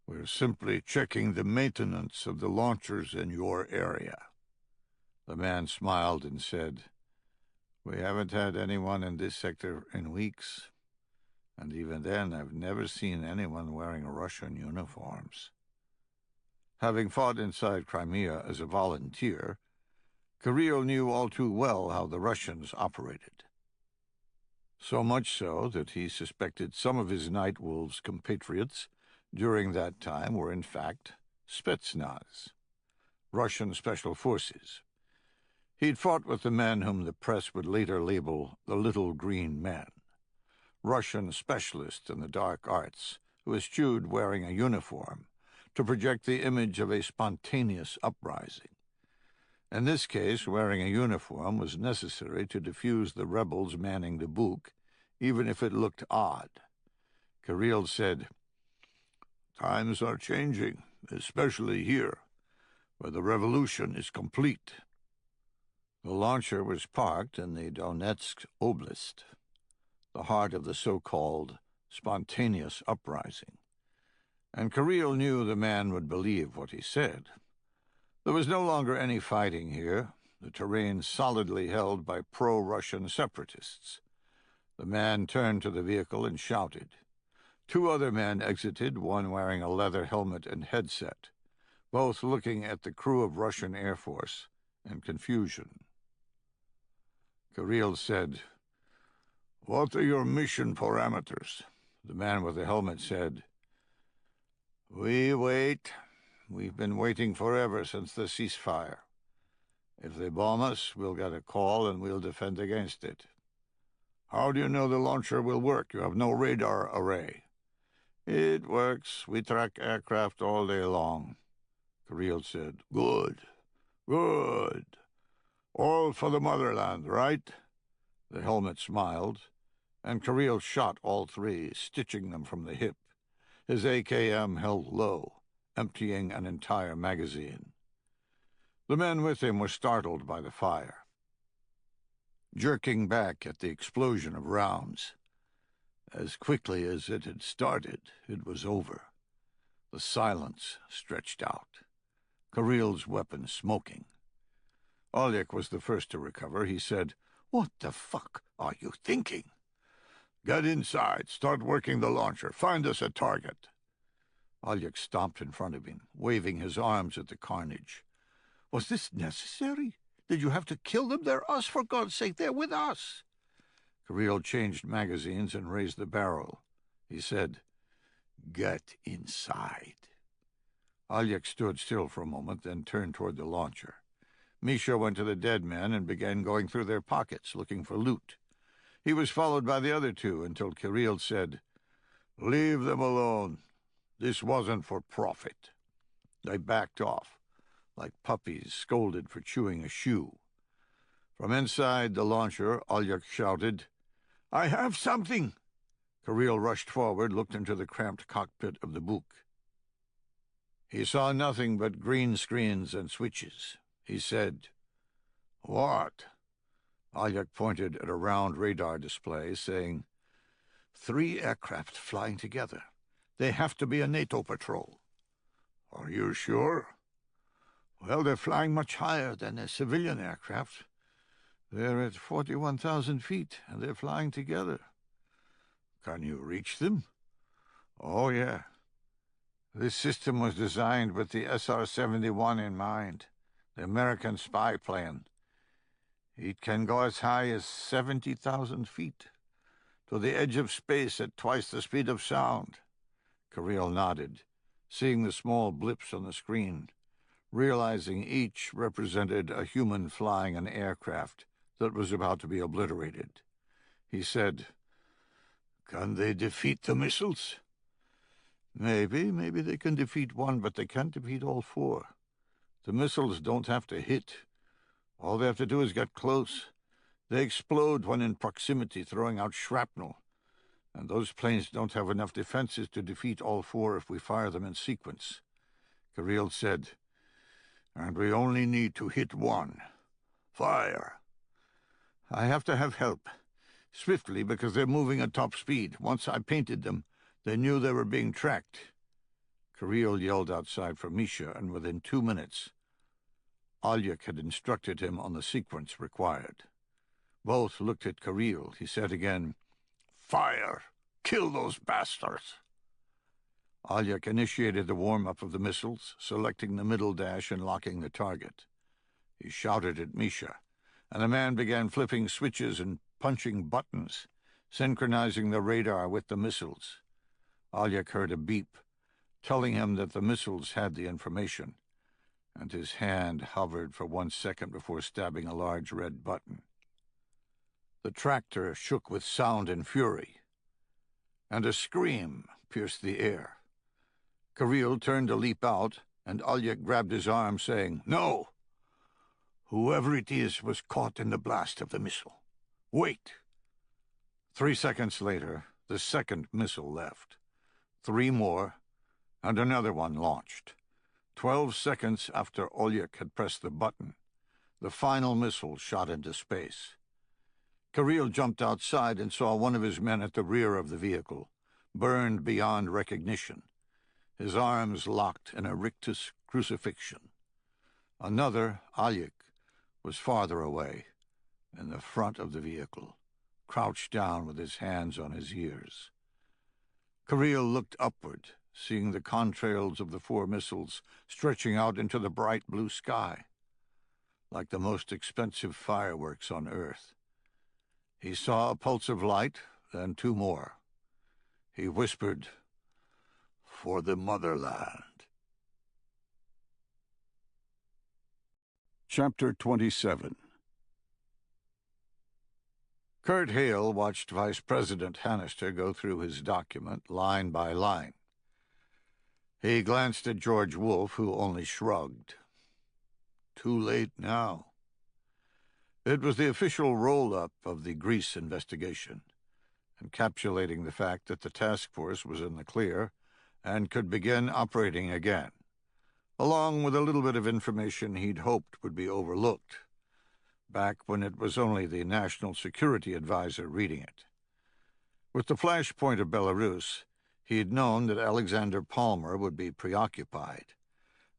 We're simply checking the maintenance of the launchers in your area." The man smiled and said, "We haven't had anyone in this sector in weeks, and even then I've never seen anyone wearing Russian uniforms." Having fought inside Crimea as a volunteer, Kirill knew all too well how the Russians operated. So much so that he suspected some of his Night Wolves compatriots during that time were in fact Spetsnaz, Russian Special Forces. He'd fought with the men whom the press would later label the Little Green Men, Russian specialists in the dark arts who eschewed wearing a uniform to project the image of a spontaneous uprising. In this case, wearing a uniform was necessary to defuse the rebels manning the Buk, even if it looked odd. Kirill said, "Times are changing, especially here, where the revolution is complete." The launcher was parked in the Donetsk Oblast, the heart of the so-called spontaneous uprising, and Kirill knew the man would believe what he said. There was no longer any fighting here, the terrain solidly held by pro-Russian separatists. The man turned to the vehicle and shouted. 2 other men exited, one wearing a leather helmet and headset, both looking at the crew of Russian Air Force in confusion. Kirill said, "What are your mission parameters?" The man with the helmet said, "We wait. We've been waiting forever since the ceasefire. If they bomb us, we'll get a call and we'll defend against it." "How do you know the launcher will work? You have no radar array." "It works. We track aircraft all day long." Kirill said, "Good. Good. All for the motherland, right?" The helmet smiled, and Kirill shot all 3, stitching them from the hip. His AKM held low, emptying an entire magazine. The men with him were startled by the fire, jerking back at the explosion of rounds. As quickly as it had started, it was over. The silence stretched out, Kirill's weapon smoking. Oleg was the first to recover. He said, "What the fuck are you thinking?" "Get inside. Start working the launcher. Find us a target." Oleg stomped in front of him, waving his arms at the carnage. "Was this necessary? Did you have to kill them? They're us, for God's sake. They're with us." Kirill changed magazines and raised the barrel. He said, "Get inside." Oleg stood still for a moment, then turned toward the launcher. Misha went to the dead men and began going through their pockets, looking for loot. He was followed by the other two until Kirill said, "Leave them alone. This wasn't for profit." They backed off, like puppies scolded for chewing a shoe. From inside the launcher, Alyek shouted, "I have something!" Kirill rushed forward, looked into the cramped cockpit of the Buk. He saw nothing but green screens and switches. He said, "What?" Alyek pointed at a round radar display, saying, "3 aircraft flying together. They have to be a NATO patrol." "Are you sure?" "Well, they're flying much higher than a civilian aircraft. They're at 41,000 feet, and they're flying together." "Can you reach them?" "Oh, yeah. This system was designed with the SR-71 in mind, the American spy plane. It can go as high as 70,000 feet, to the edge of space at twice the speed of sound." Kirill nodded, seeing the small blips on the screen, realizing each represented a human flying an aircraft that was about to be obliterated. He said, "Can they defeat the missiles?" Maybe they can defeat one, but they can't defeat all 4. The missiles don't have to hit. All they have to do is get close. They explode when in proximity, throwing out shrapnel. And those planes don't have enough defenses to defeat all 4 if we fire them in sequence. Kirill said, "And we only need to hit one. Fire." "I have to have help. Swiftly, because they're moving at top speed. Once I painted them, they knew they were being tracked." Kirill yelled outside for Misha, and within 2 minutes, Alyek had instructed him on the sequence required. Both looked at Kirill. He said again, "Fire! Kill those bastards!" Alyek initiated the warm-up of the missiles, selecting the middle dash and locking the target. He shouted at Misha, and the man began flipping switches and punching buttons, synchronizing the radar with the missiles. Alyek heard a beep, telling him that the missiles had the information, and his hand hovered for 1 second before stabbing a large red button. The tractor shook with sound and fury, and a scream pierced the air. Kirill turned to leap out, and Alyek grabbed his arm, saying, "No! Whoever it is was caught in the blast of the missile. Wait!" 3 seconds later, the second missile left. 3 more, and another one launched. 12 seconds after Alyek had pressed the button, the final missile shot into space. Kirill jumped outside and saw one of his men at the rear of the vehicle, burned beyond recognition, his arms locked in a rictus crucifixion. Another, Alyek, was farther away, in the front of the vehicle, crouched down with his hands on his ears. Kirill looked upward, seeing the contrails of the 4 missiles stretching out into the bright blue sky, like the most expensive fireworks on Earth. He saw a pulse of light, then 2 more. He whispered, "For the motherland." Chapter 27. Kurt Hale watched Vice President Hannister go through his document line by line. He glanced at George Wolfe, who only shrugged. Too late now. It was the official roll-up of the Greece investigation, encapsulating the fact that the task force was in the clear and could begin operating again, along with a little bit of information he'd hoped would be overlooked, back when it was only the National Security Advisor reading it. With the flashpoint of Belarus, he'd known that Alexander Palmer would be preoccupied,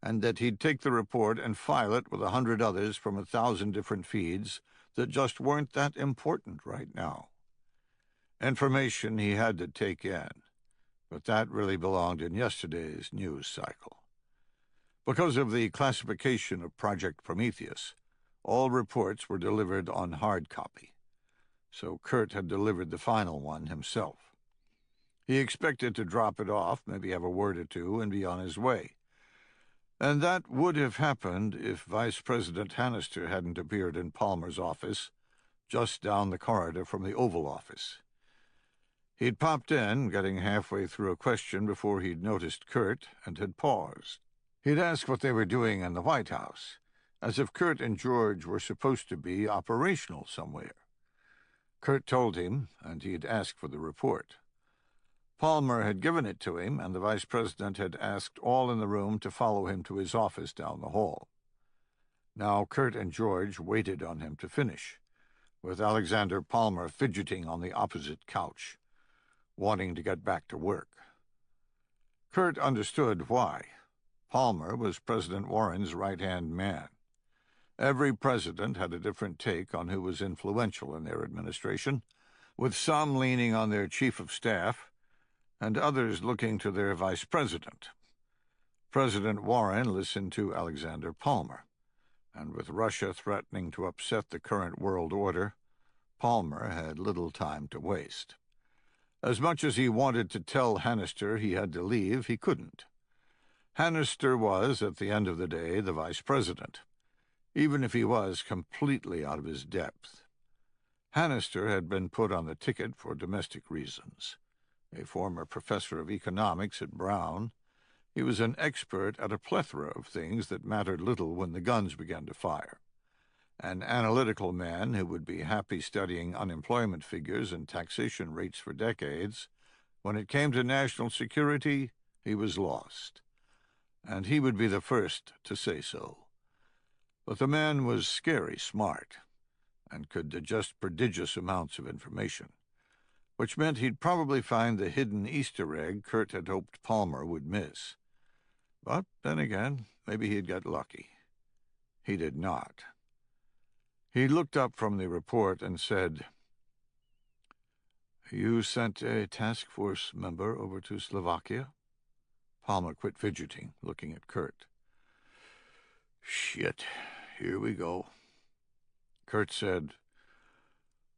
and that he'd take the report and file it with 100 others from 1,000 different feeds that just weren't that important right now. Information he had to take in, but that really belonged in yesterday's news cycle. Because of the classification of Project Prometheus, all reports were delivered on hard copy, so Kurt had delivered the final one himself. He expected to drop it off, maybe have a word or two, and be on his way. And that would have happened if Vice President Hannister hadn't appeared in Palmer's office, just down the corridor from the Oval Office. He'd popped in, getting halfway through a question before he'd noticed Kurt and had paused. He'd asked what they were doing in the White House, as if Kurt and George were supposed to be operational somewhere. Kurt told him, and he'd asked for the report. Palmer had given it to him, and the vice president had asked all in the room to follow him to his office down the hall. Now Kurt and George waited on him to finish, with Alexander Palmer fidgeting on the opposite couch, wanting to get back to work. Kurt understood why. Palmer was President Warren's right-hand man. Every president had a different take on who was influential in their administration, with some leaning on their chief of staff and others looking to their vice president. President Warren listened to Alexander Palmer, and with Russia threatening to upset the current world order, Palmer had little time to waste. As much as he wanted to tell Hannister he had to leave, he couldn't. Hannister was, at the end of the day, the vice president, even if he was completely out of his depth. Hannister had been put on the ticket for domestic reasons. A former professor of economics at Brown, he was an expert at a plethora of things that mattered little when the guns began to fire. An analytical man who would be happy studying unemployment figures and taxation rates for decades, when it came to national security, he was lost. And he would be the first to say so. But the man was scary smart, and could digest prodigious amounts of information, which meant he'd probably find the hidden Easter egg Kurt had hoped Palmer would miss. But then again, maybe he'd get lucky. He did not. He looked up from the report and said, "You sent a task force member over to Slovakia?" Palmer quit fidgeting, looking at Kurt. "Shit, here we go." Kurt said,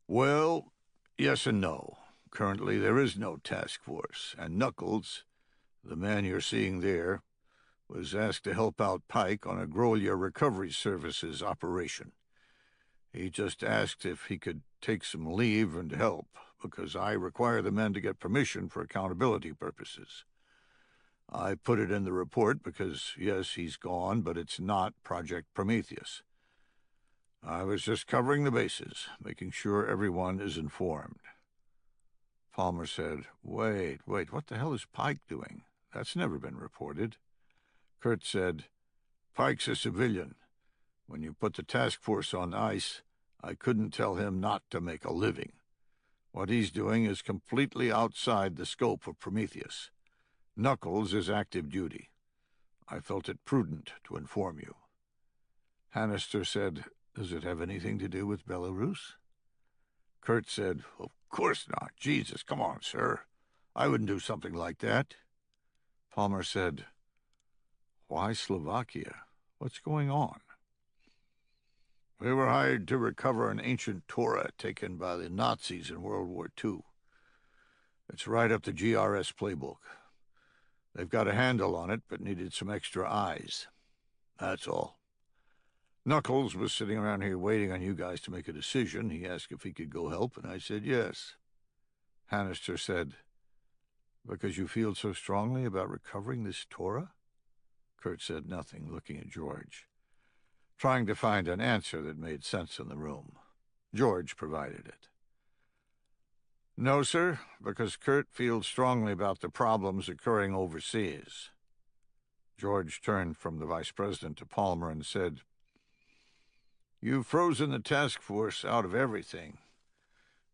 "Well, yes and no. Currently there is no task force, and Knuckles, the man you're seeing there, was asked to help out Pike on a Grolier Recovery Services operation. He just asked if he could take some leave and help, because I require the men to get permission for accountability purposes. I put it in the report because, yes, he's gone, but it's not Project Prometheus. I was just covering the bases, making sure everyone is informed." Palmer said, Wait, what the hell is Pike doing? That's never been reported." Kurt said, "Pike's a civilian. When you put the task force on ice, I couldn't tell him not to make a living. What he's doing is completely outside the scope of Prometheus. Knuckles is active duty. I felt it prudent to inform you." Hannister said, "Does it have anything to do with Belarus?" Kurt said, "Of course not. Jesus, come on, sir. I wouldn't do something like that." Palmer said, "Why Slovakia? What's going on?" "We were hired to recover an ancient Torah taken by the Nazis in World War II. It's right up the GRS playbook. They've got a handle on it, but needed some extra eyes. That's all. Knuckles was sitting around here waiting on you guys to make a decision. He asked if he could go help, and I said yes." Hannister said, "Because you feel so strongly about recovering this Torah?" Kurt said nothing, looking at George, trying to find an answer that made sense in the room. George provided it. "No, sir, because Kurt feels strongly about the problems occurring overseas." George turned from the vice president to Palmer and said, "You've frozen the task force out of everything,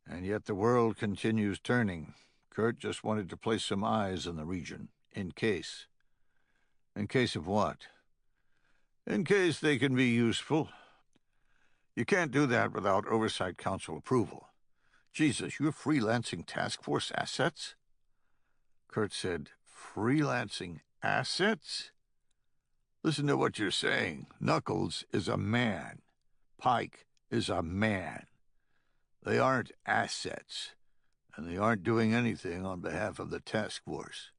and yet the world continues turning. Kurt just wanted to place some eyes in the region, in case." "In case of what?" "In case they can be useful. You can't do that without Oversight Council approval. Jesus, you're freelancing task force assets?" Kurt said, "Freelancing assets? Listen to what you're saying. Knuckles is a man. Pike is a man. They aren't assets, and they aren't doing anything on behalf of the task force.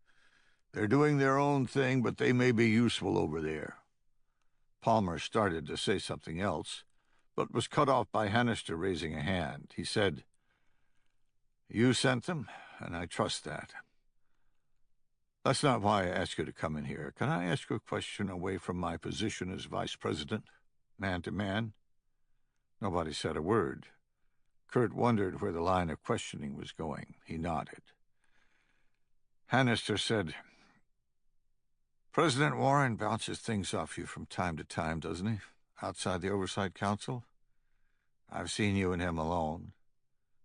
They're doing their own thing, but they may be useful over there." Palmer started to say something else, but was cut off by Hannister raising a hand. He said, "You sent them, and I trust that. That's not why I asked you to come in here. Can I ask you a question away from my position as vice president, man to man?" Nobody said a word. Kurt wondered where the line of questioning was going. He nodded. Hannister said, "President Warren bounces things off you from time to time, doesn't he? Outside the Oversight Council? I've seen you and him alone."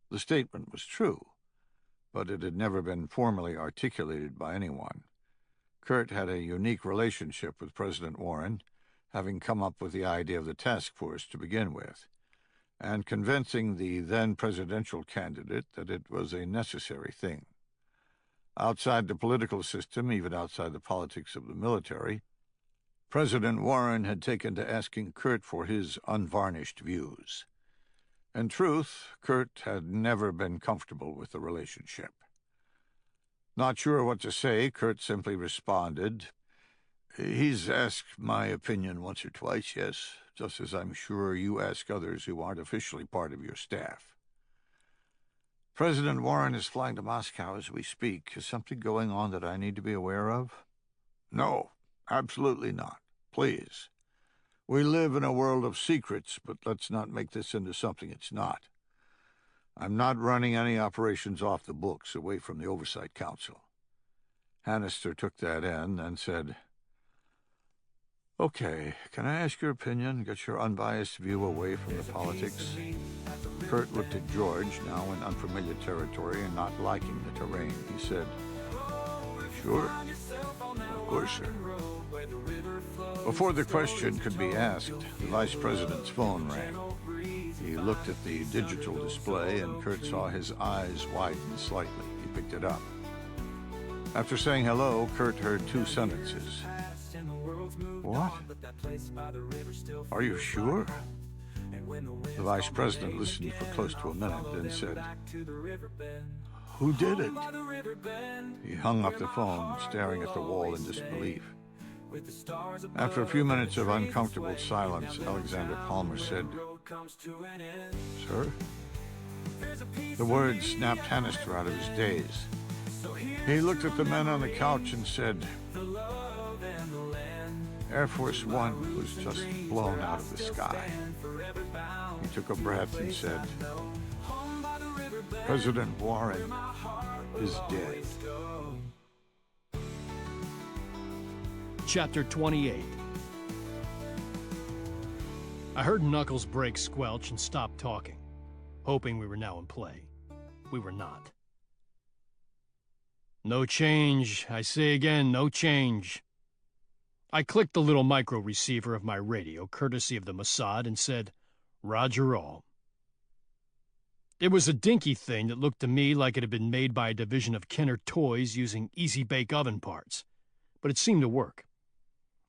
The statement was true, but it had never been formally articulated by anyone. Kurt had a unique relationship with President Warren, having come up with the idea of the task force to begin with, and convincing the then presidential candidate that it was a necessary thing. Outside the political system, even outside the politics of the military, President Warren had taken to asking Kurt for his unvarnished views. In truth, Kurt had never been comfortable with the relationship. Not sure what to say, Kurt simply responded, "He's asked my opinion once or twice, yes, just as I'm sure you ask others who aren't officially part of your staff. President Warren is flying to Moscow as we speak. Is something going on that I need to be aware of?" "No, absolutely not. Please. We live in a world of secrets, but let's not make this into something it's not. I'm not running any operations off the books away from the Oversight Council." Hannister took that in and said, "Okay, can I ask your opinion, get your unbiased view away from the politics?" Kurt looked at George, now in unfamiliar territory and not liking the terrain. He said, "Sure. Of course, sir." Before the question could be asked, the vice president's phone rang. He looked at the digital display, and Kurt saw his eyes widen slightly. He picked it up. After saying hello, Kurt heard two sentences. "What? Are you sure?" The vice president listened for close to a minute, then said, "Who did it?" He hung up the phone, staring at the wall in disbelief. After a few minutes of uncomfortable silence, Alexander Palmer said, "Sir?" The words snapped Hannister out of his daze. He looked at the men on the couch and said, "Air Force One was just blown out of the sky." He took a breath and said, "President Warren is dead." Chapter 28. I heard Knuckles' brake squelch and stopped talking, hoping we were now in play. We were not. "No change. I say again, no change." I clicked the little micro receiver of my radio, courtesy of the Mossad, and said, "Roger all." It was a dinky thing that looked to me like it had been made by a division of Kenner Toys using easy-bake oven parts, but it seemed to work.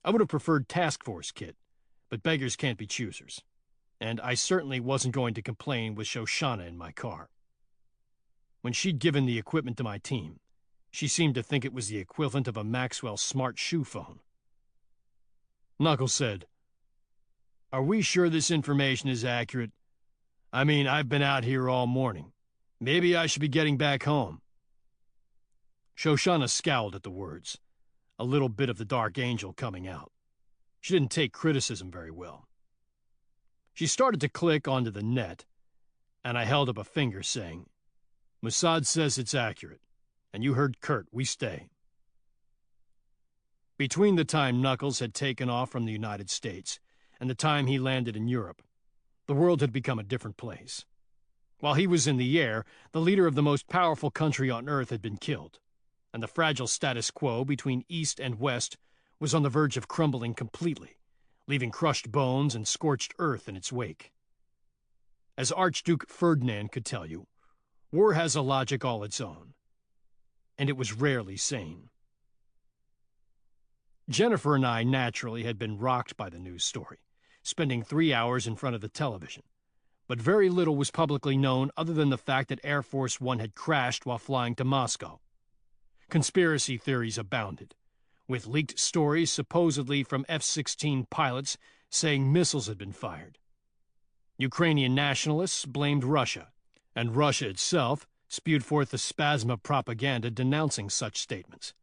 I would have preferred Task Force kit, but beggars can't be choosers, and I certainly wasn't going to complain with Shoshana in my car. When she'd given the equipment to my team, she seemed to think it was the equivalent of a Maxwell smart shoe phone. Knuckles said, "Are we sure this information is accurate? I mean, I've been out here all morning. Maybe I should be getting back home." Shoshana scowled at the words, a little bit of the Dark Angel coming out. She didn't take criticism very well. She started to click onto the net, and I held up a finger saying, "Mossad says it's accurate, and you heard Kurt, we stay." Between the time Knuckles had taken off from the United States and the time he landed in Europe, the world had become a different place. While he was in the air, the leader of the most powerful country on Earth had been killed, and the fragile status quo between East and West was on the verge of crumbling completely, leaving crushed bones and scorched earth in its wake. As Archduke Ferdinand could tell you, war has a logic all its own, and it was rarely sane. Jennifer and I naturally had been rocked by the news story, spending 3 hours in front of the television, but very little was publicly known other than the fact that Air Force One had crashed while flying to Moscow. Conspiracy theories abounded, with leaked stories supposedly from F-16 pilots saying missiles had been fired. Ukrainian nationalists blamed Russia, and Russia itself spewed forth a spasm of propaganda denouncing such statements.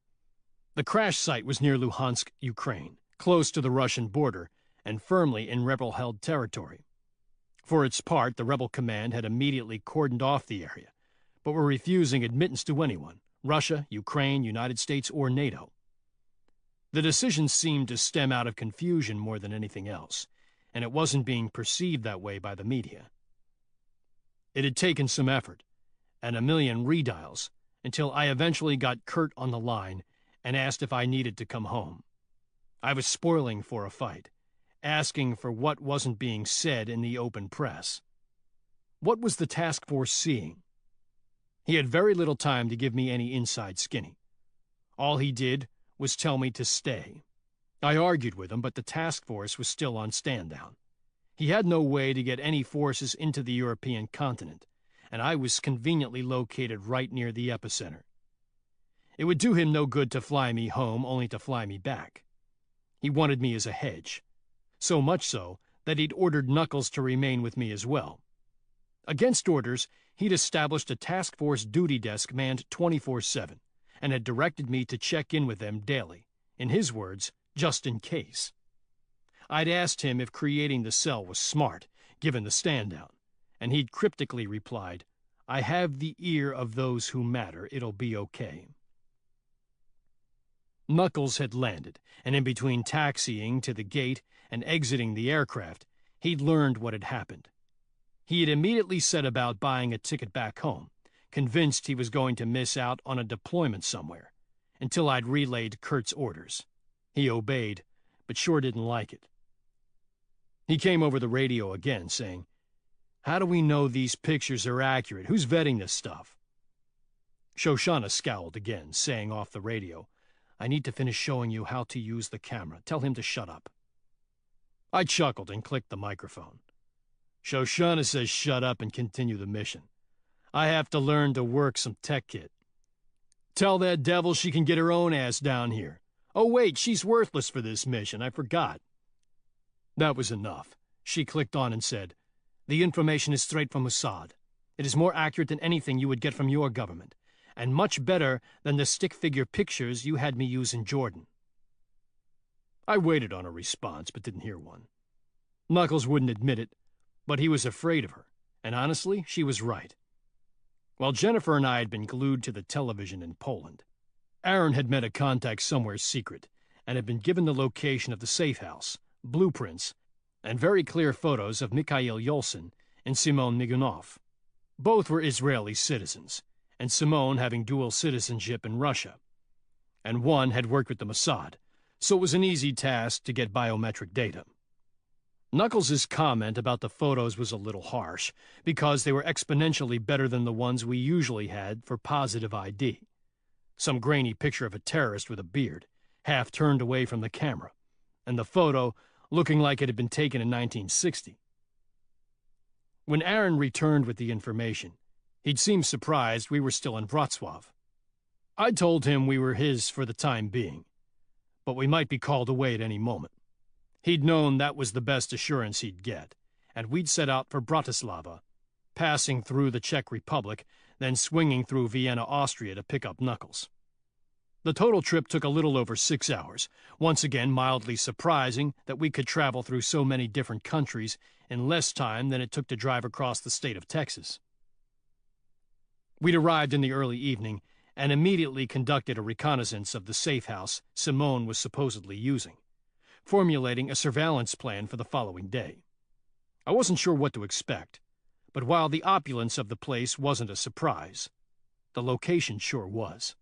The crash site was near Luhansk, Ukraine, close to the Russian border and firmly in rebel-held territory. For its part, the rebel command had immediately cordoned off the area, but were refusing admittance to anyone, Russia, Ukraine, United States, or NATO. The decision seemed to stem out of confusion more than anything else, and it wasn't being perceived that way by the media. It had taken some effort, and a million redials, until I eventually got Kurt on the line and asked if I needed to come home. I was spoiling for a fight, asking for what wasn't being said in the open press. What was the task force seeing? He had very little time to give me any inside skinny. All he did was tell me to stay. I argued with him, but the task force was still on stand-down. He had no way to get any forces into the European continent, and I was conveniently located right near the epicenter. It would do him no good to fly me home only to fly me back. He wanted me as a hedge, so much so that he'd ordered Knuckles to remain with me as well. Against orders, he'd established a task force duty desk manned 24/7, and had directed me to check in with them daily, in his words, just in case. I'd asked him if creating the cell was smart, given the stand-down, and he'd cryptically replied, "I have the ear of those who matter, it'll be okay." Knuckles had landed, and in between taxiing to the gate and exiting the aircraft, he'd learned what had happened. He had immediately set about buying a ticket back home, convinced he was going to miss out on a deployment somewhere, until I'd relayed Kurt's orders. He obeyed, but sure didn't like it. He came over the radio again, saying, "How do we know these pictures are accurate? Who's vetting this stuff?" Shoshana scowled again, saying off the radio, "I need to finish showing you how to use the camera. Tell him to shut up." I chuckled and clicked the microphone. "Shoshana says shut up and continue the mission. I have to learn to work some tech kit. Tell that devil she can get her own ass down here. Oh wait, she's worthless for this mission, I forgot." That was enough. She clicked on and said, "The information is straight from Mossad. It is more accurate than anything you would get from your government, and much better than the stick-figure pictures you had me use in Jordan." I waited on a response, but didn't hear one. Knuckles wouldn't admit it, but he was afraid of her, and honestly, she was right. While Jennifer and I had been glued to the television in Poland, Aaron had met a contact somewhere secret, and had been given the location of the safe house, blueprints, and very clear photos of Mikhail Yolson and Simon Migunov. Both were Israeli citizens, and Simon having dual citizenship in Russia. And one had worked with the Mossad, so it was an easy task to get biometric data. Knuckles' comment about the photos was a little harsh, because they were exponentially better than the ones we usually had for positive ID. Some grainy picture of a terrorist with a beard, half turned away from the camera, and the photo looking like it had been taken in 1960. When Aaron returned with the information, he'd seemed surprised we were still in Wrocław. I told him we were his for the time being, but we might be called away at any moment. He'd known that was the best assurance he'd get, and we'd set out for Bratislava, passing through the Czech Republic, then swinging through Vienna, Austria to pick up Knuckles. The total trip took a little over 6 hours, once again mildly surprising that we could travel through so many different countries in less time than it took to drive across the state of Texas. We'd arrived in the early evening and immediately conducted a reconnaissance of the safe house Simone was supposedly using, formulating a surveillance plan for the following day. I wasn't sure what to expect, but while the opulence of the place wasn't a surprise, the location sure was.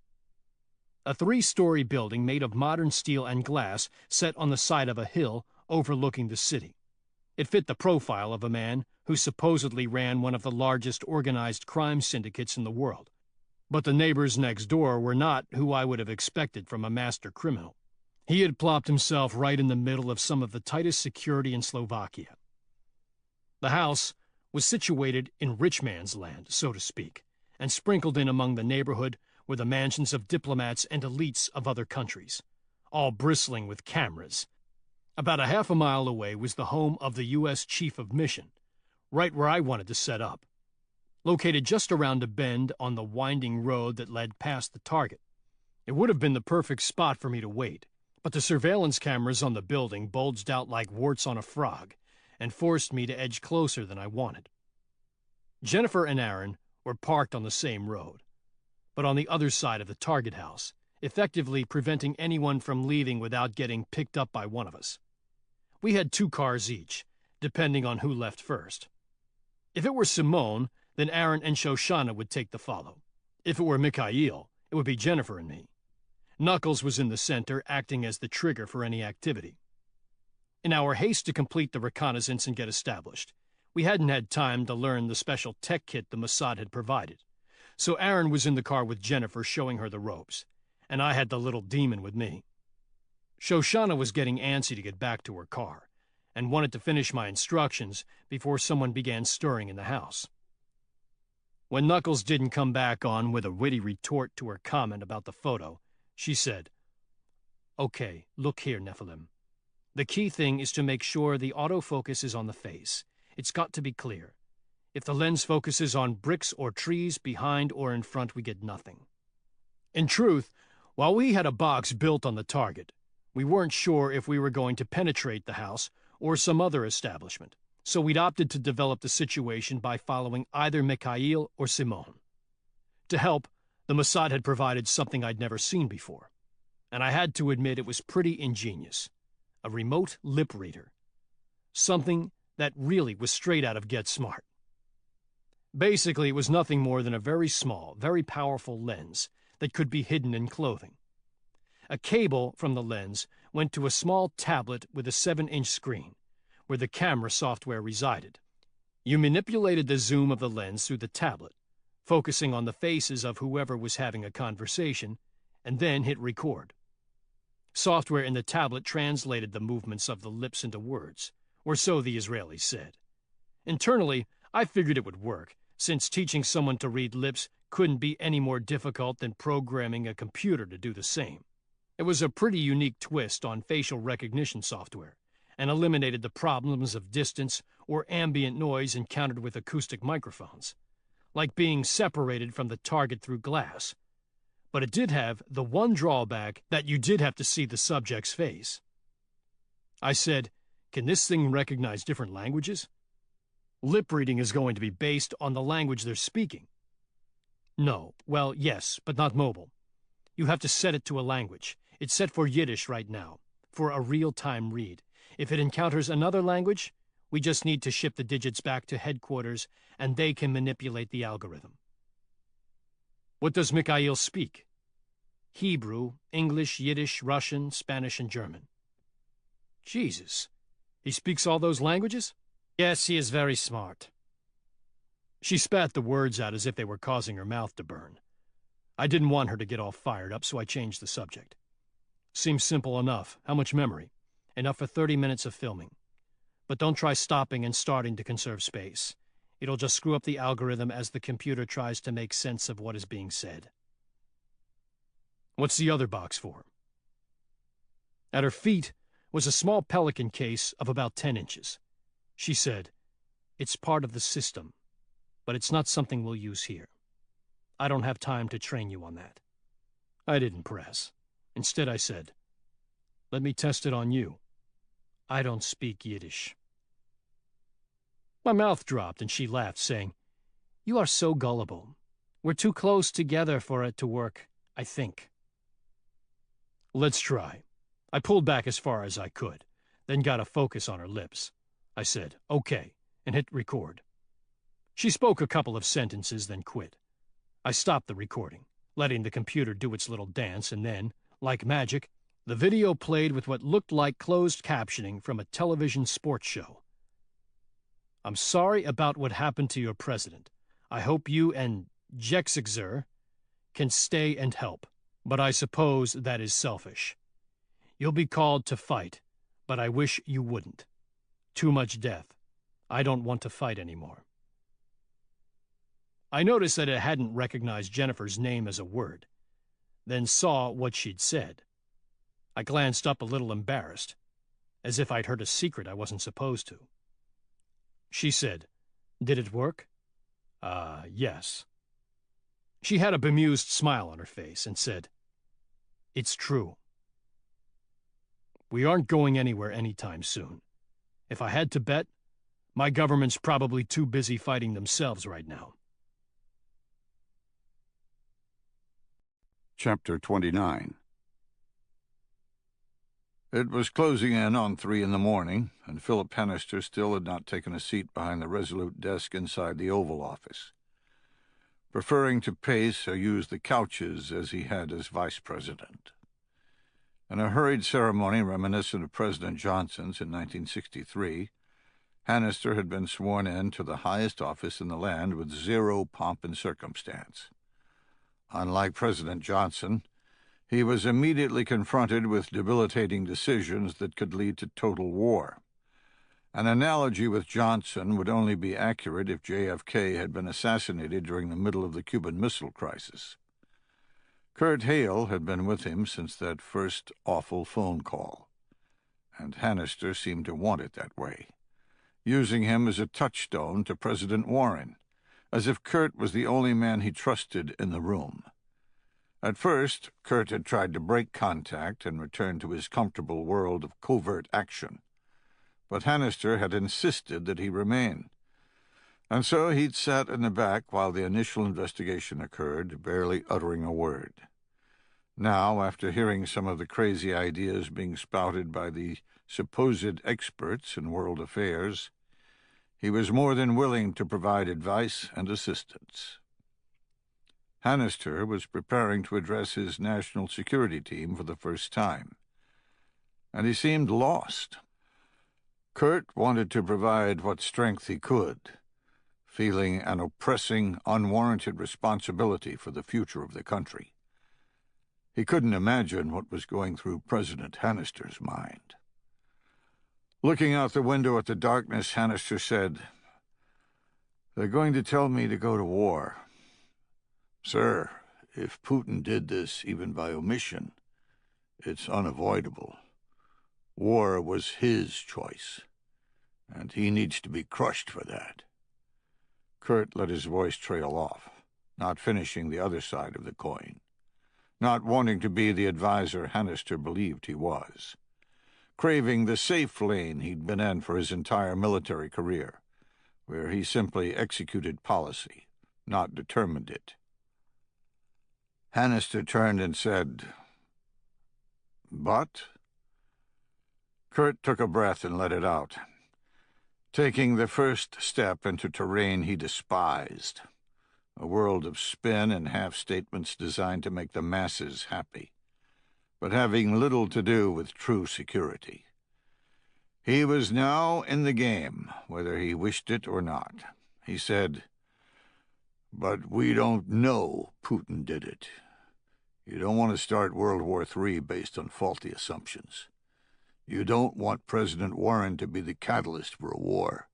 A 3-story building made of modern steel and glass set on the side of a hill overlooking the city. It fit the profile of a man who supposedly ran one of the largest organized crime syndicates in the world. But the neighbors next door were not who I would have expected from a master criminal. He had plopped himself right in the middle of some of the tightest security in Slovakia. The house was situated in rich man's land, so to speak, and sprinkled in among the neighborhood were the mansions of diplomats and elites of other countries, all bristling with cameras. About a half a mile away was the home of the U.S. Chief of Mission, right where I wanted to set up, located just around a bend on the winding road that led past the target. It would have been the perfect spot for me to wait, but the surveillance cameras on the building bulged out like warts on a frog and forced me to edge closer than I wanted. Jennifer and Aaron were parked on the same road, but on the other side of the target house, effectively preventing anyone from leaving without getting picked up by one of us. We had 2 cars each, depending on who left first. If it were Simone, then Aaron and Shoshana would take the follow. If it were Mikhail, it would be Jennifer and me. Knuckles was in the center, acting as the trigger for any activity. In our haste to complete the reconnaissance and get established, we hadn't had time to learn the special tech kit the Mossad had provided, so Aaron was in the car with Jennifer showing her the ropes, and I had the little demon with me. Shoshana was getting antsy to get back to her car, and wanted to finish my instructions before someone began stirring in the house. When Knuckles didn't come back on with a witty retort to her comment about the photo, she said, "Okay, look here, Nephilim. The key thing is to make sure the autofocus is on the face. It's got to be clear. If the lens focuses on bricks or trees behind or in front, we get nothing." In truth, while we had a box built on the target, we weren't sure if we were going to penetrate the house or some other establishment, so we'd opted to develop the situation by following either Mikhail or Simone. To help, the Mossad had provided something I'd never seen before, and I had to admit it was pretty ingenious. A remote lip reader. Something that really was straight out of Get Smart. Basically, it was nothing more than a very small, very powerful lens that could be hidden in clothing. A cable from the lens went to a small tablet with a 7-inch screen, where the camera software resided. You manipulated the zoom of the lens through the tablet, focusing on the faces of whoever was having a conversation, and then hit record. Software in the tablet translated the movements of the lips into words, or so the Israelis said. Internally, I figured it would work, since teaching someone to read lips couldn't be any more difficult than programming a computer to do the same. It was a pretty unique twist on facial recognition software, and eliminated the problems of distance or ambient noise encountered with acoustic microphones, like being separated from the target through glass. But it did have the one drawback that you did have to see the subject's face. I said, "Can this thing recognize different languages?" "Lip reading is going to be based on the language they're speaking." "No. Well, yes, but not mobile. You have to set it to a language. It's set for Yiddish right now, for a real-time read. If it encounters another language, we just need to ship the digits back to headquarters, and they can manipulate the algorithm." "What does Mikhail speak?" "Hebrew, English, Yiddish, Russian, Spanish, and German." "Jesus. He speaks all those languages?" "Yes, he is very smart." She spat the words out as if they were causing her mouth to burn. I didn't want her to get all fired up, so I changed the subject. "Seems simple enough. How much memory?" "Enough for 30 minutes of filming. But don't try stopping and starting to conserve space. It'll just screw up the algorithm as the computer tries to make sense of what is being said." "What's the other box for?" At her feet was a small pelican case of about 10 inches. She said, "It's part of the system, but it's not something we'll use here. I don't have time to train you on that." I didn't press. Instead, I said, "Let me test it on you. I don't speak Yiddish." My mouth dropped and she laughed, saying, "You are so gullible. We're too close together for it to work, I think." "Let's try." I pulled back as far as I could, then got a focus on her lips. I said, "Okay," and hit record. She spoke a couple of sentences, then quit. I stopped the recording, letting the computer do its little dance, and then, like magic, the video played with what looked like closed captioning from a television sports show. "I'm sorry about what happened to your president. I hope you and Jexixer can stay and help, but I suppose that is selfish. You'll be called to fight, but I wish you wouldn't. Too much death. I don't want to fight anymore." I noticed that it hadn't recognized Jennifer's name as a word, then saw what she'd said. I glanced up a little embarrassed, as if I'd heard a secret I wasn't supposed to. She said, "Did it work?" Yes. She had a bemused smile on her face and said, "It's true. We aren't going anywhere anytime soon. If I had to bet, my government's probably too busy fighting themselves right now." Chapter 29. It was closing in on 3 in the morning, and Philip Hannister still had not taken a seat behind the resolute desk inside the Oval Office, preferring to pace or use the couches as he had as vice president. In a hurried ceremony reminiscent of President Johnson's in 1963, Hannister had been sworn in to the highest office in the land with zero pomp and circumstance. Unlike President Johnson, he was immediately confronted with debilitating decisions that could lead to total war. An analogy with Johnson would only be accurate if JFK had been assassinated during the middle of the Cuban Missile Crisis. Kurt Hale had been with him since that first awful phone call, and Hannister seemed to want it that way, using him as a touchstone to President Warren, as if Kurt was the only man he trusted in the room. At first, Kurt had tried to break contact and return to his comfortable world of covert action, but Hannister had insisted that he remain, and so he'd sat in the back while the initial investigation occurred, barely uttering a word. Now, after hearing some of the crazy ideas being spouted by the supposed experts in world affairs, he was more than willing to provide advice and assistance. Hannister was preparing to address his national security team for the first time, and he seemed lost. Kurt wanted to provide what strength he could, feeling an oppressing, unwarranted responsibility for the future of the country. He couldn't imagine what was going through President Hannister's mind. Looking out the window at the darkness, Hannister said, "They're going to tell me to go to war. Sir, if Putin did this even by omission, it's unavoidable. War was his choice, and he needs to be crushed for that." Kurt let his voice trail off, not finishing the other side of the coin, not wanting to be the advisor Hannister believed he was, craving the safe lane he'd been in for his entire military career, where he simply executed policy, not determined it. Hannister turned and said, "But?" Kurt took a breath and let it out, taking the first step into terrain he despised, a world of spin and half-statements designed to make the masses happy, but having little to do with true security. He was now in the game, whether he wished it or not. He said, "But we don't know Putin did it. You don't want to start World War III based on faulty assumptions. You don't want President Warren to be the catalyst for a war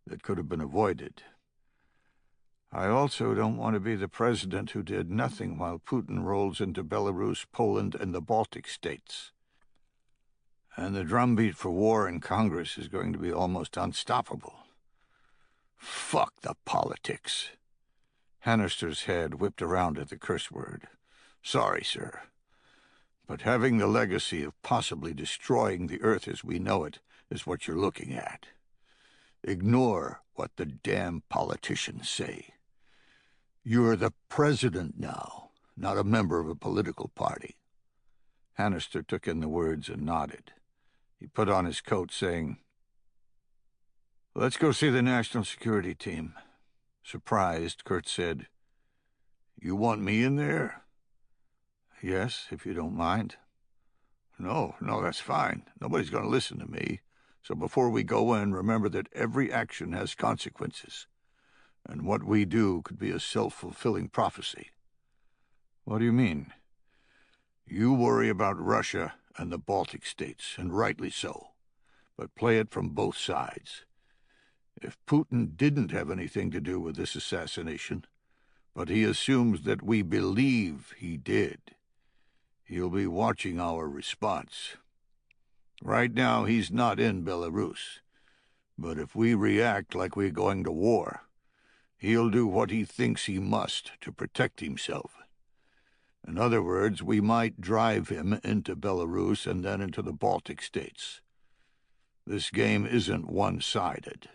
that could have been avoided. I also don't want to be the president who did nothing while Putin rolls into Belarus, Poland, and the Baltic states. And the drumbeat for war in Congress is going to be almost unstoppable. Fuck the politics." Hannister's head whipped around at the curse word. "Sorry, sir, but having the legacy of possibly destroying the Earth as we know it is what you're looking at. Ignore what the damn politicians say. You're the president now, not a member of a political party." Hannister took in the words and nodded. He put on his coat, saying, "Let's go see the National Security Team." Surprised, Kurt said, "You want me in there?" "Yes, if you don't mind." No, that's fine. Nobody's going to listen to me. So before we go in, remember that every action has consequences, and what we do could be a self-fulfilling prophecy." "What do you mean?" "You worry about Russia and the Baltic states, and rightly so, but play it from both sides. If Putin didn't have anything to do with this assassination, but he assumes that we believe he did, He'll be watching our response. Right now, he's not in Belarus. But if we react like we're going to war, he'll do what he thinks he must to protect himself. In other words, we might drive him into Belarus and then into the Baltic states. This game isn't one-sided.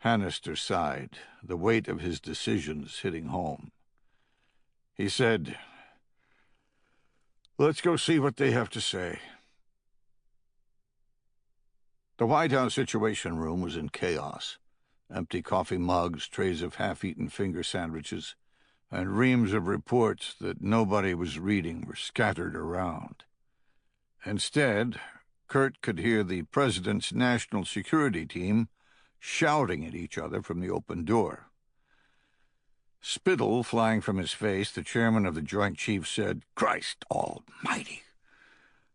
Hannister sighed, the weight of his decisions hitting home. He said, "Let's go see what they have to say." The White House Situation Room was in chaos. Empty coffee mugs, trays of half-eaten finger sandwiches, and reams of reports that nobody was reading were scattered around. Instead, Kurt could hear the President's national security team shouting at each other from the open door. Spittle flying from his face, the chairman of the Joint Chiefs said, "Christ almighty!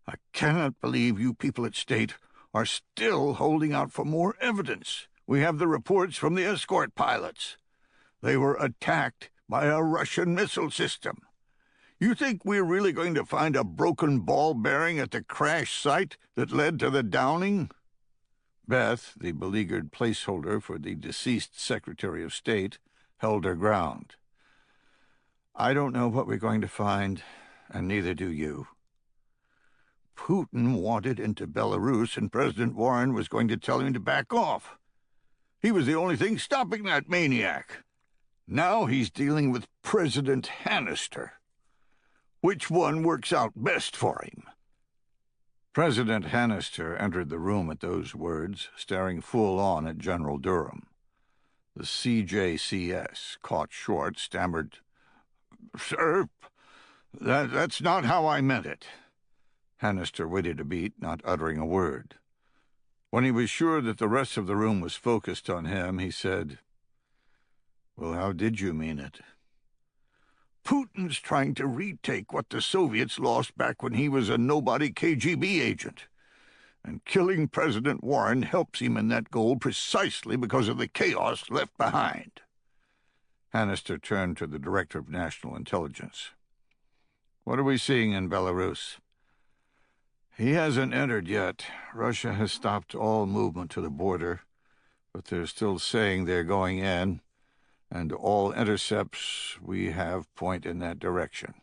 I cannot believe you people at State are still holding out for more evidence. We have the reports from the escort pilots. They were attacked by a Russian missile system. You think we're really going to find a broken ball bearing at the crash site that led to the downing?" Beth, the beleaguered placeholder for the deceased Secretary of State, held her ground. "I don't know what we're going to find, and neither do you. Putin wanted into Belarus, and President Warren was going to tell him to back off. He was the only thing stopping that maniac. Now he's dealing with President Hannister. Which one works out best for him?" President Hannister entered the room at those words, staring full on at General Durham. The CJCS, caught short, stammered, "Sir, that's not how I meant it." Hannister waited a beat, not uttering a word. When he was sure that the rest of the room was focused on him, he said, "Well, how did you mean it?" "Putin's trying to retake what the Soviets lost back when he was a nobody KGB agent. And killing President Warren helps him in that goal precisely because of the chaos left behind." Hannister turned to the Director of National Intelligence. "What are we seeing in Belarus?" "He hasn't entered yet. Russia has stopped all movement to the border, but they're still saying they're going in, and all intercepts we have point in that direction."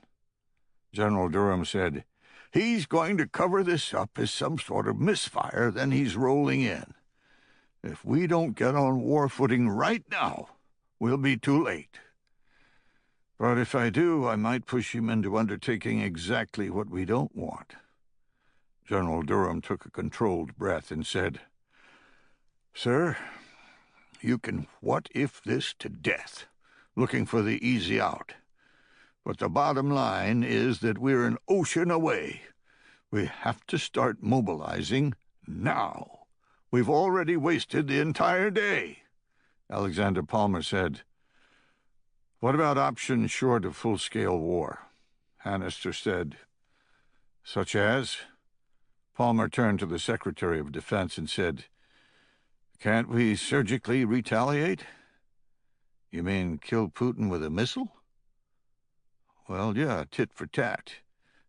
General Durham said, "He's going to cover this up as some sort of misfire, then he's rolling in. If we don't get on war footing right now, we'll be too late. But if I do, I might push him into undertaking exactly what we don't want." General Durham took a controlled breath and said, "Sir, you can what-if this to death, looking for the easy out. But the bottom line is that we're an ocean away. We have to start mobilizing now. We've already wasted the entire day." Alexander Palmer said, "What about options short of full-scale war?" Hannister said, "Such as?" Palmer turned to the Secretary of Defense and said, "Can't we surgically retaliate?" "You mean kill Putin with a missile?" "Well, yeah, tit for tat.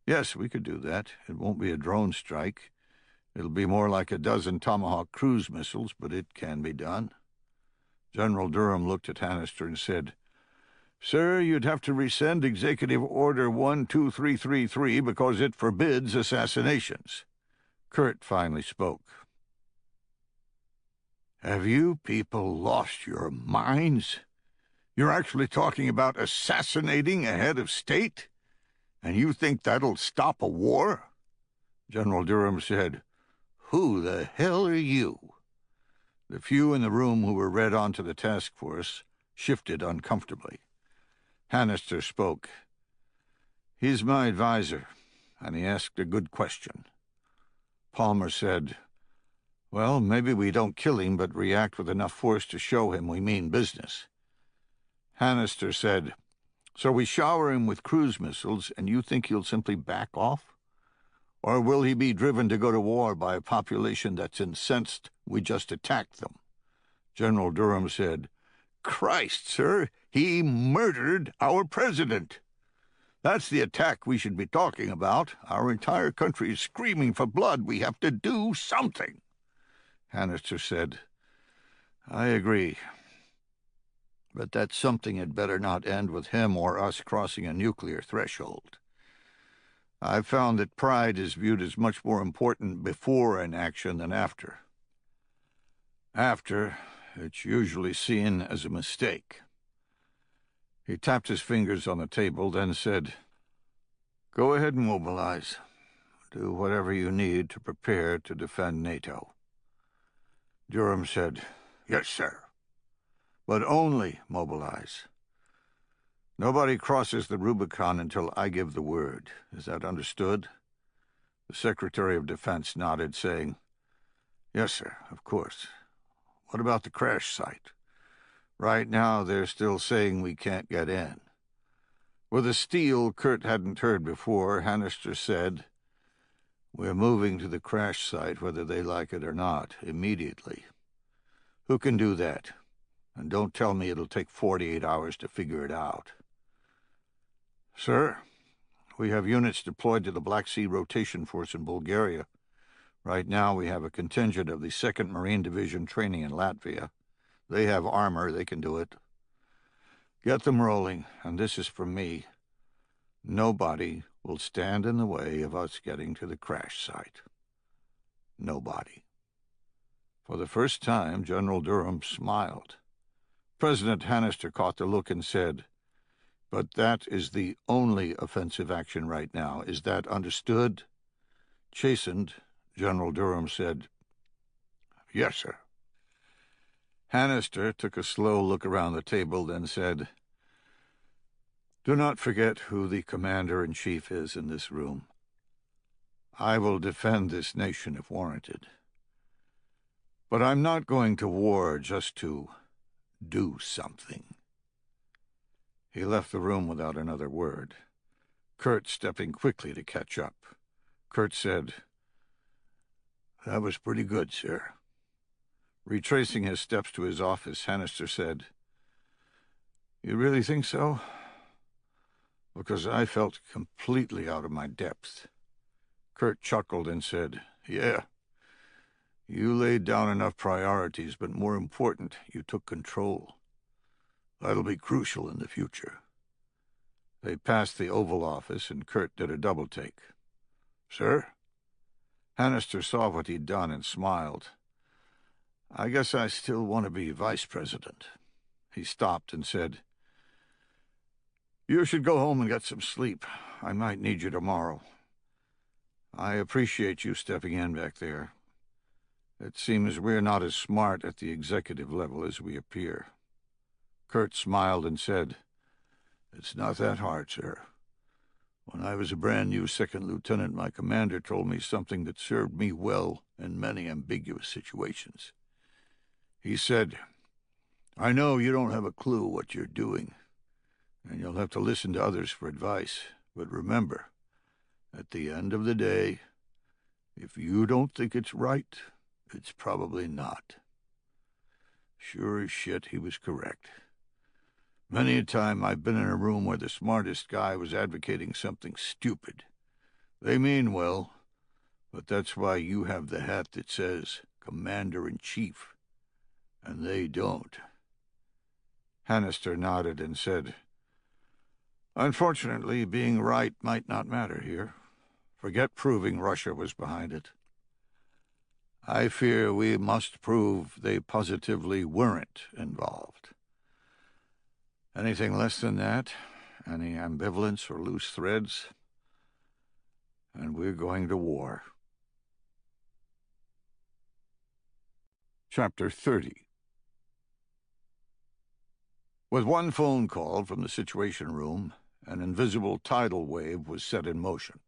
Yes, we could do that. It won't be a drone strike. It'll be more like a dozen Tomahawk cruise missiles, but it can be done." General Durham looked at Hannister and said, "Sir, you'd have to rescind Executive Order 12333 because it forbids assassinations." Kurt finally spoke. "Have you people lost your minds? You're actually talking about assassinating a head of state? And you think that'll stop a war?" General Durham said, "Who the hell are you?" The few in the room who were read on to the task force shifted uncomfortably. Hannister spoke. "He's my advisor, and he asked a good question." Palmer said, "Well, maybe we don't kill him, but react with enough force to show him we mean business." Hannister said, "So we shower him with cruise missiles, and you think he'll simply back off? Or will he be driven to go to war by a population that's incensed we just attacked them?" General Durham said, "Christ, sir, he murdered our president. That's the attack we should be talking about. Our entire country is screaming for blood. We have to do something. Hannister said, I agree. But that something had better not end with him or us crossing a nuclear threshold. I've found that pride is viewed as much more important before an action than after. After, it's usually seen as a mistake. He tapped his fingers on the table, then said, Go ahead and mobilize. Do whatever you need to prepare to defend NATO. Durham said, Yes, sir. But only mobilize. Nobody crosses the Rubicon until I give the word. Is that understood? The Secretary of Defense nodded, saying, Yes, sir, of course. What about the crash site? Right now, they're still saying we can't get in. With a steel Kurt hadn't heard before, Hannister said, We're moving to the crash site whether they like it or not, immediately. Who can do that? And don't tell me it'll take 48 hours to figure it out. Sir, we have units deployed to the Black Sea Rotation Force in Bulgaria. Right now we have a contingent of the 2nd Marine Division training in Latvia. They have armor, they can do it. Get them rolling, and this is from me. Nobody will stand in the way of us getting to the crash site. Nobody. For the first time, General Durham smiled. President Hannister caught the look and said, But that is the only offensive action right now. Is that understood? Chastened, General Durham said, Yes, sir. Hannister took a slow look around the table, then said, Do not forget who the Commander-in-Chief is in this room. I will defend this nation if warranted. But I'm not going to war just to do something. He left the room without another word, Kurt stepping quickly to catch up. Kurt said, That was pretty good, sir. Retracing his steps to his office, Hannister said, You really think so? Because I felt completely out of my depth. Kurt chuckled and said, Yeah. You laid down enough priorities, but more important, you took control. That'll be crucial in the future. They passed the Oval Office, and Kurt did a double-take. Sir? Hannister saw what he'd done and smiled. I guess I still want to be vice president. He stopped and said, You should go home and get some sleep. I might need you tomorrow. I appreciate you stepping in back there. It seems we're not as smart at the executive level as we appear. Kurt smiled and said, It's not that hard, sir. When I was a brand new second lieutenant, my commander told me something that served me well in many ambiguous situations. He said, I know you don't have a clue what you're doing, and you'll have to listen to others for advice, but remember, at the end of the day, if you don't think it's right, it's probably not. Sure as shit, he was correct. Many a time I've been in a room where the smartest guy was advocating something stupid. They mean well, but that's why you have the hat that says Commander-in-Chief, and they don't. Hannister nodded and said, Unfortunately, being right might not matter here. Forget proving Russia was behind it. I fear we must prove they positively weren't involved. Anything less than that, any ambivalence or loose threads, and we're going to war. Chapter 30. With one phone call from the Situation Room, an invisible tidal wave was set in motion.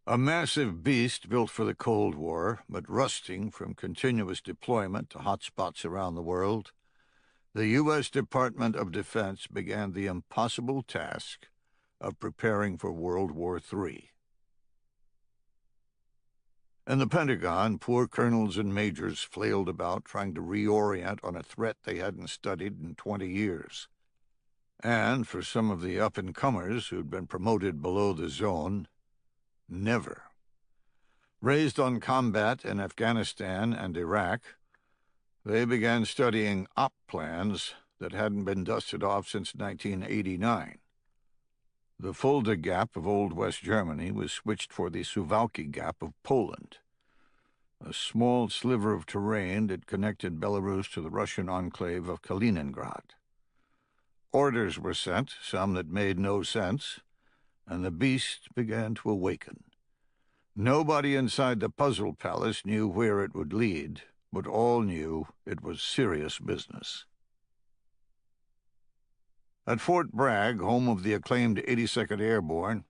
A massive beast built for the Cold War, but rusting from continuous deployment to hotspots around the world, the U.S. Department of Defense began the impossible task of preparing for World War III. In the Pentagon, poor colonels and majors flailed about trying to reorient on a threat they hadn't studied in 20 years. And for some of the up-and-comers who'd been promoted below the zone, never. Raised on combat in Afghanistan and Iraq, they began studying op plans that hadn't been dusted off since 1989. The Fulda Gap of Old West Germany was switched for the Suwałki Gap of Poland, a small sliver of terrain that connected Belarus to the Russian enclave of Kaliningrad. Orders were sent, some that made no sense, and the beast began to awaken. Nobody inside the puzzle palace knew where it would lead, but all knew it was serious business. At Fort Bragg, home of the acclaimed 82nd Airborne,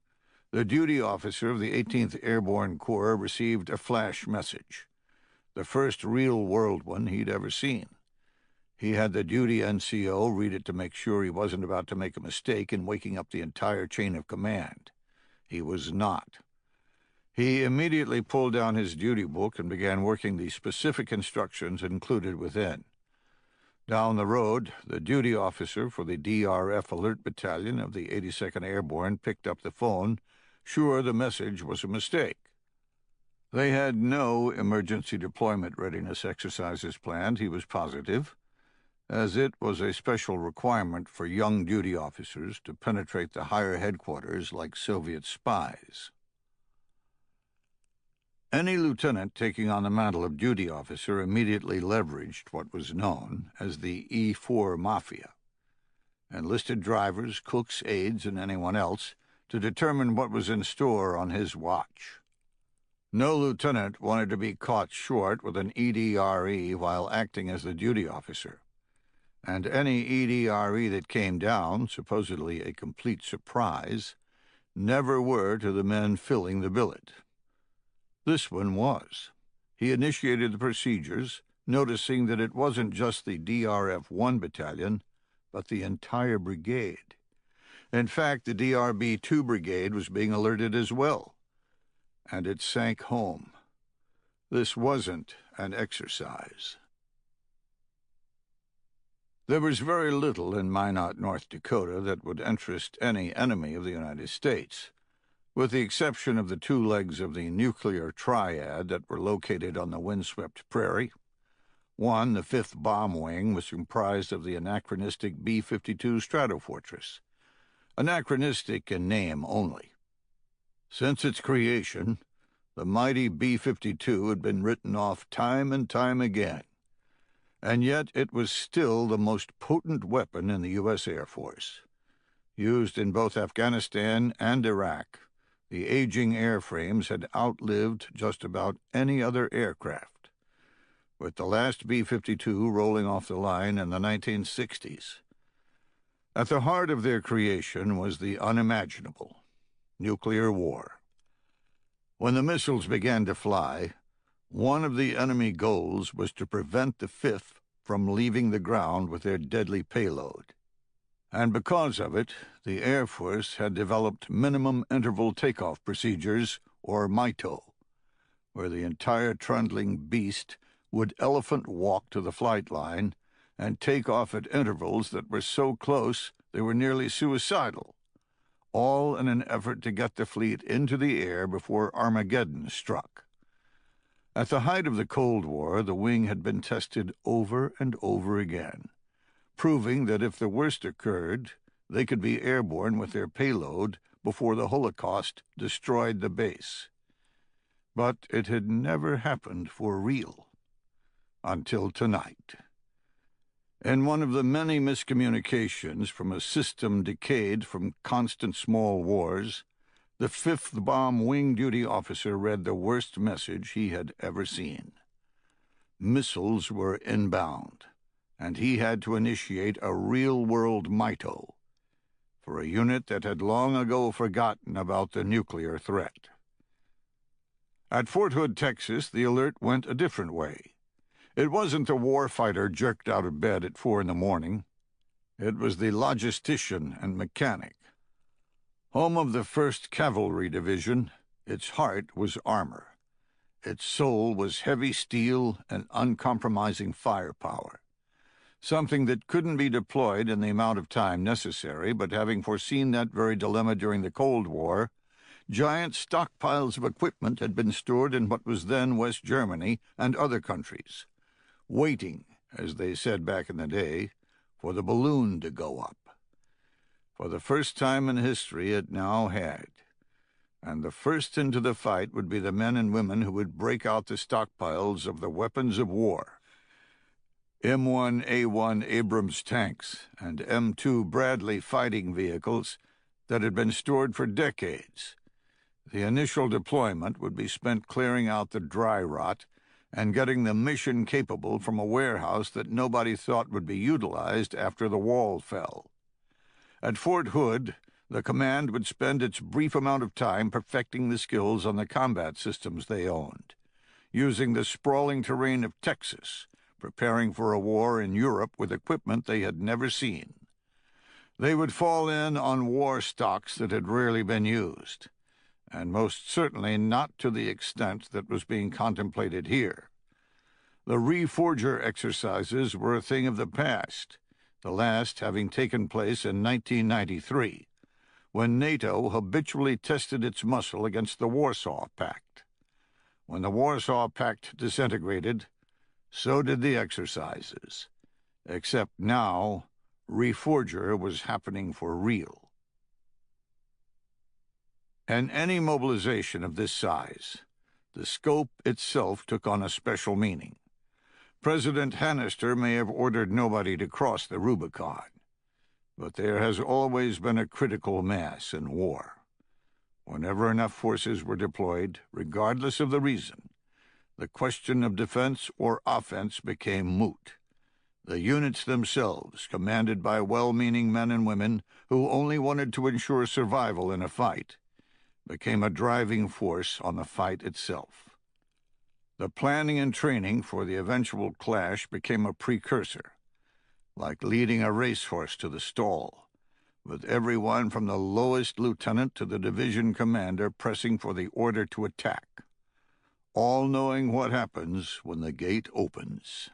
the duty officer of the 18th Airborne Corps received a flash message, the first real-world one he'd ever seen. He had the duty NCO read it to make sure he wasn't about to make a mistake in waking up the entire chain of command. He was not. He immediately pulled down his duty book and began working the specific instructions included within. Down the road, the duty officer for the DRF Alert Battalion of the 82nd Airborne picked up the phone, sure the message was a mistake. They had no emergency deployment readiness exercises planned, he was positive, as it was a special requirement for young duty officers to penetrate the higher headquarters like Soviet spies. Any lieutenant taking on the mantle of duty officer immediately leveraged what was known as the E4 Mafia, enlisted drivers, cooks, aides, and anyone else to determine what was in store on his watch. No lieutenant wanted to be caught short with an EDRE while acting as the duty officer, and any EDRE that came down, supposedly a complete surprise, never were to the men filling the billet. This one was. He initiated the procedures, noticing that it wasn't just the DRF-1 battalion, but the entire brigade. In fact, the DRB-2 brigade was being alerted as well, and it sank home. This wasn't an exercise. There was very little in Minot, North Dakota that would interest any enemy of the United States, with the exception of the two legs of the nuclear triad that were located on the windswept prairie. One, the 5th Bomb Wing, was comprised of the anachronistic B-52 Stratofortress, anachronistic in name only. Since its creation, the mighty B-52 had been written off time and time again, and yet it was still the most potent weapon in the U.S. Air Force. Used in both Afghanistan and Iraq, the aging airframes had outlived just about any other aircraft, with the last B-52 rolling off the line in the 1960s. At the heart of their creation was the unimaginable, nuclear war. When the missiles began to fly, one of the enemy goals was to prevent the 5th from leaving the ground with their deadly payload. And because of it, the Air Force had developed minimum interval takeoff procedures, or MITO, where the entire trundling beast would elephant walk to the flight line and take off at intervals that were so close they were nearly suicidal, all in an effort to get the fleet into the air before Armageddon struck. At the height of the Cold War, the wing had been tested over and over again, proving that if the worst occurred, they could be airborne with their payload before the Holocaust destroyed the base. But it had never happened for real. Until tonight. In one of the many miscommunications from a system decayed from constant small wars, the 5th Bomb Wing duty officer read the worst message he had ever seen. Missiles were inbound, and he had to initiate a real-world MITO for a unit that had long ago forgotten about the nuclear threat. At Fort Hood, Texas, the alert went a different way. It wasn't the warfighter jerked out of bed at 4 a.m. It was the logistician and mechanic. Home of the 1st Cavalry Division, its heart was armor. Its soul was heavy steel and uncompromising firepower. something that couldn't be deployed in the amount of time necessary, but having foreseen that very dilemma during the Cold War, giant stockpiles of equipment had been stored in what was then West Germany and other countries, waiting, as they said back in the day, for the balloon to go up. For the first time in history it now had, and the first into the fight would be the men and women who would break out the stockpiles of the weapons of war. M1A1 Abrams tanks and M2 Bradley fighting vehicles that had been stored for decades. The initial deployment would be spent clearing out the dry rot and getting them mission capable from a warehouse that nobody thought would be utilized after the wall fell. At Fort Hood, the command would spend its brief amount of time perfecting the skills on the combat systems they owned, using the sprawling terrain of Texas, preparing for a war in Europe with equipment they had never seen. They would fall in on war stocks that had rarely been used, and most certainly not to the extent that was being contemplated here. The Reforger exercises were a thing of the past, the last having taken place in 1993, when NATO habitually tested its muscle against the Warsaw Pact. When the Warsaw Pact disintegrated, so did the exercises, except now Reforger was happening for real. In any mobilization of this size, the scope itself took on a special meaning. President Hannister may have ordered nobody to cross the Rubicon, but there has always been a critical mass in war. Whenever enough forces were deployed, regardless of the reason, the question of defense or offense became moot. The units themselves, commanded by well-meaning men and women who only wanted to ensure survival in a fight, became a driving force on the fight itself. The planning and training for the eventual clash became a precursor, like leading a racehorse to the stall, with everyone from the lowest lieutenant to the division commander pressing for the order to attack, all knowing what happens when the gate opens.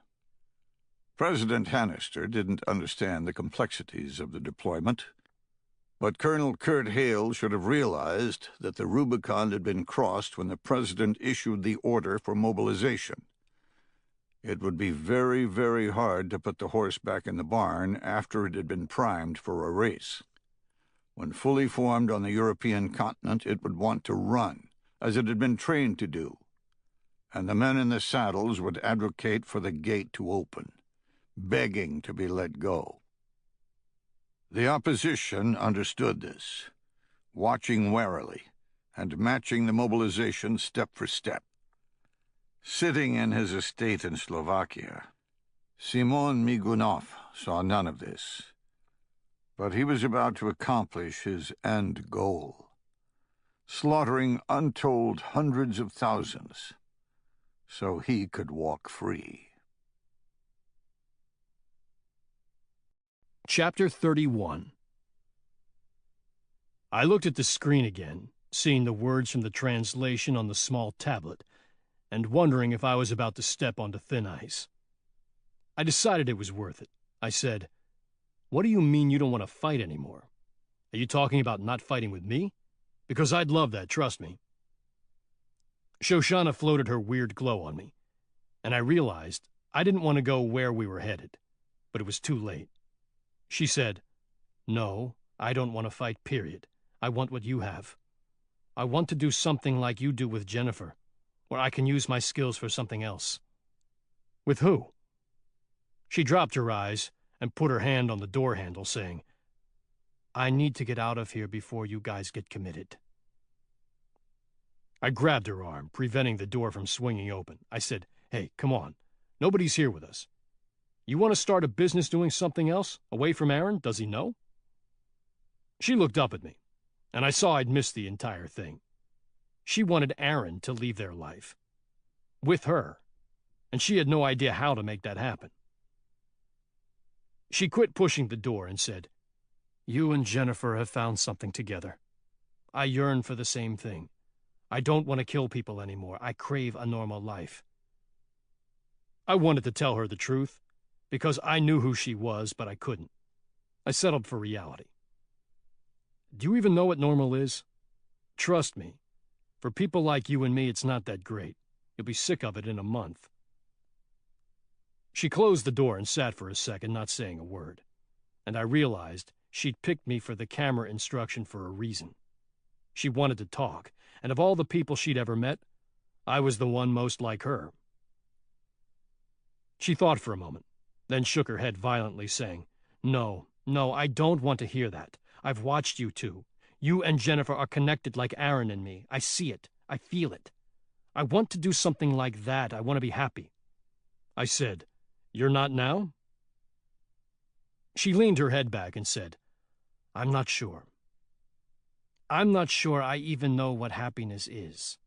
President Hannister didn't understand the complexities of the deployment, but Colonel Kurt Hale should have realized that the Rubicon had been crossed when the President issued the order for mobilization. It would be very, very hard to put the horse back in the barn after it had been primed for a race. When fully formed on the European continent, it would want to run, as it had been trained to do, and the men in the saddles would advocate for the gate to open, begging to be let go. The opposition understood this, watching warily and matching the mobilization step for step. Sitting in his estate in Slovakia, Simon Migunov saw none of this, but he was about to accomplish his end goal, slaughtering untold hundreds of thousands, so he could walk free. Chapter 31. I looked at the screen again, seeing the words from the translation on the small tablet, and wondering if I was about to step onto thin ice. I decided it was worth it. I said, "What do you mean you don't want to fight anymore? Are you talking about not fighting with me? Because I'd love that, trust me." Shoshana floated her weird glow on me, and I realized I didn't want to go where we were headed, but it was too late. She said, "No, I don't want to fight, period. I want what you have. I want to do something like you do with Jennifer, where I can use my skills for something else." "With who?" She dropped her eyes and put her hand on the door handle, saying, "I need to get out of here before you guys get committed." I grabbed her arm, preventing the door from swinging open. I said, "Hey, come on. Nobody's here with us. You want to start a business doing something else, away from Aaron? Does he know?" She looked up at me, and I saw I'd missed the entire thing. She wanted Aaron to leave their life. With her. And she had no idea how to make that happen. She quit pushing the door and said, "You and Jennifer have found something together. I yearn for the same thing. I don't want to kill people anymore. I crave a normal life." I wanted to tell her the truth, because I knew who she was, but I couldn't. I settled for reality. Do you even know what normal is? Trust me, for people like you and me, it's not that great. You'll be sick of it in a month. She closed the door and sat for a second, not saying a word. And I realized she'd picked me for the camera instruction for a reason. She wanted to talk, and of all the people she'd ever met, I was the one most like her. She thought for a moment, then shook her head violently, saying, No, I don't want to hear that. I've watched you two. You and Jennifer are connected like Aaron and me. I see it. I feel it. I want to do something like that. I want to be happy. I said, You're not now? She leaned her head back and said, I'm not sure. I'm not sure I even know what happiness is.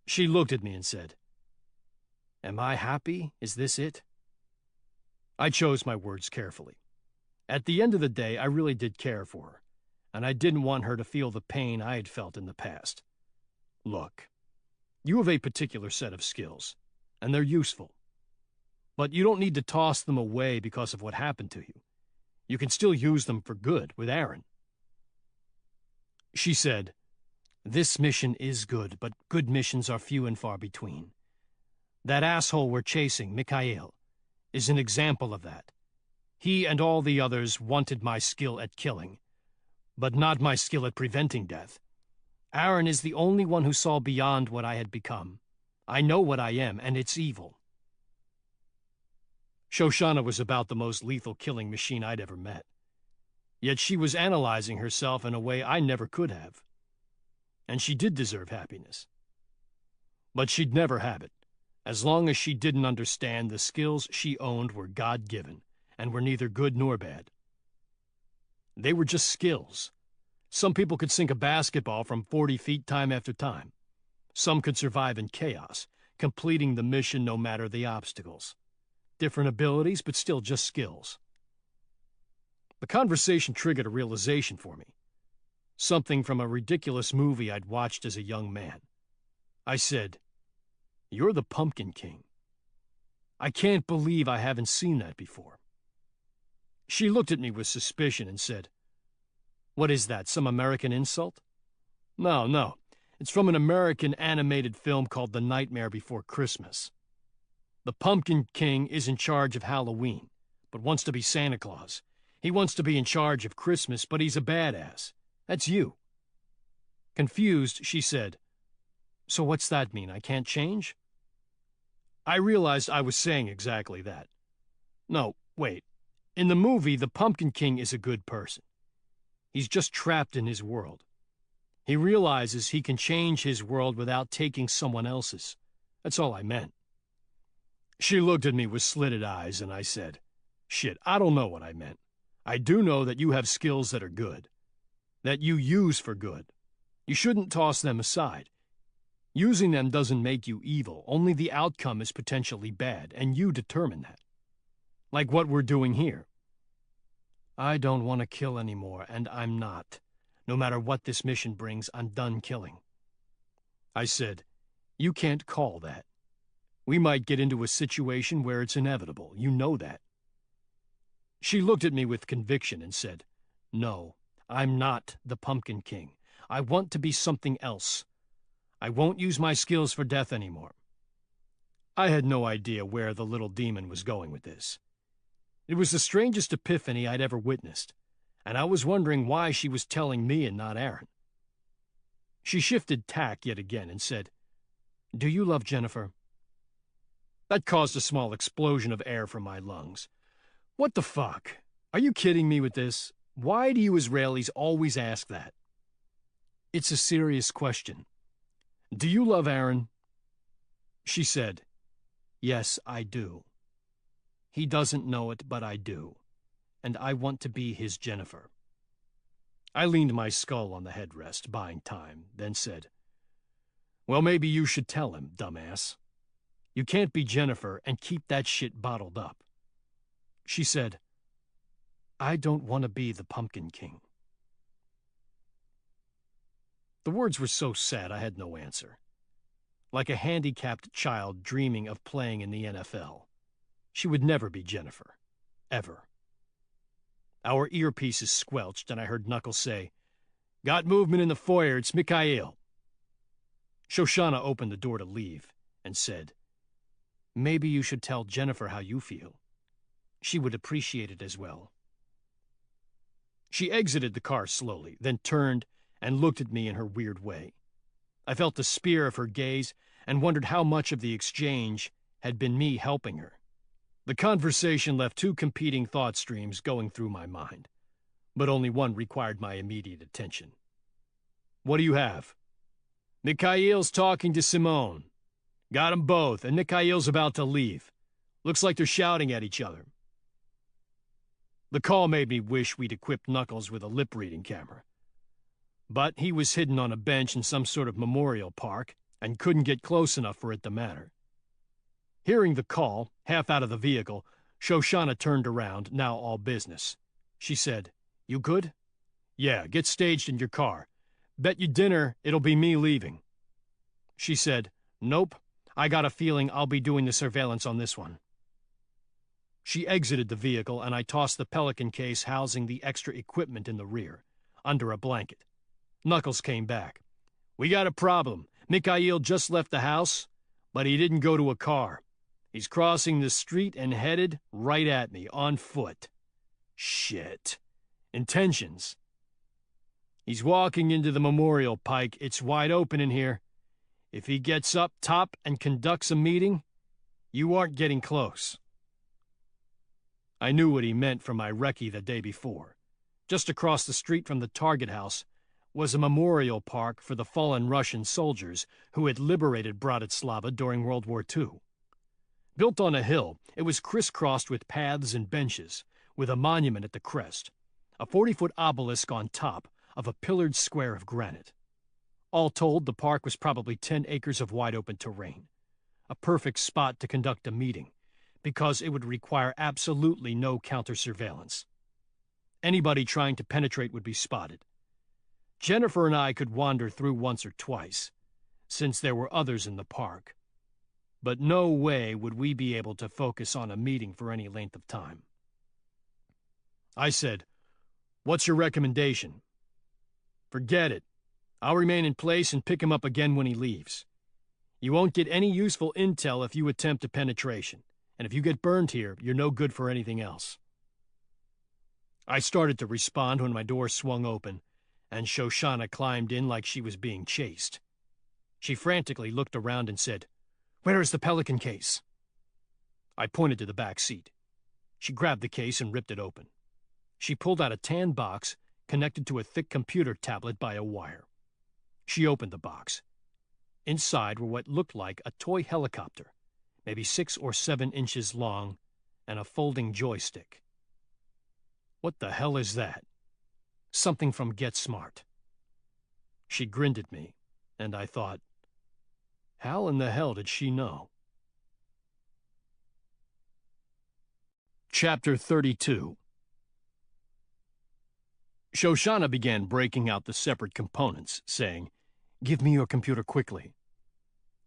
She looked at me and said, Am I happy? Is this it? I chose my words carefully. At the end of the day, I really did care for her, and I didn't want her to feel the pain I had felt in the past. Look, you have a particular set of skills, and they're useful. But you don't need to toss them away because of what happened to you. You can still use them for good with Aaron. She said, This mission is good, but good missions are few and far between. That asshole we're chasing, Mikhail, is an example of that. He and all the others wanted my skill at killing, but not my skill at preventing death. Aaron is the only one who saw beyond what I had become. I know what I am, and it's evil. Shoshana was about the most lethal killing machine I'd ever met. Yet she was analyzing herself in a way I never could have. And she did deserve happiness. But she'd never have it, as long as she didn't understand the skills she owned were God-given, and were neither good nor bad. They were just skills. Some people could sink a basketball from 40 feet time after time. Some could survive in chaos, completing the mission no matter the obstacles. Different abilities, but still just skills. The conversation triggered a realization for me. Something from a ridiculous movie I'd watched as a young man. I said, You're the Pumpkin King. I can't believe I haven't seen that before. She looked at me with suspicion and said, What is that, some American insult? No. It's from an American animated film called The Nightmare Before Christmas. The Pumpkin King is in charge of Halloween, but wants to be Santa Claus. He wants to be in charge of Christmas, but he's a badass. That's you. Confused, she said, So what's that mean? I can't change? I realized I was saying exactly that. No, wait. In the movie, the Pumpkin King is a good person. He's just trapped in his world. He realizes he can change his world without taking someone else's. That's all I meant. She looked at me with slitted eyes, and I said, Shit, I don't know what I meant. I do know that you have skills that are good, that you use for good. You shouldn't toss them aside. Using them doesn't make you evil. Only the outcome is potentially bad, and you determine that. Like what we're doing here. I don't want to kill anymore, and I'm not. No matter what this mission brings, I'm done killing. I said, You can't call that. We might get into a situation where it's inevitable. You know that. She looked at me with conviction and said, No, I'm not the Pumpkin King. I want to be something else. I won't use my skills for death anymore. I had no idea where the little demon was going with this. It was the strangest epiphany I'd ever witnessed, and I was wondering why she was telling me and not Aaron. She shifted tack yet again and said, Do you love Jennifer? That caused a small explosion of air from my lungs. What the fuck? Are you kidding me with this? Why do you Israelis always ask that? It's a serious question. Do you love Aaron? She said, Yes, I do. He doesn't know it, but I do. And I want to be his Jennifer. I leaned my skull on the headrest, buying time, then said, Well, maybe you should tell him, dumbass. You can't be Jennifer and keep that shit bottled up. She said, I don't want to be the Pumpkin King. The words were so sad I had no answer. Like a handicapped child dreaming of playing in the NFL. She would never be Jennifer. Ever. Our earpieces squelched, and I heard Knuckles say, "Got movement in the foyer, it's Mikhail." Shoshana opened the door to leave and said, "Maybe you should tell Jennifer how you feel. She would appreciate it as well." She exited the car slowly, then turned and looked at me in her weird way. I felt the spear of her gaze and wondered how much of the exchange had been me helping her. The conversation left two competing thought streams going through my mind, but only one required my immediate attention. "What do you have?" "Mikhail's talking to Simone. Got 'em both, and Mikhail's about to leave. Looks like they're shouting at each other." The call made me wish we'd equipped Knuckles with a lip-reading camera. But he was hidden on a bench in some sort of memorial park and couldn't get close enough for it to matter. Hearing the call, half out of the vehicle, Shoshana turned around, now all business. She said, "You good?" "Yeah, get staged in your car. Bet you dinner it'll be me leaving." She said, "Nope, I got a feeling I'll be doing the surveillance on this one." She exited the vehicle, and I tossed the Pelican case housing the extra equipment in the rear, under a blanket. Knuckles came back. "We got a problem. Mikhail just left the house, but he didn't go to a car. He's crossing the street and headed right at me, on foot. Shit. Intentions. He's walking into the memorial, Pike. It's wide open in here. If he gets up top and conducts a meeting, you aren't getting close." I knew what he meant from my recce the day before. Just across the street from the target house was a memorial park for the fallen Russian soldiers who had liberated Bratislava during World War II. Built on a hill, it was crisscrossed with paths and benches, with a monument at the crest, a 40-foot obelisk on top of a pillared square of granite. All told, the park was probably 10 acres of wide-open terrain, a perfect spot to conduct a meeting, because it would require absolutely no counter-surveillance. Anybody trying to penetrate would be spotted. Jennifer and I could wander through once or twice, since there were others in the park. But no way would we be able to focus on a meeting for any length of time. I said, "What's your recommendation?" "Forget it. I'll remain in place and pick him up again when he leaves. You won't get any useful intel if you attempt a penetration, and if you get burned here, you're no good for anything else." I started to respond when my door swung open, and Shoshana climbed in like she was being chased. She frantically looked around and said, "Where is the Pelican case?" I pointed to the back seat. She grabbed the case and ripped it open. She pulled out a tan box connected to a thick computer tablet by a wire. She opened the box. Inside were what looked like a toy helicopter, maybe 6 or 7 inches long, and a folding joystick. "What the hell is that?" "Something from Get Smart." She grinned at me, and I thought, how in the hell did she know? Chapter 32. Shoshana began breaking out the separate components, saying, "Give me your computer quickly."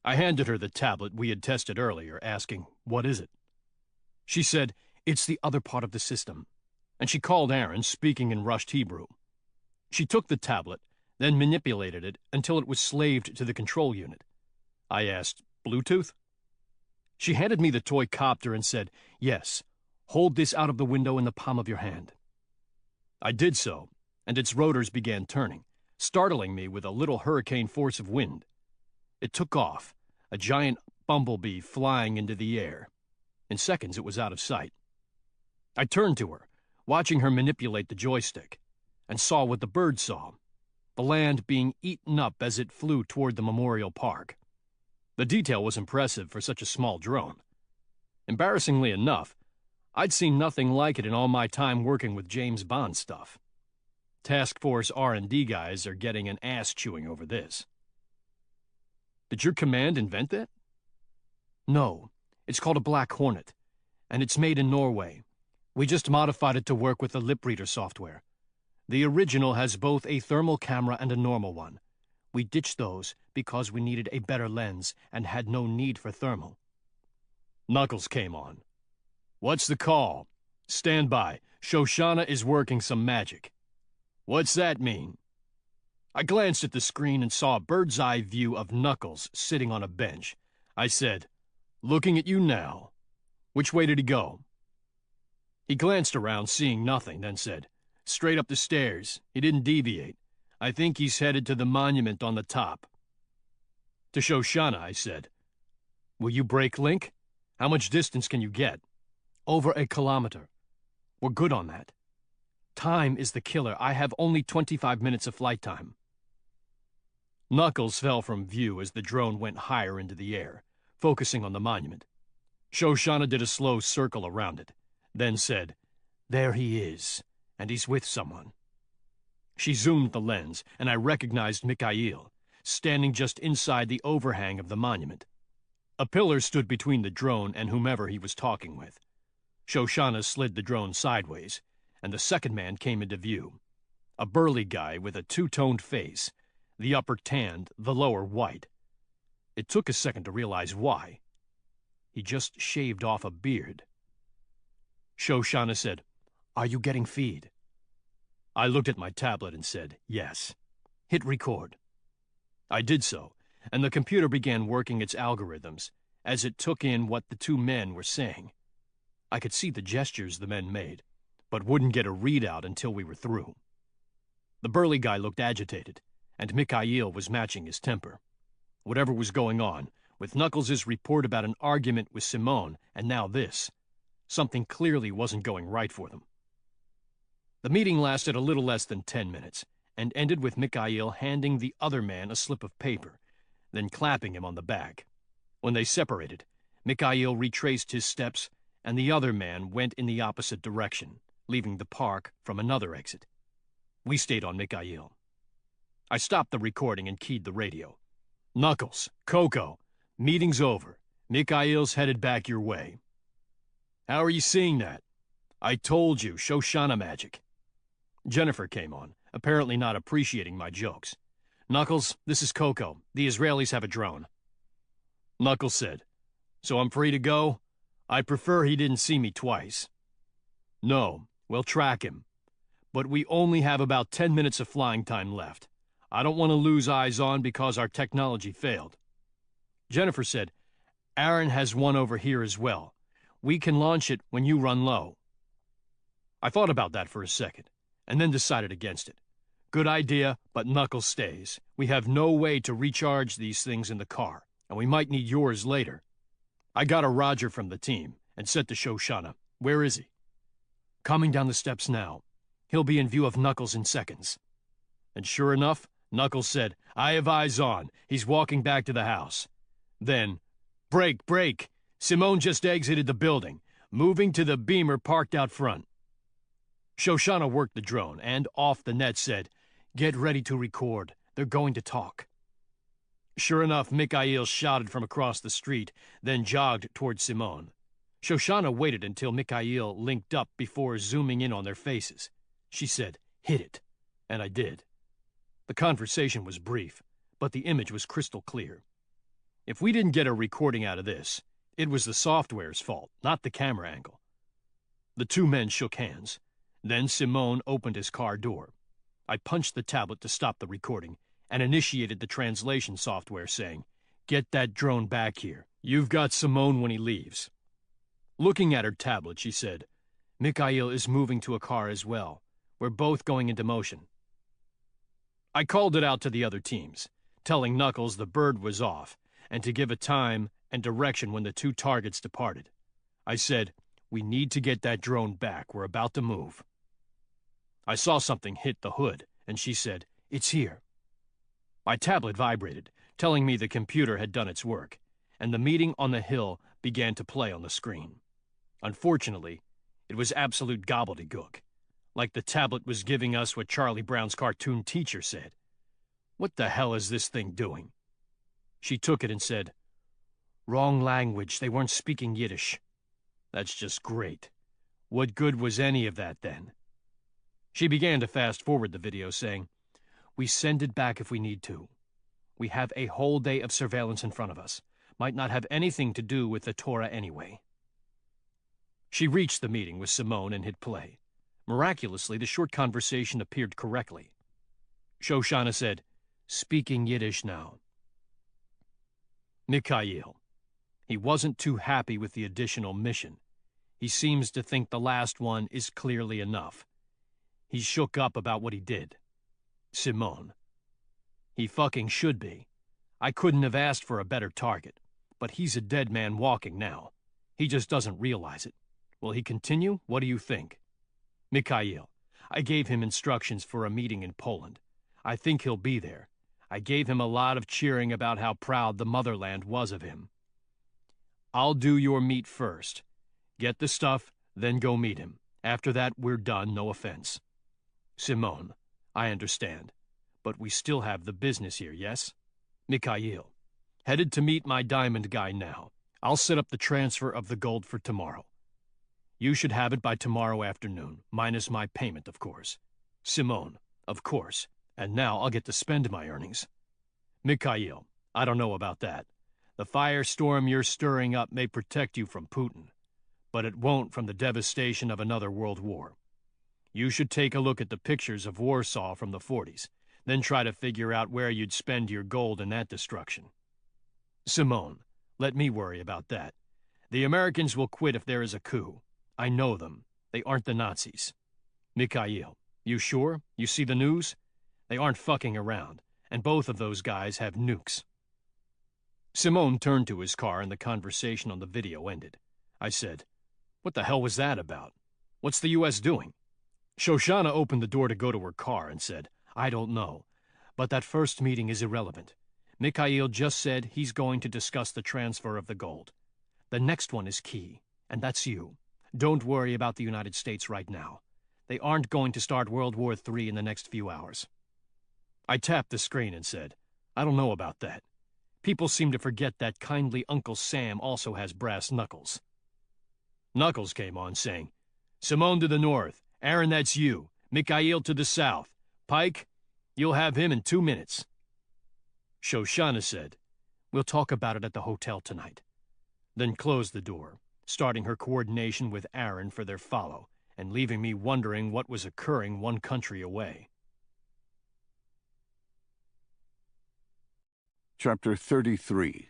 I handed her the tablet we had tested earlier, asking, "What is it?" She said, "It's the other part of the system," and she called Aaron, speaking in rushed Hebrew. She took the tablet, then manipulated it until it was slaved to the control unit. I asked, "Bluetooth?" She handed me the toy copter and said, "Yes, hold this out of the window in the palm of your hand." I did so, and its rotors began turning, startling me with a little hurricane force of wind. It took off, a giant bumblebee flying into the air. In seconds, it was out of sight. I turned to her, watching her manipulate the joystick, and saw what the bird saw, the land being eaten up as it flew toward the memorial park. The detail was impressive for such a small drone. Embarrassingly enough, I'd seen nothing like it in all my time working with James Bond stuff. Task Force R&D guys are getting an ass chewing over this. "Did your command invent that?" "No, it's called a Black Hornet, and it's made in Norway. We just modified it to work with the lip reader software. The original has both a thermal camera and a normal one. We ditched those because we needed a better lens and had no need for thermal." Knuckles came on. What's the call? Stand by. Shoshana is working some magic. What's that mean? I glanced at the screen and saw a bird's-eye view of Knuckles sitting on a bench. I said, "Looking at you now. Which way did he go?" He glanced around, seeing nothing, then said, "Straight up the stairs. He didn't deviate. I think he's headed to the monument on the top." To Shoshana, I said, "Will you break link? How much distance can you get?" "Over a kilometer. We're good on that. Time is the killer. I have only 25 minutes of flight time." Knuckles fell from view as the drone went higher into the air, focusing on the monument. Shoshana did a slow circle around it, then said, "There he is, and he's with someone." She zoomed the lens, and I recognized Mikhail, standing just inside the overhang of the monument. A pillar stood between the drone and whomever he was talking with. Shoshana slid the drone sideways, and the second man came into view. A burly guy with a two-toned face, the upper tanned, the lower white. It took a second to realize why. He just shaved off a beard. Shoshana said, "Are you getting feed?" I looked at my tablet and said, "Yes." "Hit record." I did so, and the computer began working its algorithms as it took in what the two men were saying. I could see the gestures the men made, but wouldn't get a readout until we were through. The burly guy looked agitated, and Mikhail was matching his temper. Whatever was going on, with Knuckles' report about an argument with Simone, and now this, something clearly wasn't going right for them. The meeting lasted a little less than 10 minutes, and ended with Mikhail handing the other man a slip of paper, then clapping him on the back. When they separated, Mikhail retraced his steps, and the other man went in the opposite direction, leaving the park from another exit. We stayed on Mikhail. I stopped the recording and keyed the radio. "Knuckles, Coco, meeting's over. Mikhail's headed back your way." "How are you seeing that?" "I told you, Shoshana magic." Jennifer came on, apparently not appreciating my jokes. "Knuckles, this is Coco. The Israelis have a drone." Knuckles said, "So I'm free to go? I prefer he didn't see me twice." "No, we'll track him. But we only have about 10 minutes of flying time left. I don't want to lose eyes on because our technology failed." Jennifer said, "Aaron has one over here as well. We can launch it when you run low." I thought about that for a second, and then decided against it. Good idea, but Knuckles stays. We have no way to recharge these things in the car, and we might need yours later. I got a Roger from the team, and said to Shoshana, "Where is he?" "Coming down the steps now. He'll be in view of Knuckles in seconds." And sure enough, Knuckles said, "I have eyes on. He's walking back to the house." Then, "Break, break! Simone just exited the building, moving to the beamer parked out front." Shoshana worked the drone and, off the net, said, "Get ready to record. They're going to talk." Sure enough, Mikhail shouted from across the street, then jogged toward Simone. Shoshana waited until Mikhail linked up before zooming in on their faces. She said, "Hit it," and I did. The conversation was brief, but the image was crystal clear. If we didn't get a recording out of this, it was the software's fault, not the camera angle. The two men shook hands. Then Simone opened his car door. I punched the tablet to stop the recording and initiated the translation software, saying, "Get that drone back here. You've got Simone when he leaves." Looking at her tablet, she said, "Mikhail is moving to a car as well. We're both going into motion." I called it out to the other teams, telling Knuckles the bird was off, and to give a time and direction when the two targets departed. I said, "We need to get that drone back. We're about to move." I saw something hit the hood, and she said, "It's here." My tablet vibrated, telling me the computer had done its work, and the meeting on the hill began to play on the screen. Unfortunately, it was absolute gobbledygook, like the tablet was giving us what Charlie Brown's cartoon teacher said. "What the hell is this thing doing?" She took it and said, "Wrong language. They weren't speaking Yiddish." "That's just great. What good was any of that then?" She began to fast forward the video, saying, "We send it back if we need to. We have a whole day of surveillance in front of us. Might not have anything to do with the Torah anyway." She reached the meeting with Simone and hit play. Miraculously, the short conversation appeared correctly. Shoshana said, "Speaking Yiddish now." Mikhail. He wasn't too happy with the additional mission. He seems to think the last one is clearly enough. He's shook up about what he did. Simone. He fucking should be. I couldn't have asked for a better target, but he's a dead man walking now. He just doesn't realize it. Will he continue? What do you think? Mikhail. I gave him instructions for a meeting in Poland. I think he'll be there. I gave him a lot of cheering about how proud the motherland was of him. I'll do your meet first. Get the stuff, then go meet him. After that, we're done, no offense. Simone. I understand. But we still have the business here, yes? Mikhail. Headed to meet my diamond guy now. I'll set up the transfer of the gold for tomorrow. You should have it by tomorrow afternoon, minus my payment, of course. Simone. Of course. And now I'll get to spend my earnings. Mikhail. I don't know about that. The firestorm you're stirring up may protect you from Putin, but it won't from the devastation of another world war. You should take a look at the pictures of Warsaw from the 40s, then try to figure out where you'd spend your gold in that destruction. Simone. Let me worry about that. The Americans will quit if there is a coup. I know them. They aren't the Nazis. Mikhail. You sure? You see the news? They aren't fucking around, and both of those guys have nukes. Simone turned to his car and the conversation on the video ended. I said, "What the hell was that about? What's the U.S. doing?" Shoshana opened the door to go to her car and said, "I don't know, but that first meeting is irrelevant. Mikhail just said he's going to discuss the transfer of the gold. The next one is key, and that's you. Don't worry about the United States right now. They aren't going to start World War III in the next few hours." I tapped the screen and said, "I don't know about that. People seem to forget that kindly Uncle Sam also has brass knuckles." Knuckles came on saying, "Simone to the north. Aaron, that's you. Mikhail to the south. Pike, you'll have him in 2 minutes." Shoshana said, "We'll talk about it at the hotel tonight." Then closed the door, starting her coordination with Aaron for their follow, and leaving me wondering what was occurring one country away. Chapter 33.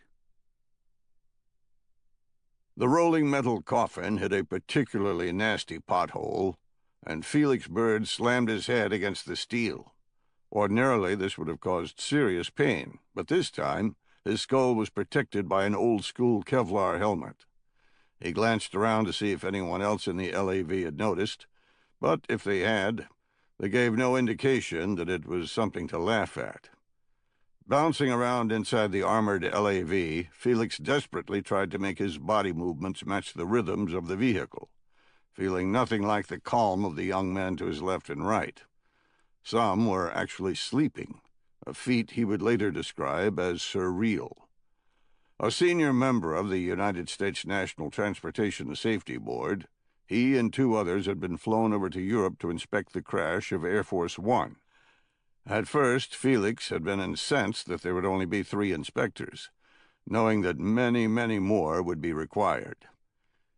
The rolling metal coffin hit a particularly nasty pothole, and Felix Bird slammed his head against the steel. Ordinarily, this would have caused serious pain, but this time his skull was protected by an old-school Kevlar helmet. He glanced around to see if anyone else in the LAV had noticed, but if they had, they gave no indication that it was something to laugh at. Bouncing around inside the armored LAV, Felix desperately tried to make his body movements match the rhythms of the vehicle, feeling nothing like the calm of the young men to his left and right. Some were actually sleeping, a feat he would later describe as surreal. A senior member of the United States National Transportation Safety Board, he and 2 others had been flown over to Europe to inspect the crash of Air Force One. At first, Felix had been incensed that there would only be 3 inspectors, knowing that many, many more would be required.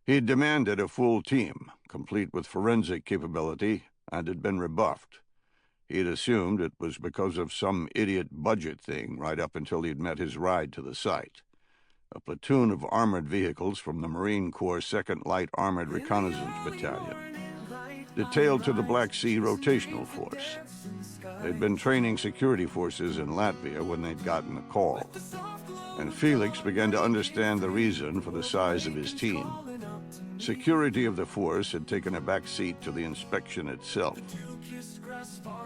He had demanded a full team, complete with forensic capability, and had been rebuffed. He had assumed it was because of some idiot budget thing right up until he had met his ride to the site. A platoon of armored vehicles from the Marine Corps 2nd Light Armored Reconnaissance Battalion, detailed to the Black Sea Rotational Force. They'd been training security forces in Latvia when they'd gotten the call, and Felix began to understand the reason for the size of his team. Security of the force had taken a back seat to the inspection itself.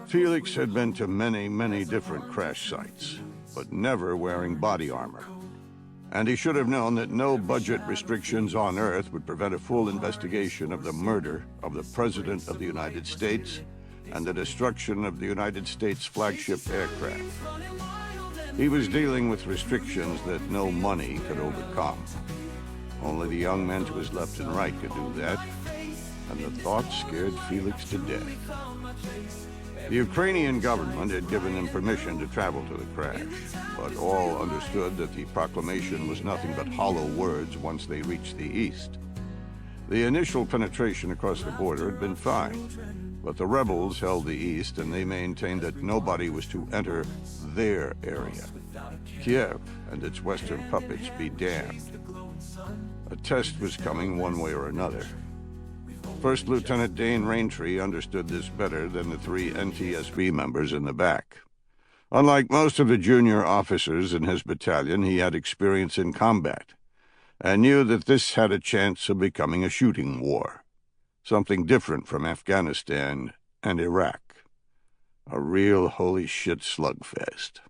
Felix had been to many, many different crash sites, but never wearing body armor. And he should have known that no budget restrictions on Earth would prevent a full investigation of the murder of the President of the United States and the destruction of the United States flagship aircraft. He was dealing with restrictions that no money could overcome. Only the young men to his left and right could do that, and the thought scared Felix to death. The Ukrainian government had given them permission to travel to the crash, but all understood that the proclamation was nothing but hollow words once they reached the east. The initial penetration across the border had been fine, but the rebels held the east, and they maintained that nobody was to enter their area. Kiev and its western puppets be damned. A test was coming one way or another. First Lieutenant Dane Raintree understood this better than the 3 NTSB members in the back. Unlike most of the junior officers in his battalion, he had experience in combat, and knew that this had a chance of becoming a shooting war, something different from Afghanistan and Iraq. A real holy shit slugfest.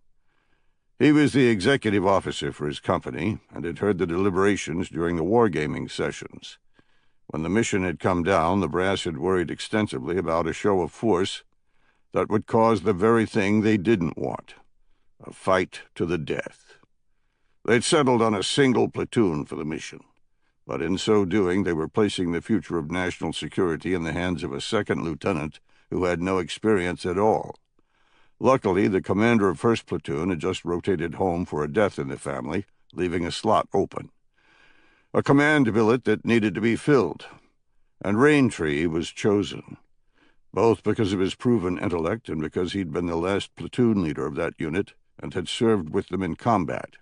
He was the executive officer for his company and had heard the deliberations during the wargaming sessions. When the mission had come down, the brass had worried extensively about a show of force that would cause the very thing they didn't want, a fight to the death. They'd settled on a single platoon for the mission, but in so doing they were placing the future of national security in the hands of a second lieutenant who had no experience at all. Luckily, the commander of 1st Platoon had just rotated home for a death in the family, leaving a slot open. A command billet that needed to be filled, and Raintree was chosen, both because of his proven intellect and because he'd been the last platoon leader of that unit and had served with them in combat.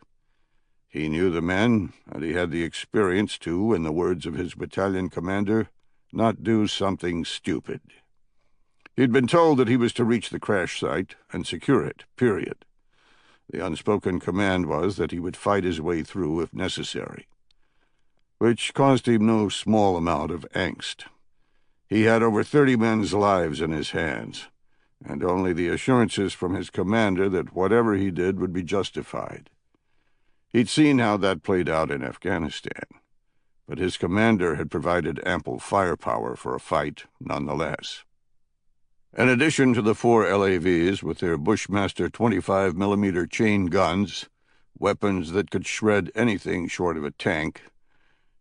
He knew the men, and he had the experience to, in the words of his battalion commander, not do something stupid. He'd been told that he was to reach the crash site and secure it, period. The unspoken command was that he would fight his way through if necessary, which caused him no small amount of angst. He had over 30 men's lives in his hands, and only the assurances from his commander that whatever he did would be justified. He'd seen how that played out in Afghanistan, but his commander had provided ample firepower for a fight nonetheless. In addition to the 4 LAVs with their Bushmaster 25mm chain guns, weapons that could shred anything short of a tank,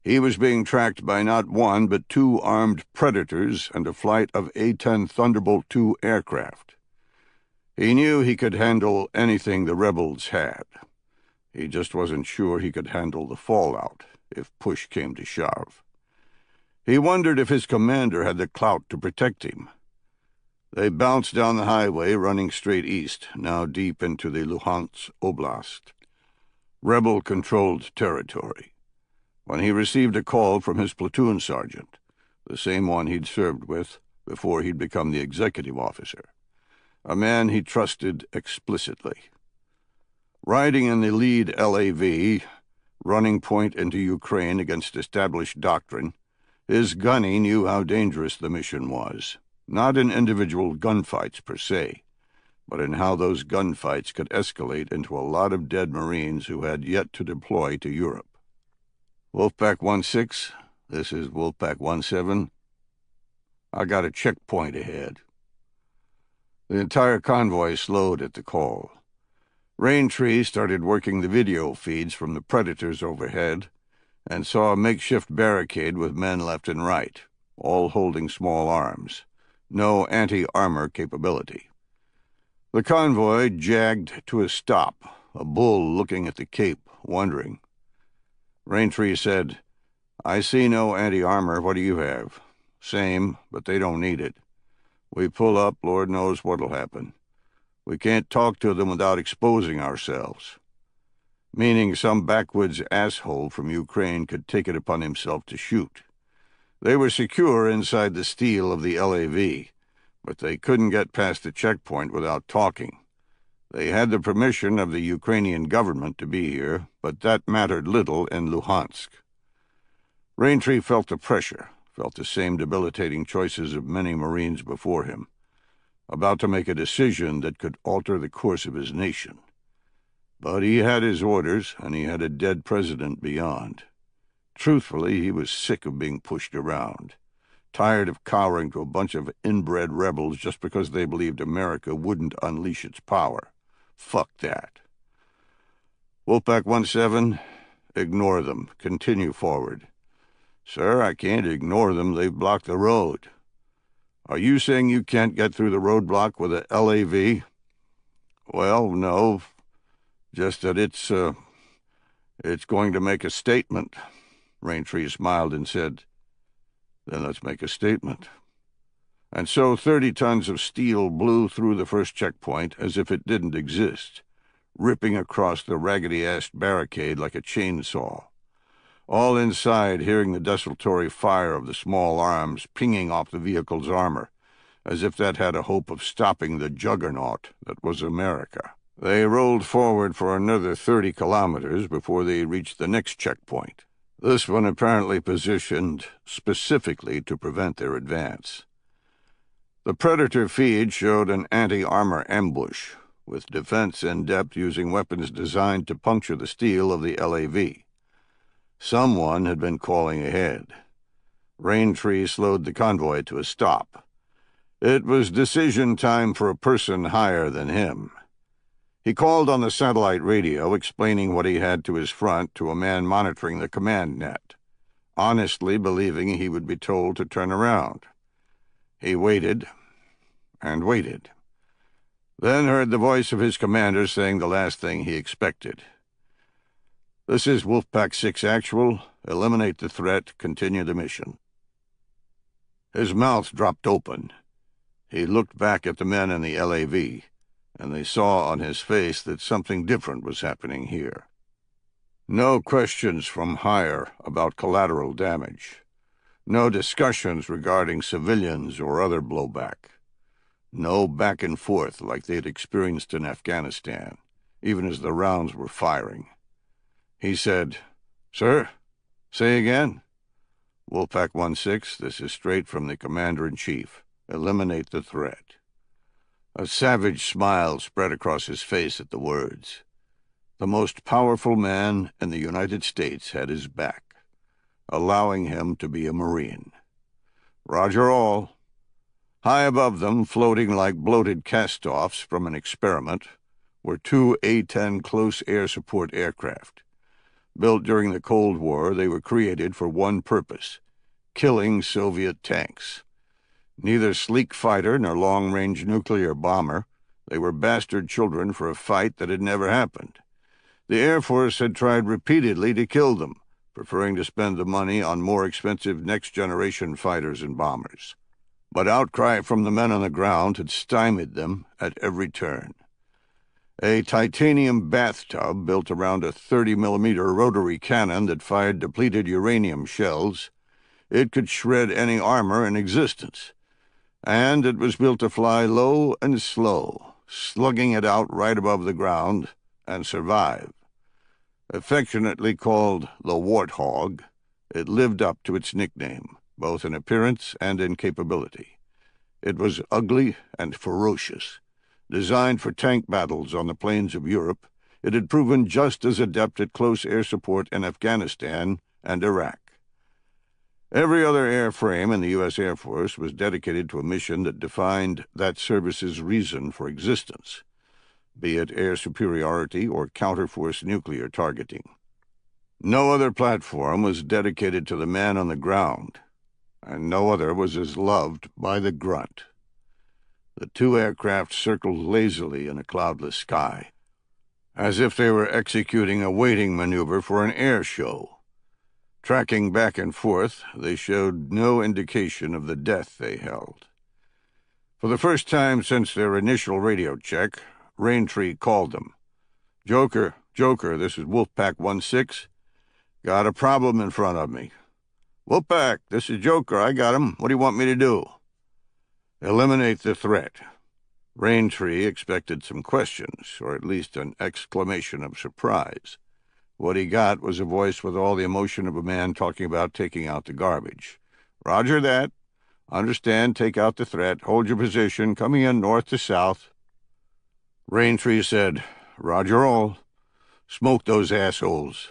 he was being tracked by not 1 but 2 armed Predators and a flight of A-10 Thunderbolt II aircraft. He knew he could handle anything the rebels had. He just wasn't sure he could handle the fallout if push came to shove. He wondered if his commander had the clout to protect him. They bounced down the highway, running straight east, now deep into the Luhansk Oblast, rebel-controlled territory, when he received a call from his platoon sergeant, the same one he'd served with before he'd become the executive officer, a man he trusted explicitly. Riding in the lead LAV, running point into Ukraine against established doctrine, his gunny knew how dangerous the mission was. Not in individual gunfights per se, but in how those gunfights could escalate into a lot of dead Marines who had yet to deploy to Europe. Wolfpack 1-6, this is Wolfpack 1-7. I got a checkpoint ahead. The entire convoy slowed at the call. Raintree started working the video feeds from the Predators overhead and saw a makeshift barricade with men left and right, all holding small arms. No anti-armor capability. The convoy jagged to a stop, a bull looking at the cape, wondering. Raintree said, "I see no anti-armor. What do you have?" "Same, but they don't need it. We pull up, Lord knows what'll happen. We can't talk to them without exposing ourselves." Meaning some backwoods asshole from Ukraine could take it upon himself to shoot. They were secure inside the steel of the LAV, but they couldn't get past the checkpoint without talking. They had the permission of the Ukrainian government to be here, but that mattered little in Luhansk. Raintree felt the pressure, felt the same debilitating choices of many Marines before him, about to make a decision that could alter the course of his nation. But he had his orders, and he had a dead president beyond. Truthfully, he was sick of being pushed around, tired of cowering to a bunch of inbred rebels just because they believed America wouldn't unleash its power. Fuck that. Wolfpack 1-7, ignore them. Continue forward. "Sir, I can't ignore them. They've blocked the road." "Are you saying you can't get through the roadblock with a LAV?" "Well, no. Just that it's going to make a statement." Raintree smiled and said, Then let's make a statement. And so 30 tons of steel blew through the first checkpoint as if it didn't exist, ripping across the raggedy-ass barricade like a chainsaw. All inside hearing the desultory fire of the small arms pinging off the vehicle's armor, as if that had a hope of stopping the juggernaut that was America. They rolled forward for another 30 kilometers before they reached the next checkpoint, this one apparently positioned specifically to prevent their advance. The Predator feed showed an anti-armor ambush, with defense in depth using weapons designed to puncture the steel of the LAV. Someone had been calling ahead. Raintree slowed the convoy to a stop. It was decision time for a person higher than him. He called on the satellite radio, explaining what he had to his front to a man monitoring the command net, honestly believing he would be told to turn around. He waited and waited, then heard the voice of his commander saying the last thing he expected. "This is Wolfpack 6 Actual. Eliminate the threat. Continue the mission." His mouth dropped open. He looked back at the men in the LAV, and they saw on his face that something different was happening here. No questions from higher about collateral damage. No discussions regarding civilians or other blowback. No back and forth like they'd experienced in Afghanistan, even as the rounds were firing. He said, "Sir, say again." "Wolfpack 1-6, this is straight from the Commander-in-Chief. Eliminate the threat." A savage smile spread across his face at the words. The most powerful man in the United States had his back, allowing him to be a Marine. "Roger all." High above them, floating like bloated cast-offs from an experiment, were two A-10 close air support aircraft. Built during the Cold War, they were created for one purpose: killing Soviet tanks. Neither sleek fighter nor long-range nuclear bomber, they were bastard children for a fight that had never happened. The Air Force had tried repeatedly to kill them, preferring to spend the money on more expensive next-generation fighters and bombers. But outcry from the men on the ground had stymied them at every turn. A titanium bathtub built around a 30-millimeter rotary cannon that fired depleted uranium shells, it could shred any armor in existence. And it was built to fly low and slow, slugging it out right above the ground, and survive. Affectionately called the Warthog, it lived up to its nickname, both in appearance and in capability. It was ugly and ferocious. Designed for tank battles on the plains of Europe, it had proven just as adept at close air support in Afghanistan and Iraq. Every other airframe in the U.S. Air Force was dedicated to a mission that defined that service's reason for existence, be it air superiority or counterforce nuclear targeting. No other platform was dedicated to the man on the ground, and no other was as loved by the grunt. The two aircraft circled lazily in a cloudless sky, as if they were executing a waiting maneuver for an air show. Tracking back and forth, they showed no indication of the death they held. For the first time since their initial radio check, Raintree called them. Joker, this is Wolfpack 1-6. Got a problem in front of me." "Wolfpack, this is Joker. I got him. What do you want me to do?" "Eliminate the threat." Raintree expected some questions, or at least an exclamation of surprise. What he got was a voice with all the emotion of a man talking about taking out the garbage. "Roger that. Understand, take out the threat. Hold your position, coming in north to south." Raintree said, "Roger all. Smoke those assholes."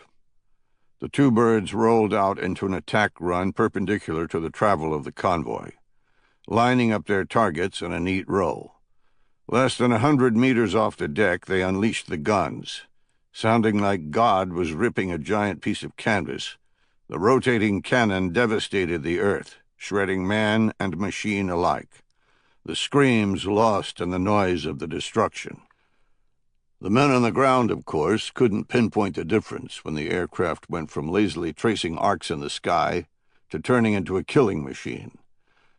The two birds rolled out into an attack run perpendicular to the travel of the convoy, lining up their targets in a neat row. Less than 100 meters off the deck, they unleashed the guns. Sounding like God was ripping a giant piece of canvas, the rotating cannon devastated the earth, shredding man and machine alike. The screams lost in the noise of the destruction. The men on the ground, of course, couldn't pinpoint the difference when the aircraft went from lazily tracing arcs in the sky to turning into a killing machine.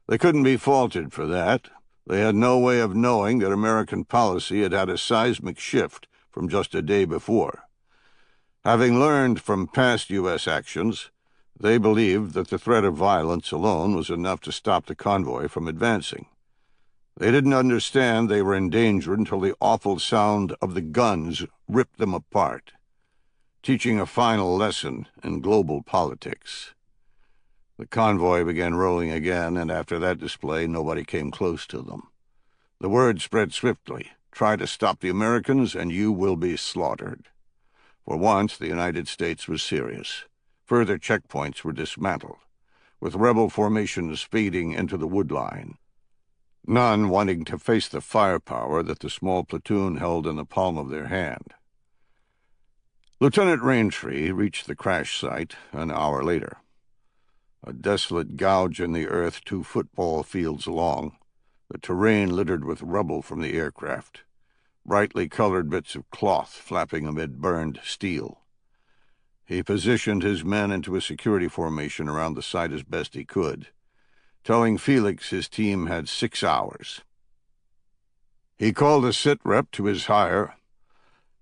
They couldn't be faulted for that. They had no way of knowing that American policy had had a seismic shift from just a day before. Having learned from past U.S. actions, they believed that the threat of violence alone was enough to stop the convoy from advancing. They didn't understand they were in danger until the awful sound of the guns ripped them apart, teaching a final lesson in global politics. The convoy began rolling again, and after that display, nobody came close to them. The word spread swiftly: try to stop the Americans, and you will be slaughtered. For once, the United States was serious. Further checkpoints were dismantled, with rebel formations fading into the woodline, none wanting to face the firepower that the small platoon held in the palm of their hand. Lieutenant Raintree reached the crash site an hour later. A desolate gouge in the earth 2 football fields long, the terrain littered with rubble from the aircraft, brightly colored bits of cloth flapping amid burned steel. He positioned his men into a security formation around the site as best he could, telling Felix his team had 6 hours. He called a sit-rep to his hire,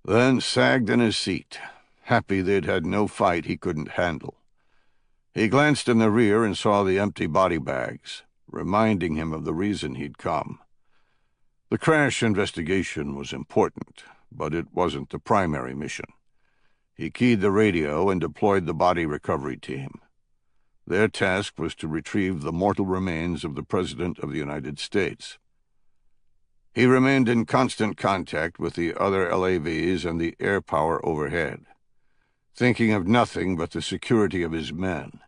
then sagged in his seat, happy they'd had no fight he couldn't handle. He glanced in the rear and saw the empty body bags, reminding him of the reason he'd come. The crash investigation was important, but it wasn't the primary mission. He keyed the radio and deployed the body recovery team. Their task was to retrieve the mortal remains of the President of the United States. He remained in constant contact with the other LAVs and the air power overhead, thinking of nothing but the security of his men,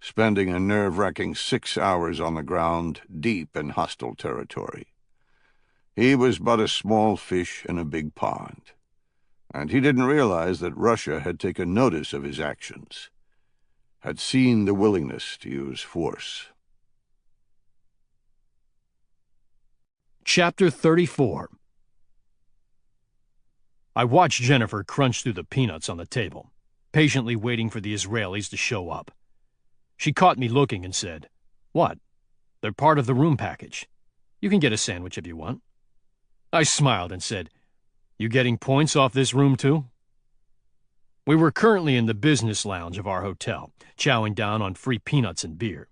spending a nerve-wracking 6 hours on the ground deep in hostile territory. He was but a small fish in a big pond, and he didn't realize that Russia had taken notice of his actions, had seen the willingness to use force. Chapter 34. I watched Jennifer crunch through the peanuts on the table, patiently waiting for the Israelis to show up. She caught me looking and said, "What? They're part of the room package. You can get a sandwich if you want." I smiled and said, "You getting points off this room too?" We were currently in the business lounge of our hotel, chowing down on free peanuts and beer.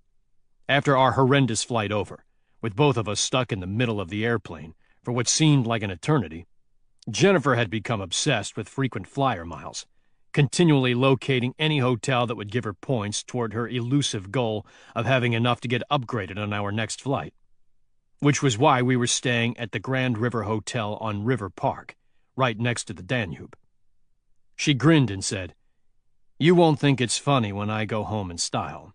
After our horrendous flight over, with both of us stuck in the middle of the airplane for what seemed like an eternity, Jennifer had become obsessed with frequent flyer miles, continually locating any hotel that would give her points toward her elusive goal of having enough to get upgraded on our next flight, which was why we were staying at the Grand River Hotel on River Park, right next to the Danube. She grinned and said, "You won't think it's funny when I go home in style."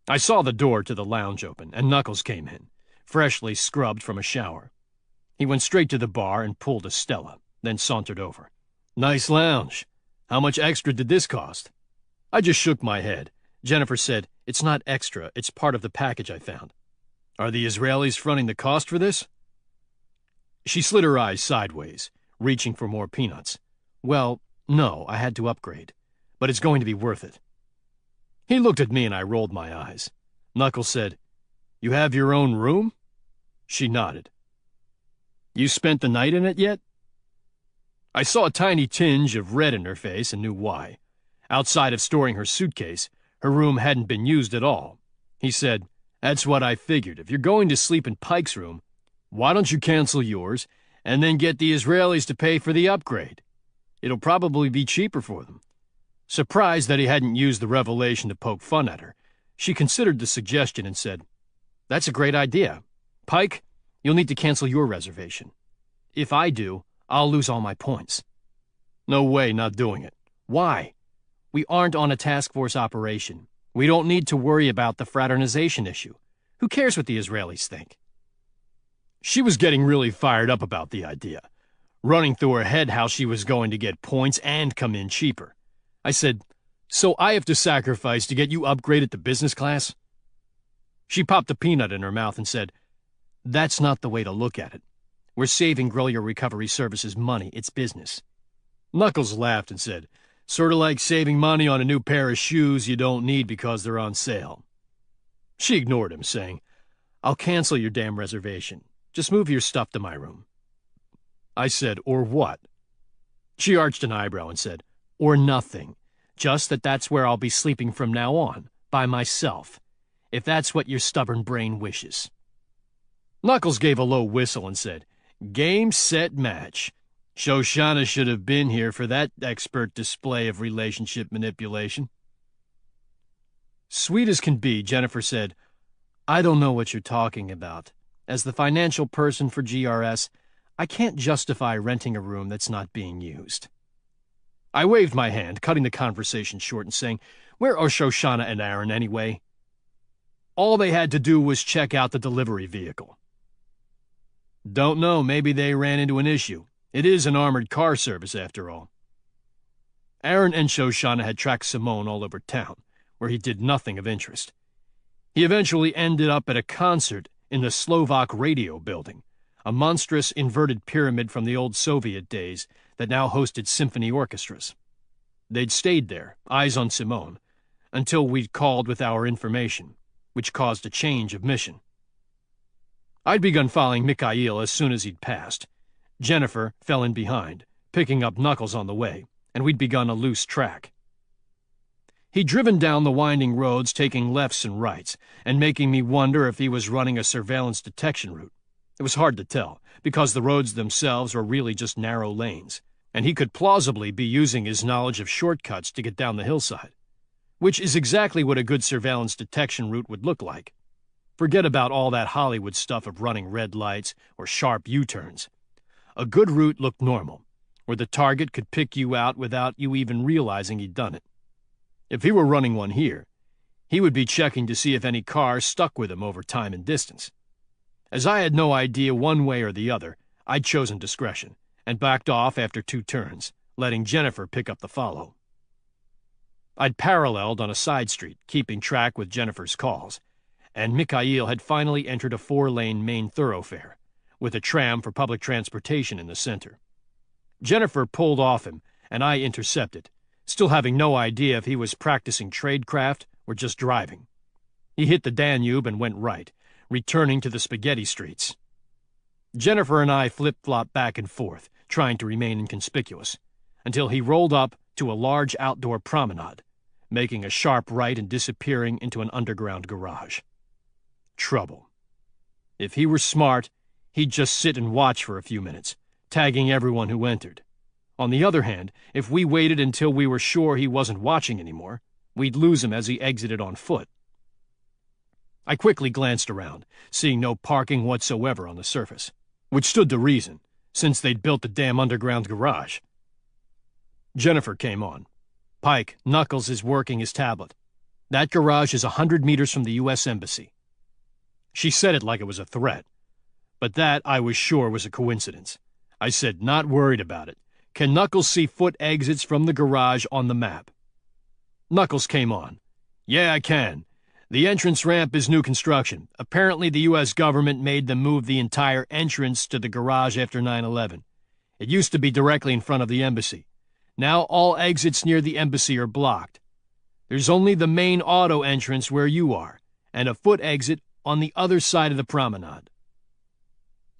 I saw the door to the lounge open, and Knuckles came in, freshly scrubbed from a shower. He went straight to the bar and pulled a Stella, then sauntered over. "Nice lounge. How much extra did this cost?" I just shook my head. Jennifer said, "It's not extra, it's part of the package I found." "Are the Israelis fronting the cost for this?" She slid her eyes sideways, reaching for more peanuts. "Well, no, I had to upgrade, but it's going to be worth it." He looked at me and I rolled my eyes. Knuckles said, "You have your own room?" She nodded. "You spent the night in it yet?" I saw a tiny tinge of red in her face and knew why. Outside of storing her suitcase, her room hadn't been used at all. He said, "That's what I figured. If you're going to sleep in Pike's room, why don't you cancel yours and then get the Israelis to pay for the upgrade? It'll probably be cheaper for them." Surprised that he hadn't used the revelation to poke fun at her, she considered the suggestion and said, "That's a great idea. Pike, you'll need to cancel your reservation. If I do, I'll lose all my points." "No way, not doing it." "Why? We aren't on a task force operation. We don't need to worry about the fraternization issue. Who cares what the Israelis think?" She was getting really fired up about the idea, running through her head how she was going to get points and come in cheaper. I said, "So I have to sacrifice to get you upgraded to business class?" She popped a peanut in her mouth and said, "That's not the way to look at it. We're saving Grow Your Recovery Services money. It's business." Knuckles laughed and said, Sort of like saving money on a new pair of shoes you don't need because they're on sale. She ignored him, saying, "I'll cancel your damn reservation. Just move your stuff to my room." I said, "Or what?" She arched an eyebrow and said, "Or nothing. Just that that's where I'll be sleeping from now on, by myself, if that's what your stubborn brain wishes." Knuckles gave a low whistle and said, "Game, set, match. Shoshana should have been here for that expert display of relationship manipulation." Sweet as can be, Jennifer said, "I don't know what you're talking about. As the financial person for GRS, I can't justify renting a room that's not being used." I waved my hand, cutting the conversation short and saying, "Where are Shoshana and Aaron anyway?" All they had to do was check out the delivery vehicle. "Don't know, maybe they ran into an issue. It is an armored car service after all." Aaron and Shoshana had tracked Simone all over town, where he did nothing of interest. He eventually ended up at a concert in the Slovak Radio Building, a monstrous inverted pyramid from the old Soviet days that now hosted symphony orchestras. They'd stayed there, eyes on Simone, until we'd called with our information, which caused a change of mission. I'd begun following Mikhail as soon as he'd passed. Jennifer fell in behind, picking up Knuckles on the way, and we'd begun a loose track. He'd driven down the winding roads, taking lefts and rights, and making me wonder if he was running a surveillance detection route. It was hard to tell, because the roads themselves were really just narrow lanes, and he could plausibly be using his knowledge of shortcuts to get down the hillside, which is exactly what a good surveillance detection route would look like. Forget about all that Hollywood stuff of running red lights or sharp U-turns. A good route looked normal, where the target could pick you out without you even realizing he'd done it. If he were running one here, he would be checking to see if any cars stuck with him over time and distance. As I had no idea one way or the other, I'd chosen discretion, and backed off after 2 turns, letting Jennifer pick up the follow. I'd paralleled on a side street, keeping track with Jennifer's calls, and Mikhail had finally entered a 4-lane main thoroughfare, with a tram for public transportation in the center. Jennifer pulled off him, and I intercepted, still having no idea if he was practicing tradecraft or just driving. He hit the Danube and went right, returning to the spaghetti streets. Jennifer and I flip-flopped back and forth, trying to remain inconspicuous, until he rolled up to a large outdoor promenade, making a sharp right and disappearing into an underground garage. Trouble. If he were smart, he'd just sit and watch for a few minutes, tagging everyone who entered. On the other hand, if we waited until we were sure he wasn't watching anymore, we'd lose him as he exited on foot. I quickly glanced around, seeing no parking whatsoever on the surface, which stood to reason, since they'd built the damn underground garage. Jennifer came on. "Pike, Knuckles is working his tablet. That garage is 100 meters from the U.S. Embassy." She said it like it was a threat, but that, I was sure, was a coincidence. I said, "Not worried about it. Can Knuckles see foot exits from the garage on the map?" Knuckles came on. "Yeah, I can. The entrance ramp is new construction. Apparently the U.S. government made them move the entire entrance to the garage after 9/11. It used to be directly in front of the embassy. Now all exits near the embassy are blocked. There's only the main auto entrance where you are, and a foot exit on the other side of the promenade."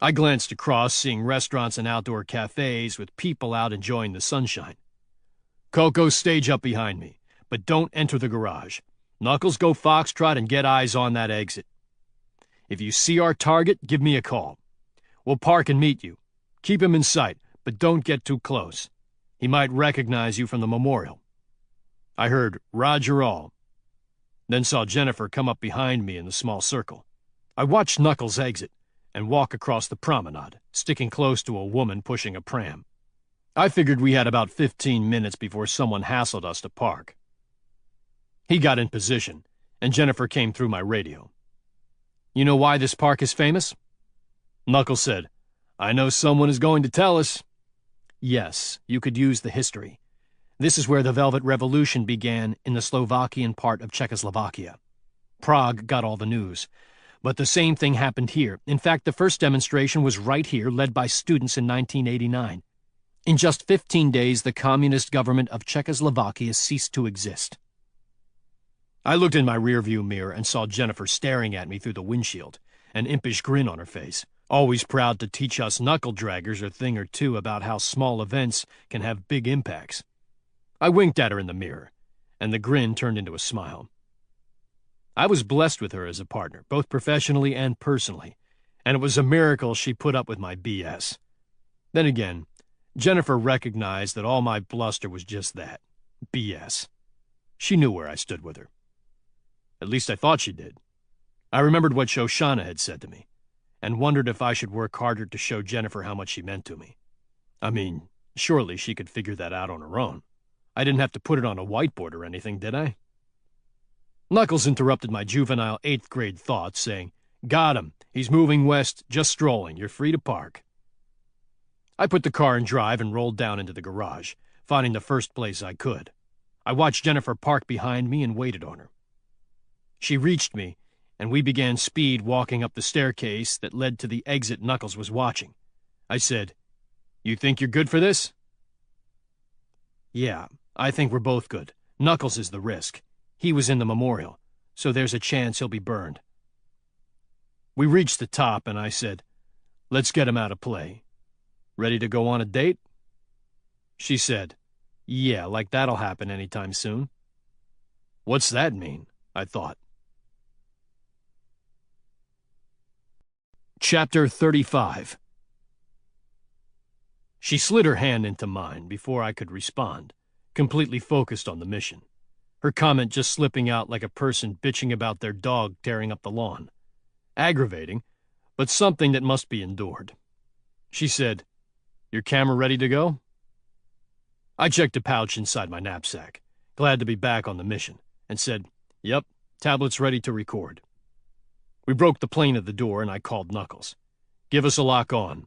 I glanced across, seeing restaurants and outdoor cafes with people out enjoying the sunshine. "Coco, stage up behind me, but don't enter the garage. Knuckles, go foxtrot and get eyes on that exit. If you see our target, give me a call. We'll park and meet you. Keep him in sight, but don't get too close. He might recognize you from the memorial." I heard, "Roger all," then saw Jennifer come up behind me in the small circle. I watched Knuckles exit and walk across the promenade, sticking close to a woman pushing a pram. I figured we had about 15 minutes before someone hassled us to park. He got in position, and Jennifer came through my radio. "You know why this park is famous?" Knuckles said, "I know someone is going to tell us." "Yes, you could use the history. This is where the Velvet Revolution began in the Slovakian part of Czechoslovakia. Prague got all the news. But the same thing happened here. In fact, the first demonstration was right here, led by students in 1989. In just 15 days, the communist government of Czechoslovakia ceased to exist. I looked in my rearview mirror and saw Jennifer staring at me through the windshield, an impish grin on her face, always proud to teach us knuckle-draggers a thing or two about how small events can have big impacts. I winked at her in the mirror, and the grin turned into a smile. I was blessed with her as a partner, both professionally and personally, and it was a miracle she put up with my BS. Then again, Jennifer recognized that all my bluster was just that, BS. She knew where I stood with her. At least I thought she did. I remembered what Shoshana had said to me, and wondered if I should work harder to show Jennifer how much she meant to me. I mean, surely she could figure that out on her own. I didn't have to put it on a whiteboard or anything, did I? Knuckles interrupted my juvenile 8th grade thoughts, saying, "Got him. He's moving west, just strolling. You're free to park." I put the car in drive and rolled down into the garage, finding the first place I could. I watched Jennifer park behind me and waited on her. She reached me, and we began speed walking up the staircase that led to the exit Knuckles was watching. I said, "You think you're good for this?" "Yeah, I think we're both good. Knuckles is the risk. He was in the memorial, so there's a chance he'll be burned." We reached the top, and I said, "Let's get him out of play. Ready to go on a date?" She said, "Yeah, like that'll happen anytime soon." What's that mean? I thought. Chapter 35. She slid her hand into mine before I could respond, completely focused on the mission. Her comment just slipping out like a person bitching about their dog tearing up the lawn. Aggravating, but something that must be endured. She said, "Your camera ready to go?" I checked a pouch inside my knapsack, glad to be back on the mission, and said, "Yep, tablet's ready to record." We broke the plane at the door, and I called Knuckles. "Give us a lock on."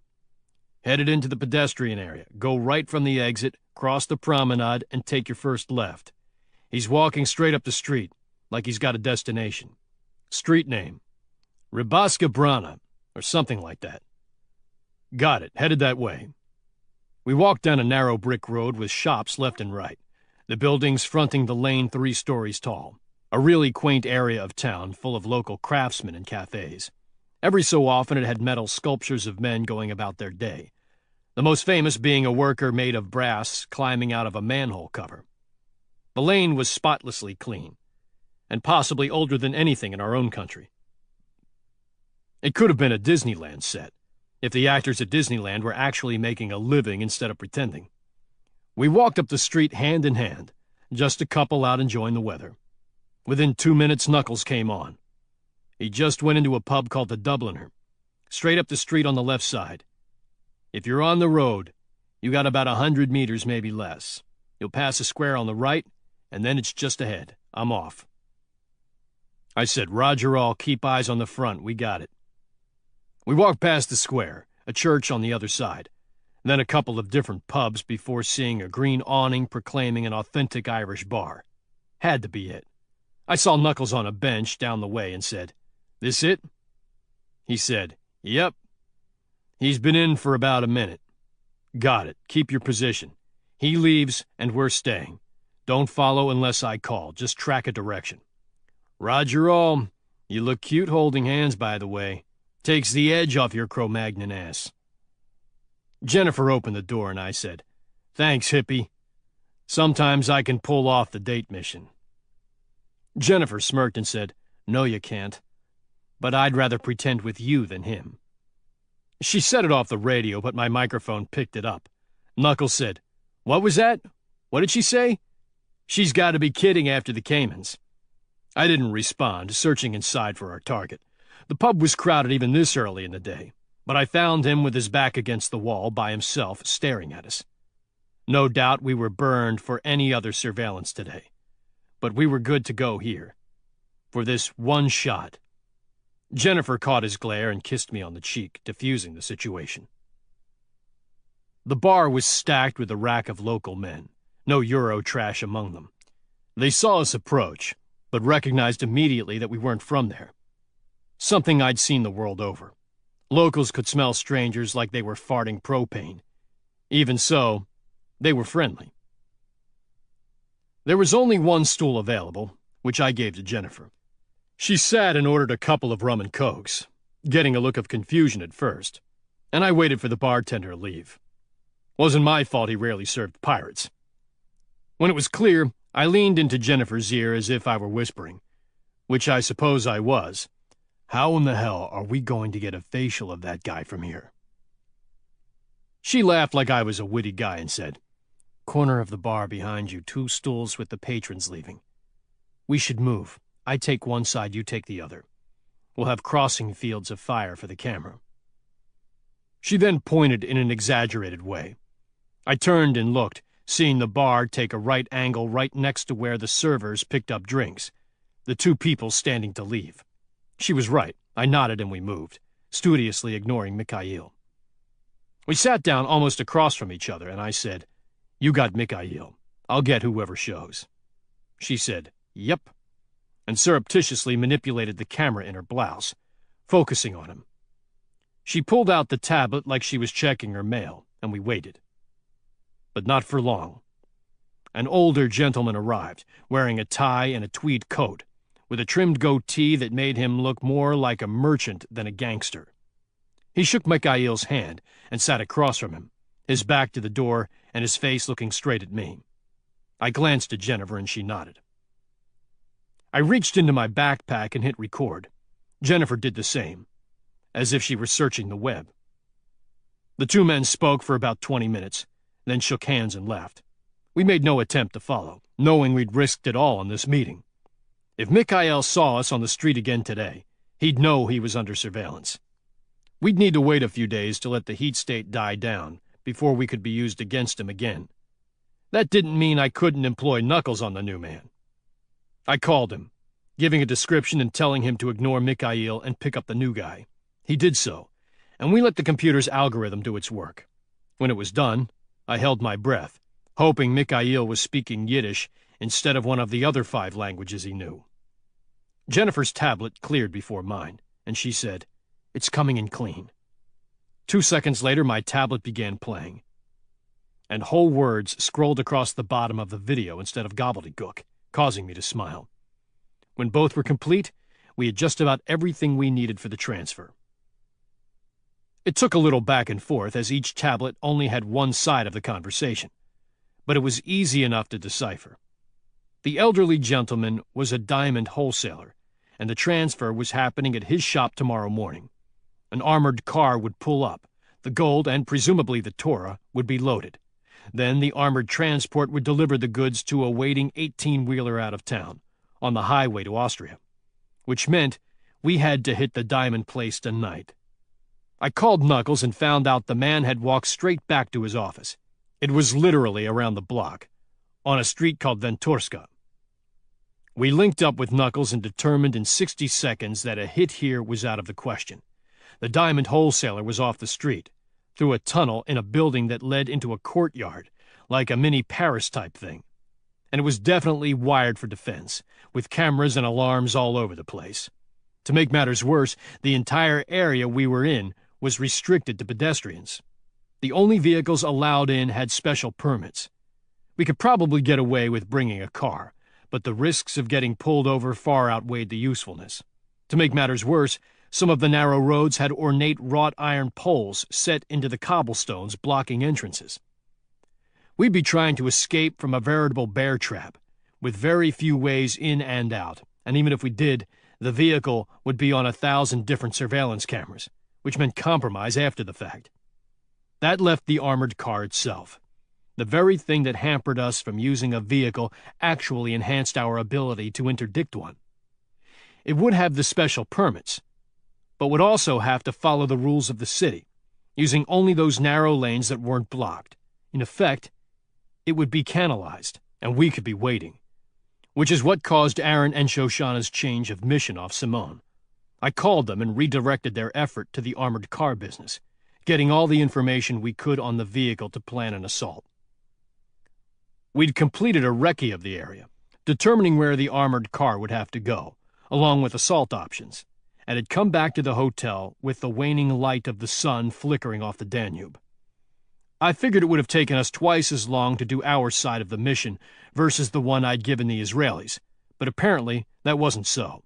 "Headed into the pedestrian area. Go right from the exit, cross the promenade, and take your first left. He's walking straight up the street, like he's got a destination. Street name, Rybaska Brana, or something like that." "Got it. Headed that way." We walked down a narrow brick road with shops left and right, the buildings fronting the lane 3 stories tall. A really quaint area of town full of local craftsmen and cafes. Every so often it had metal sculptures of men going about their day, the most famous being a worker made of brass climbing out of a manhole cover. The lane was spotlessly clean, and possibly older than anything in our own country. It could have been a Disneyland set, if the actors at Disneyland were actually making a living instead of pretending. We walked up the street hand in hand, just a couple out enjoying the weather. Within 2 minutes, Knuckles came on. He just went into a pub called the Dubliner, straight up the street on the left side. If you're on the road, you got about 100 meters, maybe less. You'll pass a square on the right, and then it's just ahead. I'm off. I said, "Roger all, keep eyes on the front, we got it." We walked past the square, a church on the other side, then a couple of different pubs before seeing a green awning proclaiming an authentic Irish bar. Had to be it. I saw Knuckles on a bench down the way and said, "This it?" He said, "Yep." "He's been in for about a minute." "Got it. Keep your position. He leaves, and we're staying. Don't follow unless I call. Just track a direction." "Roger all. You look cute holding hands, by the way. Takes the edge off your Cro-Magnon ass." Jennifer opened the door, and I said, "Thanks, hippie. Sometimes I can pull off the date mission." Jennifer smirked and said, "No, you can't. But I'd rather pretend with you than him." She set it off the radio, but my microphone picked it up. Knuckles said, "What was that? What did she say? She's got to be kidding after the Caymans." I didn't respond, searching inside for our target. The pub was crowded even this early in the day, but I found him with his back against the wall by himself, staring at us. No doubt we were burned for any other surveillance today, but we were good to go here. For this one shot. Jennifer caught his glare and kissed me on the cheek, diffusing the situation. The bar was stacked with a rack of local men, no Euro trash among them. They saw us approach, but recognized immediately that we weren't from there. Something I'd seen the world over. Locals could smell strangers like they were farting propane. Even so, They were friendly. There was only one stool available, which I gave to Jennifer. She sat and ordered a couple of rum and cokes, getting a look of confusion at first, and I waited for the bartender to leave. Wasn't my fault he rarely served pirates. When it was clear, I leaned into Jennifer's ear as if I were whispering, which I suppose I was. How in the hell are we going to get a facial of that guy from here? She laughed like I was a witty guy and said, "Corner of the bar behind you, 2 stools with the patrons leaving. We should move. I take one side, you take the other. We'll have crossing fields of fire for the camera." She then pointed in an exaggerated way. I turned and looked, seeing the bar take a right angle right next to where the servers picked up drinks, the 2 people standing to leave. She was right. I nodded and we moved, studiously ignoring Mikhail. We sat down almost across from each other, and I said, "You got Mikhail. I'll get whoever shows." She said, "Yep," and surreptitiously manipulated the camera in her blouse, focusing on him. She pulled out the tablet like she was checking her mail, and we waited. But not for long. An older gentleman arrived, wearing a tie and a tweed coat, with a trimmed goatee that made him look more like a merchant than a gangster. He shook Mikhail's hand and sat across from him, his back to the door and his face looking straight at me. I glanced at Jennifer and she nodded. I reached into my backpack and hit record. Jennifer did the same, as if she were searching the web. The 2 men spoke for about 20 minutes, then shook hands and left. We made no attempt to follow, knowing we'd risked it all in this meeting. If Mikhail saw us on the street again today, he'd know he was under surveillance. We'd need to wait a few days to let the heat state die down before we could be used against him again. That didn't mean I couldn't employ Knuckles on the new man. I called him, giving a description and telling him to ignore Mikhail and pick up the new guy. He did so, and we let the computer's algorithm do its work. When it was done, I held my breath, hoping Mikhail was speaking Yiddish instead of one of the other 5 languages he knew. Jennifer's tablet cleared before mine, and she said, "It's coming in clean." 2 seconds later, my tablet began playing, and whole words scrolled across the bottom of the video instead of gobbledygook, causing me to smile. When both were complete, we had just about everything we needed for the transfer. It took a little back and forth, as each tablet only had one side of the conversation, but it was easy enough to decipher. The elderly gentleman was a diamond wholesaler, and the transfer was happening at his shop tomorrow morning. An armored car would pull up, the gold and presumably the Torah would be loaded. Then the armored transport would deliver the goods to a waiting 18-wheeler out of town, on the highway to Austria, which meant we had to hit the diamond place tonight. I called Knuckles and found out the man had walked straight back to his office. It was literally around the block, on a street called Venturska. We linked up with Knuckles and determined in 60 seconds that a hit here was out of the question. The diamond wholesaler was off the street, through a tunnel in a building that led into a courtyard, like a mini Paris-type thing. And it was definitely wired for defense, with cameras and alarms all over the place. To make matters worse, the entire area we were in was restricted to pedestrians. The only vehicles allowed in had special permits. We could probably get away with bringing a car, but the risks of getting pulled over far outweighed the usefulness. To make matters worse, some of the narrow roads had ornate wrought iron poles set into the cobblestones blocking entrances. We'd be trying to escape from a veritable bear trap, with very few ways in and out, and even if we did, the vehicle would be on 1,000 different surveillance cameras, which meant compromise after the fact. That left the armored car itself. The very thing that hampered us from using a vehicle actually enhanced our ability to interdict one. It would have the special permits, but would also have to follow the rules of the city, using only those narrow lanes that weren't blocked. In effect, it would be canalized, and we could be waiting, which is what caused Aaron and Shoshana's change of mission off Simone. I called them and redirected their effort to the armored car business, getting all the information we could on the vehicle to plan an assault. We'd completed a recce of the area, determining where the armored car would have to go, along with assault options, and had come back to the hotel with the waning light of the sun flickering off the Danube. I figured it would have taken us twice as long to do our side of the mission versus the one I'd given the Israelis, but apparently that wasn't so.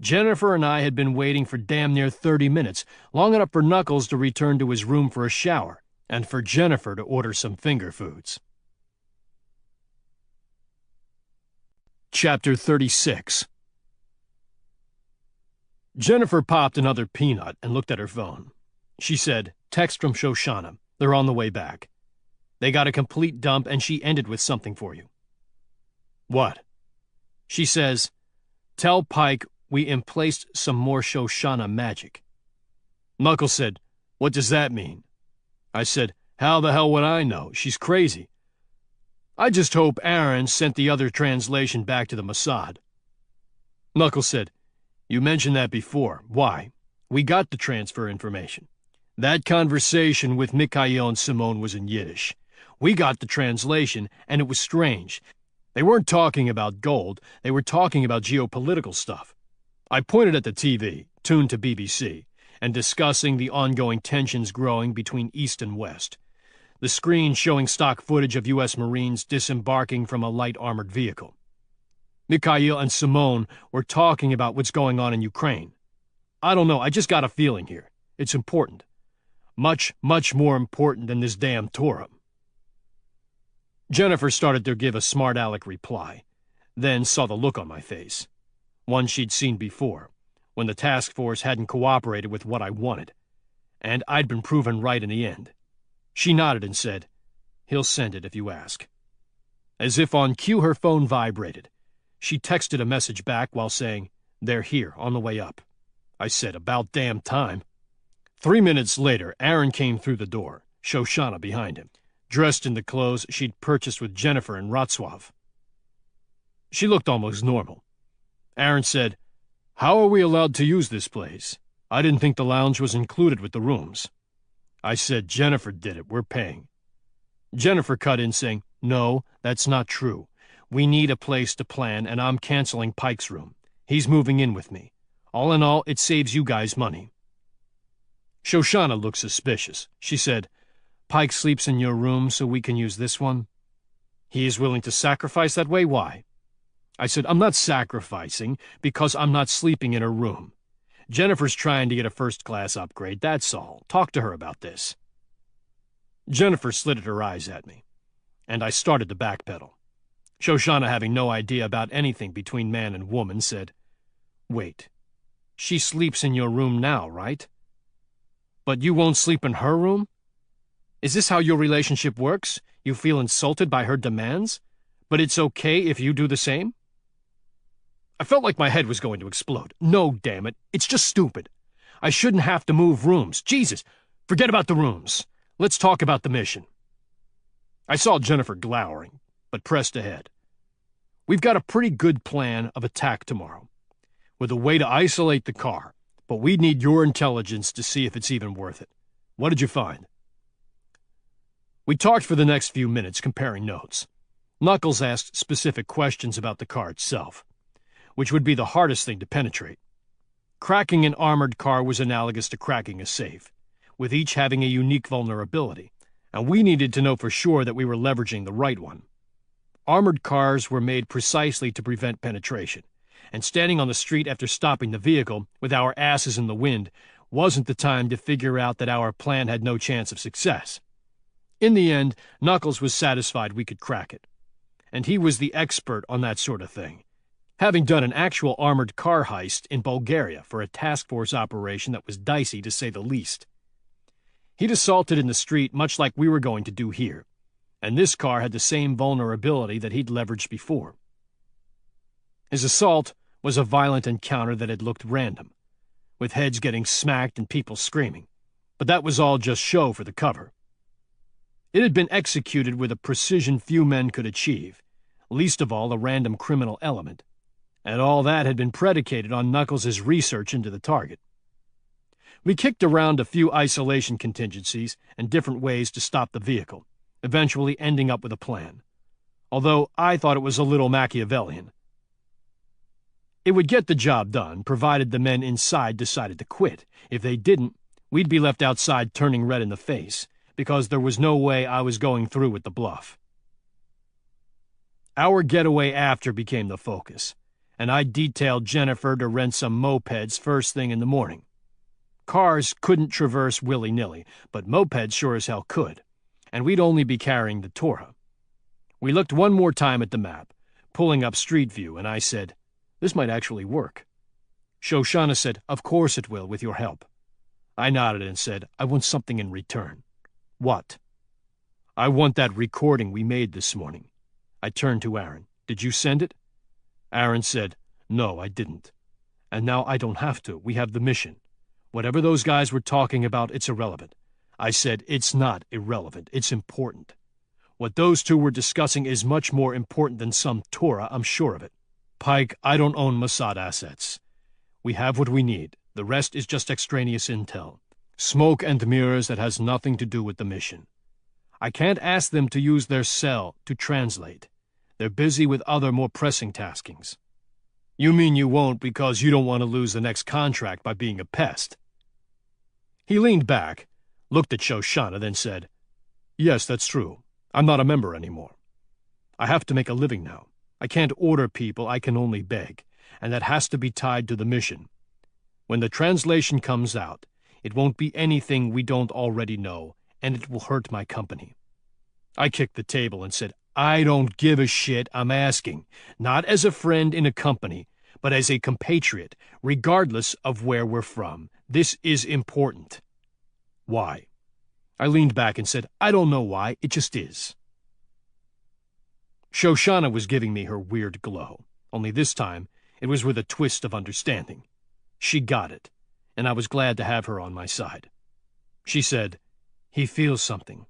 Jennifer and I had been waiting for damn near 30 minutes, long enough for Knuckles to return to his room for a shower, and for Jennifer to order some finger foods. Chapter 36. Jennifer popped another peanut and looked at her phone. She said, "Text from Shoshana. They're on the way back. They got a complete dump and she ended with something for you." "What?" She says, "Tell Pike we emplaced some more Shoshana magic." Knuckles said, "What does that mean?" I said, "How the hell would I know? She's crazy. I just hope Aaron sent the other translation back to the Mossad." Knuckles said, "You mentioned that before. Why? We got the transfer information. That conversation with Mikhail and Simone was in Yiddish. We got the translation, and it was strange. They weren't talking about gold, they were talking about geopolitical stuff. I pointed at the TV, tuned to BBC, and discussing the ongoing tensions growing between East and West. The screen showing stock footage of U.S. Marines disembarking from a light armored vehicle. Mikhail and Simone were talking about what's going on in Ukraine. I don't know, I just got a feeling here. It's important. Much, much more important than this damn Torah." Jennifer started to give a smart aleck reply, then saw the look on my face. One she'd seen before, when the task force hadn't cooperated with what I wanted, and I'd been proven right in the end. She nodded and said, "He'll send it if you ask." As if on cue, her phone vibrated. She texted a message back while saying, "They're here, on the way up." I said, "About damn time." 3 minutes later, Aaron came through the door, Shoshana behind him, dressed in the clothes she'd purchased with Jennifer in Wrocław. She looked almost normal. Aaron said, "How are we allowed to use this place? I didn't think the lounge was included with the rooms." I said, "Jennifer did it, we're paying." Jennifer cut in saying, "No, that's not true. We need a place to plan, and I'm canceling Pike's room. He's moving in with me. All in all, it saves you guys money." Shoshana looked suspicious. She said, "Pike sleeps in your room so we can use this one?" "He is willing to sacrifice that way? Why?" I said, "I'm not sacrificing because I'm not sleeping in her room. Jennifer's trying to get a first-class upgrade, that's all. Talk to her about this." Jennifer slitted her eyes at me, and I started to backpedal. Shoshana, having no idea about anything between man and woman, said, "Wait, she sleeps in your room now, right? But you won't sleep in her room? Is this how your relationship works? You feel insulted by her demands, but it's okay if you do the same?" I felt like my head was going to explode. No, damn it, it's just stupid. I shouldn't have to move rooms. Jesus, forget about the rooms. Let's talk about the mission. I saw Jennifer glowering, but pressed ahead. "We've got a pretty good plan of attack tomorrow, with a way to isolate the car, but we'd need your intelligence to see if it's even worth it. What did you find?" We talked for the next few minutes, comparing notes. Knuckles asked specific questions about the car itself, which would be the hardest thing to penetrate. Cracking an armored car was analogous to cracking a safe, with each having a unique vulnerability, and we needed to know for sure that we were leveraging the right one. Armored cars were made precisely to prevent penetration, and standing on the street after stopping the vehicle, with our asses in the wind, wasn't the time to figure out that our plan had no chance of success. In the end, Knuckles was satisfied we could crack it, and he was the expert on that sort of thing, having done an actual armored car heist in Bulgaria for a task force operation that was dicey to say the least. He'd assaulted in the street much like we were going to do here, and this car had the same vulnerability that he'd leveraged before. His assault was a violent encounter that had looked random, with heads getting smacked and people screaming, but that was all just show for the cover. It had been executed with a precision few men could achieve, least of all a random criminal element, and all that had been predicated on Knuckles' research into the target. We kicked around a few isolation contingencies and different ways to stop the vehicle, eventually ending up with a plan, although I thought it was a little Machiavellian. It would get the job done, provided the men inside decided to quit. If they didn't, we'd be left outside turning red in the face, because there was no way I was going through with the bluff. Our getaway after became the focus, and I detailed Jennifer to rent some mopeds first thing in the morning. Cars couldn't traverse willy-nilly, but mopeds sure as hell could, and we'd only be carrying the Torah. We looked one more time at the map, pulling up Street View, and I said, "This might actually work." Shoshana said, "Of course it will, with your help." I nodded and said, "I want something in return." "What?" "I want that recording we made this morning." I turned to Aaron. "Did you send it?" Aaron said, "No, I didn't. And now I don't have to. We have the mission. Whatever those guys were talking about, it's irrelevant." I said, "It's not irrelevant. It's important. What those two were discussing is much more important than some Torah, I'm sure of it. Pike, I don't own Mossad assets. We have what we need. The rest is just extraneous intel. Smoke and mirrors that has nothing to do with the mission. I can't ask them to use their cell to translate. They're busy with other, more pressing taskings." "You mean you won't because you don't want to lose the next contract by being a pest?" He leaned back, looked at Shoshana, then said, "Yes, that's true. I'm not a member anymore. I have to make a living now. I can't order people, I can only beg, and that has to be tied to the mission. When the translation comes out, it won't be anything we don't already know, and it will hurt my company." I kicked the table and said, "I don't give a shit, I'm asking. Not as a friend in a company, but as a compatriot, regardless of where we're from. This is important." "Why?" I leaned back and said, "I don't know why, it just is." Shoshana was giving me her weird glow, only this time it was with a twist of understanding. She got it, and I was glad to have her on my side. She said, "He feels something.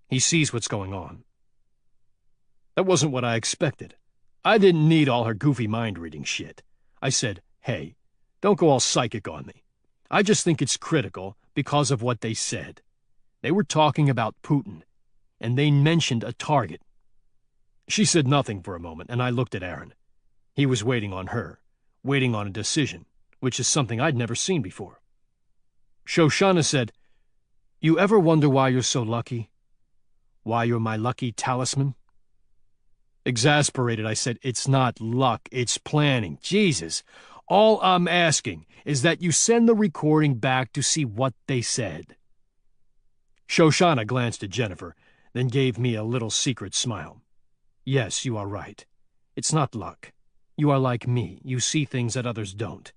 He sees what's going on." That wasn't what I expected. I didn't need all her goofy mind-reading shit. I said, "Hey, don't go all psychic on me. I just think it's critical because of what they said. They were talking about Putin, and they mentioned a target." She said nothing for a moment, and I looked at Aaron. He was waiting on her, waiting on a decision, which is something I'd never seen before. Shoshana said, "You ever wonder why you're so lucky? Why you're my lucky talisman?" Exasperated, I said, "It's not luck, it's planning. Jesus, all I'm asking is that you send the recording back to see what they said." Shoshana glanced at Jennifer, then gave me a little secret smile. "Yes, you are right. It's not luck. You are like me. You see things that others don't.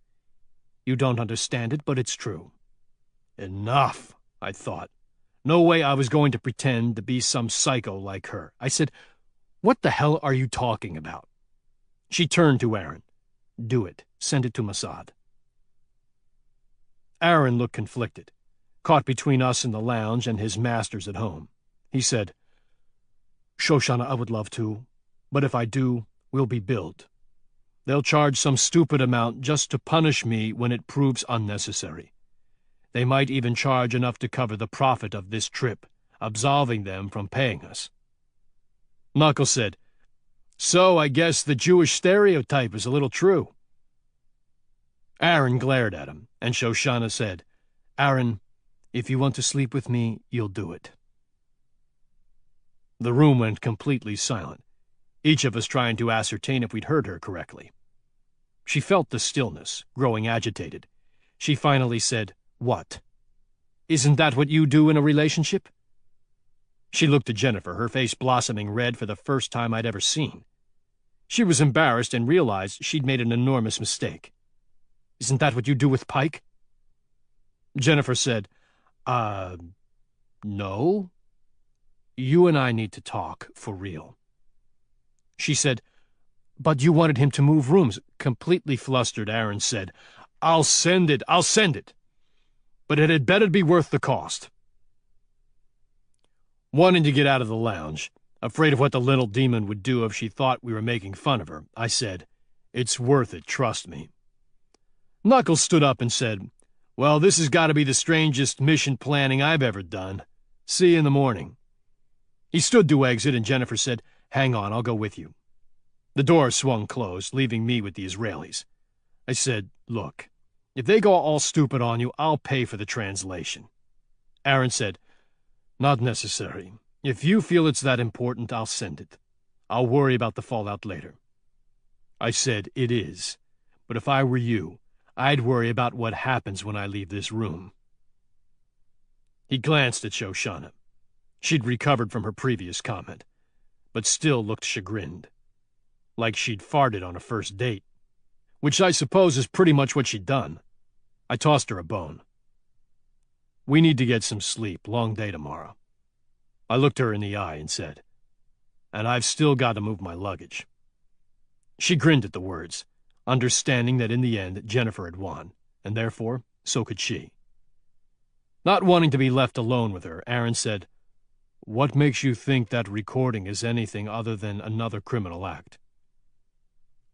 You don't understand it, but it's true." Enough, I thought. No way I was going to pretend to be some psycho like her. I said, "What the hell are you talking about?" She turned to Aaron. "Do it. Send it to Mossad." Aaron looked conflicted, caught between us in the lounge and his masters at home. He said, "Shoshana, I would love to, but if I do, we'll be billed. They'll charge some stupid amount just to punish me when it proves unnecessary. They might even charge enough to cover the profit of this trip, absolving them from paying us." Knuckles said, "So I guess the Jewish stereotype is a little true." Aaron glared at him, and Shoshana said, "Aaron, if you want to sleep with me, you'll do it." The room went completely silent, each of us trying to ascertain if we'd heard her correctly. She felt the stillness, growing agitated. She finally said, "What? Isn't that what you do in a relationship?" She looked at Jennifer, her face blossoming red for the first time I'd ever seen. She was embarrassed and realized she'd made an enormous mistake. "Isn't that what you do with Pike?" Jennifer said, No. You and I need to talk, for real." She said, "But you wanted him to move rooms." Completely flustered, Aaron said, I'll send it. But it had better be worth the cost." Wanting to get out of the lounge, afraid of what the little demon would do if she thought we were making fun of her, I said, "It's worth it, trust me." Knuckles stood up and said, "Well, this has got to be the strangest mission planning I've ever done. See you in the morning." He stood to exit, and Jennifer said, "Hang on, I'll go with you." The door swung closed, leaving me with the Israelis. I said, "Look, if they go all stupid on you, I'll pay for the translation." Aaron said, Not necessary. If you feel it's that important, I'll send it. I'll worry about the fallout later. I said it is, but if I were you, I'd worry about what happens when I leave this room. He glanced at Shoshana. She'd recovered from her previous comment, but still looked chagrined. Like she'd farted on a first date. Which I suppose is pretty much what she'd done. I tossed her a bone. We need to get some sleep, long day tomorrow. I looked her in the eye and said, and I've still got to move my luggage. She grinned at the words, understanding that in the end Jennifer had won, and therefore so could she. Not wanting to be left alone with her, Aaron said, "What makes you think that recording is anything other than another criminal act?"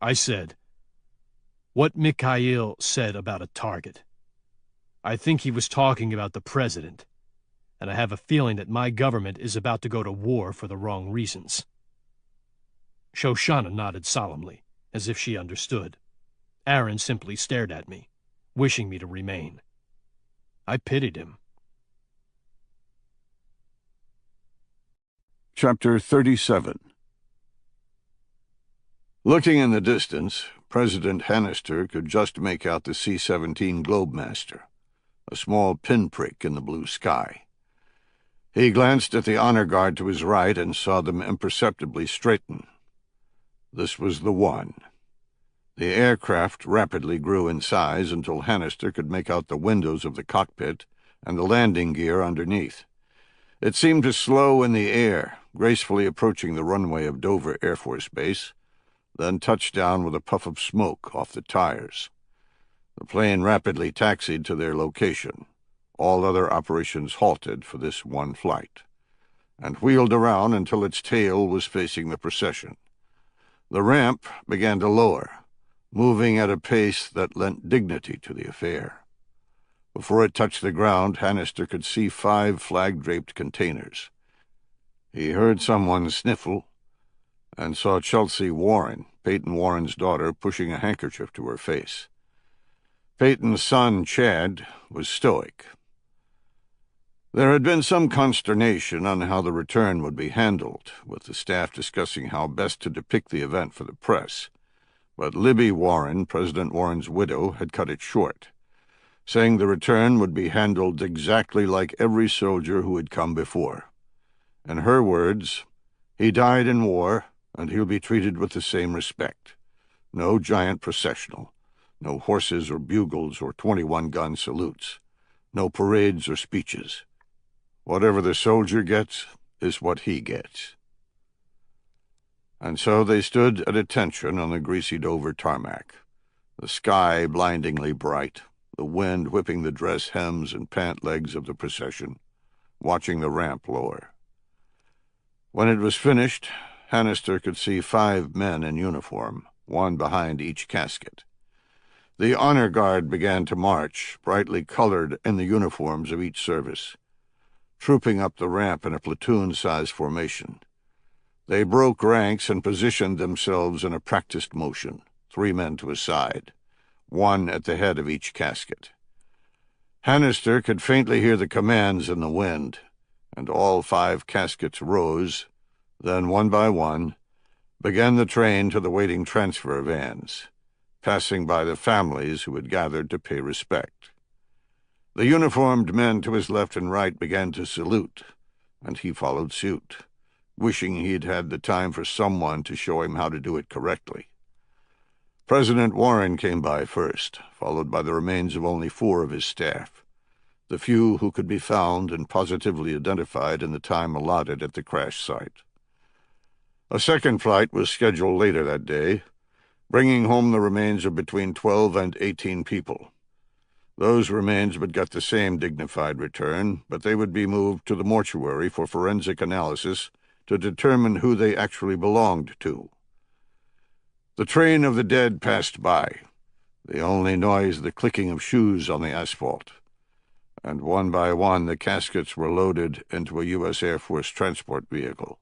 I said, "What Mikhail said about a target. I think he was talking about the president, and I have a feeling that my government is about to go to war for the wrong reasons." Shoshana nodded solemnly, as if she understood. Aaron simply stared at me, wishing me to remain. I pitied him. Chapter 37. Looking in the distance, President Hannister could just make out the C-17 Globemaster, a small pinprick in the blue sky. He glanced at the honor guard to his right and saw them imperceptibly straighten. This was the one. The aircraft rapidly grew in size until Hannister could make out the windows of the cockpit and the landing gear underneath. It seemed to slow in the air, gracefully approaching the runway of Dover Air Force Base, then touched down with a puff of smoke off the tires. The plane rapidly taxied to their location. All other operations halted for this one flight, and wheeled around until its tail was facing the procession. The ramp began to lower, moving at a pace that lent dignity to the affair. Before it touched the ground, Hannister could see 5 flag-draped containers. He heard someone sniffle and saw Chelsea Warren, Peyton Warren's daughter, pushing a handkerchief to her face. Peyton's son, Chad, was stoic. There had been some consternation on how the return would be handled, with the staff discussing how best to depict the event for the press. But Libby Warren, President Warren's widow, had cut it short, saying the return would be handled exactly like every soldier who had come before. In her words, "He died in war, and he'll be treated with the same respect. No giant processional, no horses or bugles or 21-gun salutes, no parades or speeches. Whatever the soldier gets is what he gets." And so they stood at attention on the greasy Dover tarmac, the sky blindingly bright, the wind whipping the dress hems and pant legs of the procession, watching the ramp lower. When it was finished, Hannister could see 5 men in uniform, one behind each casket. The honor guard began to march, brightly colored in the uniforms of each service, trooping up the ramp in a platoon-sized formation. They broke ranks and positioned themselves in a practiced motion, 3 men to a side, one at the head of each casket. Hannister could faintly hear the commands in the wind, and all 5 caskets rose, then one by one began the train to the waiting transfer vans, passing by the families who had gathered to pay respect. The uniformed men to his left and right began to salute, and he followed suit, wishing he'd had the time for someone to show him how to do it correctly. President Warren came by first, followed by the remains of only 4 of his staff, the few who could be found and positively identified in the time allotted at the crash site. A second flight was scheduled later that day, bringing home the remains of between 12 and 18 people. Those remains would get the same dignified return, but they would be moved to the mortuary for forensic analysis to determine who they actually belonged to. The train of the dead passed by, the only noise the clicking of shoes on the asphalt, and one by one the caskets were loaded into a U.S. Air Force transport vehicle,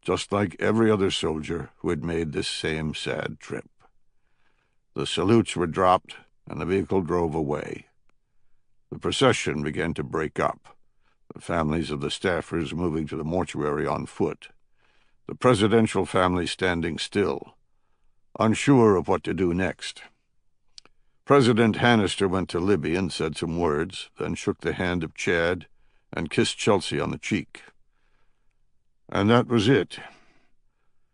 just like every other soldier who had made this same sad trip. The salutes were dropped, and the vehicle drove away. The procession began to break up, the families of the staffers moving to the mortuary on foot, the presidential family standing still, unsure of what to do next. President Hannister went to Libby and said some words, then shook the hand of Chad and kissed Chelsea on the cheek. And that was it.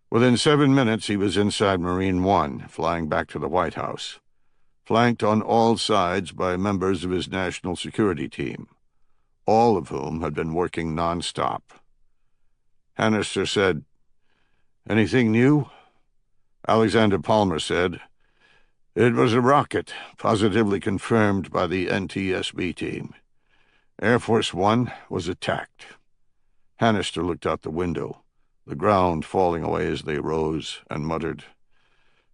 Within 7 minutes, he was inside Marine One, flying back to the White House, flanked on all sides by members of his national security team, all of whom had been working nonstop. Hannister said, "Anything new?" Alexander Palmer said, "It was a rocket, positively confirmed by the NTSB team. Air Force One was attacked." Hannister looked out the window, the ground falling away as they rose, and muttered,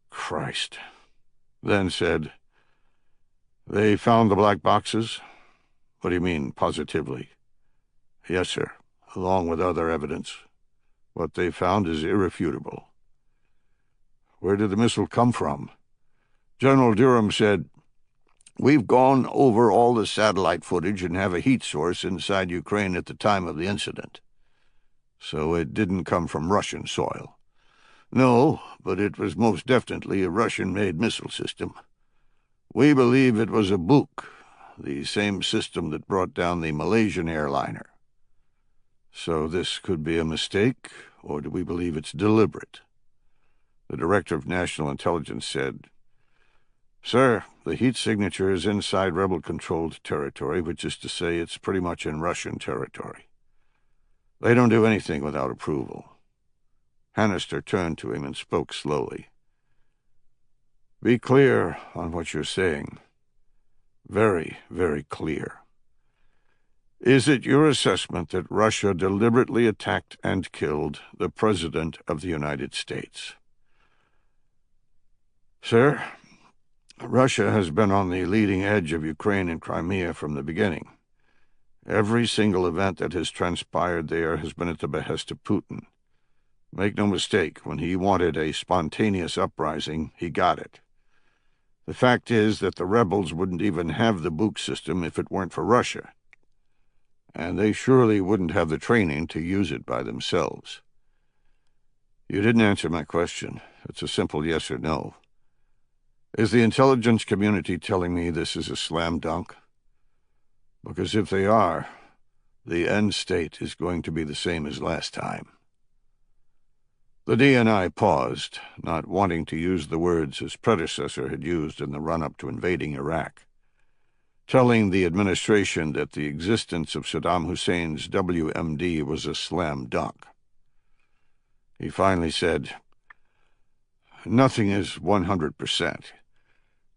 "Christ," then said, "They found the black boxes?" "What do you mean, positively?" "Yes, sir, along with other evidence. What they found is irrefutable." "Where did the missile come from?" General Durham said, "We've gone over all the satellite footage and have a heat source inside Ukraine at the time of the incident." "So it didn't come from Russian soil?" "No, but it was most definitely a Russian-made missile system. We believe it was a Buk, the same system that brought down the Malaysian airliner." "So this could be a mistake, or do we believe it's deliberate?" The Director of National Intelligence said, "Sir, the heat signature is inside rebel-controlled territory, which is to say it's pretty much in Russian territory. They don't do anything without approval." Hannister turned to him and spoke slowly. "Be clear on what you're saying. Very, very clear. Is it your assessment that Russia deliberately attacked and killed the President of the United States?" "Sir, Russia has been on the leading edge of Ukraine and Crimea from the beginning. Every single event that has transpired there has been at the behest of Putin. Make no mistake, when he wanted a spontaneous uprising, he got it. The fact is that the rebels wouldn't even have the Buk system if it weren't for Russia, and they surely wouldn't have the training to use it by themselves." "You didn't answer my question. It's a simple yes or no. Is the intelligence community telling me this is a slam dunk? Because if they are, the end state is going to be the same as last time." The DNI paused, not wanting to use the words his predecessor had used in the run-up to invading Iraq, telling the administration that the existence of Saddam Hussein's WMD was a slam dunk. He finally said, "Nothing is 100%.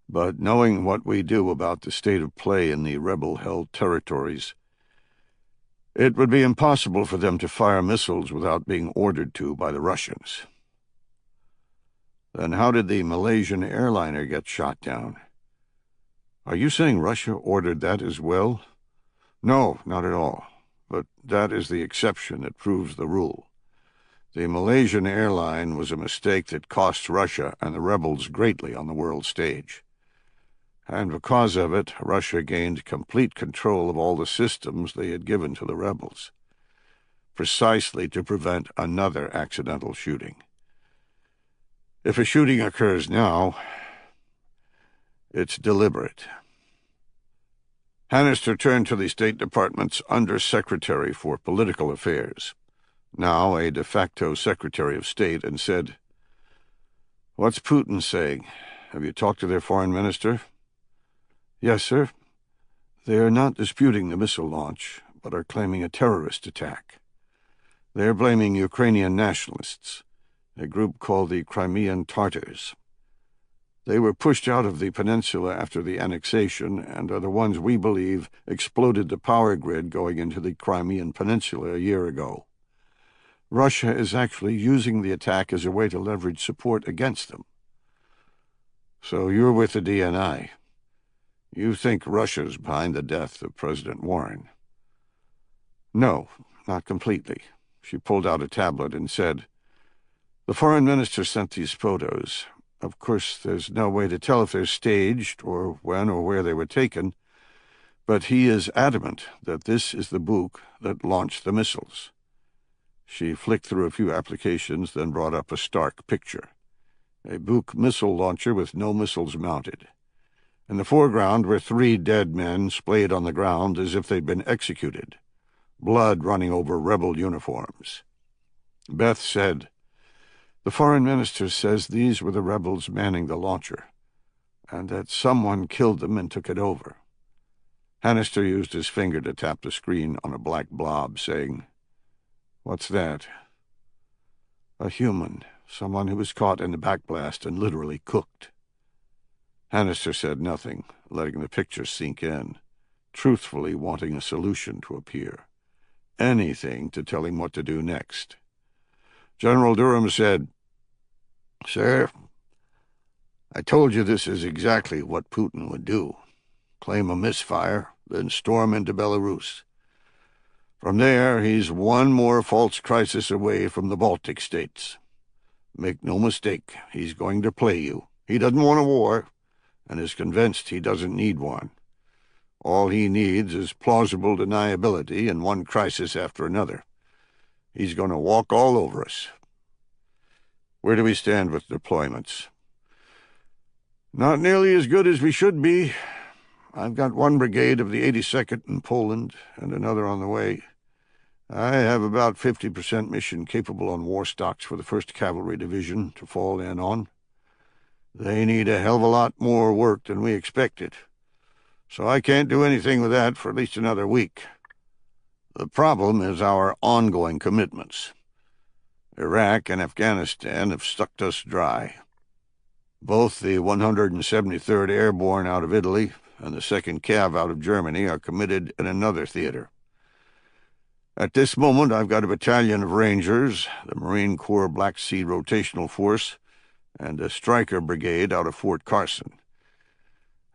But knowing what we do about the state of play in the rebel-held territories, it would be impossible for them to fire missiles without being ordered to by the Russians." "Then how did the Malaysian airliner get shot down? Are you saying Russia ordered that as well?" "No, not at all. But that is the exception that proves the rule. The Malaysian airline was a mistake that cost Russia and the rebels greatly on the world stage. And because of it, Russia gained complete control of all the systems they had given to the rebels, precisely to prevent another accidental shooting. If a shooting occurs now, it's deliberate." Hannister turned to the State Department's Undersecretary for Political Affairs, now a de facto Secretary of State, and said, "What's Putin saying? Have you talked to their foreign minister?" "Yes, sir. They are not disputing the missile launch, but are claiming a terrorist attack. They are blaming Ukrainian nationalists, a group called the Crimean Tartars. They were pushed out of the peninsula after the annexation and are the ones we believe exploded the power grid going into the Crimean Peninsula a year ago. Russia is actually using the attack as a way to leverage support against them." "So you're with the DNI. You think Russia's behind the death of President Warren?" "No, not completely." She pulled out a tablet and said, "The foreign minister sent these photos. Of course, there's no way to tell if they're staged or when or where they were taken, But he is adamant that this is the Buk that launched the missiles. She flicked through a few applications, then brought up a stark picture. A Buk missile launcher with no missiles mounted. In the foreground were 3 dead men splayed on the ground as if they'd been executed, blood running over rebel uniforms. Beth said, "The foreign minister says these were the rebels manning the launcher, and that someone killed them and took it over." Hannister used his finger to tap the screen on a black blob, saying, "What's that?" "A human, someone who was caught in the backblast and literally cooked." Hannister said nothing, letting the picture sink in, truthfully wanting a solution to appear. Anything to tell him what to do next. General Durham said, "Sir, I told you this is exactly what Putin would do. Claim a misfire, then storm into Belarus. From there, he's one more false crisis away from the Baltic states. Make no mistake, he's going to play you. He doesn't want a war, and is convinced he doesn't need one. All he needs is plausible deniability in one crisis after another. He's going to walk all over us." "Where do we stand with deployments?" "Not nearly as good as we should be. I've got 1 brigade of the 82nd in Poland and another on the way. I have about 50% mission capable on war stocks for the 1st Cavalry Division to fall in on. They need a hell of a lot more work than we expected, so I can't do anything with that for at least another week. The problem is our ongoing commitments. Iraq and Afghanistan have sucked us dry. Both the 173rd Airborne out of Italy and the 2nd Cav out of Germany are committed in another theater. At this moment, I've got a battalion of Rangers, the Marine Corps Black Sea Rotational Force, and a Stryker Brigade out of Fort Carson.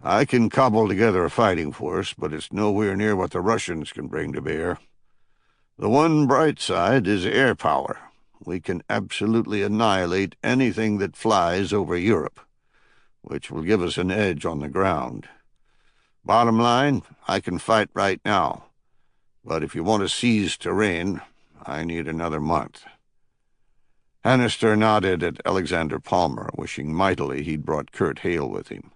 I can cobble together a fighting force, but it's nowhere near what the Russians can bring to bear. The one bright side is air power. We can absolutely annihilate anything that flies over Europe, which will give us an edge on the ground. Bottom line, I can fight right now, but if you want to seize terrain, I need another month." Hannister nodded at Alexander Palmer, wishing mightily he'd brought Kurt Hale with him.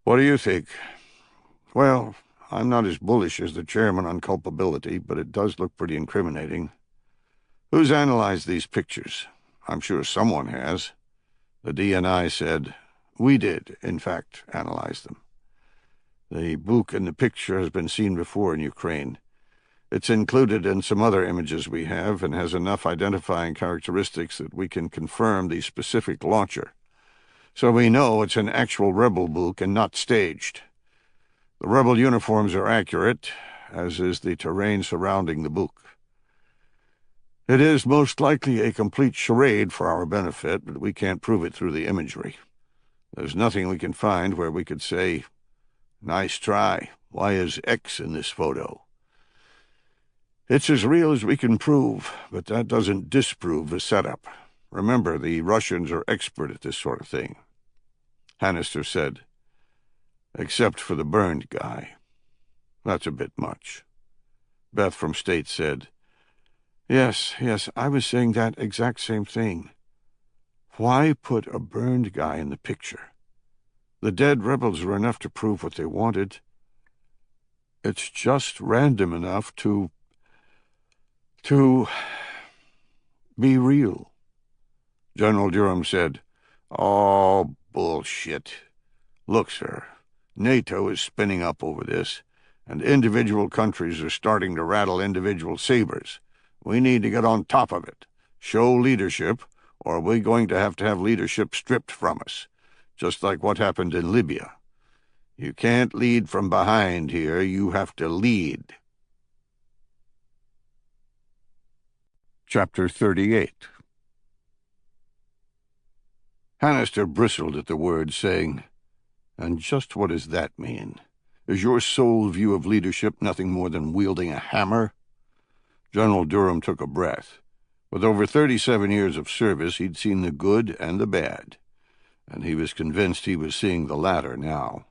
"What do you think?" "Well, I'm not as bullish as the chairman on culpability, but it does look pretty incriminating. Who's analyzed these pictures? I'm sure someone has." The DNI said, "We did, in fact, analyze them. The Buk in the picture has been seen before in Ukraine. It's included in some other images we have and has enough identifying characteristics that we can confirm the specific launcher. So we know it's an actual rebel Buk and not staged. The rebel uniforms are accurate, as is the terrain surrounding the Buk. It is most likely a complete charade for our benefit, but we can't prove it through the imagery. There's nothing we can find where we could say, 'Nice try. Why is X in this photo?' It's as real as we can prove, but that doesn't disprove the setup. Remember, the Russians are expert at this sort of thing." Hannister said, "Except for the burned guy. That's a bit much." Beth from State said, Yes, I was saying that exact same thing. Why put a burned guy in the picture? The dead rebels were enough to prove what they wanted. It's just random enough to be real." General Durham said, "Oh, bullshit. Look, sir, NATO is spinning up over this, and individual countries are starting to rattle individual sabers. We need to get on top of it, show leadership, or we're going to have leadership stripped from us, just like what happened in Libya. You can't lead from behind here, you have to lead." Chapter 38. Hannister bristled at the word, saying, "And just what does that mean? Is your sole view of leadership nothing more than wielding a hammer?" General Durham took a breath. With over 37 years of service, he'd seen the good and the bad, and he was convinced he was seeing the latter now.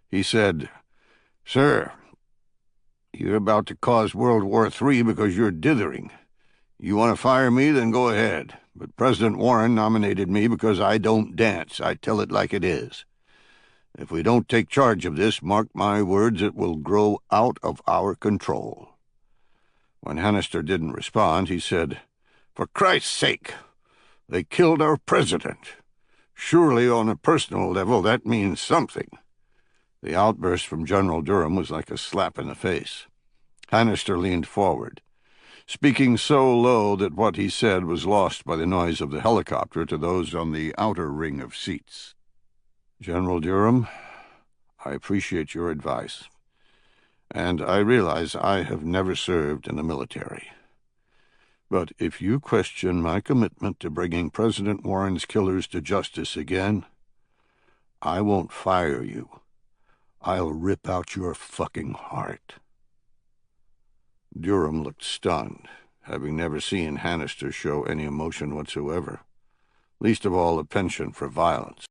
He said, Sir, you're about to cause World War III because you're dithering. You want to fire me, then go ahead. But President Warren nominated me because I don't dance. I tell it like it is. If we don't take charge of this, mark my words, it will grow out of our control. When Hannister didn't respond, he said, "For Christ's sake, they killed our president. Surely on a personal level that means something." The outburst from General Durham was like a slap in the face. Hannister leaned forward, speaking so low that what he said was lost by the noise of the helicopter to those on the outer ring of seats. "General Durham, I appreciate your advice, and I realize I have never served in the military. But if you question my commitment to bringing President Warren's killers to justice again, I won't fire you. I'll rip out your fucking heart." Durham looked stunned, having never seen Hannister show any emotion whatsoever, least of all a penchant for violence.